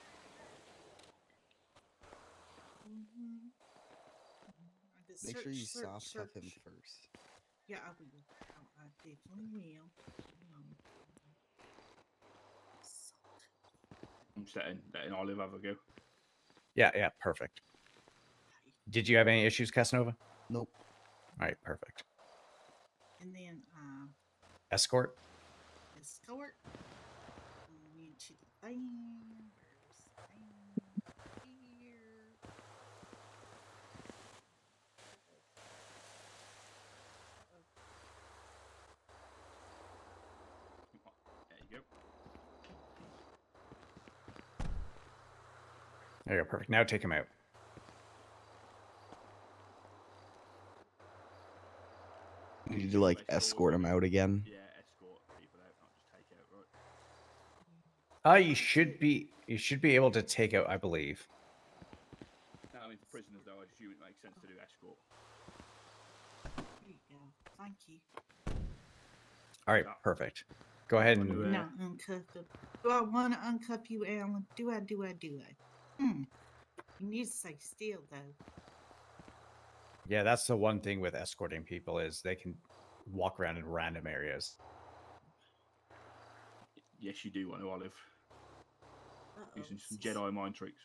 Make sure you soft cuff him first. Yeah, I will. I definitely will. I'm letting Olive have a go. Yeah, perfect. Did you have any issues, Casanova? Nope. All right, perfect. And then Escort? escort into the van. Where's the van? Here. There you go. There you go, perfect. Now take him out. You need to like escort him out again. Yeah, escort people out, not just take out, right? You should be able to take out, I believe. No, I mean, for prisoners, though, I assume it makes sense to do escort. There you go. Thank you. All right, perfect. Go ahead and No, uncuff him. Do I want to uncuff you, Alan? Do I? You need to stay still, though. yeah, that's the one thing with escorting people is they can walk around in random areas. Yes, you do want to, Olive. Using some Jedi mind tricks.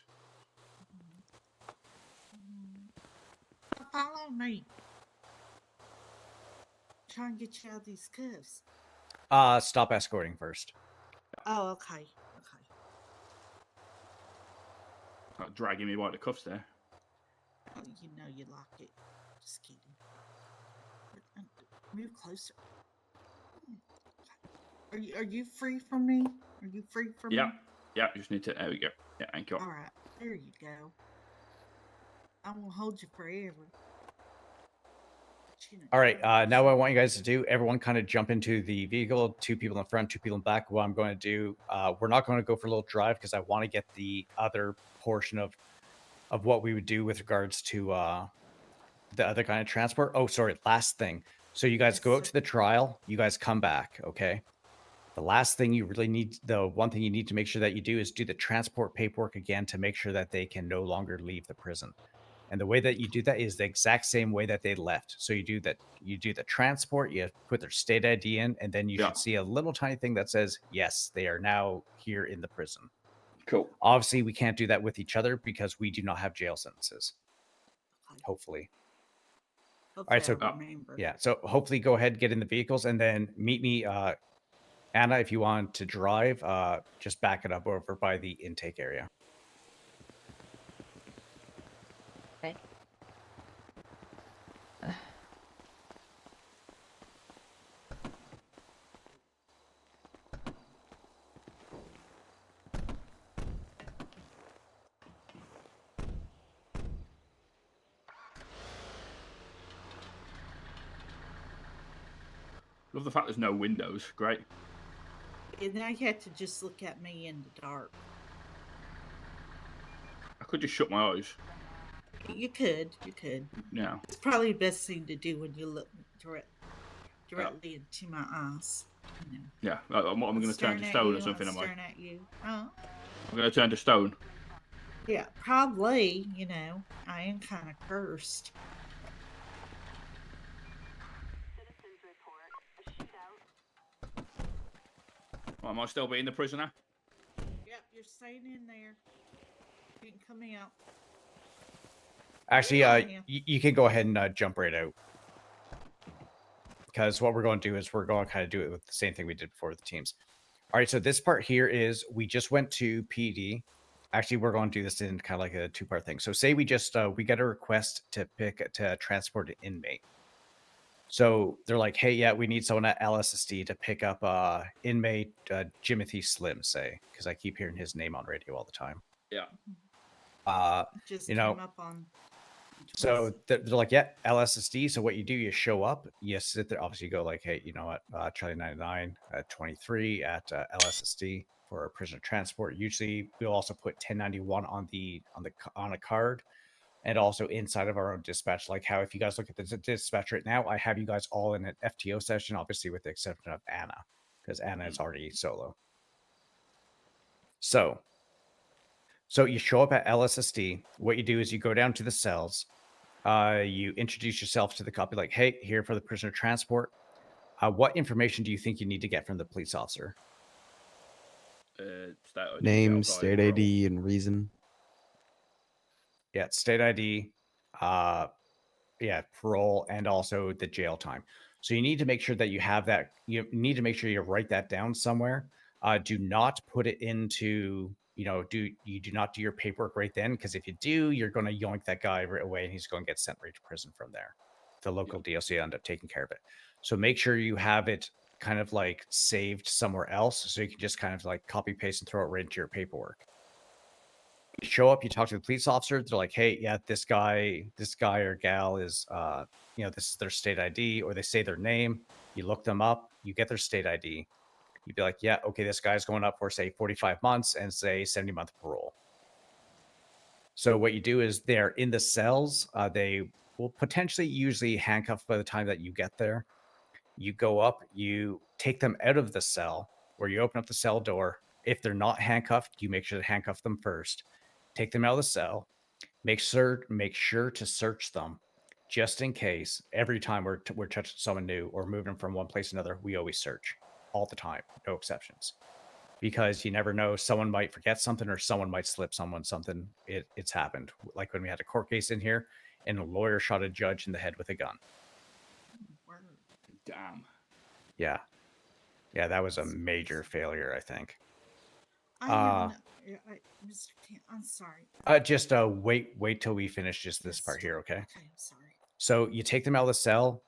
Follow me. Try and get you out of these cuffs. Stop escorting first. Oh, okay. Like dragging me by the cuffs there. Oh, you know you like it. Just kidding. Move closer. Are you free from me? Are you free from me? Yeah, just need to. There we go. Yeah, thank you. All right, there you go. I won't hold you forever. All right, now what I want you guys to do, everyone kind of jump into the vehicle, 2 people in front, 2 people in back. What I'm going to do, we're not going to go for a little drive because I want to get the other portion of what we would do with regards to the other kind of transport. Oh, sorry, last thing. So you guys go out to the trial, you guys come back, okay? The last thing you really need, the one thing you need to make sure that you do is do the transport paperwork again to make sure that they can no longer leave the prison. And the way that you do that is the exact same way that they left. So you do that, you do the transport, you put their state ID in, and then you should see a little tiny thing that says, yes, they are now here in the prison. Cool. Obviously, we can't do that with each other because we do not have jail sentences. Hopefully. All right, so yeah, so hopefully go ahead, get in the vehicles, and then meet me, Anna, if you want to drive, just back it up over by the intake area. Okay. Love the fact there's no windows. Great. And now you have to just look at me in the dark. I could just shut my eyes. You could. Yeah. It's probably the best thing to do when you look directly into my eyes. You know. Yeah. I'm going to turn to stone or something, am I? Staring at you. Oh. I'm going to turn to stone. Yeah, probably. You know, I am kind of cursed. Well, am I still being the prisoner? Yep, you're staying in there. You can come out. Actually, you can go ahead and jump right out. Because what we're going to do is we're going to kind of do it with the same thing we did before with the teams. All right, so this part here is we just went to PD. Actually, we're going to do this in kind of like a 2-part thing. So say we just, we get a request to transport an inmate. So they're like, hey, yeah, we need someone at LSSD to pick up inmate Jimothy Slim, say, because I keep hearing his name on radio all the time. Yeah. Just you know, came up on. so they're like, yeah, LSSD. So what you do, you show up, you sit there, obviously you go like, hey, you know what, Charlie 99 at 23 at LSSD for prisoner transport. Usually we'll also put 1091 on a card, and also inside of our own dispatch. Like how if you guys look at the dispatch right now, I have you guys all in an FTO session, obviously with the exception of Anna, because Anna is already solo. So you show up at LSSD. What you do is you go down to the cells. You introduce yourself to the copy, like, hey, here for the prisoner transport. What information do you think you need to get from the police officer? State ID, Name, jail time, state parole. ID, and reason. Yeah, state ID, parole, and also the jail time. So you need to make sure that you have that. You need to make sure you write that down somewhere. Do not put it into, do not do your paperwork right then, because if you do, you're going to yoink that guy right away, and he's going to get sent right to prison from there. The local DLC will end up taking care of it. So make sure you have it kind of like saved somewhere else, so you can just kind of like copy paste and throw it right into your paperwork. You show up, you talk to the police officer, they're like, hey, yeah, this guy or gal is this is their state ID, or they say their name. You look them up, you get their state ID. You'd be like, yeah, okay, this guy's going up for say 45 months and say 70-month parole. So what you do is they're in the cells. They will potentially usually handcuff by the time that you get there. You go up, you take them out of the cell, where you open up the cell door. If they're not handcuffed, you make sure to handcuff them first. Take them out of the cell. Make sure to search them, just in case. Every time we're touching someone new or moving from one place to another, we always search all the time, no exceptions, because you never know. Someone might forget something, or someone might slip someone something. It's happened, like when we had a court case in here, and a lawyer shot a judge in the head with a gun. Damn. Yeah, that was a major failure, I think. Mr. I'm sorry. Just wait till we finish just this part here, okay? Okay, I'm sorry. So you take them out of the cell,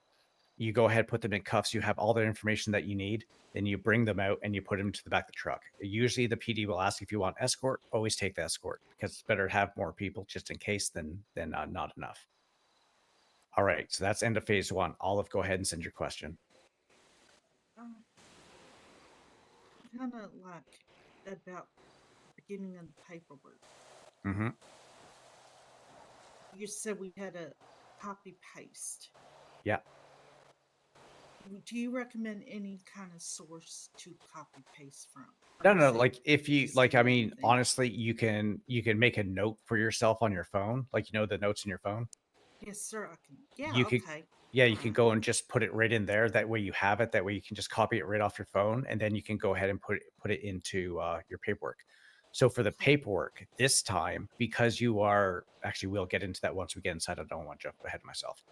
you go ahead, put them in cuffs, you have all the information that you need, then you bring them out and you put them to the back of the truck. Usually the PD will ask if you want escort. Always take the escort, because it's better to have more people just in case than not enough. All right, so that's end of phase one. Olive, go ahead and send your question. Kind of like about beginning of the paperwork. Mm-hmm. You said we had a copy paste. Yeah. Do you recommend any kind of source to copy paste from? No. Like if you I mean, honestly, you can make a note for yourself on your phone, like the notes in your phone. Yes, sir. I can. Yeah. You could, okay. yeah, you can go and just put it right in there. That way you have it. That way you can just copy it right off your phone, and then you can go ahead and put it into your paperwork. So for the paperwork this time, because you are actually, we'll get into that once we get inside. I don't want to jump ahead of myself.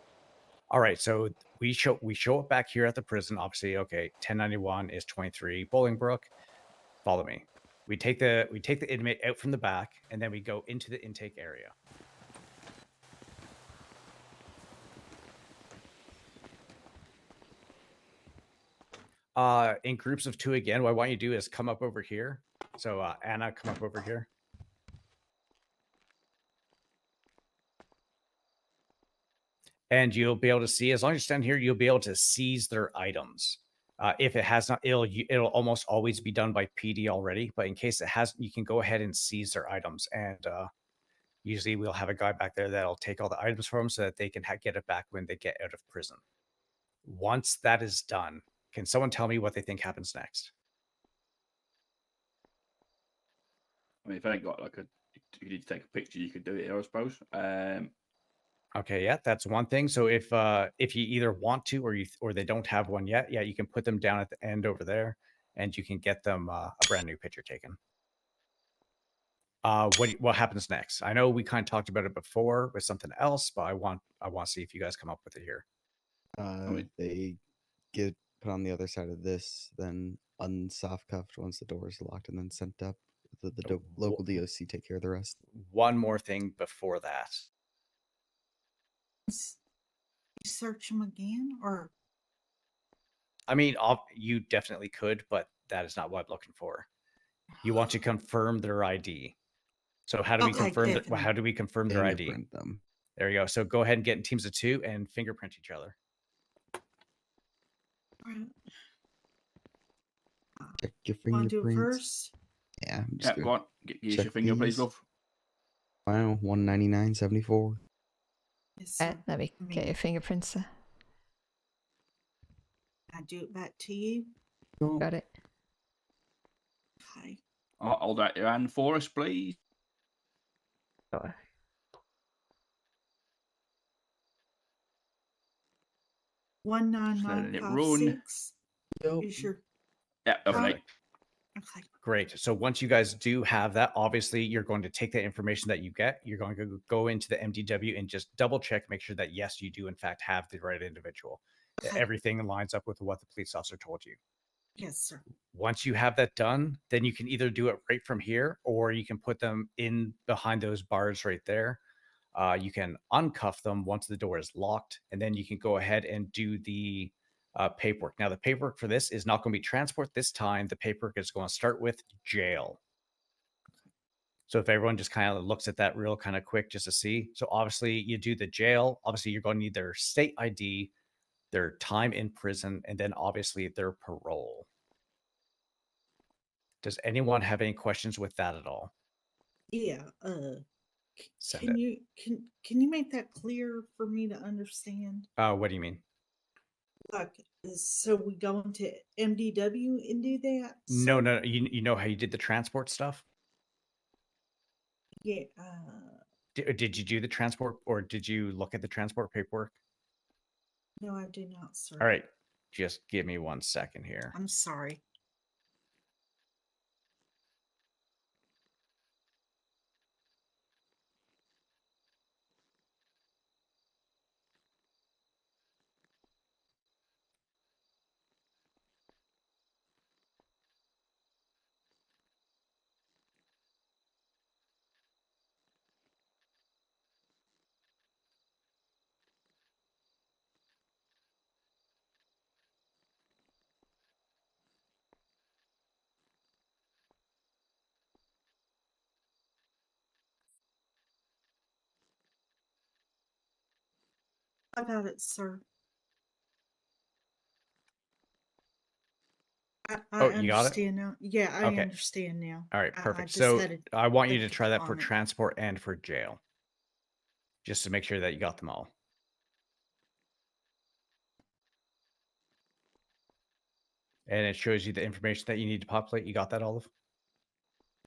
All right, so we show up back here at the prison. Obviously, okay, 1091 is 23 Bolingbroke. Follow me. We take the inmate out from the back, and then we go into the intake area. In groups of two again. What I want you to do is come up over here. So Anna, come up over here. And you'll be able to see, as long as you stand here, you'll be able to seize their items. If it has not, it'll almost always be done by PD already. But in case it hasn't, you can go ahead and seize their items. And usually we'll have a guy back there that'll take all the items from them so that they can get it back when they get out of prison. Once that is done, can someone tell me what they think happens next? I mean, if I ain't got you need to take a picture, you could do it here, I suppose. Okay, yeah, that's one thing. So if you either want to or they don't have one yet, yeah, you can put them down at the end over there, and you can get them a brand new picture taken. What happens next? I know we kind of talked about it before with something else, but I want to see if you guys come up with it here. They get put on the other side of this, then unsoft cuffed once the door is locked, and then sent up. The local DOC take care of the rest. One more thing before that. You search them again, or? I mean, you definitely could, but that is not what I'm looking for. You want to confirm their ID. So how do we Okay, confirm that? definitely. How do we confirm their ID? Fingerprint them. There you go. So go ahead and get in teams of 2 and fingerprint each other. Right. Check your Want to do it fingerprints. first? Yeah, I'm Yeah, just go gonna on. Use check your finger, please, these. love. Wow, 199.74. Yes, sir. Let me get your fingerprints. I do it back to you. Got it. Okay. Hold out your hand for us, please. Sure. One nine Just letting nine it five run. six. Is your Yeah, Perfect. okay? Great. So once you guys do have that, obviously you're going to take that information that you get. You're going to go into the MDW and just double check, make sure that yes, you do in fact have the right individual. Okay. Everything lines up with what the police officer told you. Yes, sir. Once you have that done, then you can either do it right from here, or you can put them in behind those bars right there. You can uncuff them once the door is locked, and then you can go ahead and do the paperwork. Now, the paperwork for this is not going to be transport this time. The paperwork is going to start with jail. So if everyone just kind of looks at that real kind of quick just to see. So obviously you do the jail. Obviously you're going to need their state ID, their time in prison, and then obviously their parole. Does anyone have any questions with that at all? Yeah. Send Can it. you can you make that clear for me to understand? What do you mean? Like, so we go into MDW and do that? No, sir? no. You know how you did the transport stuff? Yeah. Did you do the transport, or did you look at the transport paperwork? No, I do not, sir. All right. Just give me 1 second here. I'm sorry. I got it, sir. I You got it? understand now. Yeah, I Okay. understand now. All right, I perfect. just So had to I want you to think try that for on it. transport and for jail, just to make sure that you got them all. And it shows you the information that you need to populate. You got that, Olive?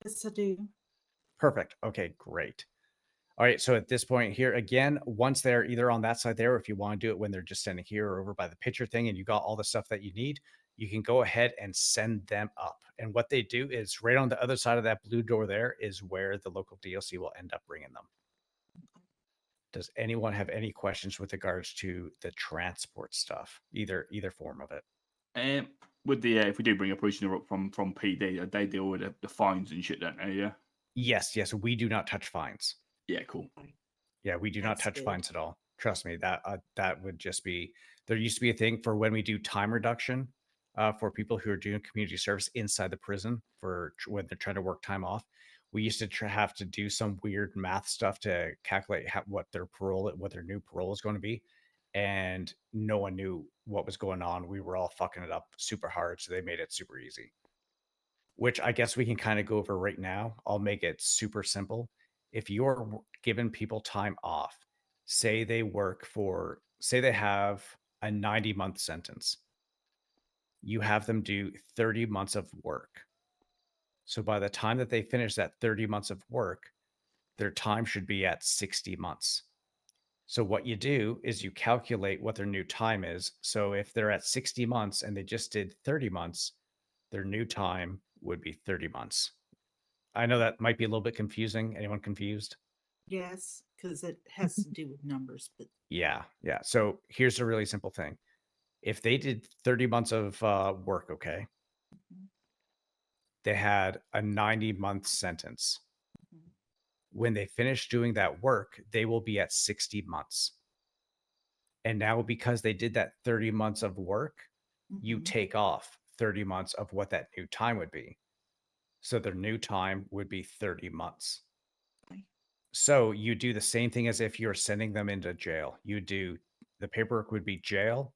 Yes, I do. Perfect. Okay, great. All right, so at this point here, again, once they're either on that side there, or if you want to do it when they're just standing here or over by the picture thing and you got all the stuff that you need, you can go ahead and send them up. And what they do is right on the other side of that blue door there is where the local DLC will end up bringing them. Does anyone have any questions with regards to the transport stuff, either form of it? With the if we do bring a prisoner up from PD, they deal with the fines and shit, don't they? Yeah. Yes, we do not touch fines. Yeah, cool. Yeah, we do not That's touch good. fines at all. Trust me, that would just be. There used to be a thing for when we do time reduction for people who are doing community service inside the prison for when they're trying to work time off. We used to have to do some weird math stuff to calculate what their new parole is going to be, and no one knew what was going on. We were all fucking it up super hard, so they made it super easy. Which I guess we can kind of go over right now. I'll make it super simple. If you're giving people time off, say they have a 90-month sentence, you have them do 30 months of work. So by the time that they finish that 30 months of work, their time should be at 60 months. So what you do is you calculate what their new time is. So if they're at 60 months and they just did 30 months, their new time would be 30 months. I know that might be a little bit confusing. Anyone confused? Yes, because it has to do with numbers, but Yeah. So here's a really simple thing. If they did 30 months of work, okay, they had a 90-month sentence. When they finish doing that work, they will be at 60 months. And now because they did that 30 months of work, you take off 30 months of what that new time would be. So their new time would be 30 months. So you do the same thing as if you're sending them into jail. You do the paperwork would be jail.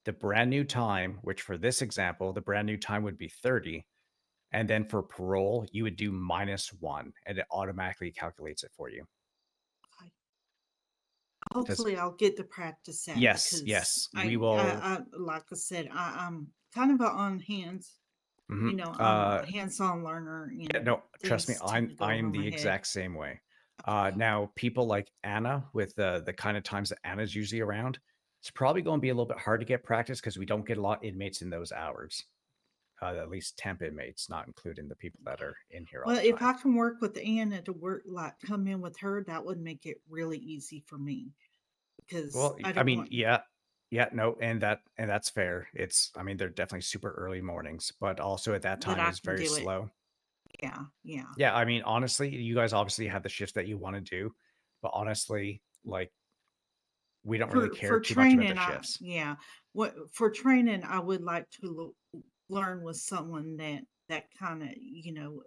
The brand new time, which for this example, the brand new time would be 30. And then for parole, you would do -1 and it automatically calculates it for you. Hopefully, I'll get to practice that. Yes, because yes, we I, will. like I said, I'm kind of a on hands. Mhm. You know, I'm a hands-on learner. You Yeah, know, no, trust me, things tend to go I'm over the my head. exact same way. Now people like Anna, with the kind of times that Anna's usually around, it's probably going to be a little bit hard to get practice because we don't get a lot of inmates in those hours. At least temp inmates, not including the people that are in here all Well, the if time. I can work with Anna to work, like come in with her, that would make it really easy for me. Because Well, I I don't mean, want. yeah, no, and that's fair. I mean, they're definitely super early mornings, but also at that But time I it's can very do it. slow. Yeah, yeah. Yeah, I mean, honestly, you guys obviously have the shifts that you want to do, but honestly, like, we don't really care For too much about the training, shifts. what for training, I would like to learn with someone that kind of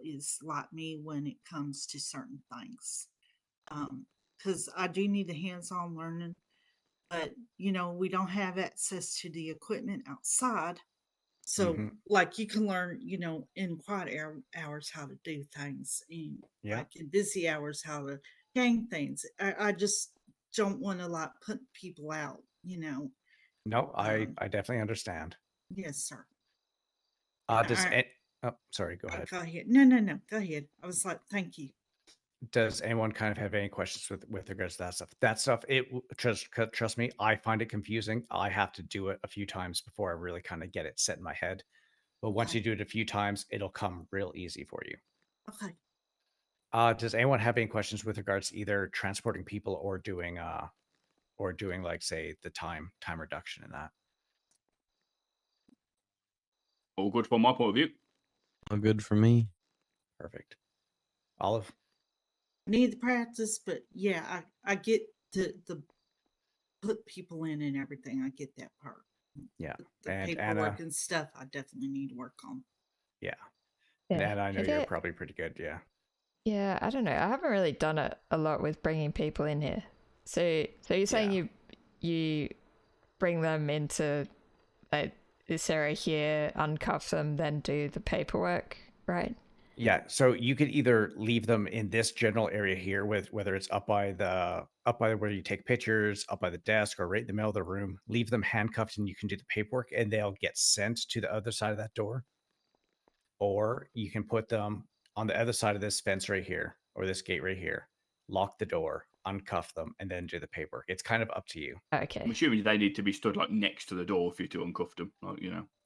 is like me when it comes to certain things. Because I do need the hands-on learning, but we don't have access to the equipment outside. So, Mhm. like, you can learn, in quiet hours how to do things, and Yeah. like in busy hours how to gang things. I just don't want to like put people out. No, I definitely understand. Yes, sir. Does I, it? Oh, sorry. Go ahead. go ahead. No. Go ahead. I was like, thank you. Does anyone kind of have any questions with regards to that stuff? That stuff, trust me, I find it confusing. I have to do it a few times before I really kind of get it set in my head. But once you do it a few times, it'll come real easy for you. Okay. Does anyone have any questions with regards to either transporting people or doing like, say, the time reduction in that? All good from my point of view. All good for me. Perfect. Olive? Need the practice, but yeah, I get the put people in and everything. I get that part. Yeah. The And paperwork Anna? and stuff, I definitely need to work on. Yeah. And Yeah. Anna, I know Have you're you- probably pretty good. Yeah. Yeah, I don't know. I haven't really done it a lot with bringing people in here. So you're saying you bring them into this area here, uncuff them, then do the paperwork, right? Yeah, so you could either leave them in this general area here, with whether it's up by where you take pictures, up by the desk, or right in the middle of the room. Leave them handcuffed, and you can do the paperwork, and they'll get sent to the other side of that door. Or you can put them on the other side of this fence right here, or this gate right here. Lock the door, uncuff them, and then do the paperwork. It's kind of up to you. Okay. I'm assuming they need to be stood like next to the door for you to uncuff them, like,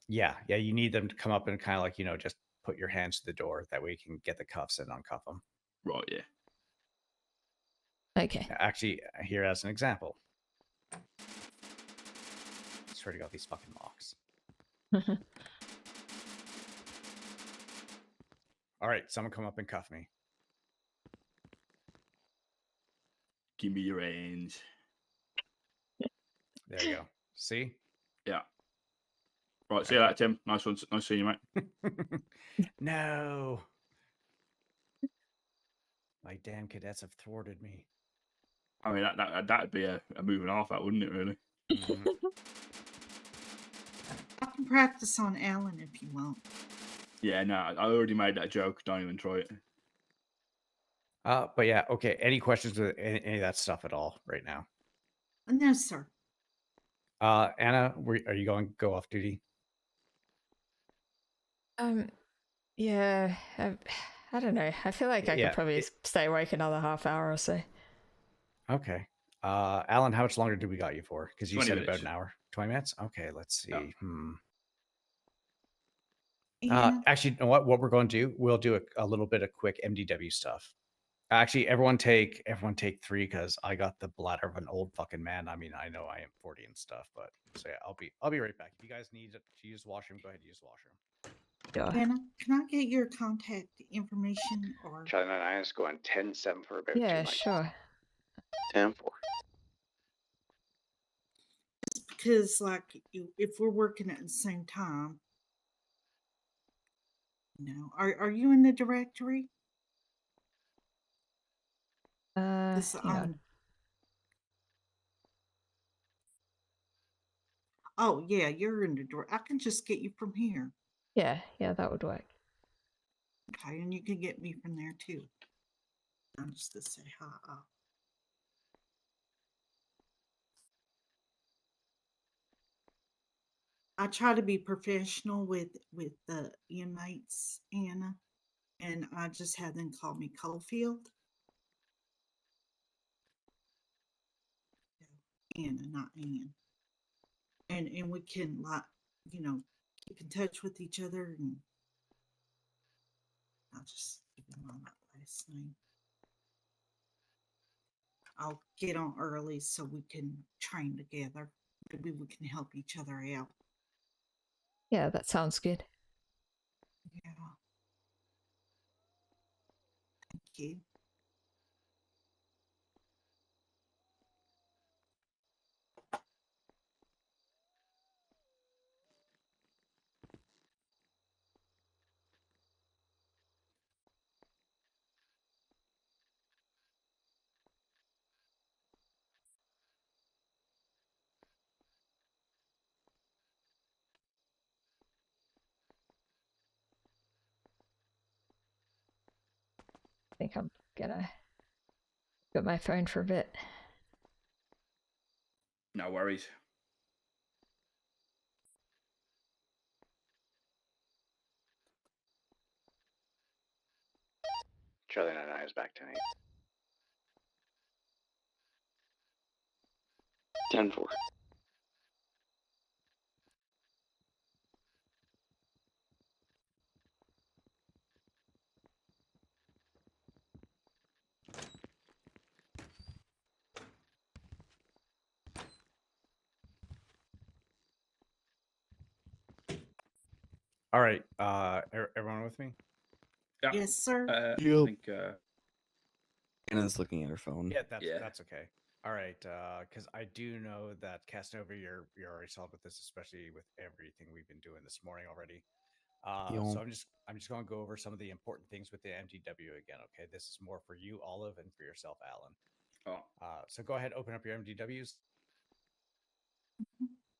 Yeah, you need them to come up and kind of like, just put your hands to the door. That way you can get the cuffs and uncuff them. Right, yeah. Okay. Actually, here as an example. I swear to God, these fucking locks. All right, someone come up and cuff me. Give me your hands. There you go. See? Yeah. Right, see you later, Tim. Nice seeing you, mate. No. My damn cadets have thwarted me. I mean, that'd be a move and a half, that wouldn't it, really? Mm-hmm. I can practice on Alan if you want. Yeah, no, I already made that joke. Don't even try it. But yeah, okay. Any questions with any of that stuff at all right now? No, sir. Anna, are you going to go off duty? Yeah, I don't know. I feel like I Yeah, could probably stay awake another half hour or so. Okay. Alan, how much longer do we got you for? Because you 20 said minutes. about an hour. 20 minutes? Okay, let's see. Yeah. Actually, you know what? What we're going to do, we'll do a little bit of quick MDW stuff. Actually, everyone take 3, because I got the bladder of an old fucking man. I mean, I know I am 40 and stuff, but so yeah, I'll be right back. If you guys need to use the washroom, go ahead and use the washroom. Anna, can I get your contact information or? Charlie 99 is going 10-7 for about 2 Yeah, nights. sure. 10-4. Just because, like, if we're working at the same time, are you in the directory? This hang on. Oh yeah, you're in the door. I can just get you from here. Yeah, that would work. Okay, and you can get me from there too. I'm just gonna say hi. I try to be professional with the inmates, Anna, and I just had them call me Coalfield. Anna, not Ann. And we can keep in touch with each other, and I'll just give them my last name. I'll get on early so we can train together. Maybe we can help each other out. Yeah, that sounds good. Yeah. Thank you. I think I'm gonna get my phone for a bit. No worries. Charlie 99 is back tonight. 10-4. All right. Everyone with me? Yeah. Yes, sir. I Yep. think. Anna's looking at her phone. Yeah, that's okay. All right, because I do know that Casanova, you're already solved with this, especially with everything we've been doing this morning already. So I'm just going to go over some of the important things with the MDW again. Okay, this is more for you, Olive, and for yourself, Alan. So go ahead, open up your MDWs.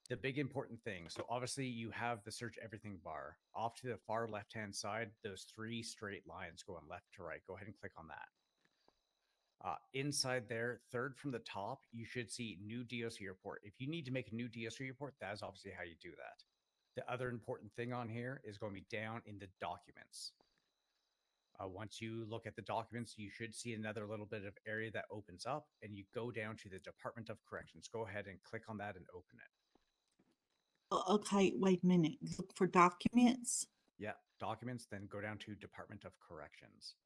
The big important thing. So obviously you have the search everything bar. Off to the far left-hand side, those 3 straight lines going left to right. Go ahead and click on that. Inside there, third from the top, you should see new DOC report. If you need to make a new DOC report, that is obviously how you do that. The other important thing on here is going to be down in the documents. Once you look at the documents, you should see another little bit of area that opens up, and you go down to the Department of Corrections. Go ahead and click on that and open it. Okay, wait a minute. Look for documents. Yeah, documents, then go down to Department of Corrections.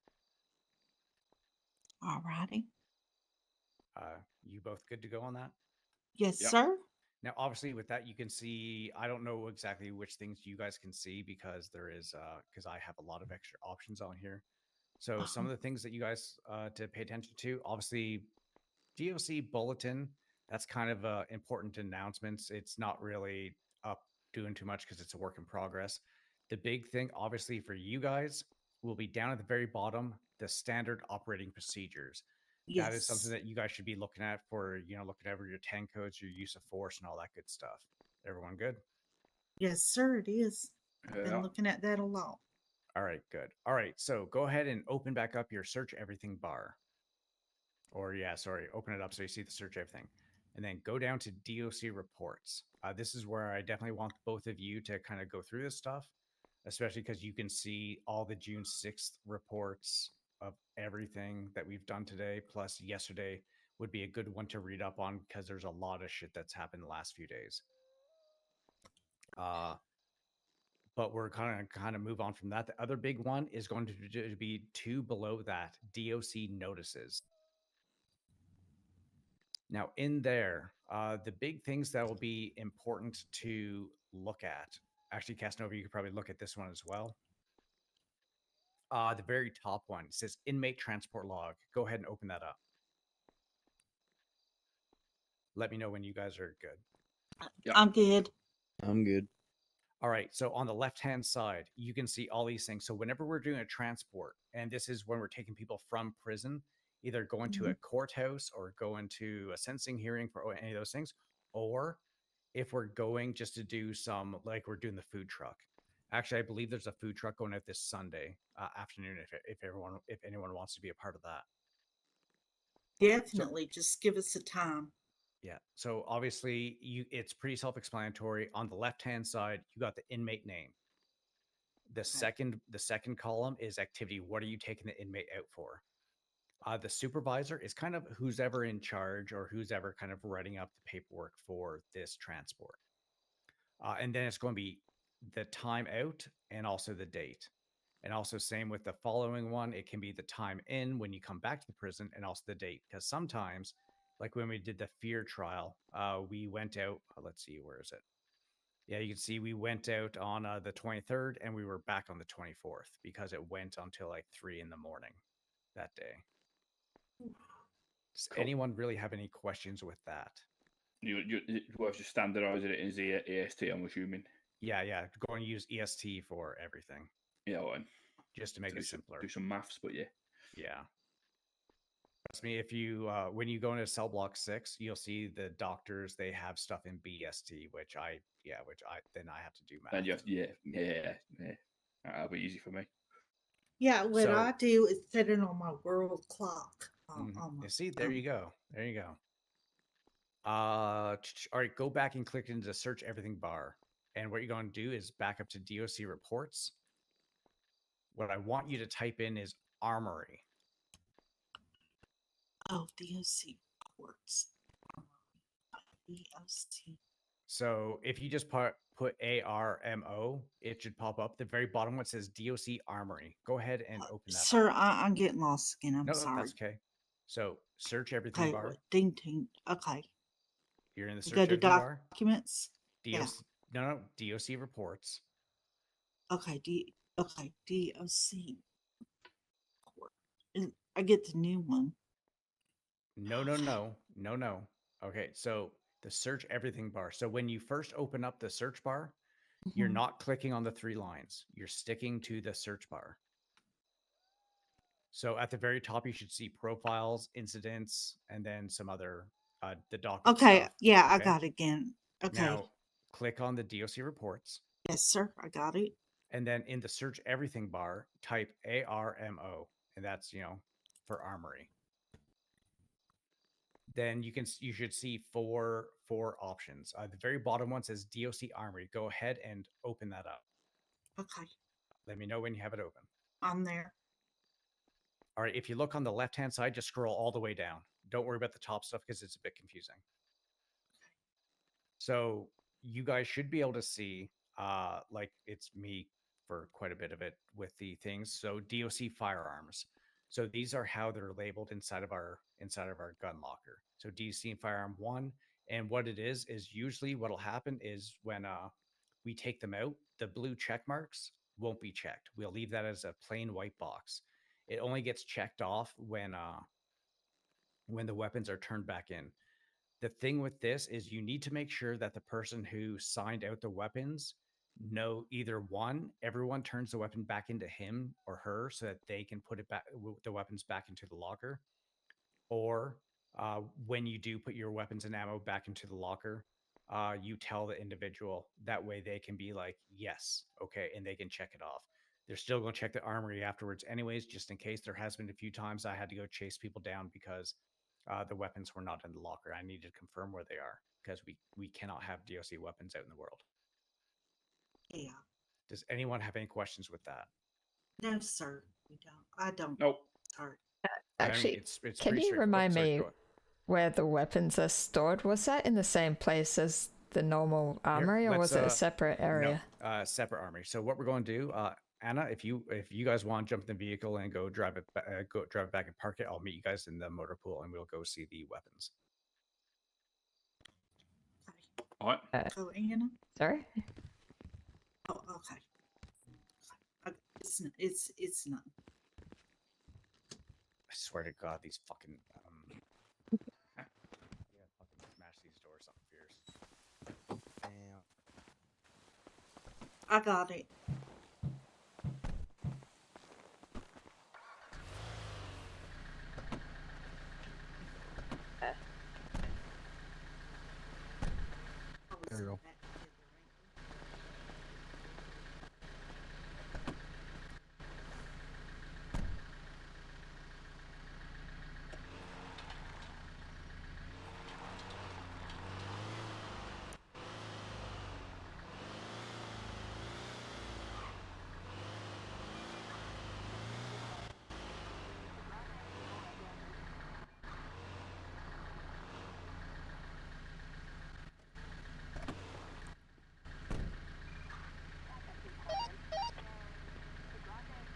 All righty. You both good to go on that? Yes, sir. Now, obviously, with that, you can see, I don't know exactly which things you guys can see because there is, because I have a lot of extra options on here. So some of the things that you guys to pay attention to, obviously, DOC bulletin, that's kind of important announcements. It's not really up doing too much because it's a work in progress. The big thing, obviously, for you guys will be down at the very bottom, the standard operating procedures. That is something that you guys should be looking at for, looking over your 10 codes, your use of force, and all that good stuff. Everyone good? Yes, sir, it is. I've been looking at that a lot. All right, good. All right, so go ahead and open back up your search everything bar. Or, open it up so you see the search everything. And then go down to DOC reports. This is where I definitely want both of you to kind of go through this stuff, especially because you can see all the June 6th reports of everything that we've done today, plus yesterday would be a good one to read up on because there's a lot of shit that's happened the last few days. But we're kind of move on from that. The other big one is going to be 2 below that, DOC notices. Now in there, the big things that will be important to look at. Actually, Casanova, you could probably look at this one as well. The very top one says inmate transport log. Go ahead and open that up. Let me know when you guys are good. I'm good. I'm good. All right. So on the left-hand side, you can see all these things. So whenever we're doing a transport, and this is when we're taking people from prison, either going to a courthouse or going to a sentencing hearing for any of those things, or if we're going just to do some, like we're doing the food truck. Actually, I believe there's a food truck going out this Sunday afternoon. If anyone wants to be a part of that. Definitely, just give us a time. Yeah. So obviously, it's pretty self-explanatory. On the left-hand side, you got the inmate name. The second column is activity. What are you taking the inmate out for? The supervisor is kind of who's ever in charge or who's ever kind of writing up the paperwork for this transport. And then it's going to be the time out and also the date. And also same with the following one, it can be the time in when you come back to the prison and also the date. Because sometimes, like when we did the fear trial, we went out, let's see, where is it? Yeah, you can see we went out on the 23rd and we were back on the 24th because it went until like 3 in the morning that day. Does anyone really have any questions with that? You was just standardising it as EST, I'm assuming. Yeah. Go and use EST for everything. Yeah, well, just to make it simpler. Do some maths, but yeah. Yeah. Trust me, if you when you go into cell block 6, you'll see the doctors, they have stuff in BST, which I have to do math. And yeah. That'll be easy for me. Yeah, what I do is set it on my world clock. See, there you go. There you go. All right, go back and click into the search everything bar. And what you're going to do is back up to DOC reports. What I want you to type in is armory. Oh, DOC reports. DOC. So if you just put ARMO, it should pop up. The very bottom one says DOC Armory. Go ahead and open that. Sir, I'm getting lost again. I'm sorry. That's okay. So search everything bar. Ding ding. Okay. You're in the search Go to everything bar. documents. DOC, no, DOC reports. Okay, DOC. I get the new one. No. Okay, so the search everything bar. So when you first open up the search bar, you're not clicking on the 3 lines. You're sticking to the search bar. So at the very top, you should see profiles, incidents, and then some other the docket. Okay, stuff. yeah, Okay? I got it again. Okay. Now click on the DOC reports. Yes, sir, I got it. And then in the search everything bar, type ARMO, and that's for armory. Then you should see four options. The very bottom one says DOC Armory. Go ahead and open that up. Okay. Let me know when you have it open. I'm there. All right. If you look on the left-hand side, just scroll all the way down. Don't worry about the top stuff because it's a bit confusing. So you guys should be able to see, like it's me for quite a bit of it with the things. So DOC firearms. So these are how they're labeled inside of our gun locker. So DOC firearm 1, and what it is usually what'll happen is when we take them out, the blue check marks won't be checked. We'll leave that as a plain white box. It only gets checked off when the weapons are turned back in. The thing with this is you need to make sure that the person who signed out the weapons know either one, everyone turns the weapon back into him or her so that they can put it back, the weapons back into the locker, or when you do put your weapons and ammo back into the locker, you tell the individual, that way they can be like, yes, okay, and they can check it off. They're still going to check the armory afterwards anyways, just in case. There has been a few times I had to go chase people down because the weapons were not in the locker. I needed to confirm where they are because we cannot have DOC weapons out in the world. Yeah. Does anyone have any questions with that? No, sir. We don't. I don't. Nope. Sorry. Actually, it's can pretty you remind me go ahead. where the weapons are stored? Was that in the same place as the normal armory, or was it a separate area? No, separate armory. So what we're going to do, Anna, if you guys want to jump in the vehicle and go drive it back and park it, I'll meet you guys in the motor pool and we'll go see the weapons. All right. Oh, Anna. Sorry. Oh, okay. It's not. I swear to God, these fucking fucking smash these doors up fierce. Damn. I got it.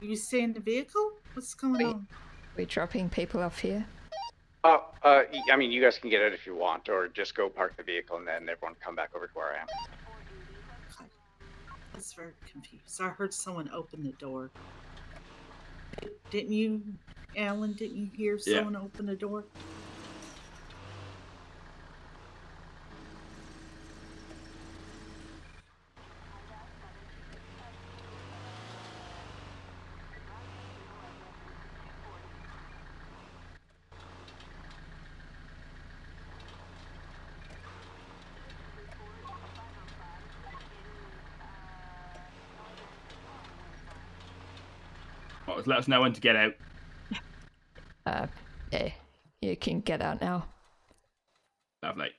You stay in the vehicle? What's going on? We're dropping people off here. I mean, you guys can get out if you want, or just go park the vehicle and then everyone come back over to where I am. I was very confused. I heard someone open the door. Didn't you, Alan? Didn't you hear Yeah. someone open the door? Well, let us know when to get out. Yeah, you can get out now. Lovely.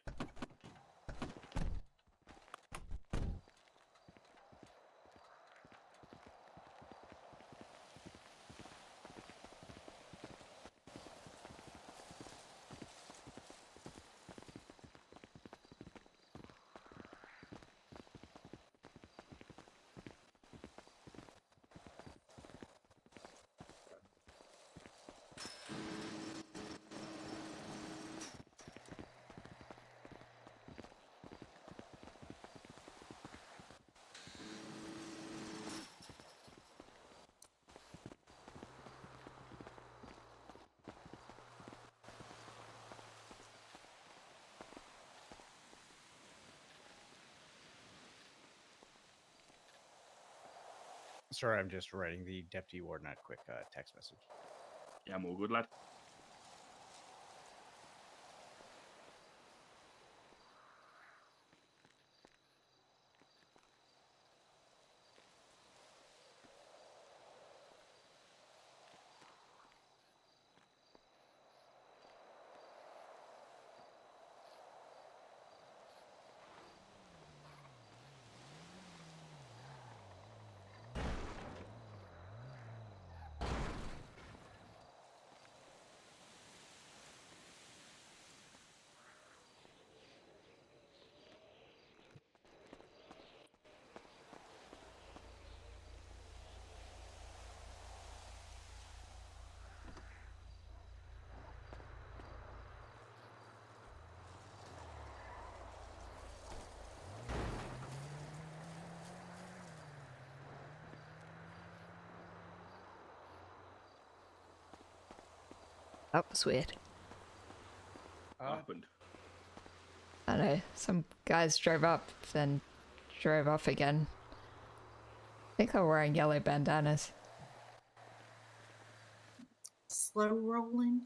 Sorry, I'm just writing the deputy warden a quick text message. Yeah, I'm all good, lad. That was weird. What happened? I know, some guys drove up, then drove off again. I think they were wearing yellow bandanas. Slow rolling.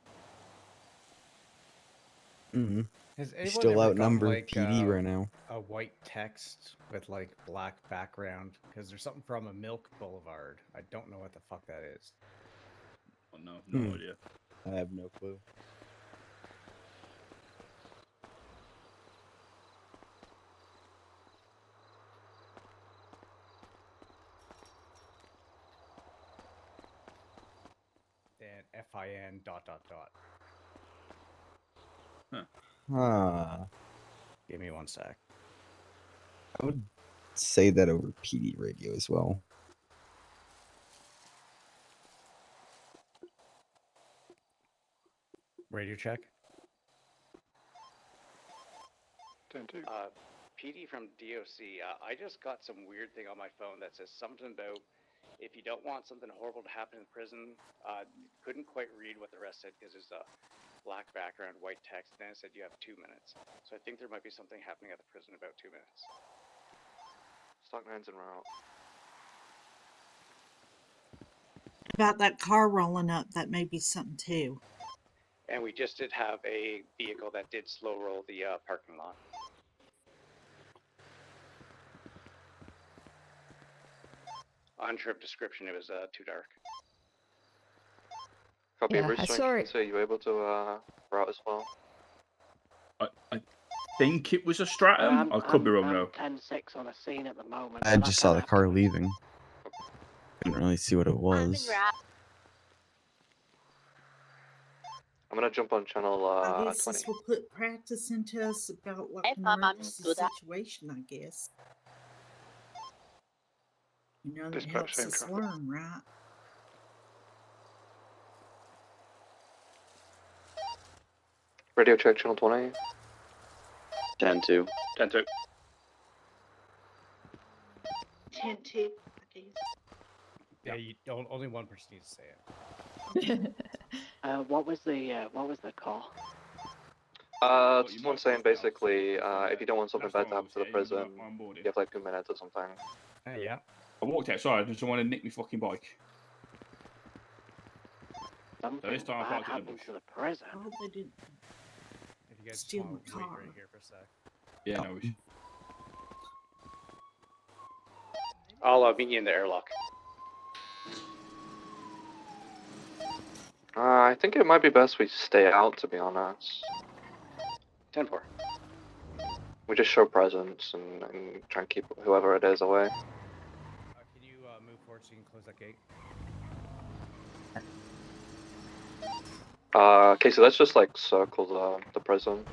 Mm-hmm. Has You're anyone still ever got, outnumbered like, PD right now. a white text with like black background? Because there's something from a Milk Boulevard. I don't know what the fuck that is. Oh, no Hmm. idea. I have no clue. And FIN ... Ah, Give me one sec. I would say that over PD radio as well. Radio check. PD from DOC. I just got some weird thing on my phone that says something about if you don't want something horrible to happen in prison. Couldn't quite read what the rest said because there's a black background, white text. Then it said you have 2 minutes. So I think there might be something happening at the prison in about 2 minutes. Stockman's en route. About that car rolling up, that may be something too. And we just did have a vehicle that did slow roll the parking lot. Unsure of description, it was too dark. Copy, Yeah, Bruce. I saw it. So you able to route as well? I think it was a Stratum. I could be wrong though. 10-6 on a scene at the moment. I just saw the car leaving. Couldn't really see what it was. I'm gonna jump on channel I guess 20. this will put practice into us about like an emergency situation, I guess. You know, that helps Dispatching us traffic. learn, right? Radio check channel 20. 10-2. 10-2. 10-2. Yeah, you don't, only one person needs to say it. What was the call? It's someone saying basically, if you don't want something bad to happen to the prison, you have like 2 minutes or something. Yeah. I walked outside and someone had nicked my fucking bike. Something So this time I bad parked in the happened bush. to the prison. I hope they didn't If you guys steal just my wanna wait car. right here for a sec. Yeah, no worries. I'll meet you in the airlock. I think it might be best we stay out, to be honest. 10-4. We just show presence and try and keep whoever it is away. Can you move forward so you can close that gate? Casey, let's just like circle the prison.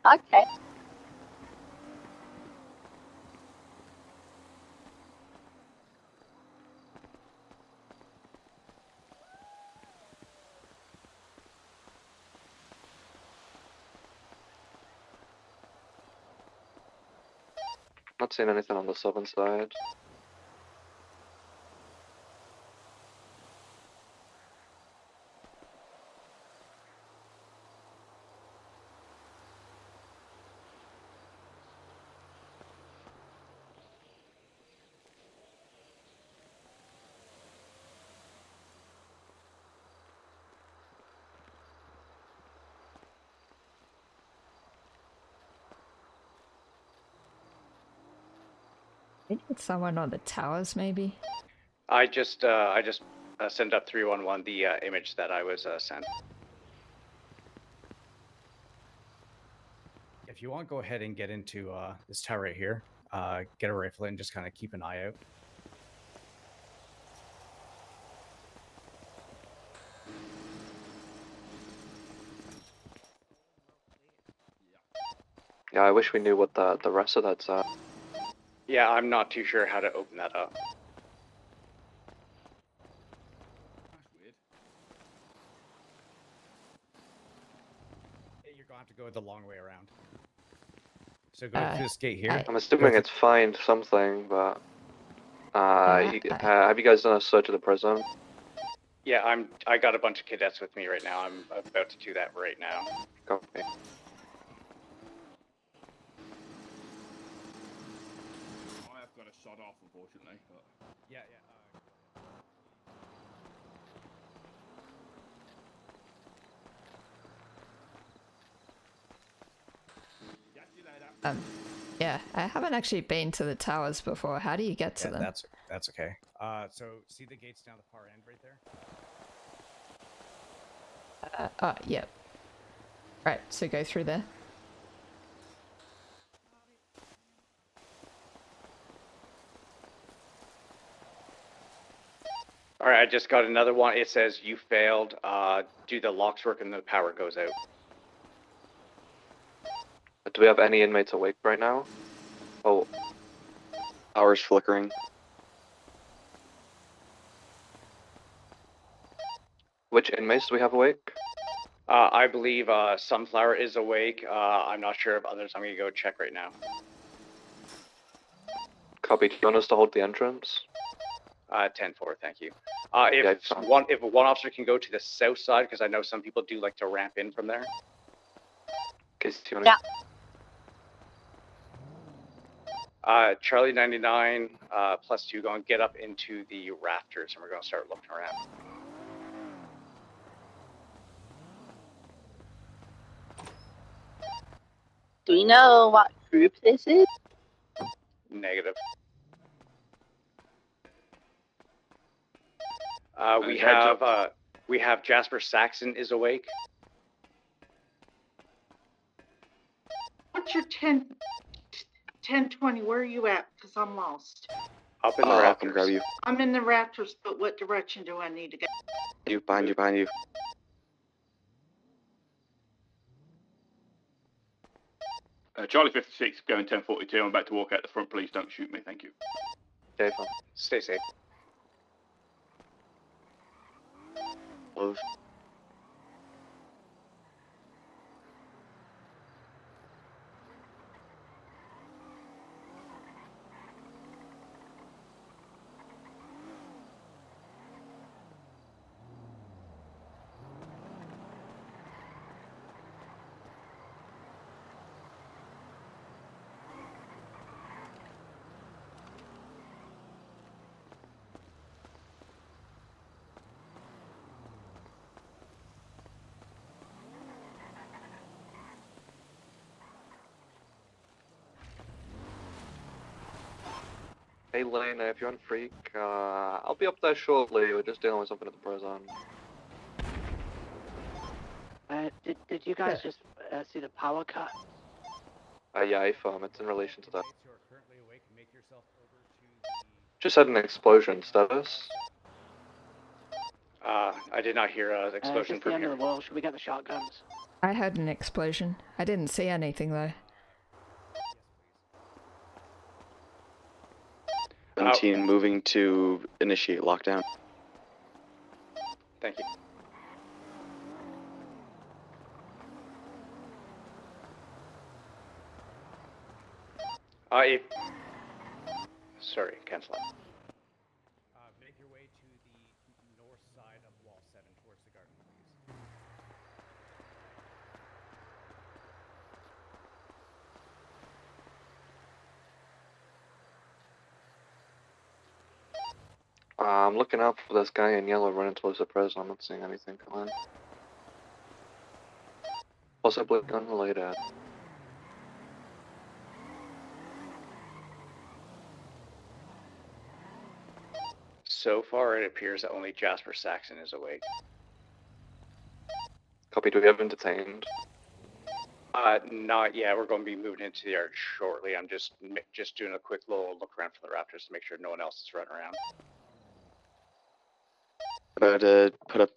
Okay. Not seeing anything on the southern side. I need someone on the towers, maybe. I just sent up 311 the image that I was sent. If you want, go ahead and get into this tower right here. Get a rifle and just kind of keep an eye out. Yeah, I wish we knew what the rest of that's at. Yeah, I'm not too sure how to open that up. You're going to have to go the long way around. So go through this gate here. I'm assuming it's find something, but have you guys done a search of the prison? Yeah, I got a bunch of cadets with me right now. I'm about to do that right now. Copy. I've got a sod off, unfortunately. But... Yeah. Yeah, I haven't actually been to the towers before. How do you get to them? That's okay. So see the gates down the far end right there? Yep. Right, so go through there. All right, I just got another one. It says you failed. Do the locks work and the power goes out. Do we have any inmates awake right now? Oh, Power's flickering. which inmates do we have awake? I believe Sunflower is awake. I'm not sure of others. I'm gonna go check right now. Copy. Do you want us to hold the entrance? 10-4, thank you. If one officer can go to the south side, because I know some people do like to ramp in from there. Casey, do you want to? Charlie 99 +2 going to get up into the rafters, and we're going to start looking around. Do we know what group this is? Negative. We have Jasper Saxon is awake. What's your 1020? Where are you at? Because I'm lost. Up in the I rafters. can grab you. I'm in the rafters, but what direction do I need to go? Behind you. Charlie 56, going 1042. I'm about to walk out the front. Please don't shoot me. Thank you. Okay, fine. Stay safe. Love. Hey Lena, if you're on Freak, I'll be up there shortly. We're just dealing with something at the prison. Did you guys just see the power cut? Yeah, AFAM, it's in relation to that. Just had an explosion status. I did not hear an explosion It's the from end here. of the world. Should we get the shotguns? I heard an explosion. I didn't see anything though. 17 moving to initiate lockdown. Thank you. Sorry, cancel that. Make your way to the north side of wall 7 towards the garden, please. I'm looking out for this guy in yellow running towards the prison. I'm not seeing anything come in. Possibly unrelated. So far, it appears that only Jasper Saxon is awake. Copy, do we have him detained? Not yet. We're going to be moving into the yard shortly. I'm just doing a quick little look around for the Raptors to make sure no one else is running around. About to put up.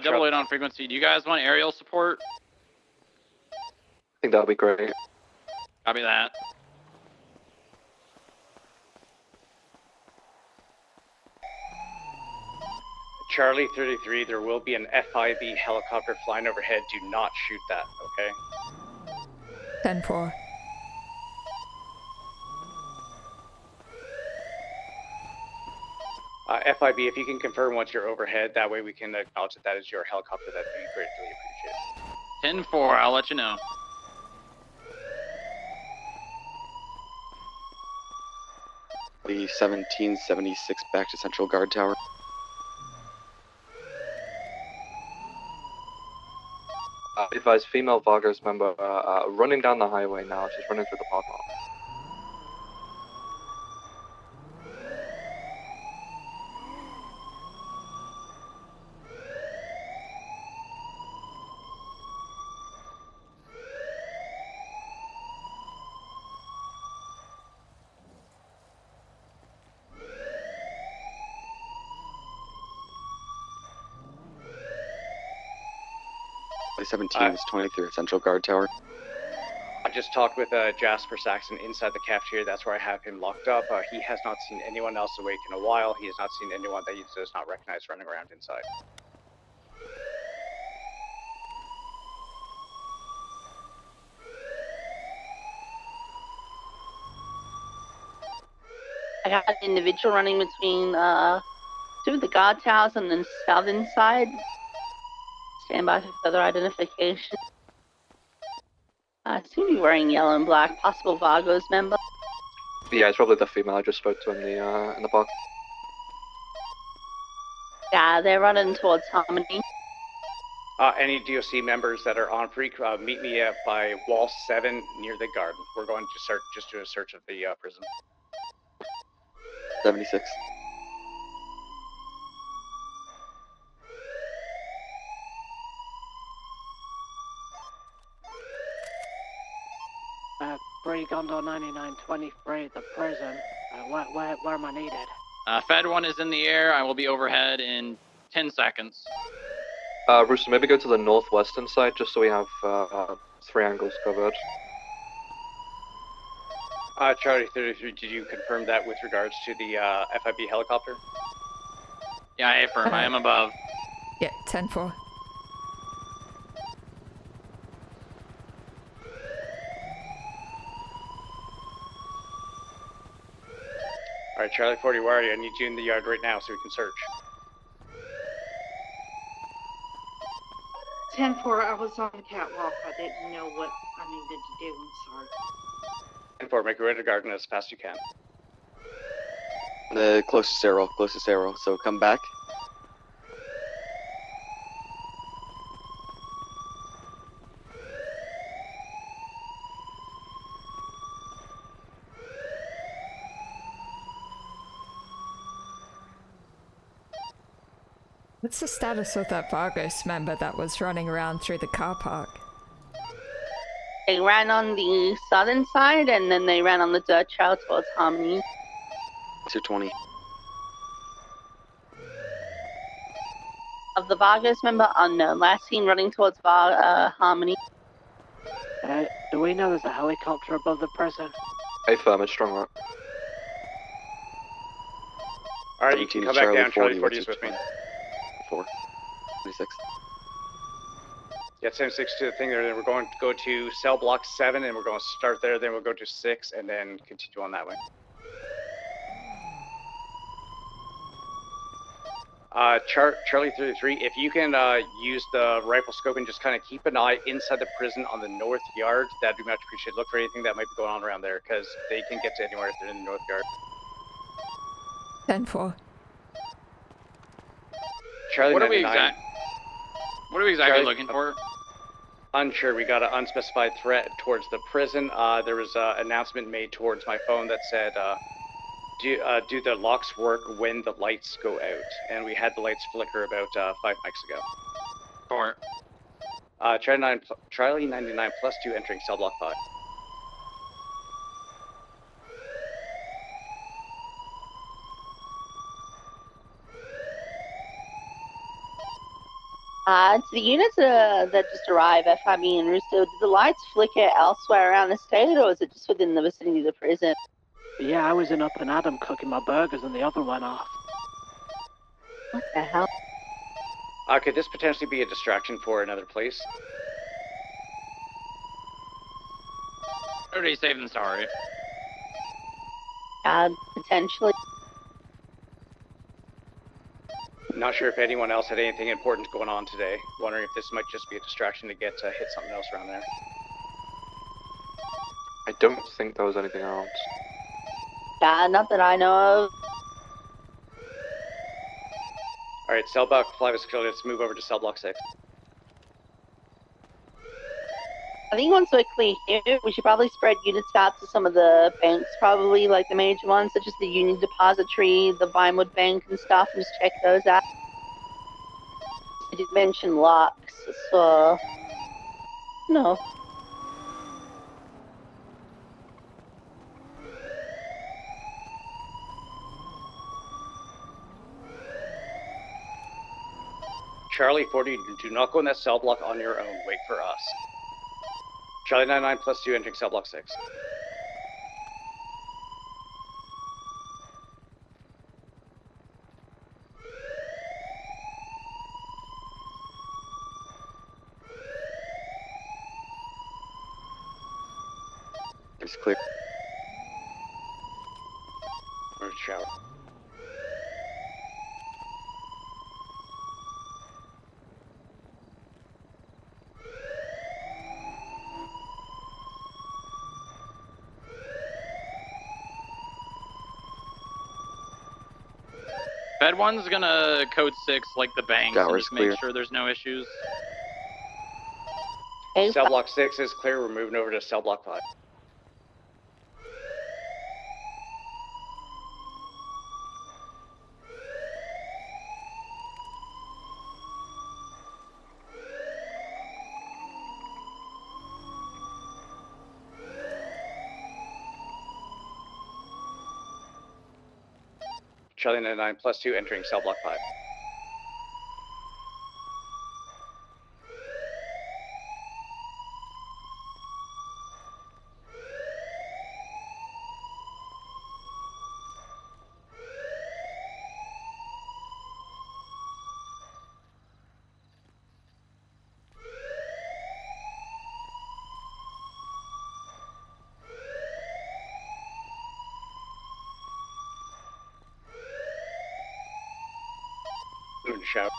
Double 8 on frequency. Do you guys want aerial support? I think that'll be great. Copy that. Charlie 33, there will be an FIB helicopter flying overhead. Do not shoot that, okay? 10-4. FIB, if you can confirm once you're overhead, that way we can acknowledge that that is your helicopter. That'd be greatly appreciated. 10-4, I'll let you know. The 1776 back to Central Guard Tower. Advise female Vargas member running down the highway now. She's running through the parking lot. The 17 is 23 at Central Guard Tower. I just talked with Jasper Saxon inside the cafeteria. That's where I have him locked up. He has not seen anyone else awake in a while. He has not seen anyone that he does not recognize running around inside. I got an individual running between two of the guard towers and the southern side. Stand by for further identification. Seem to be wearing yellow and black. Possible Vargos member. Yeah, it's probably the female I just spoke to in the park. Yeah, they're running towards Harmony. Any DOC members that are on Freak, meet me by wall 7 near the garden. We're going to just do a search of the prison. 76. Brady Gondor 9923, the prison. Where am I needed? Fed 1 is in the air. I will be overhead in 10 seconds. Rooster, maybe go to the northwestern side just so we have 3 angles covered. Charlie 33, did you confirm that with regards to the FIB helicopter? Yeah, I affirm. I am above. Yeah, 10-4. Alright, Charlie 40, where are you? I need you in the yard right now so we can search. 10-4, I was on the catwalk. I didn't know what I needed to do. I'm sorry. 10-4, make your way to the garden as fast as you can. The closest arrow, so come back. What's the status of that Vargos member that was running around through the car park? They ran on the southern side, and then they ran on the dirt trail towards Harmony. 220. Of the Vargas member, unknown. Last seen running towards Harmony. Do we know there's a helicopter above the prison? Affirmative, strong rock. Alright, you can come back down. Charlie 40 is with me. 4. 26. Yeah, 76 to the thing there. Then we're going to go to cell block 7, and we're going to start there. Then we'll go to 6, and then continue on that way. Charlie 33, if you can use the rifle scope and just kind of keep an eye inside the prison on the north yard, that'd be much appreciated. Look for anything that might be going on around there, because they can get to anywhere if they're in the north yard. 10-4. Charlie, What are we 99. exactly Charlie, looking for? Unsure. We got an unspecified threat towards the prison. There was an announcement made towards my phone that said, do the locks work when the lights go out? And we had the lights flicker about 5 mics ago. Or Charlie 99 plus 2 entering cell block 5. To the units that just arrived, FIB and Rooster, did the lights flicker elsewhere around the state, or is it just within the vicinity of the prison? Yeah, I was in Up and Adam cooking my burgers and the other went off. What the hell? Could this potentially be a distraction for another place? already safe than sorry. Potentially. Not sure if anyone else had anything important going on today. Wondering if this might just be a distraction to get to hit something else around there. I don't think there was anything else. Not that I know of. Alright, cell block 5 is clear. Let's move over to cell block 6. I think once we're clear here, we should probably spread units out to some of the banks, probably like the major ones, such as the Union Depository, the Vinewood Bank and stuff, and just check those out. I did mention locks, so... No. Charlie 40, do not go in that cell block on your own. Wait for us. Charlie 99 plus 2 entering cell block 6. It's clear. Where's Charlie? Fed 1's gonna code 6 like the banks and Tower's just clear. make sure there's no issues. Cell block 6 is clear. We're moving over to cell block 5. Charlie 99 plus 2 entering cell block 5. Moving to shout.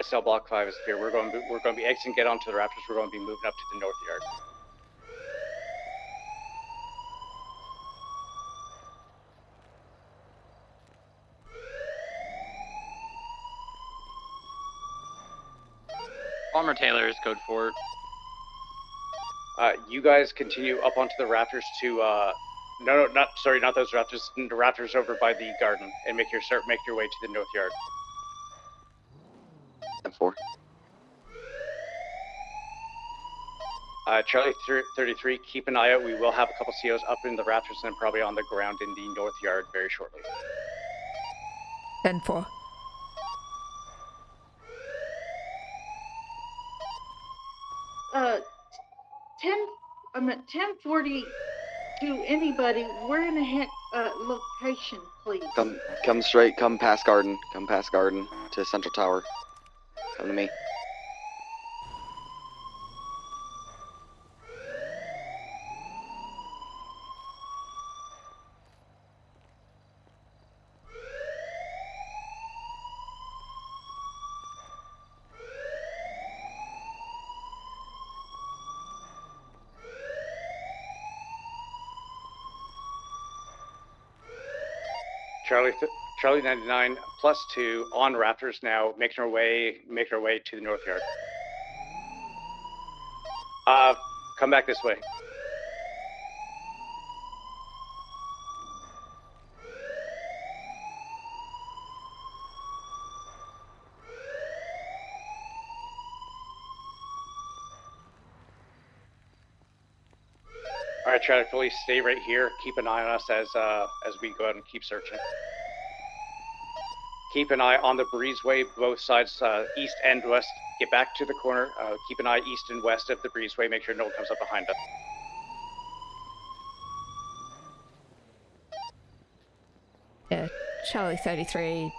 Cell block 5 is clear. We're going to be exiting, get onto the Raptors. We're going to be moving up to the north yard. Palmer Taylor is code 4. You guys continue up onto the rafters to no, not those rafters. The rafters over by the garden, and make your way to the north yard. M4. Charlie 33, keep an eye out. We will have a couple COs up in the rafters and probably on the ground in the north yard very shortly. 10-4. I'm at 1040 to anybody. Where in the heck location, please? Come straight. Come past garden. Come past garden to Central Tower. Come to me. Charlie 99 +2 on rafters now, making our way to the north yard. Come back this way. All right, Charlie, please stay right here. Keep an eye on us as we go out and keep searching. Keep an eye on the breezeway, both sides, east and west. Get back to the corner. Keep an eye east and west of the breezeway. Make sure no one comes up behind us. Yeah, Charlie 33.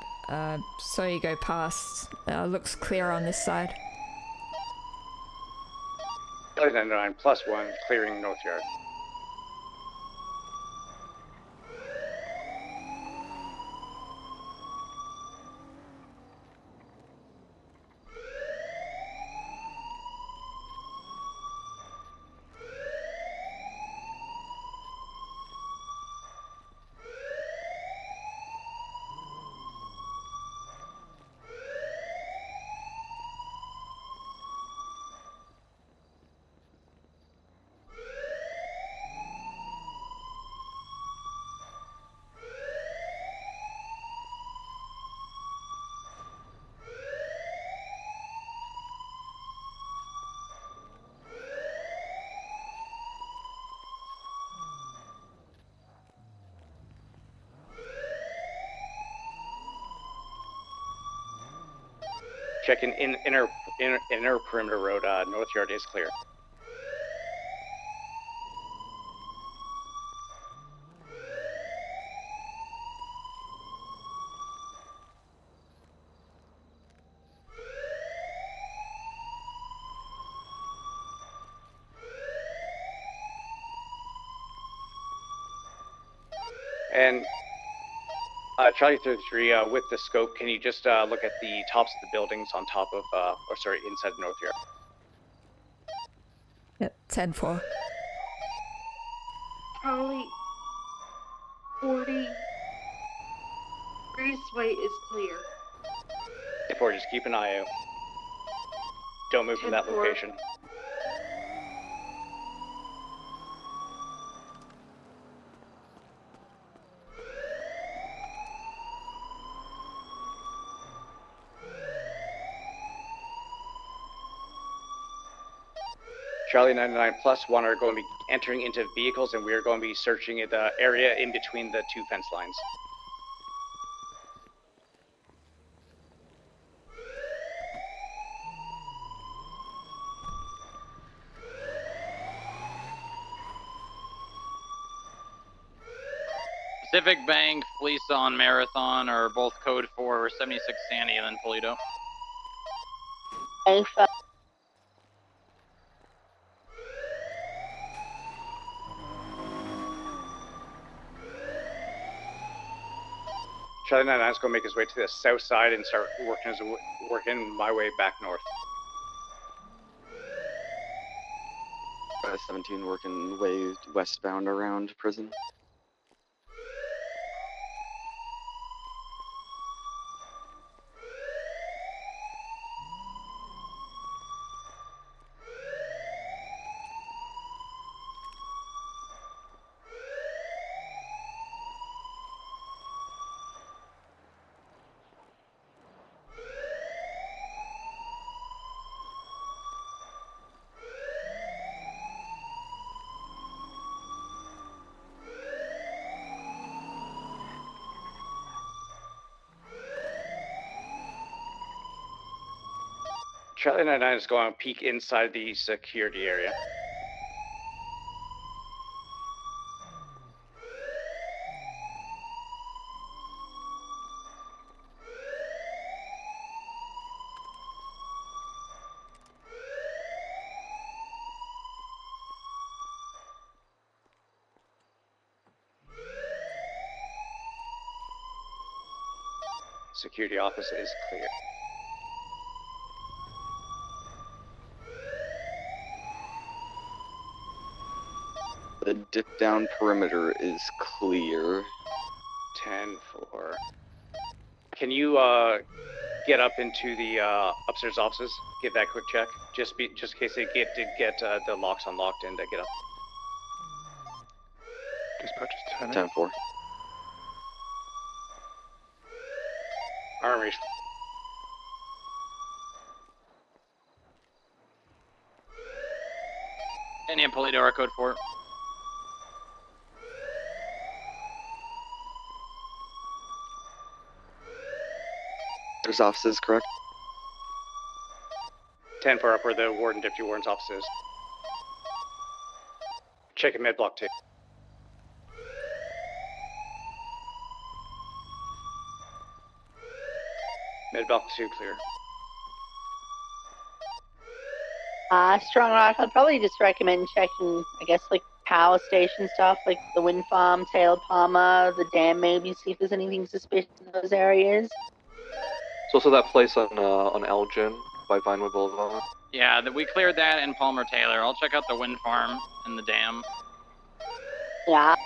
So you go past. Looks clear on this side. Charlie 99 +1, clearing north yard. Checking inner perimeter road. North yard is clear. And Charlie 33, with the scope, can you just look at the tops of the buildings on top of, inside the north yard? Yep, 10-4. Charlie 40. Breezeway is clear. 4, just keep an eye out. Don't move from that 10-4. location. Charlie 99 +1 are going to be entering into vehicles, and we are going to be searching the area in between the two fence lines. Pacific Bank, Fleeson, Marathon are both code 4, 76 Sandy, and then Polito. Alpha. Charlie 99 is going to make his way to the south side and start working my way back north. 17 working way westbound around prison. Charlie 99 is going to peek inside the security area. Security office is clear. The dip down perimeter is clear. 10-4. Can you get up into the upstairs offices? Get that quick check, just in case they get the locks unlocked and get up. Dispatch is 10-4. Armory. Indian Polydora code 4. There's offices, correct? 10-4 up where the warden, deputy warden's office is. Checking med block 2. Med block 2 clear. Strong Rock, I'd probably just recommend checking, I guess, like power station stuff, like the wind farm, Taylor Palmer, the dam, maybe see if there's anything suspicious in those areas. It's also that place on Elgin by Vinewood Boulevard. Yeah, we cleared that in Palmer Taylor. I'll check out the wind farm and the dam. Yeah.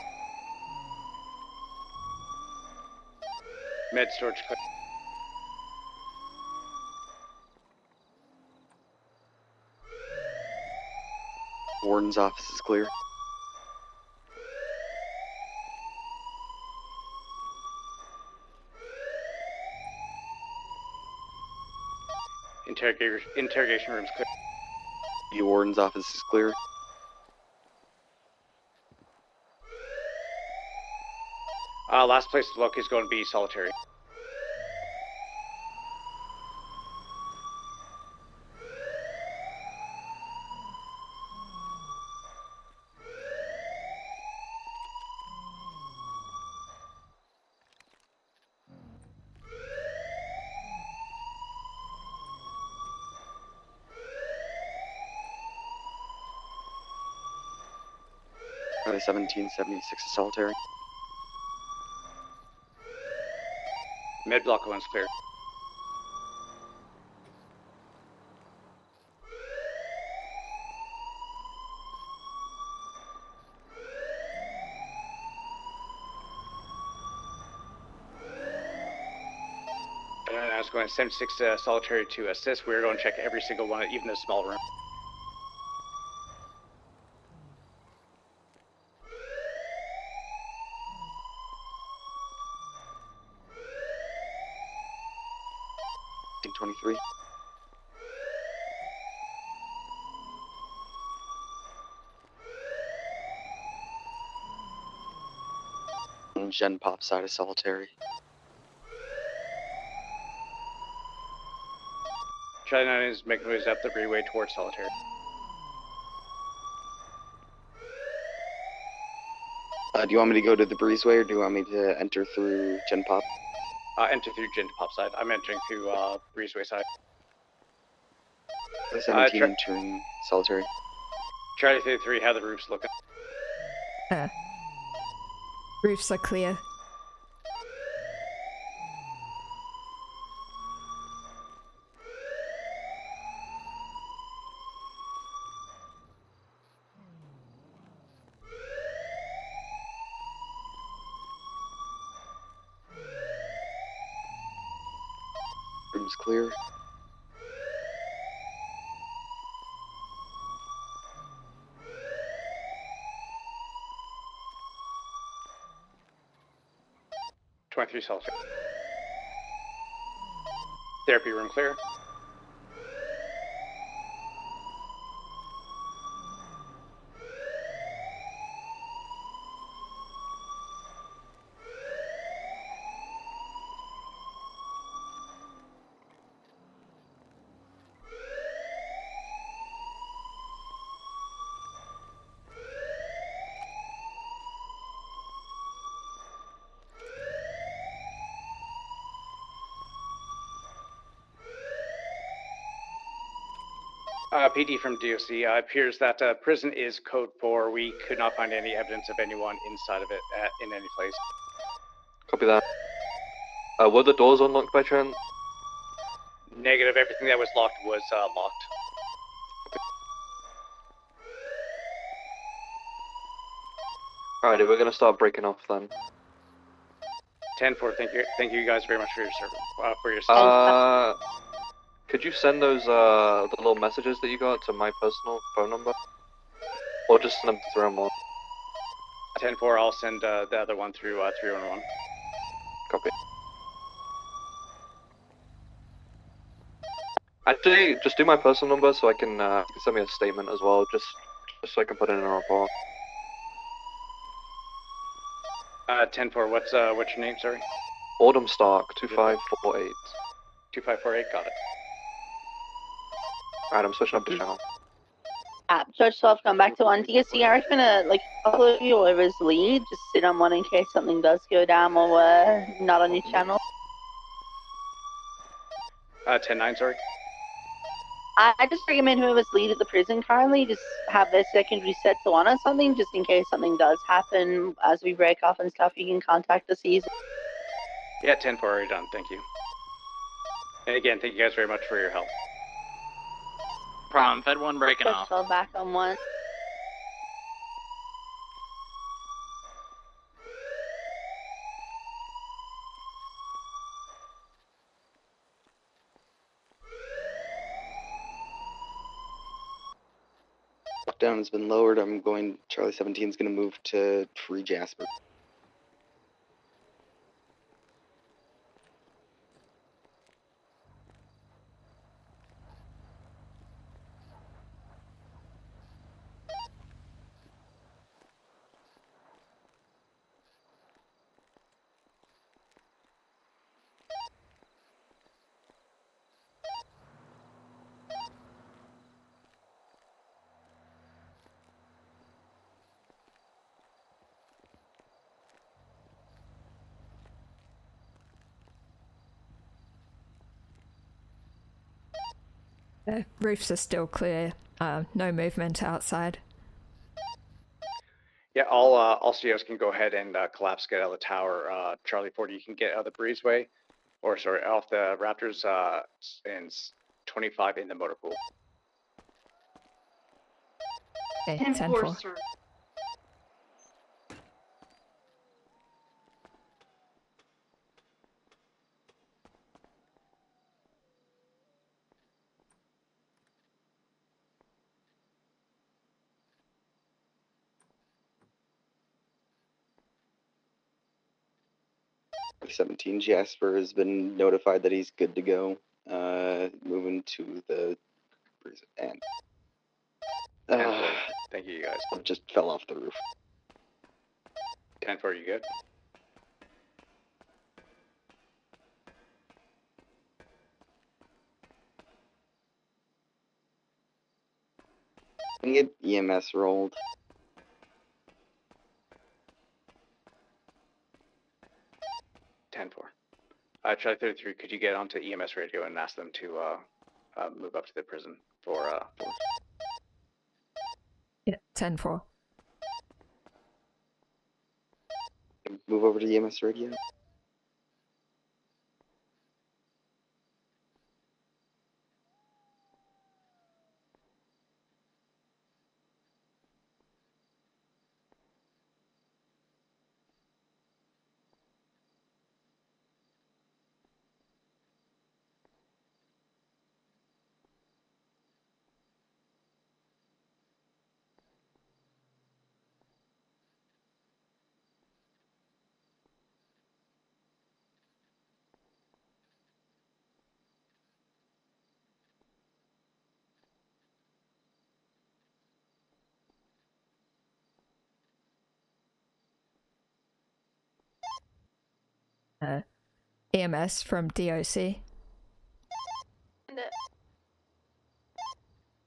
Med storage clear. Warden's office is clear. Interrogation room's clear. The warden's office is clear. Last place to look is going to be solitary. Probably 1776 is solitary. Med block 1's clear. And I was going to 76 solitary to assist. We're going to check every single one, even the small room. I think 23. And Gen Pop side is solitary. Charlie 9 is making moves up the breezeway towards solitary. Do you want me to go to the breezeway or do you want me to enter through Gen Pop? Enter through Gen Pop side. I'm entering through breezeway side. 17 entering solitary. Charlie 33, how the roof's looking? Roofs are clear. Room's clear. .23 solitary. Therapy room clear. PD from DOC, appears that prison is code 4. We could not find any evidence of anyone inside of it in any place. Copy that. Were the doors unlocked by chance? Negative, everything that was locked was locked. Alrighty, we're gonna start breaking off then. 10-4, thank you guys very much for your service. For your Could you send those the little messages that you got to my personal phone number? Or just send them to 311? 10-4, I'll send the other one through 311. Copy. Actually, just do my personal number so I can you can send me a statement as well, just so I can put it in a report. 10-4, what's your name, sorry? Autumn Stark, 2548. 2548, got it. Alright, I'm switching up the channel. Judge 12, come back to one. DSC, I reckon like a couple of you or his lead, just sit on one in case something does go down while we're not on your channel. 10-9, sorry. I just recommend whoever's lead at the prison currently just have their secondary set to one or something, just in case something does happen as we break off and stuff. You can contact us easily. Yeah, 10-4, already done, thank you. And again, thank you guys very much for your help. Problem, Fed 1 breaking Judge off. 12 back on one. Lockdown has been lowered. I'm going. Charlie 17 is going to move to Free Jasper. The roofs are still clear. No movement outside. Yeah, all COs can go ahead and collapse, get out of the tower. Charlie 40, you can get out of the breezeway, or sorry, off the Raptors, and 25 in the motor pool. Okay, 10-4, sir. Charlie 17 Jasper has been notified that he's good to go. Moving to the and. 10-4, thank you guys. Just fell off the roof. 10-4, you good? Can you get EMS rolled? Charlie 33, could you get onto EMS radio and ask them to move up to the prison for Yeah, 10-4. Move over to the EMS radio. EMS from DOC.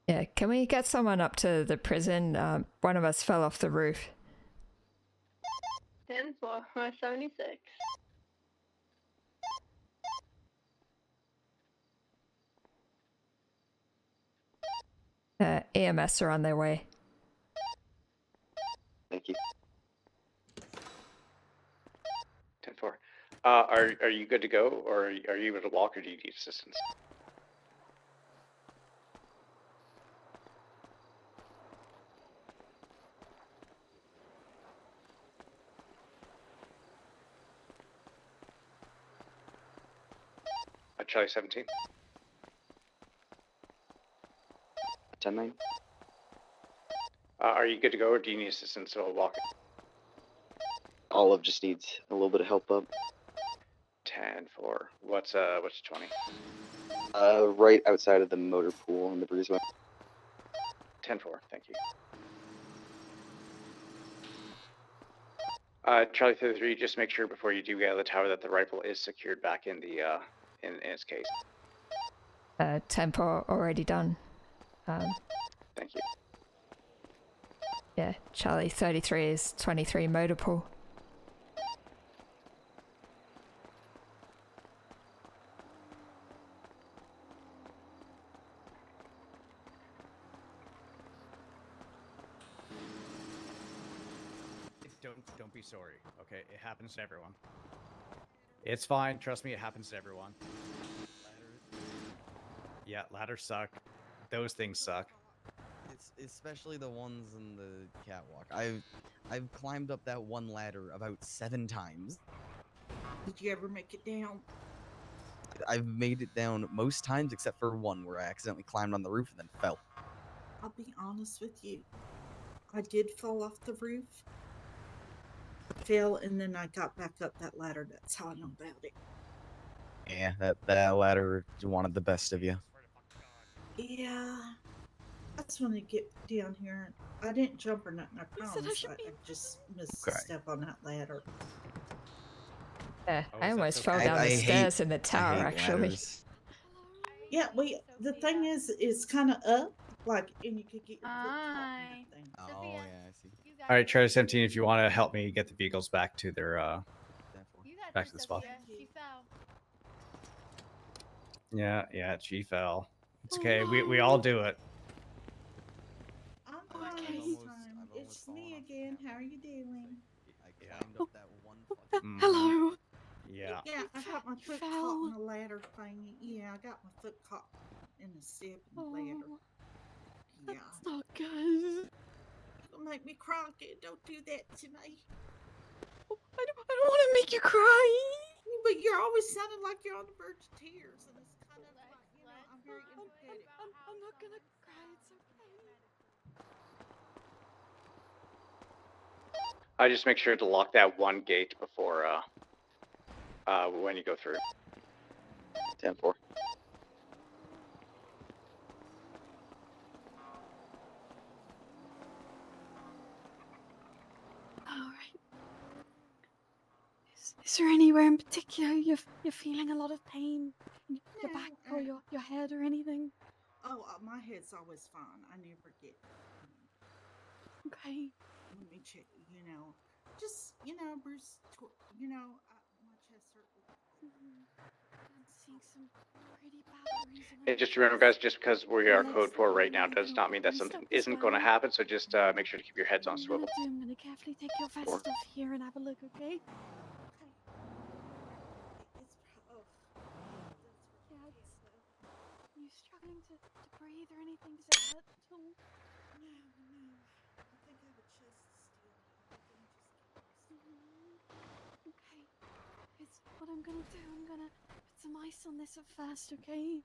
Yeah, can we get someone up to the prison? One of us fell off the roof. 10-4, 76. EMS are on their way. Thank you. 10-4. Are you good to go, or are you able to walk, or do you need assistance? Charlie 17. 10-9. Are you good to go, or do you need assistance while walking? Olive just needs a little bit of help up. 10-4. What's 20? Right outside of the motor pool in the breezeway. 10-4. Thank you. Charlie 33. Just make sure before you do get out of the tower that the rifle is secured back in the in its case. Tempo already done. Thank you. Yeah, Charlie 33 is 23 motor pool. Don't be sorry. Okay, it happens to everyone. It's fine. Trust me, it happens to everyone. Yeah, ladders suck. Those things suck. It's especially the ones in the catwalk. I've climbed up that one ladder about 7 times. Did you ever make it down? I've made it down most times except for one where I accidentally climbed on the roof and then fell. I'll be honest with you. I did fall off the roof. Fell, and then I got back up that ladder. That's how I know about it. Yeah, that ladder wanted the best of you. Yeah. I just want to get down here. I didn't jump or nothing, I promise. I just missed a step on that ladder. Yeah, Oh, I is that almost so fell bad? down the I stairs hate- in the I tower, hate actually. ladders. Yeah, the thing is, it's kind of up, like, and you could get your foot caught in that thing. Oh, yeah, I see. All right, Charlie 17. If you want to help me get the vehicles back to their back to the spot. She fell. Yeah, she fell. It's okay. We all do it. I'm fine this time. It's me again. How are you doing? I climbed up that one Mhm. Hello. Yeah. Yeah, I got my foot caught in the ladder thingy. Yeah, I got my foot caught in the step in the ladder. Yeah. That's not good. You'll make me cry, kid. Don't do that to me. I don't want to make you cry. But you're always sounding like you're on the verge of tears, and it's kind of like, I'm very empathetic. I'm not gonna cry. It's okay. I just make sure to lock that one gate before when you go through. 10-4. All right. Is there anywhere in particular you're feeling a lot of pain in your back or your head or anything? Oh, my head's always fine. I never get. Okay. Let me check. Just Bruce. My chest hurt. I'm seeing some pretty bad bruising. And just remember, guys, just because we are code 4 right now does not mean that something isn't going to happen. So just make sure to keep your heads on swivel. I'm gonna carefully take your vest off here and have a look, okay? Are you struggling to breathe or anything? Does it hurt at all? No. I think I have a chest still. Okay. It's what I'm gonna do. I'm gonna put some ice on this at first, okay?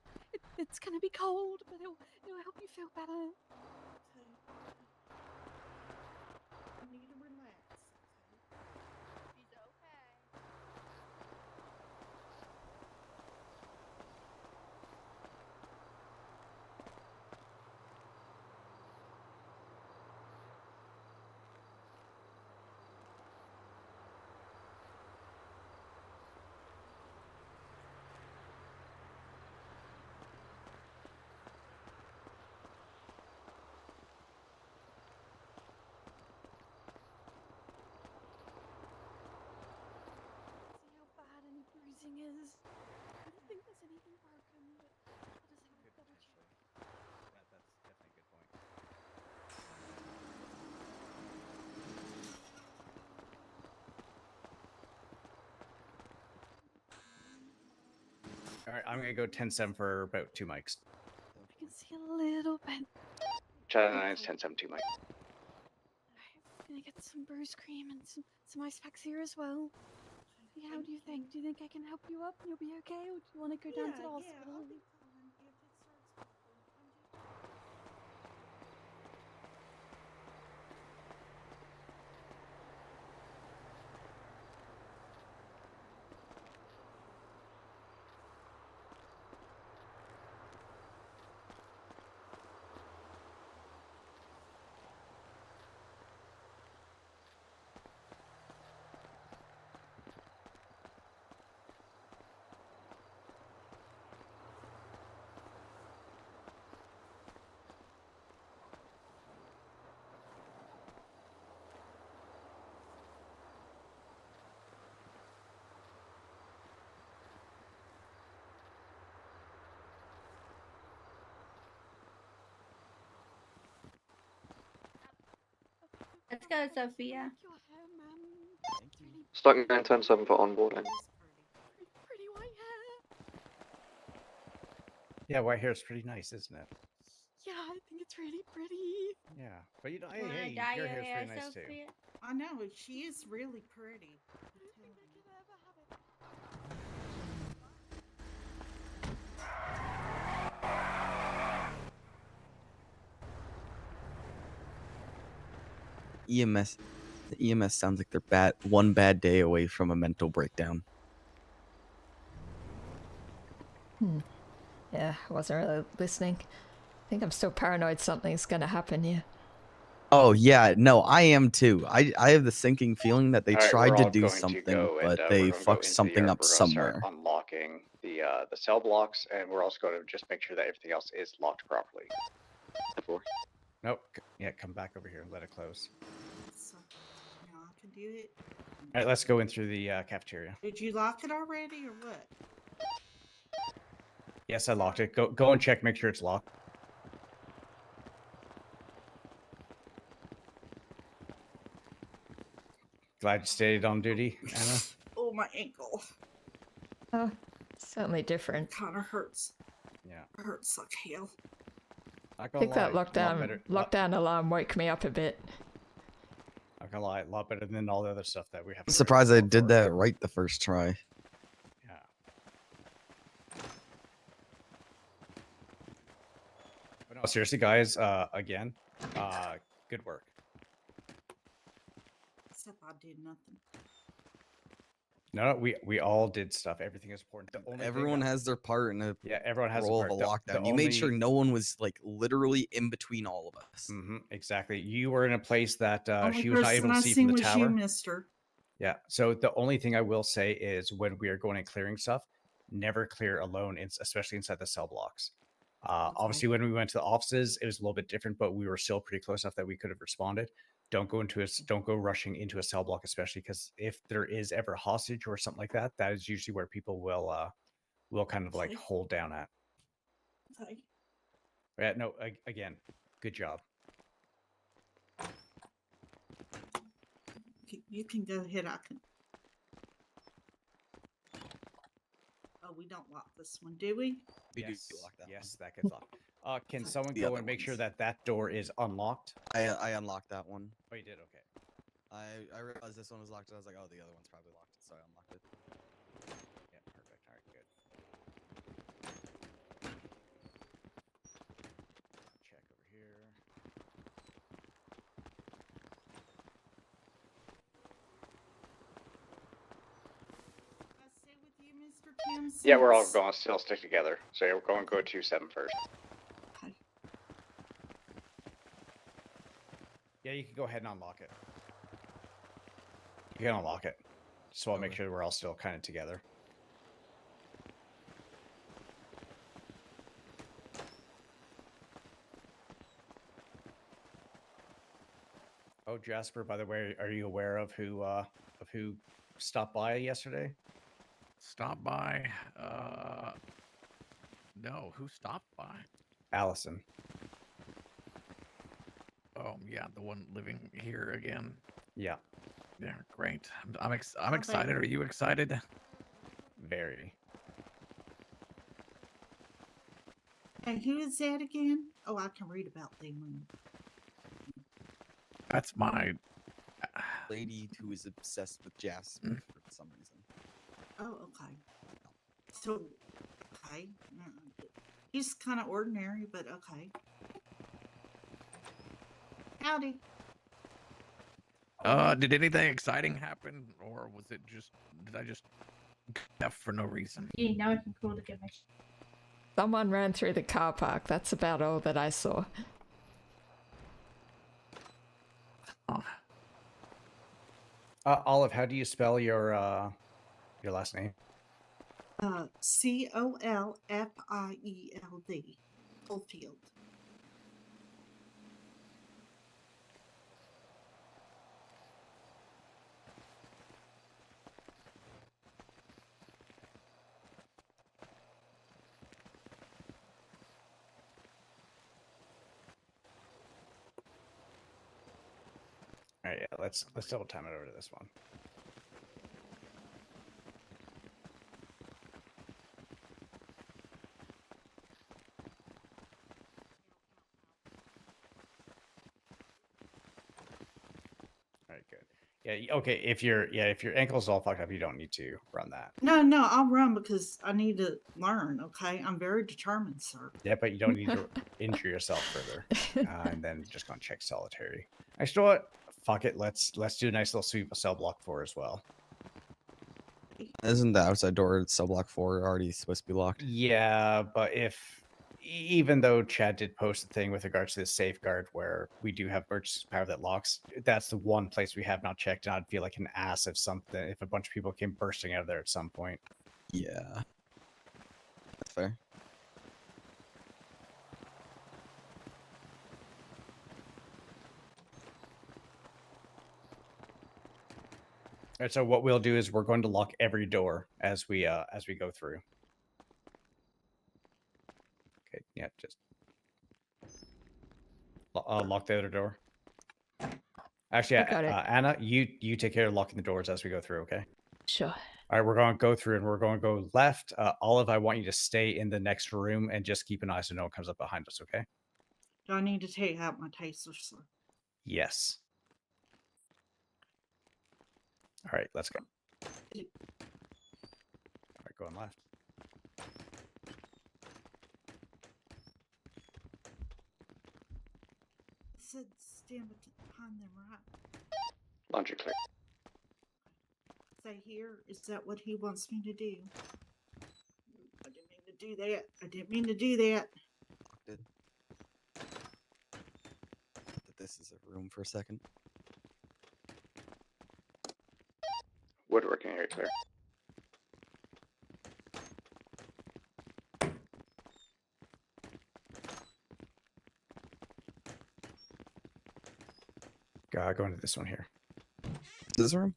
It's gonna be cold, but it'll help you feel better. I need to relax. She's okay. All right, I'm gonna go 10-7 for about 2 mics. I can see a little bit. China 9 is 10-7 2 mic. I'm gonna get some bruise cream and some ice packs here as well. Yeah, how do you think? Do you think I can help you up and you'll be okay, or do you want to go down to the hospital? I'll be fine if it starts popping. Let's go, Sophia. Stuck 9-10-7 for onboarding. Pretty white hair. Yeah, white hair is pretty nice, isn't it? Yeah, I think it's really pretty. Yeah, but you know, hey, Wanna hey, dye your your hair's hair, pretty nice too. Sophia? I know, she is really pretty. EMS, the EMS sounds like they're one bad day away from a mental breakdown. Yeah, I wasn't really listening. I think I'm still paranoid something's gonna happen here. Oh yeah, no, I am too. I have the sinking feeling that they All right, tried we're to all do going to something, go and, but we're they gonna go fucked into the something yard. up We're gonna somewhere. start unlocking the cell blocks, and we're also going to just make sure that everything else is locked properly. Nope. Yeah, come back over here and let it close. So, now I can do it. All right, let's go in through the cafeteria. Did you lock it already or what? Yes, I locked it. Go and check, make sure it's locked. Glad you stayed on duty, Anna. Oh, my ankle. Oh, certainly different. Kind of hurts. Yeah. It hurts like hell. Not I gonna think that lie, lockdown alarm woke me up a bit. Not gonna lie, a lot better than all the other stuff that we have. I'm surprised I did that right the first try. But no, seriously, guys. Again, good work. Except I did nothing. No, we all did stuff. Everything is important. The only thing Everyone that- has their part in a everyone has role a of part. a lockdown. You made sure no one was like literally in between all of us. Exactly. You were in a place that Only she was not person able to I see seen from the was tower. you, mister. Yeah. So the only thing I will say is when we are going and clearing stuff, never clear alone, especially inside the cell blocks. Obviously, when we went to the offices, it was a little bit different, but we were still pretty close enough that we could have responded. Don't go rushing into a cell block, especially because if there is ever a hostage or something like that, that is usually where people will kind of like hold down at. Okay. Yeah. No. Again, good job. You can go ahead. I can. Oh, we don't lock this one, do we? Yes, yes, that gets locked. Can someone The go other and make sure ones. that that door is unlocked? I unlocked that one. Oh, you did? Okay. I realized this one was locked. And I was like, oh, the other one's probably locked, so I unlocked it. Yeah, perfect. All right, good. Check over here. I stay with you, Mr. Tim. Yeah, we're all going to still stick together. So yeah, we're going to go 2-7 first. Yeah, you can go ahead and unlock it. You can unlock it. Just want to make sure we're all still kind of together. Oh, Jasper, by the way, are you aware of who stopped by yesterday? Stop by? No. Who stopped by? Allison. Oh, yeah, the one living here again. Yeah. Yeah, great. I'm excited. Are you excited? Very. And who is that again? Oh, I can read about them. That's my lady who is obsessed with Jasper for some reason. Oh, okay. So, okay. He's kind of ordinary, but okay. Howdy. Did anything exciting happen, or was it just? Did I just F for no reason? Yeah, now I can call to get my. Someone ran through the car park. That's about all that I saw. Olive, how do you spell your last name? Colfield. Colfield. All right, yeah, let's double time it over to this one. All right, good. Yeah, okay. If your ankle's all fucked up, you don't need to run that. No, I'll run because I need to learn. Okay, I'm very determined, sir. Yeah, but you don't need to injure yourself further, and then just gonna check solitary. Actually, you know what? Fuck it. Let's do a nice little sweep of cell block 4 as well. Isn't the outside door at cell block 4 already supposed to be locked? Yeah, but even though Chad did post a thing with regards to the safeguard where we do have emergency power that locks, that's the one place we have not checked, and I'd feel like an ass if a bunch of people came bursting out of there at some point. Yeah, that's fair. All right, so what we'll do is we're going to lock every door as we go through. Okay, yeah, just lock the other door. Actually, Anna, you take care of locking the doors as we go through, okay? Sure. All right, we're going to go through and we're going to go left. Olive, I want you to stay in the next room and just keep an eye so no one comes up behind us, okay? Do I need to take out my taser, sir? Yes. All right, let's go. All right, going left. It said stand behind them, right? Laundry clear. Stay here. Is that what he wants me to do? I didn't mean to do that. I didn't mean to do that. Did this is a room for a second. Woodworking area clear. Go into this one here. This room?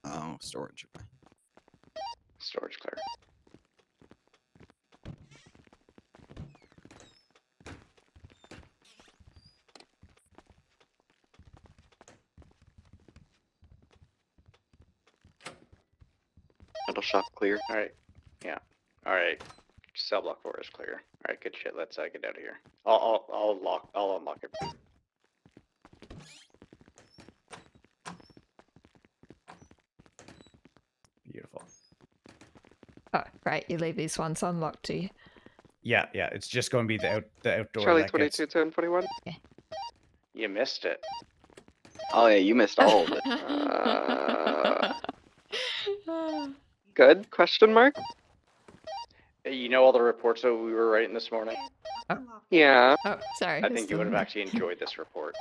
Oh, storage. Storage clear. Metal shop clear. All right. Yeah. All right. Cell block 4 is clear. All right. Good shit. Let's get out of here. I'll unlock it. Beautiful. Oh, right. You leave these ones unlocked, do you? Yeah. It's just going to be the outdoor. Charlie that 22, 10, 41. You missed it. Oh yeah, you missed all of it. Good? Question mark? You know all the reports that we were writing this morning? Yeah. Oh, sorry. I think you would have actually enjoyed this report.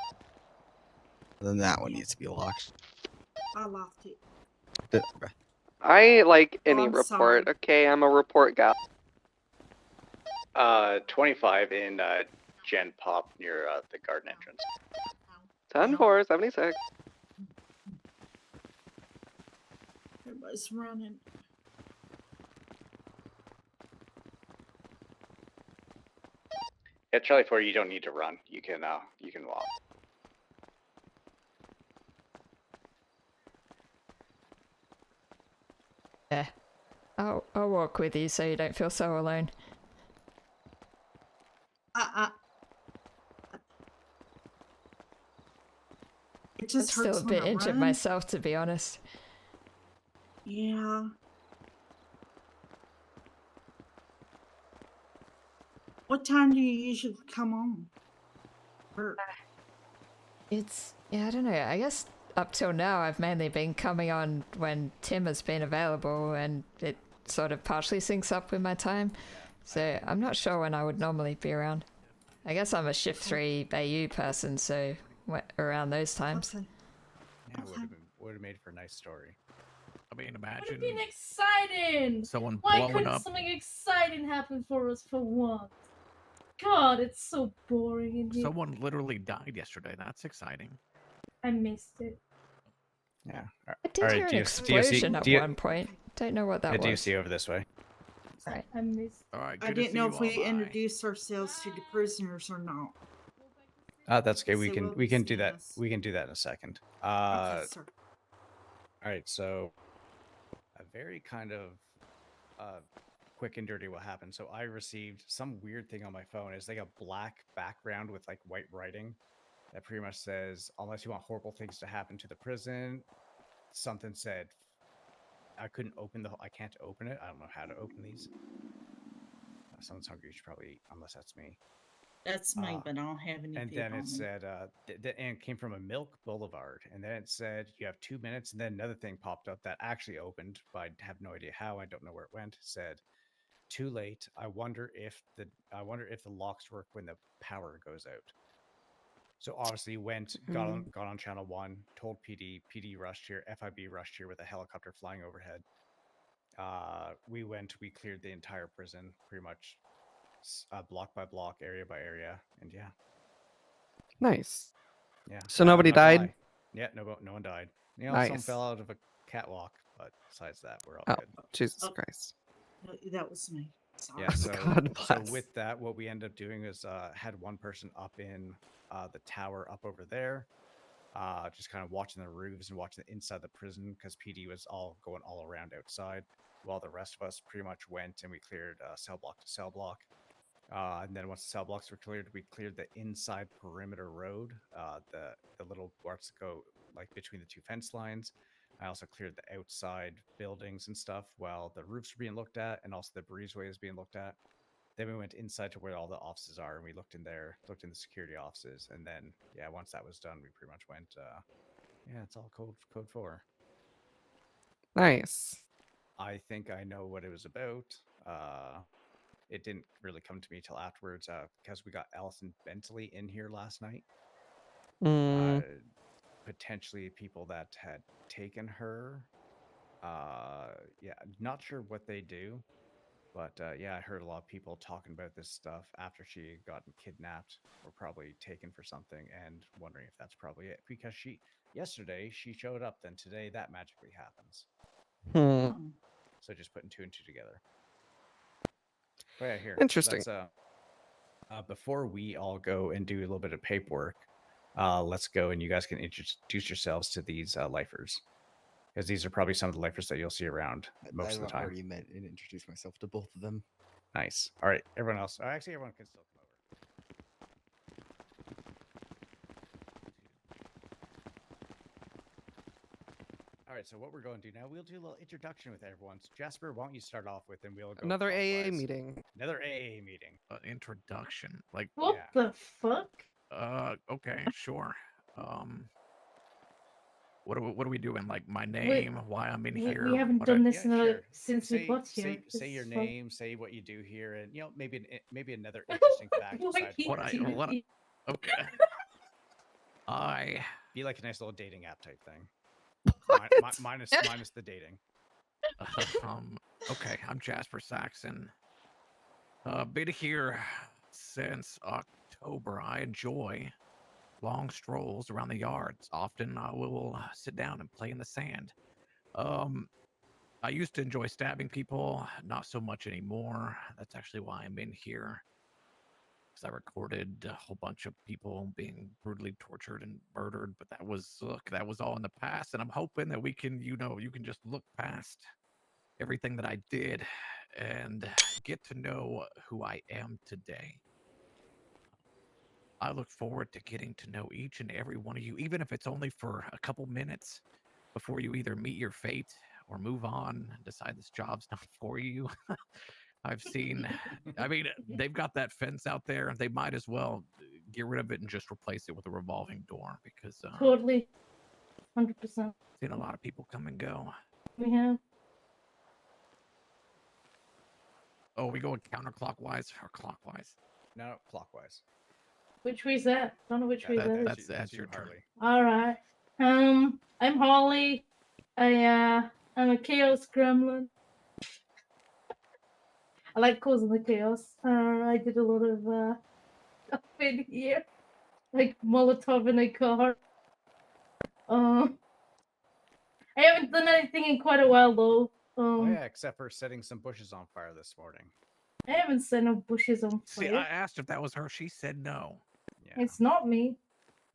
Then that one needs to be locked. I locked it. Okay. I like any I'm report. sorry. Okay, I'm a report guy. 25 in Gen Pop near the garden entrance. 10-4, 76. Everybody's running. Yeah, Charlie 4, you don't need to run. You can walk. Yeah. I'll walk with you so you don't feel so alone. It I'm just still hurts a when bit I injured run. myself, to be honest. Yeah. What time do you usually come on? Or Yeah, I don't know. I guess up till now I've mainly been coming on when Tim has been available, and it sort of partially syncs up with my time. So I'm not sure when I would normally be around. I guess I'm a shift 3 AU person, so around those times. Yeah, would have made for a nice story. I mean, Would imagine have been exciting. someone Why blowing couldn't up. something exciting happen for us for once? God, it's so boring in here. Someone literally died yesterday. That's exciting. I missed it. Yeah. I did hear an explosion at one point. Don't know what that was. DOC over this way. Right. I missed. All right. I didn't know if we introduced ourselves to the prisoners or not. That's okay. We Say, can will we be can do seeing that. us. We can do that in a second. Okay, sir. All right. So a very kind of quick and dirty what happened. So I received some weird thing on my phone. It's like a black background with like white writing that pretty much says, unless you want horrible things to happen to the prison, something said. I couldn't open I can't open it. I don't know how to open these. Someone's hungry. You should probably eat, unless that's me. That's me, but I don't have any And food then on it me. said, and it came from a Milk Boulevard. And then it said, you have 2 minutes. And then another thing popped up that actually opened, but I have no idea how. I don't know where it went. Said, too late. I wonder if the locks work when the power goes out. So obviously got on channel 1, told PD rushed here, FIB rushed here with a helicopter flying overhead. We cleared the entire prison, pretty much block by block, area by area, and yeah. Nice. Yeah. So nobody I'm not gonna died? lie. Yeah, no one died. You know, some Nice. fell out of a catwalk, but besides that, we're all Oh, good. Jesus Christ. That was me. Sorry. Yeah, so God so bless. with that, what we ended up doing is had one person up in the tower up over there, just kind of watching the roofs and watching the inside of the prison because PD was all going all around outside, while the rest of us pretty much went and we cleared cell block to cell block. And then once the cell blocks were cleared, we cleared the inside perimeter road, the little parts that go like between the two fence lines. I also cleared the outside buildings and stuff while the roofs were being looked at, and also the breezeway is being looked at. Then we went inside to where all the offices are, and we looked in there, looked in the security offices, and then yeah, once that was done, we pretty much went. Yeah, it's all code 4. Nice. I think I know what it was about. It didn't really come to me till afterwards because we got Allison Bentley in here last night. Potentially people that had taken her. Yeah, not sure what they do, but yeah, I heard a lot of people talking about this stuff after she had gotten kidnapped or probably taken for something, and wondering if that's probably it. Because yesterday she showed up, then today that magically happens. So just putting 2 and 2 together. But yeah, here. Interesting. Before we all go and do a little bit of paperwork, let's go and you guys can introduce yourselves to these lifers, because these are probably some of the lifers that you'll see around most of the time. I've already met and introduced myself to both of them. Nice. All right, everyone else. Actually, everyone can still come over. All right, so what we're going to do now, we'll do a little introduction with everyone. So Jasper, why don't you start off with, and we'll go Another AA clockwise. meeting. Another AA meeting. Introduction, like What the fuck? Okay, sure. What are we doing? Like my name, why I'm in here. We haven't what done I- this since say, we got here. Say your This is fun. name, say what you do here, and maybe another interesting fact. Like besides he- Okay. I be like a nice little dating app type thing. Minus the dating. Okay, I'm Jasper Saxon. Been here since October. I enjoy long strolls around the yards. Often I will sit down and play in the sand. I used to enjoy stabbing people, not so much anymore. That's actually why I'm in here. Because I recorded a whole bunch of people being brutally tortured and murdered, but that was all in the past, and I'm hoping that we can, you can just look past everything that I did and get to know who I am today. I look forward to getting to know each and every one of you, even if it's only for a couple minutes before you either meet your fate or move on and decide this job's not for you. I've seen, I mean, they've got that fence out there. They might as well get rid of it and just replace it with a revolving door because Totally. 100%. seen a lot of people come and go. We have. Oh, we going counterclockwise or clockwise? No, clockwise. Which way's that? Don't know which way that is. That's your turn. All right. I'm Holly. I'm a chaos gremlin. I like causing the chaos. I did a lot of stuff in here, like Molotov in a car. I haven't done anything in quite a while though. Oh yeah, except for setting some bushes on fire this morning. I haven't set no bushes on See, fire. I asked if that was her. She said no. It's not me.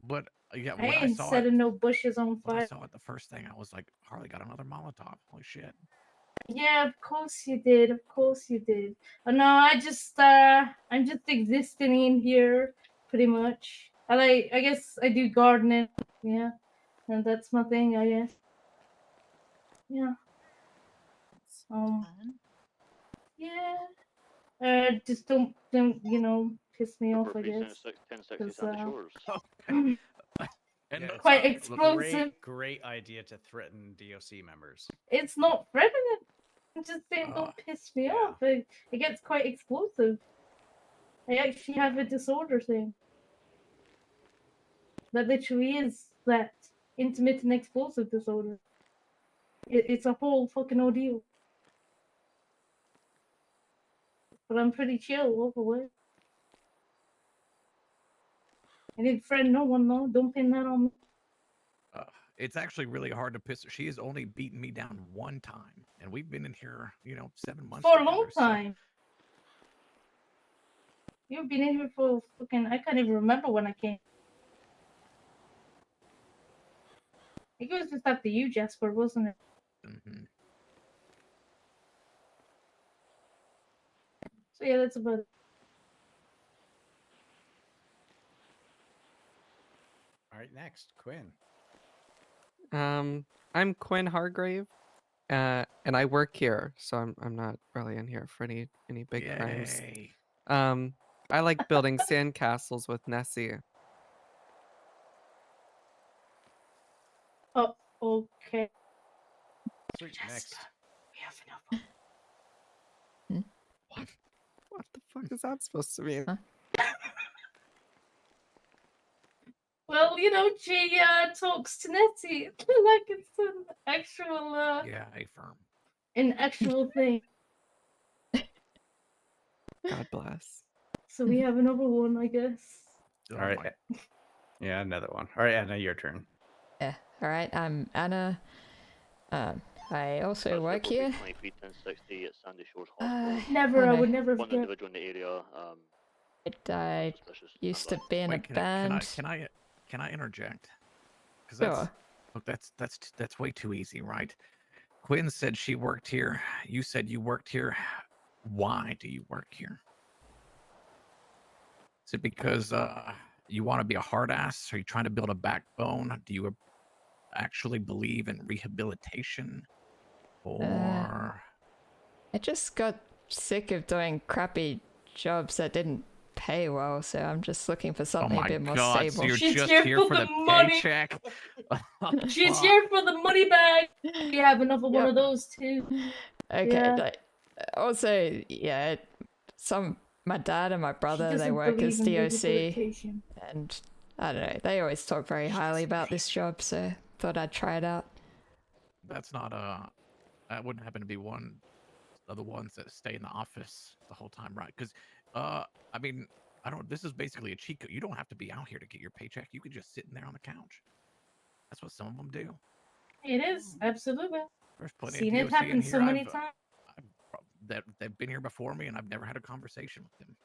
But yeah, I when I ain't saw setting it, no bushes on when I fire. saw it the first thing, I was like, Harley got another Molotov. Holy shit. Yeah, of course you did. Of course you did. No, I'm just existing in here, pretty much. I guess I do gardening. Yeah, and that's my thing. I guess. Yeah. Yeah. Just don't piss me off. I guess. 'Cause, And Yeah, it's quite a explosive. Great idea to threaten DOC members. It's not threatening. I'm just saying, don't piss me off. It gets quite explosive. I actually have a disorder thing. That literally is that intermittent explosive disorder. It's a whole fucking ordeal. But I'm pretty chill all the way. I didn't threaten no one though. Don't pin that on me. It's actually really hard to piss her. She has only beaten me down one time, and we've been in here, 7 months For a long together, so- time. You've been in here for fucking. I can't even remember when I came. It was just after you, Jasper, wasn't it? Mm-hmm. So yeah, that's about it. All right, next, Quinn. I'm Quinn Hargrave, and I work here, so I'm not really in here for any big crimes. Yay. I like building sandcastles with Nessie. Oh, okay. Sweet, next. We have enough. What the fuck is that supposed to mean? Well, she talks to Nettie like it's an actual Yeah, a firm. an actual thing. God bless. So we have another one, I guess. All right. Yeah, another one. All right, Anna, your turn. Yeah. All right. I'm Anna. I also work here. 23 at Sandy Shores Never, I would no. never One forget. individual in the area. I used to be in a Wait, band. Can I interject? Because Sure. look, that's way too easy, right? Quinn said she worked here. You said you worked here. Why do you work here? Is it because you want to be a hard ass? Are you trying to build a backbone? Do you actually believe in rehabilitation? Or I just got sick of doing crappy jobs that didn't pay well, so I'm just looking for something a bit more God, stable. so you're She's just here here for for the the money. paycheck? She's Fuck. here for the money bag. We have another one of those too. Okay. Yeah. Also, yeah, my dad and my brother, they doesn't work as believe in DOC, rehabilitation. and I don't know, they always talk very highly about this job, so thought I'd try it out. That's not that wouldn't happen to be one of the ones that stay in the office the whole time, right? Because I mean, this is basically a cheat code. You don't have to be out here to get your paycheck. You could just sit in there on the couch. That's what some of them do. It is, absolutely. There's plenty Seen of it DOC happen in so here many times. they've been here before me, and I've never had a conversation with them.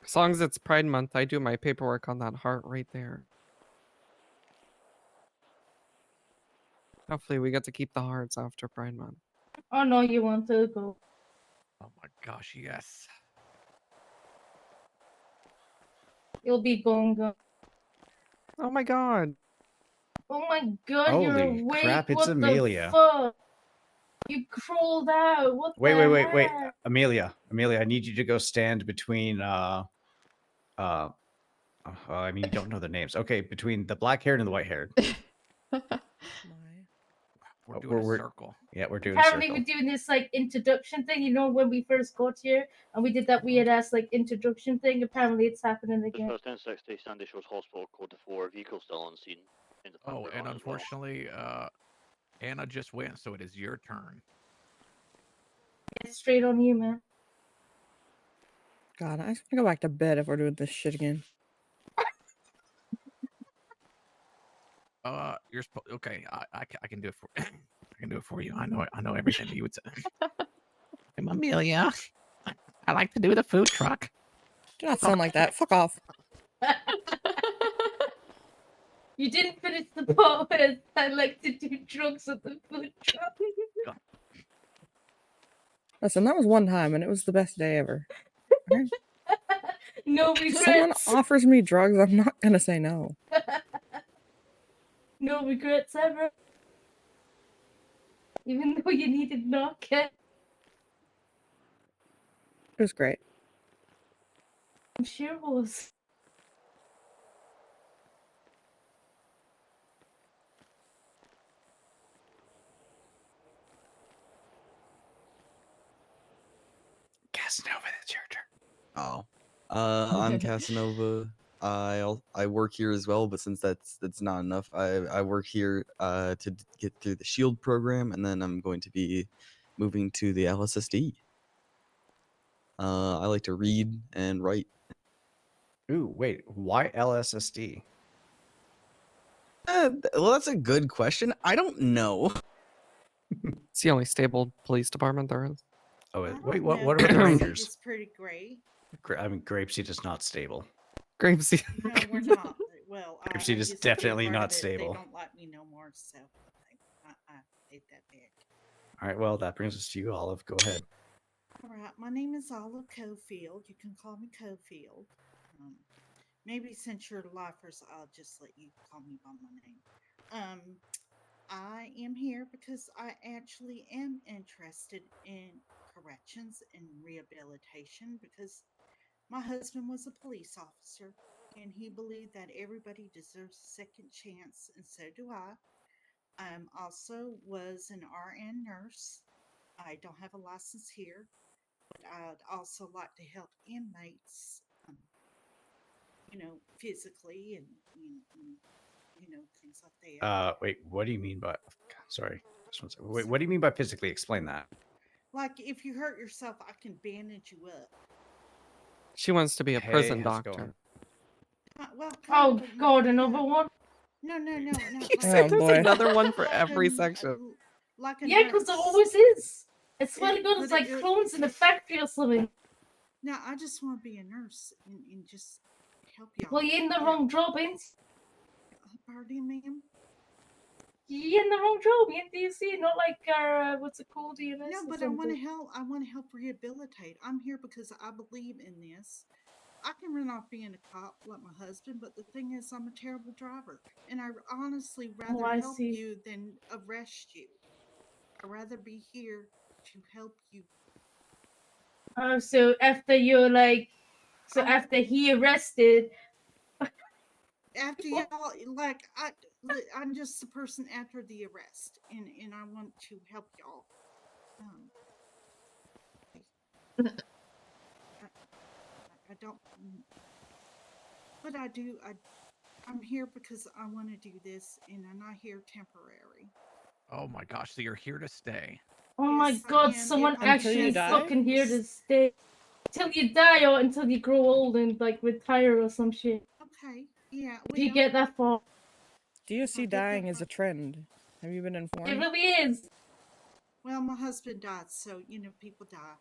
As long as it's Pride Month, I do my paperwork on that heart right there. Hopefully we get to keep the hearts after Pride Month. Oh no, you want to go. Oh my gosh, yes. You'll be gone. Oh my god. Oh my god, you're Holy awake. crap, it's what Amelia. the fuck? You crawled out. What Wait, the wait. heck? Amelia, I need you to go stand between I mean, you don't know their names. Okay, between the black-haired and the white-haired. We're doing a circle. Yeah, we're doing a Apparently circle. we're doing this like introduction thing, you know, when we first got here and we did that weird ass like introduction thing. Apparently it's happening again. First 1060, Sandy Shores Hospital, code 4, vehicle still on scene. In the Oh, front and run as well. unfortunately, Anna just went, so it is your turn. It's straight on you, man. God, I just want to go back to bed if we're doing this shit again. You're supposed. Okay, I can do it for. I can do it for you. I know everything that you would say. I'm Amelia. I like to do the food truck. Do not sound like that. Fuck off. You didn't finish the part where I like to do drugs at the food truck. Listen, that was one time and it was the best day ever. Alright? No If someone regrets. offers me drugs, I'm not gonna say no. No regrets ever. Even though you needed Narcan. It was great. I'm sure it was. Casanova, that's your turn. Oh, I'm Casanova. I work here as well, but since that's not enough, I work here to get through the Shield program, and then I'm going to be moving to the LSSD. I like to read and write. Ooh, wait, why LSSD? Well, that's a good question. I don't know. It's the only stable police department there is. Oh, wait, No, what about the Rangers? It's pretty great. I mean, Grapeseed is not stable. Grapeseed. No, we're not. Well, I Grapeseed is used to be a definitely part not of it. stable. They don't like me no more, so I take that back. All right, well, that brings us to you, Olive. Go ahead. All right, my name is Olive Cofield. You can call me Cofield. Maybe since you're lifers, I'll just let you call me by my name. I am here because I actually am interested in corrections and rehabilitation because my husband was a police officer and he believed that everybody deserves a second chance, and so do I. Also was an RN nurse. I don't have a license here, but I'd also like to help inmates, physically and things like that. Wait, what do you mean by? Sorry, just one second. Wait, what do you mean by physically? Explain that. Like if you hurt yourself, I can bandage you up. She wants to be a Hey, prison how's it doctor. going? Well, Oh god, another one? No. You Oh, said there's boy. another one for Like every a- section. Like a Yeah, because there nurse. always is. I swear to God, But it's like it- clones in a factory or something. No, I just want to be a nurse and just help y'all. Well, you're in the wrong job, ain't Pardon, ma'am? you're in the wrong job. You're in DC, not like, what's it called, EMS No, or but I want to something. help. I want to help rehabilitate. I'm here because I believe in this. I can run off being a cop like my husband, but the thing is, I'm a terrible driver, and I honestly rather I help see. you than arrest you. I'd rather be here to help you. Oh, so after you're like, so after he arrested, After y'all, like I'm just the person after the arrest, and I want to help y'all. I don't, but I do. I'm here because I want to do this, and I'm not here temporary. Oh my gosh, so you're here to stay. oh my Yes, I god, am. someone If I Until you actually die? fucking here to stay. Until you die or until you grow old and like retire or some shit. Okay, yeah. If you get that far. DOC dying is a trend. Have you been informed? It really is. Well, my husband died, so people die.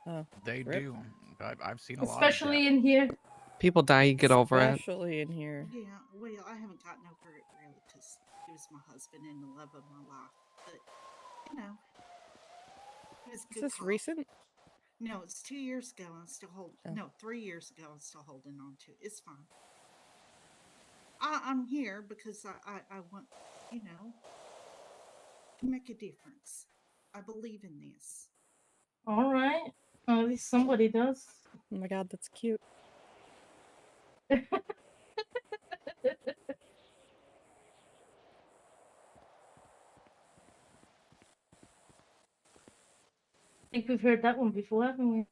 Oh, They rip. do. I've seen a lot. Especially in here. People die, you get over it. Especially in here. Yeah, well, I haven't gotten over it really because he was my husband and the love of my life. But he was a Is good this cop. recent? No, it's 2 years ago. I'm still holding. Oh. No, 3 years ago. I'm still holding on to it. It's fine. I'm here because I want, to make a difference. I believe in this. All right. At least somebody does. Oh my god, that's cute. I think we've heard that one before, haven't we?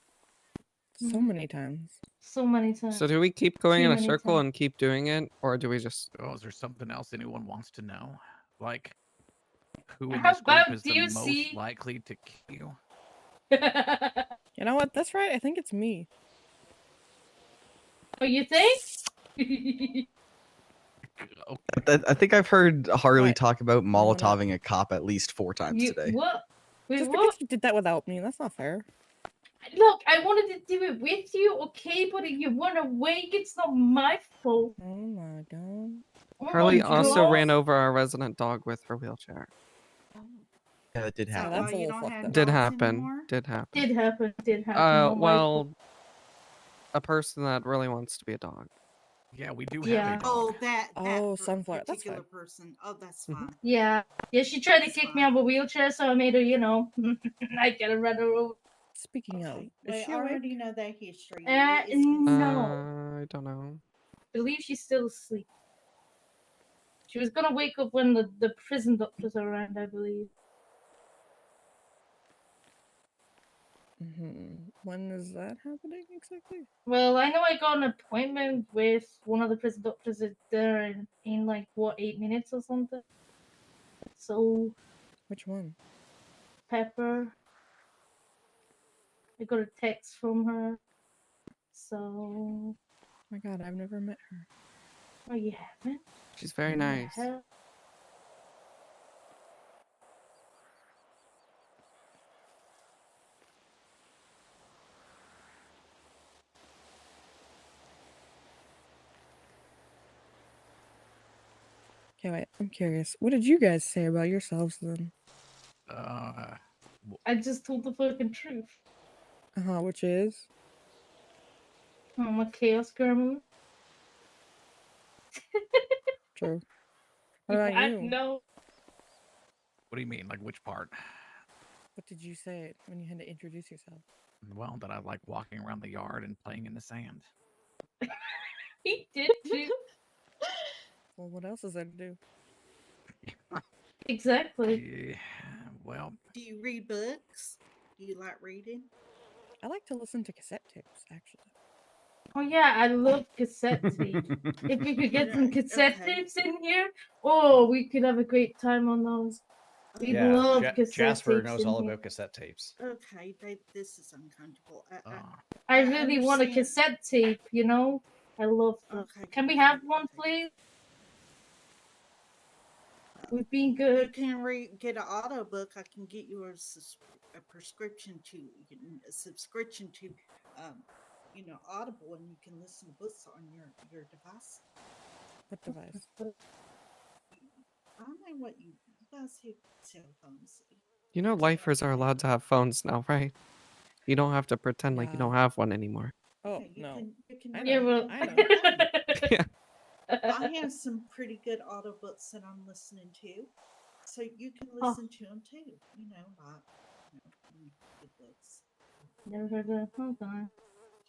So many times. So many times. So do we keep going Too in a many circle times. and keep doing it, or do we just? Oh, is there something else anyone wants to know? Like, who in How this group about is the most DOC? likely to kill? You know what? That's right. I think it's me. Oh, you think? I think I've heard Harley What? talk about No, no. Molotoving a cop at least 4 times You today. what? Wait, Just what? because you did that without me, that's not fair. Look, I wanted to do it with you, okay? But if you weren't awake, it's not my fault. Oh my god. Oh Harley my also God. ran over our resident dog with her wheelchair. Yeah, that did Is that happen. that's why a you little don't fucked have up. Did dogs happen. anymore? Did happen. Did happen. Did happen. not my fault. Well, a person that really wants to be a dog. Yeah, we do Yeah. have a dog. Oh, that Oh, Sunflower. That's particular fine. person. Oh, that's Mhm. fine. Yeah. Yeah, she tried to That's kick me fine. out of a wheelchair, so I made her, I gotta run her over. Speaking of, Okay. is Well, she I awake? already know that history. It's been No. I don't know. I believe she's still asleep. She was gonna wake up when the prison doctors are around, I believe. When is that happening exactly? Well, I know I got an appointment with one of the prison doctors there in like, what, 8 minutes or something? So, Which one? Pepper. I got a text from her. So. Oh my god, I've never met her. Oh, you haven't? She's very nice. Yeah. Okay, wait, I'm curious. What did you guys say about yourselves then? I just told the fucking truth. Which is? I'm a chaos gremlin. True. What about I you? know. What do you mean? Like which part? What did you say when you had to introduce yourself? Well, that I like walking around the yard and playing in the sand. He did too. Well, what else is there to do? Exactly. Yeah, well, Do you read books? Do you like reading? I like to listen to cassette tapes, actually. Oh yeah, I love cassette tapes. If we could get some cassette tapes in here, oh, we could have a great time on those. We Yeah, love cassette Jasper tapes knows in all here. about cassette tapes. Okay, this is uncomfortable. I really want a understand. cassette tape, I love them. Okay, Can we have one, please? We've been good. You can get an auto book. I can get you a prescription to a subscription to, Audible, and you can listen to books on your device. What device? I don't know what you guys have cell phones. You know, lifers are allowed to have phones now, right? You don't have to pretend like you don't have one anymore. Oh, You no. can I read know. them. I know. Yeah. I have some pretty good auto books that I'm listening to, so you can listen to them too. Good books. Never heard of that. Hold on.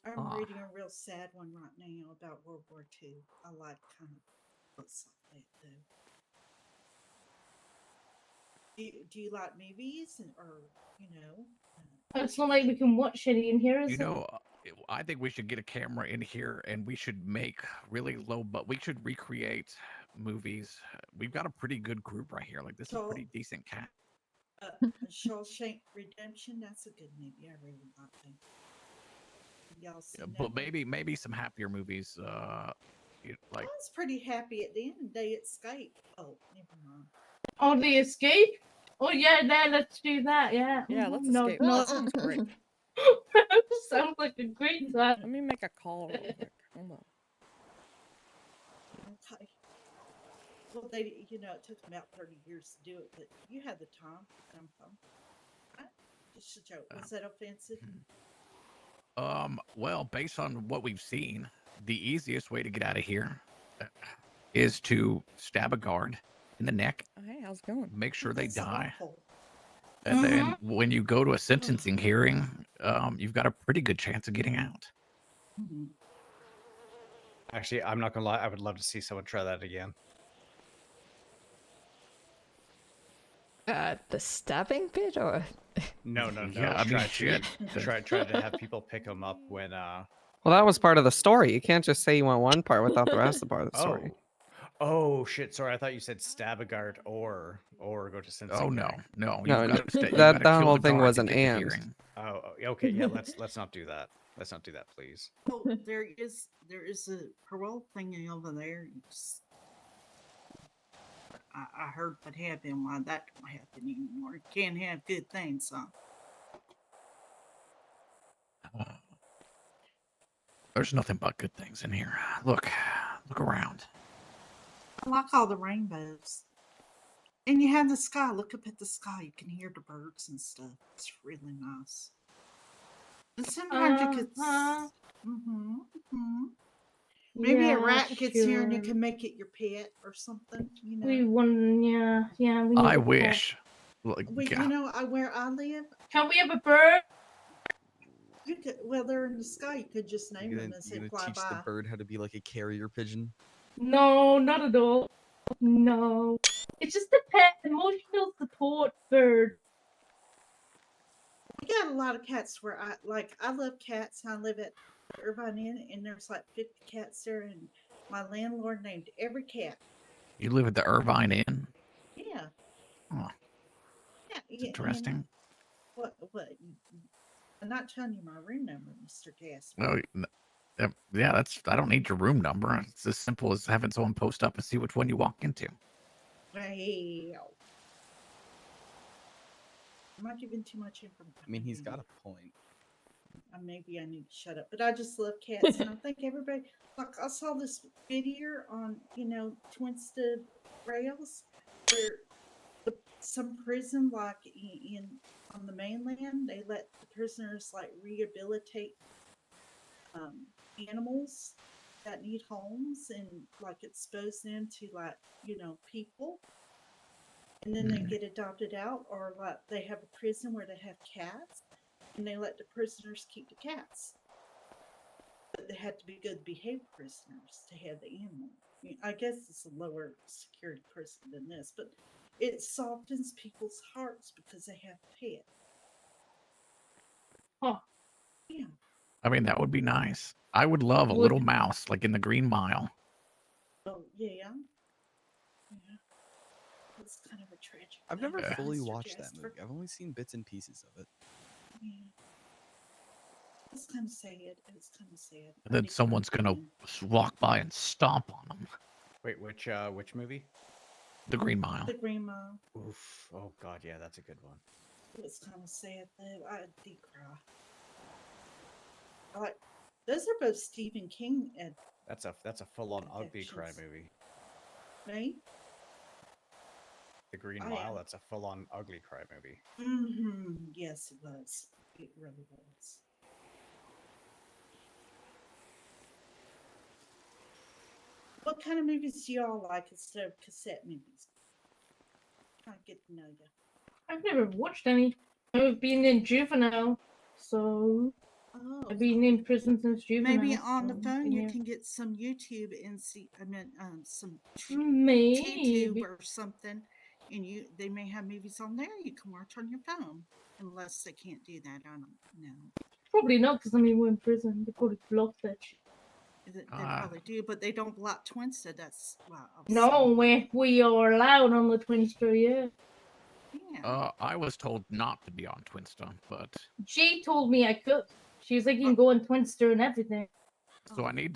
I'm reading a real sad one right now about World War II. I like kind of books like that though. Do you like movies It's not like we can watch any in here, is you it? know, I think we should get a camera in here and we should make really low, but we should recreate movies. We've got a pretty good group right here. Like this is So- pretty decent cat. Shawshank Redemption? That's a good movie. I really like that. Y'all seen that But one? maybe some happier movies. Like I was pretty happy at the end. They escaped. Oh, never mind. Oh, the escape? Oh yeah, let's do that. Yeah. Yeah, let's no, escape. No, That sounds great. sounds like a great time. Let me make a call real quick. Hold on. Okay. Well, it took about 30 years to do it, but you had the time. Just a joke. Was that offensive? Well, based on what we've seen, the easiest way to get out of here is to stab a guard in the neck, Oh, hey, how's it going? make sure they That's die, awful. and then when you go to a sentencing hearing, you've got a pretty good chance of getting out. Mhm. Actually, I'm not gonna lie. I would love to see someone try that again. The stabbing bit, or No, no, no. Yeah, I mean, try shit. try to have people pick them up when Well, that was part of the story. You can't just say you want one part without the rest of the part of the story. Oh shit! Sorry, I thought you said stab a guard or go to sentencing. Oh no, hearing. no, No, you've got to stay. You that got to kill whole the thing guard was to an get the and. hearing. Oh, okay. Yeah, let's not do that. Let's not do that, please. Oh, there is a parole thing over there. I heard what happened. Why that don't happen anymore? You can't have good things, huh? There's nothing but good things in here. Look around. I like all the rainbows. And you have the sky. Look up at the sky. You can hear the birds and stuff. It's really nice. And sometimes you could. Maybe a rat gets here and you can make it your pet or something. You know. We want, yeah. We need I a pet. wish. Like, Well, you know, where I live. Can we have a bird? You could, well, they're in the sky. You could just name them and say You're gonna fly teach by. the bird how to be like a carrier pigeon. No, not at all. No. It's just a pet emotional support bird. We got a lot of cats where I love cats. I live at Irvine Inn, and there's like 50 cats there, and my landlord named every cat. You live at the Irvine Inn. Yeah. Oh, Yeah. it's interesting. What? I'm not telling you my room number, Mr. Gasper. Oh, yeah. I don't need your room number. It's as simple as having someone post up and see which one you walk into. Well, am I giving too much information? I mean, he's got a point. Maybe I need to shut up, but I just love cats, and I think everybody. Like I saw this video on Twinsta Rails where some prison, like on the mainland, they let the prisoners like rehabilitate animals that need homes and like expose them to people, and then they get adopted out, or like they have a prison where they have cats and they let the prisoners keep the cats, but they had to be good behaved prisoners to have the animal. I mean, I guess it's a lower security prison than this, but it softens people's hearts because they have a pet. Huh. Yeah. I mean, that would be nice. I would love a little mouse, like in the Green Mile. Oh, yeah. It's kind of a tragic. I've never Yeah. fully Mr. watched that Jasper. movie. I've only seen bits and pieces of it. Yeah. It's kind of sad. It's kind of sad. And then someone's gonna walk by and stomp on them. Wait, which movie? The Green Mile. The Green Mile. Oof. Oh God, yeah, that's a good one. It was kind of sad though. I did cry. Like, those are both Stephen King That's a full-on ugly cry movie. right? The Green Oh, Mile. yeah. That's a full-on ugly cry movie. Mm-hmm. Yes, it was. It really was. What kind of movies do y'all like instead of cassette movies? Trying to get to know you. I've never watched any. I've been in juvenile, so I've been in prison since juvenile. Maybe on the so, phone you yeah. can get some YouTube and see. I mean, some Maybe. TTube or something, and they may have movies on there you can watch on your phone. Unless they can't do that, I don't know. Probably not, because I mean we're in prison. They probably block that shit. They probably do, but they don't block Twinsta. That's No, we are allowed on the Twinster, yeah. I was told not to be on Twinsta, but She told me I could. She was like, you can go on Twinster and everything. so I need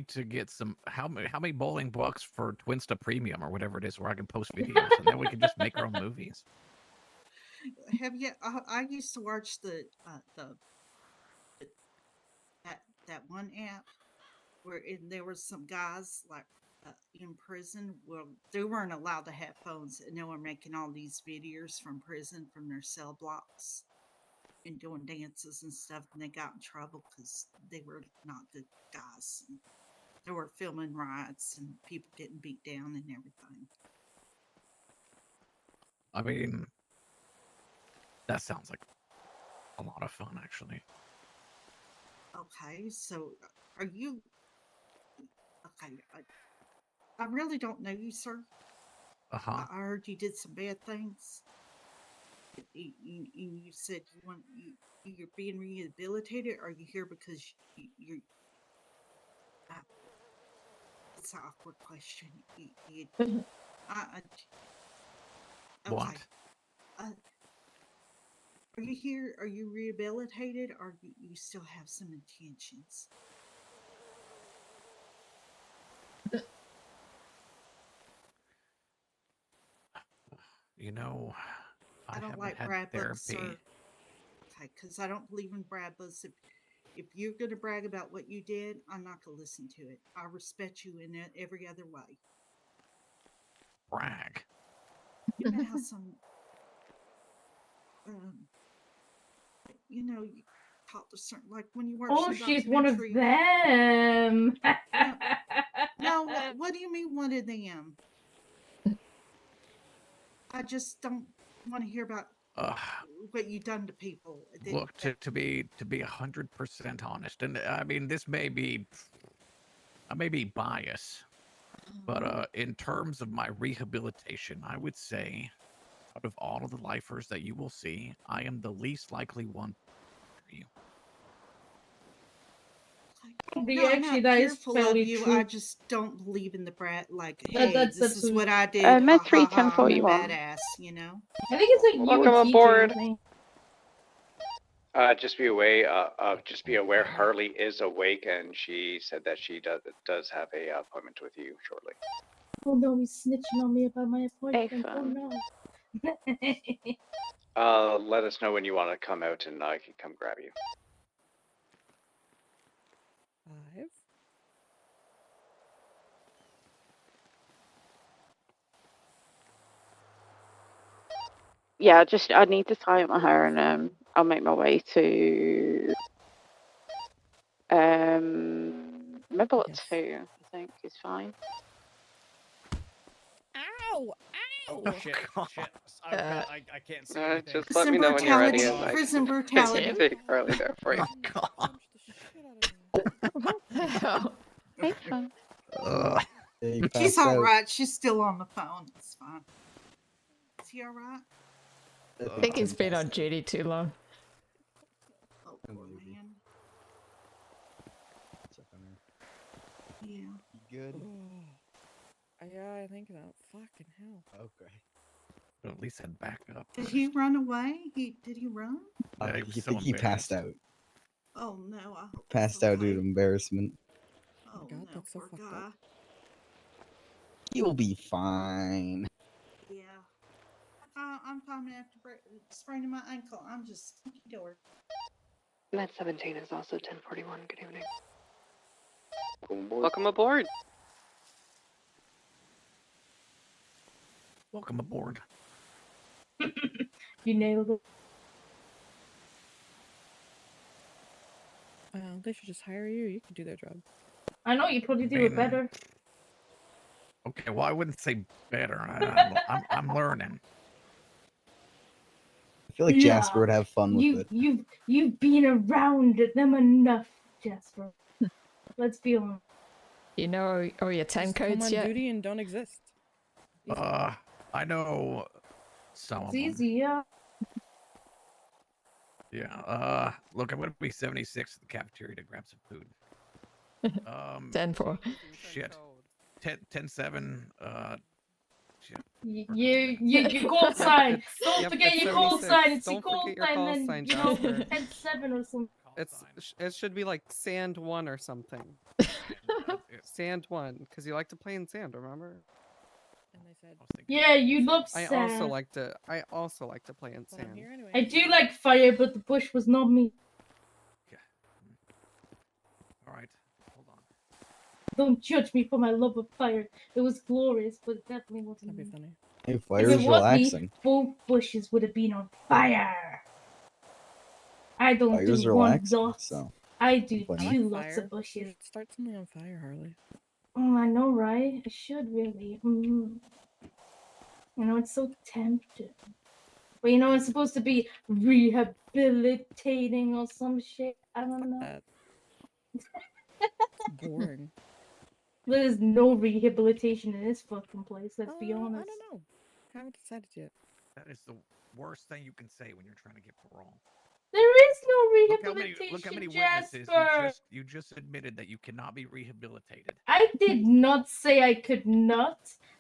to get some how many bowling bucks for Twinsta Premium or whatever it is where I can post videos and then we can just make our own movies. Have you? I used to watch that one app where there was some guys like in prison. Well, they weren't allowed to have phones, and they were making all these videos from prison from their cell blocks. and doing dances and stuff, and they got in trouble because they were not good guys. And they were filming riots and people getting beat down and everything. I mean, that sounds like a lot of fun, actually. Okay, so are you? Okay, I really don't know you, sir. Uh-huh. I heard you did some bad things. You said you're being rehabilitated. Are you here because you're? It's an awkward question. What? Are you here? Are you rehabilitated, or do you still have some intentions? You know, I don't haven't like had brag books, therapy. sir. Okay, because I don't believe in brag books. If you're going to brag about what you did, I'm not going to listen to it. I respect you in every other way. Brag. You know how some, you talk to certain, like when you watch Oh, the she's one of documentary. them. No, what do you mean one of them? I just don't want to hear about what you've done to people. Look, to be 100% honest, and I mean I may be biased, but in terms of my rehabilitation, I would say, out of all of the lifers that you will see, I am the least likely one for you. Actually, that is fearful fairly of you. true. I just don't believe in the brat. Like, That- hey, that's this is what I did. Med ha, 3, ha, ha, I'm a 1041. badass. You know. I think it's like you Welcome and TJ, aboard. I think. Just be aware Harley is awake, and she said that she does have a appointment with you shortly. Oh no, he's snitching on me about my appointment. Oh no. Let us know when you want to come out, and I can come grab you. 5. Yeah, I need to tie up my hair and I'll make my way to Rebel at 2, I think is fine. Ow! Ow! Oh, shit. I can't see anything. Just let me know when you're ready. And Prison I brutality. can take Harley there for you. Hey, fun. She's all right. She's still on the phone. It's fine. Is he all right? I think he's been on duty too long. Oh, poor man. Yeah. Good. Yeah, I think that. Fucking hell. Okay. But at least had backup. Did he run away? Did he run? Yeah, I think he passed out. Oh no! I hope Passed out due to embarrassment. Oh God, no, that's so poor fucked guy. up. You'll be fine. Yeah. I'm coming after spraining my ankle. I'm just door. Med 17 is also 1041. Good evening. Welcome aboard. Welcome aboard. You nailed it. They should just hire you. You can do their job. I know you probably do it better. Okay, well, I wouldn't say better. I'm learning. I feel like Jasper would have fun with it. You've been around them enough, Jasper. Let's be honest. You know all your 10 Just come codes on yet? duty and don't exist. I know some It's of them. easy, yeah. Yeah. Look, I'm gonna be 76 at the cafeteria to grab some food. 10-4. Shit. 10-7. Shit. Your call sign. Don't Yep, forget it's your call 76. sign. It's Don't your call forget your sign. call Then sign, you know, Jasper. 10-7 or something. It should be like Sand 1 or something. Sand 1, because you like to play in sand, remember? And they said, Yeah, you love I sand. also like to play in sand. anyway. I do like fire, but the bush was not me. All right. Hold on. Don't judge me for my love of fire. It was glorious, but it definitely wasn't me. Funny. Hey, If fire's it was relaxing. me, both bushes would have been on fire. I don't Fire's do one relaxing, lot. so. I do Funny. I two like lots fire. of bushes. You should start something on fire, Harley. Oh, I know, right? I should really. You know, it's so tempting. But you know, it's supposed to be rehabilitating or some shit. I don't know. That. Boring. There's no rehabilitation in this fucking place, let's be honest. I don't know. Haven't decided yet. That is the worst thing you can say when you're trying to get parole. There is no Look how many rehabilitation, witnesses Jasper. you just admitted that you cannot be rehabilitated. I did not say I could not.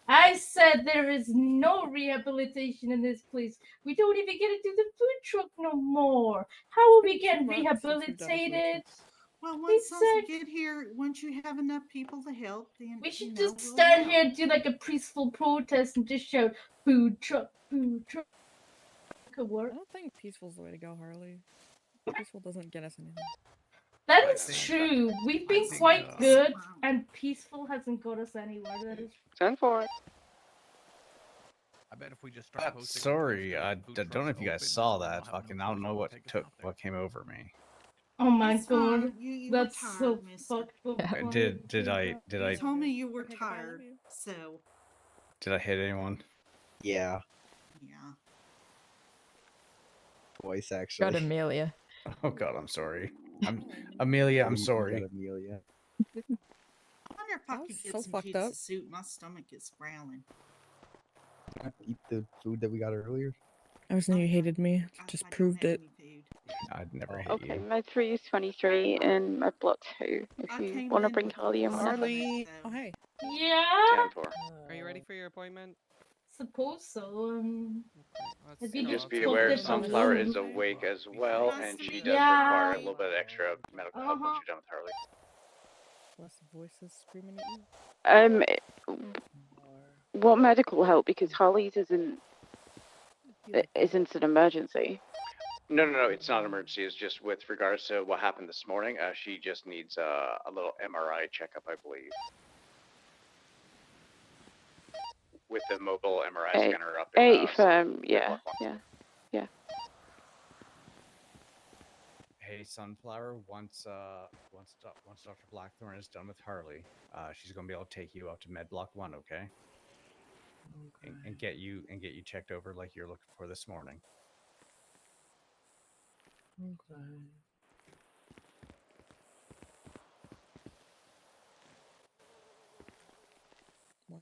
I said there is no rehabilitation in this place. We don't even get to do the food truck no more. How are we getting rehabilitated? Well, He once said get here, once you have enough people to help, then we should you know, just we'll stand help. here and do like a peaceful protest and just shout food truck, food truck. Could work. I don't think peaceful's the way to go, Harley. Peaceful doesn't get us anything. That is true. We've been quite good, and peaceful hasn't got us anywhere. That is. 10-4. I bet if we just start posting. Sorry, I don't know if you guys saw that. Fucking, I don't know what came over me. Oh my It's god, fine. You that's were tired, so mister. fucked up. Did I You told me you were tired, so. did I hit anyone? Yeah, Yeah. twice actually. Got Amelia. Oh god, I'm sorry. Amelia, I'm You sorry. got Amelia. I wonder if I That could was get so some fucked pizza up. soup. My stomach is growling. Eat the food that we got earlier. I was knew you hated me. Just proved it. I'd never hit Okay, you. med 3 is 23 and med block 2. If I you came want to in bring with Harley and Harley. Oh, hey. Yeah. 10-4. Are you ready for your appointment? Suppose so. Let's you go. just Just be put aware it Sunflower on. is awake as well, and she does Yeah. require a little bit of extra medical help once you're done with Harley. Less voices screaming at you. What medical help? Because Harley's isn't an emergency. No, it's not an emergency. It's just with regards to what happened this morning. She just needs a little MRI checkup, I believe. With the mobile MRI scanner up in yeah. Hey, Sunflower. Once Dr. Blackthorn is done with Harley, she's gonna be able to take you up to Med Block 1, okay? And get you checked over like you're looking for this morning. Okay. What?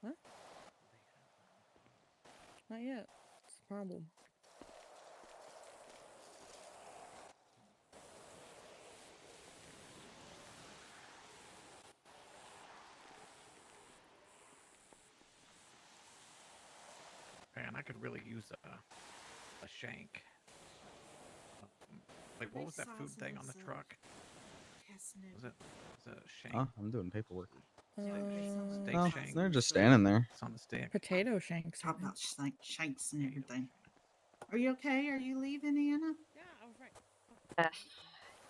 What? Not yet. What's the problem? Man, I could really use a shank. Like, what was that food thing on the truck? Was it a shank? Huh? I'm doing paperwork. Steak No, shank. they're just standing there. It's on the stick. Potato shanks. Talk about shanks and everything. Are you okay? Are you leaving, Anna? Yeah, I was right.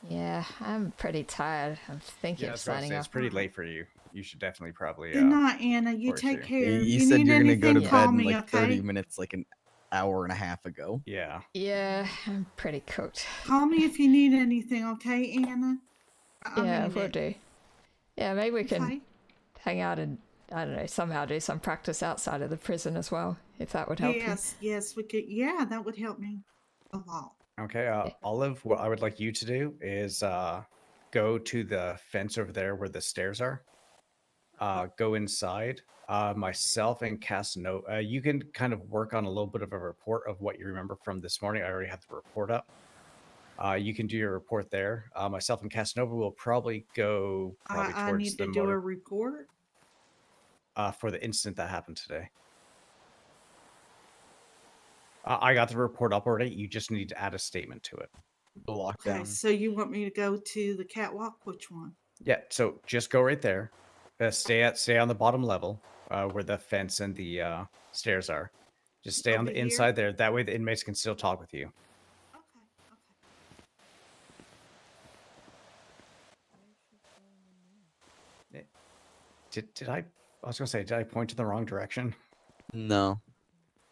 Yeah, I'm pretty tired. I'm thinking Yeah, of that's what I signing say. off. It's pretty late for you. You should definitely probably. Good night, Anna. You report take to. care. If You you said need you're gonna go anything, to call bed in me, like 30 okay? minutes, like an hour and a half ago. Yeah. Yeah, I'm pretty cooked. Call me if you need anything, okay, Anna? Yeah, mean we'll it. do. Yeah, maybe we can Okay. hang out and, I don't know, somehow do some practice outside of the prison as well, if that would help Yes, we could. Yeah, that would help me a lot. Okay, Olive, what I would like you to do is go to the fence over there where the stairs are. Go inside. Myself and Casanova, you can kind of work on a little bit of a report of what you remember from this morning. I already have the report up. You can do your report there. Myself and Casanova will probably go I towards need the to do a motor report. for the incident that happened today. I got the report up already. You just need to add a statement to it. The Okay, lockdown. so you want me to go to the catwalk? Which one? Yeah, so just go right there. Stay on the bottom level where the fence and the stairs are. Just stay on Over the here? inside there. That way the inmates can still talk with you. Did I I was gonna say, did I point in the wrong direction? No.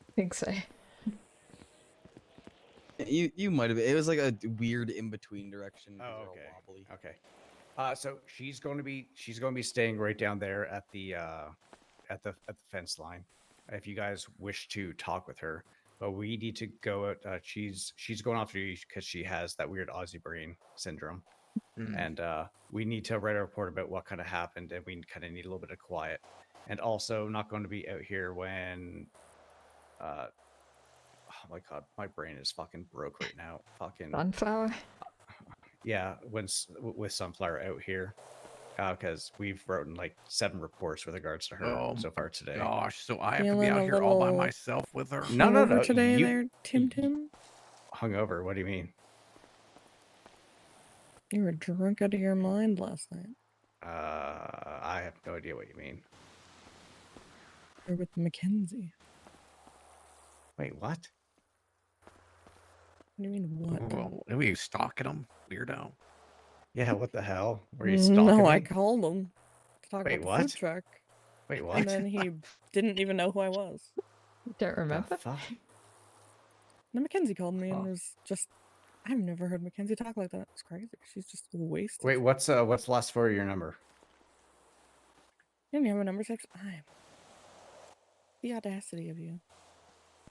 I think so. You might have. It was like a weird in between direction. 'cause they're all Okay. wobbly. Okay. So she's going to be staying right down there at the fence line. If you guys wish to talk with her, but we need to go out. She's going off to because she has that weird Aussie brain syndrome, and we need to write a report about what kind of happened, and we kind of need a little bit of quiet, and also not going to be out here when. Oh my god, my brain is fucking broke right now. Fucking Sunflower? Yeah, with Sunflower out here, because we've written like 7 reports with regards to her so far today. Gosh, so I have to Feeling be a out here all by little myself with her. No, no, hungover no. today You there, Tim? hungover? What do you mean? You were drunk out of your mind last night. I have no idea what you mean. You're with Mackenzie. Wait, what? What do you mean, what? Well, are you stalking him, weirdo? Yeah, what the hell? Were you stalking No, me? I called him to talk Wait, about the what? food truck. Wait, what? And then he didn't even know who I was. Don't remember? Fuck? Then Mackenzie called me and was just... I've never heard Mackenzie talk like that. It's crazy. She's just wasted. Wait, what's the last 4 of your number? You didn't have a number 6? The audacity of you.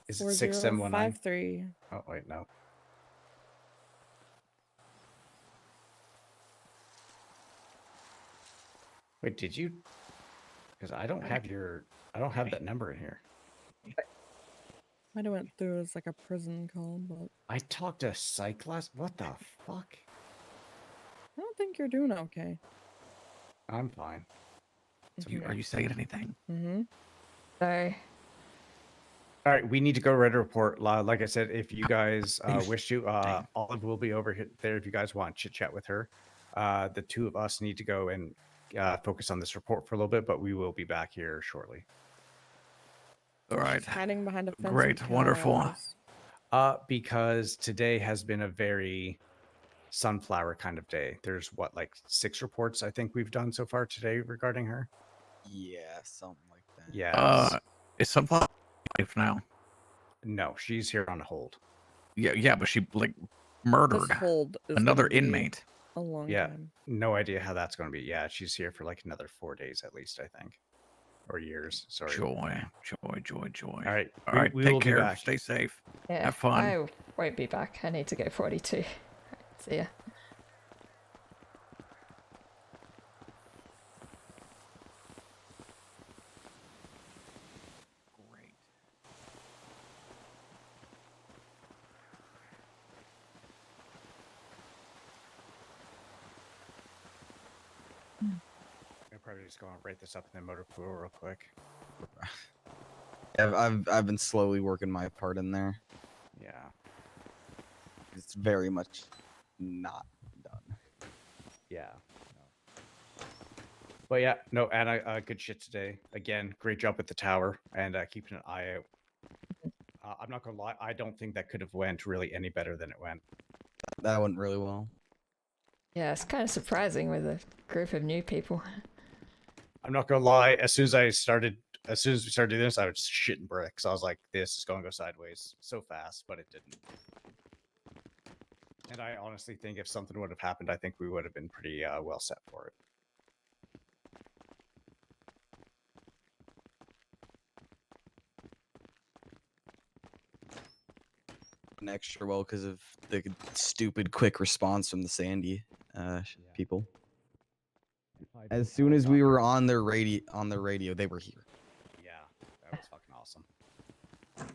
Is it 6719? 4053. Oh wait, no. Wait, did you? Because I don't have that number in here. Might have went through as like a prison call, but I talked to Psych last. What the fuck? I don't think you're doing okay. I'm fine. So are you saying anything? Mm-hmm. No. All right, we need to go write a report. Like I said, if you guys wish to, Olive will be over there if you guys want to chit chat with her. The 2 of us need to go and focus on this report for a little bit, but we will be back here shortly. All right. Hiding behind a fence. Great, wonderful. Because today has been a very Sunflower kind of day. There's what, like 6 reports I think we've done so far today regarding her. Yeah, something like that. Yeah. Is Sunflower alive now? No, she's here on hold. Yeah, but she like murdered This hold is another gonna be inmate. A long Yeah, time. no idea how that's going to be. Yeah, she's here for like another 4 days at least, I think, or years. Sorry. Joy. All right, All right. we Take will care. be back. Stay safe. Yeah, Have fun. I won't be back. I need to go 42. Right, see ya. I'll probably just go and write this up in the motor pool real quick. I've been slowly working my part in there. Yeah. It's very much not done. Yeah. No. But yeah, no, Anna, good shit today. Again, great job with the tower and keeping an eye out. I'm not gonna lie, I don't think that could have went really any better than it went. That went really well. Yeah, it's kind of surprising with a group of new people. I'm not gonna lie, as soon as we started doing this, I was shitting bricks. I was like, this is gonna go sideways so fast, but it didn't. And I honestly think if something would have happened, I think we would have been pretty well set for it. An extra well because of the stupid quick response from the Sandy people. As soon as we were on their radio, they were here. Yeah, that was fucking awesome.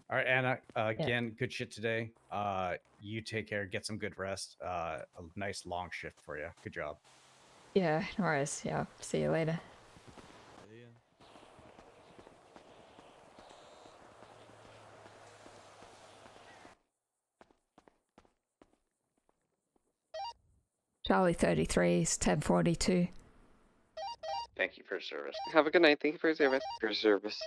All right, Anna, again, good shit today. You take care, get some good rest. A nice long shift for you. Good job. Yeah, no worries. Yeah, see you later. Charlie 33 is tab 42. Thank you for your service. Have a good night. Thank you for your service. For service.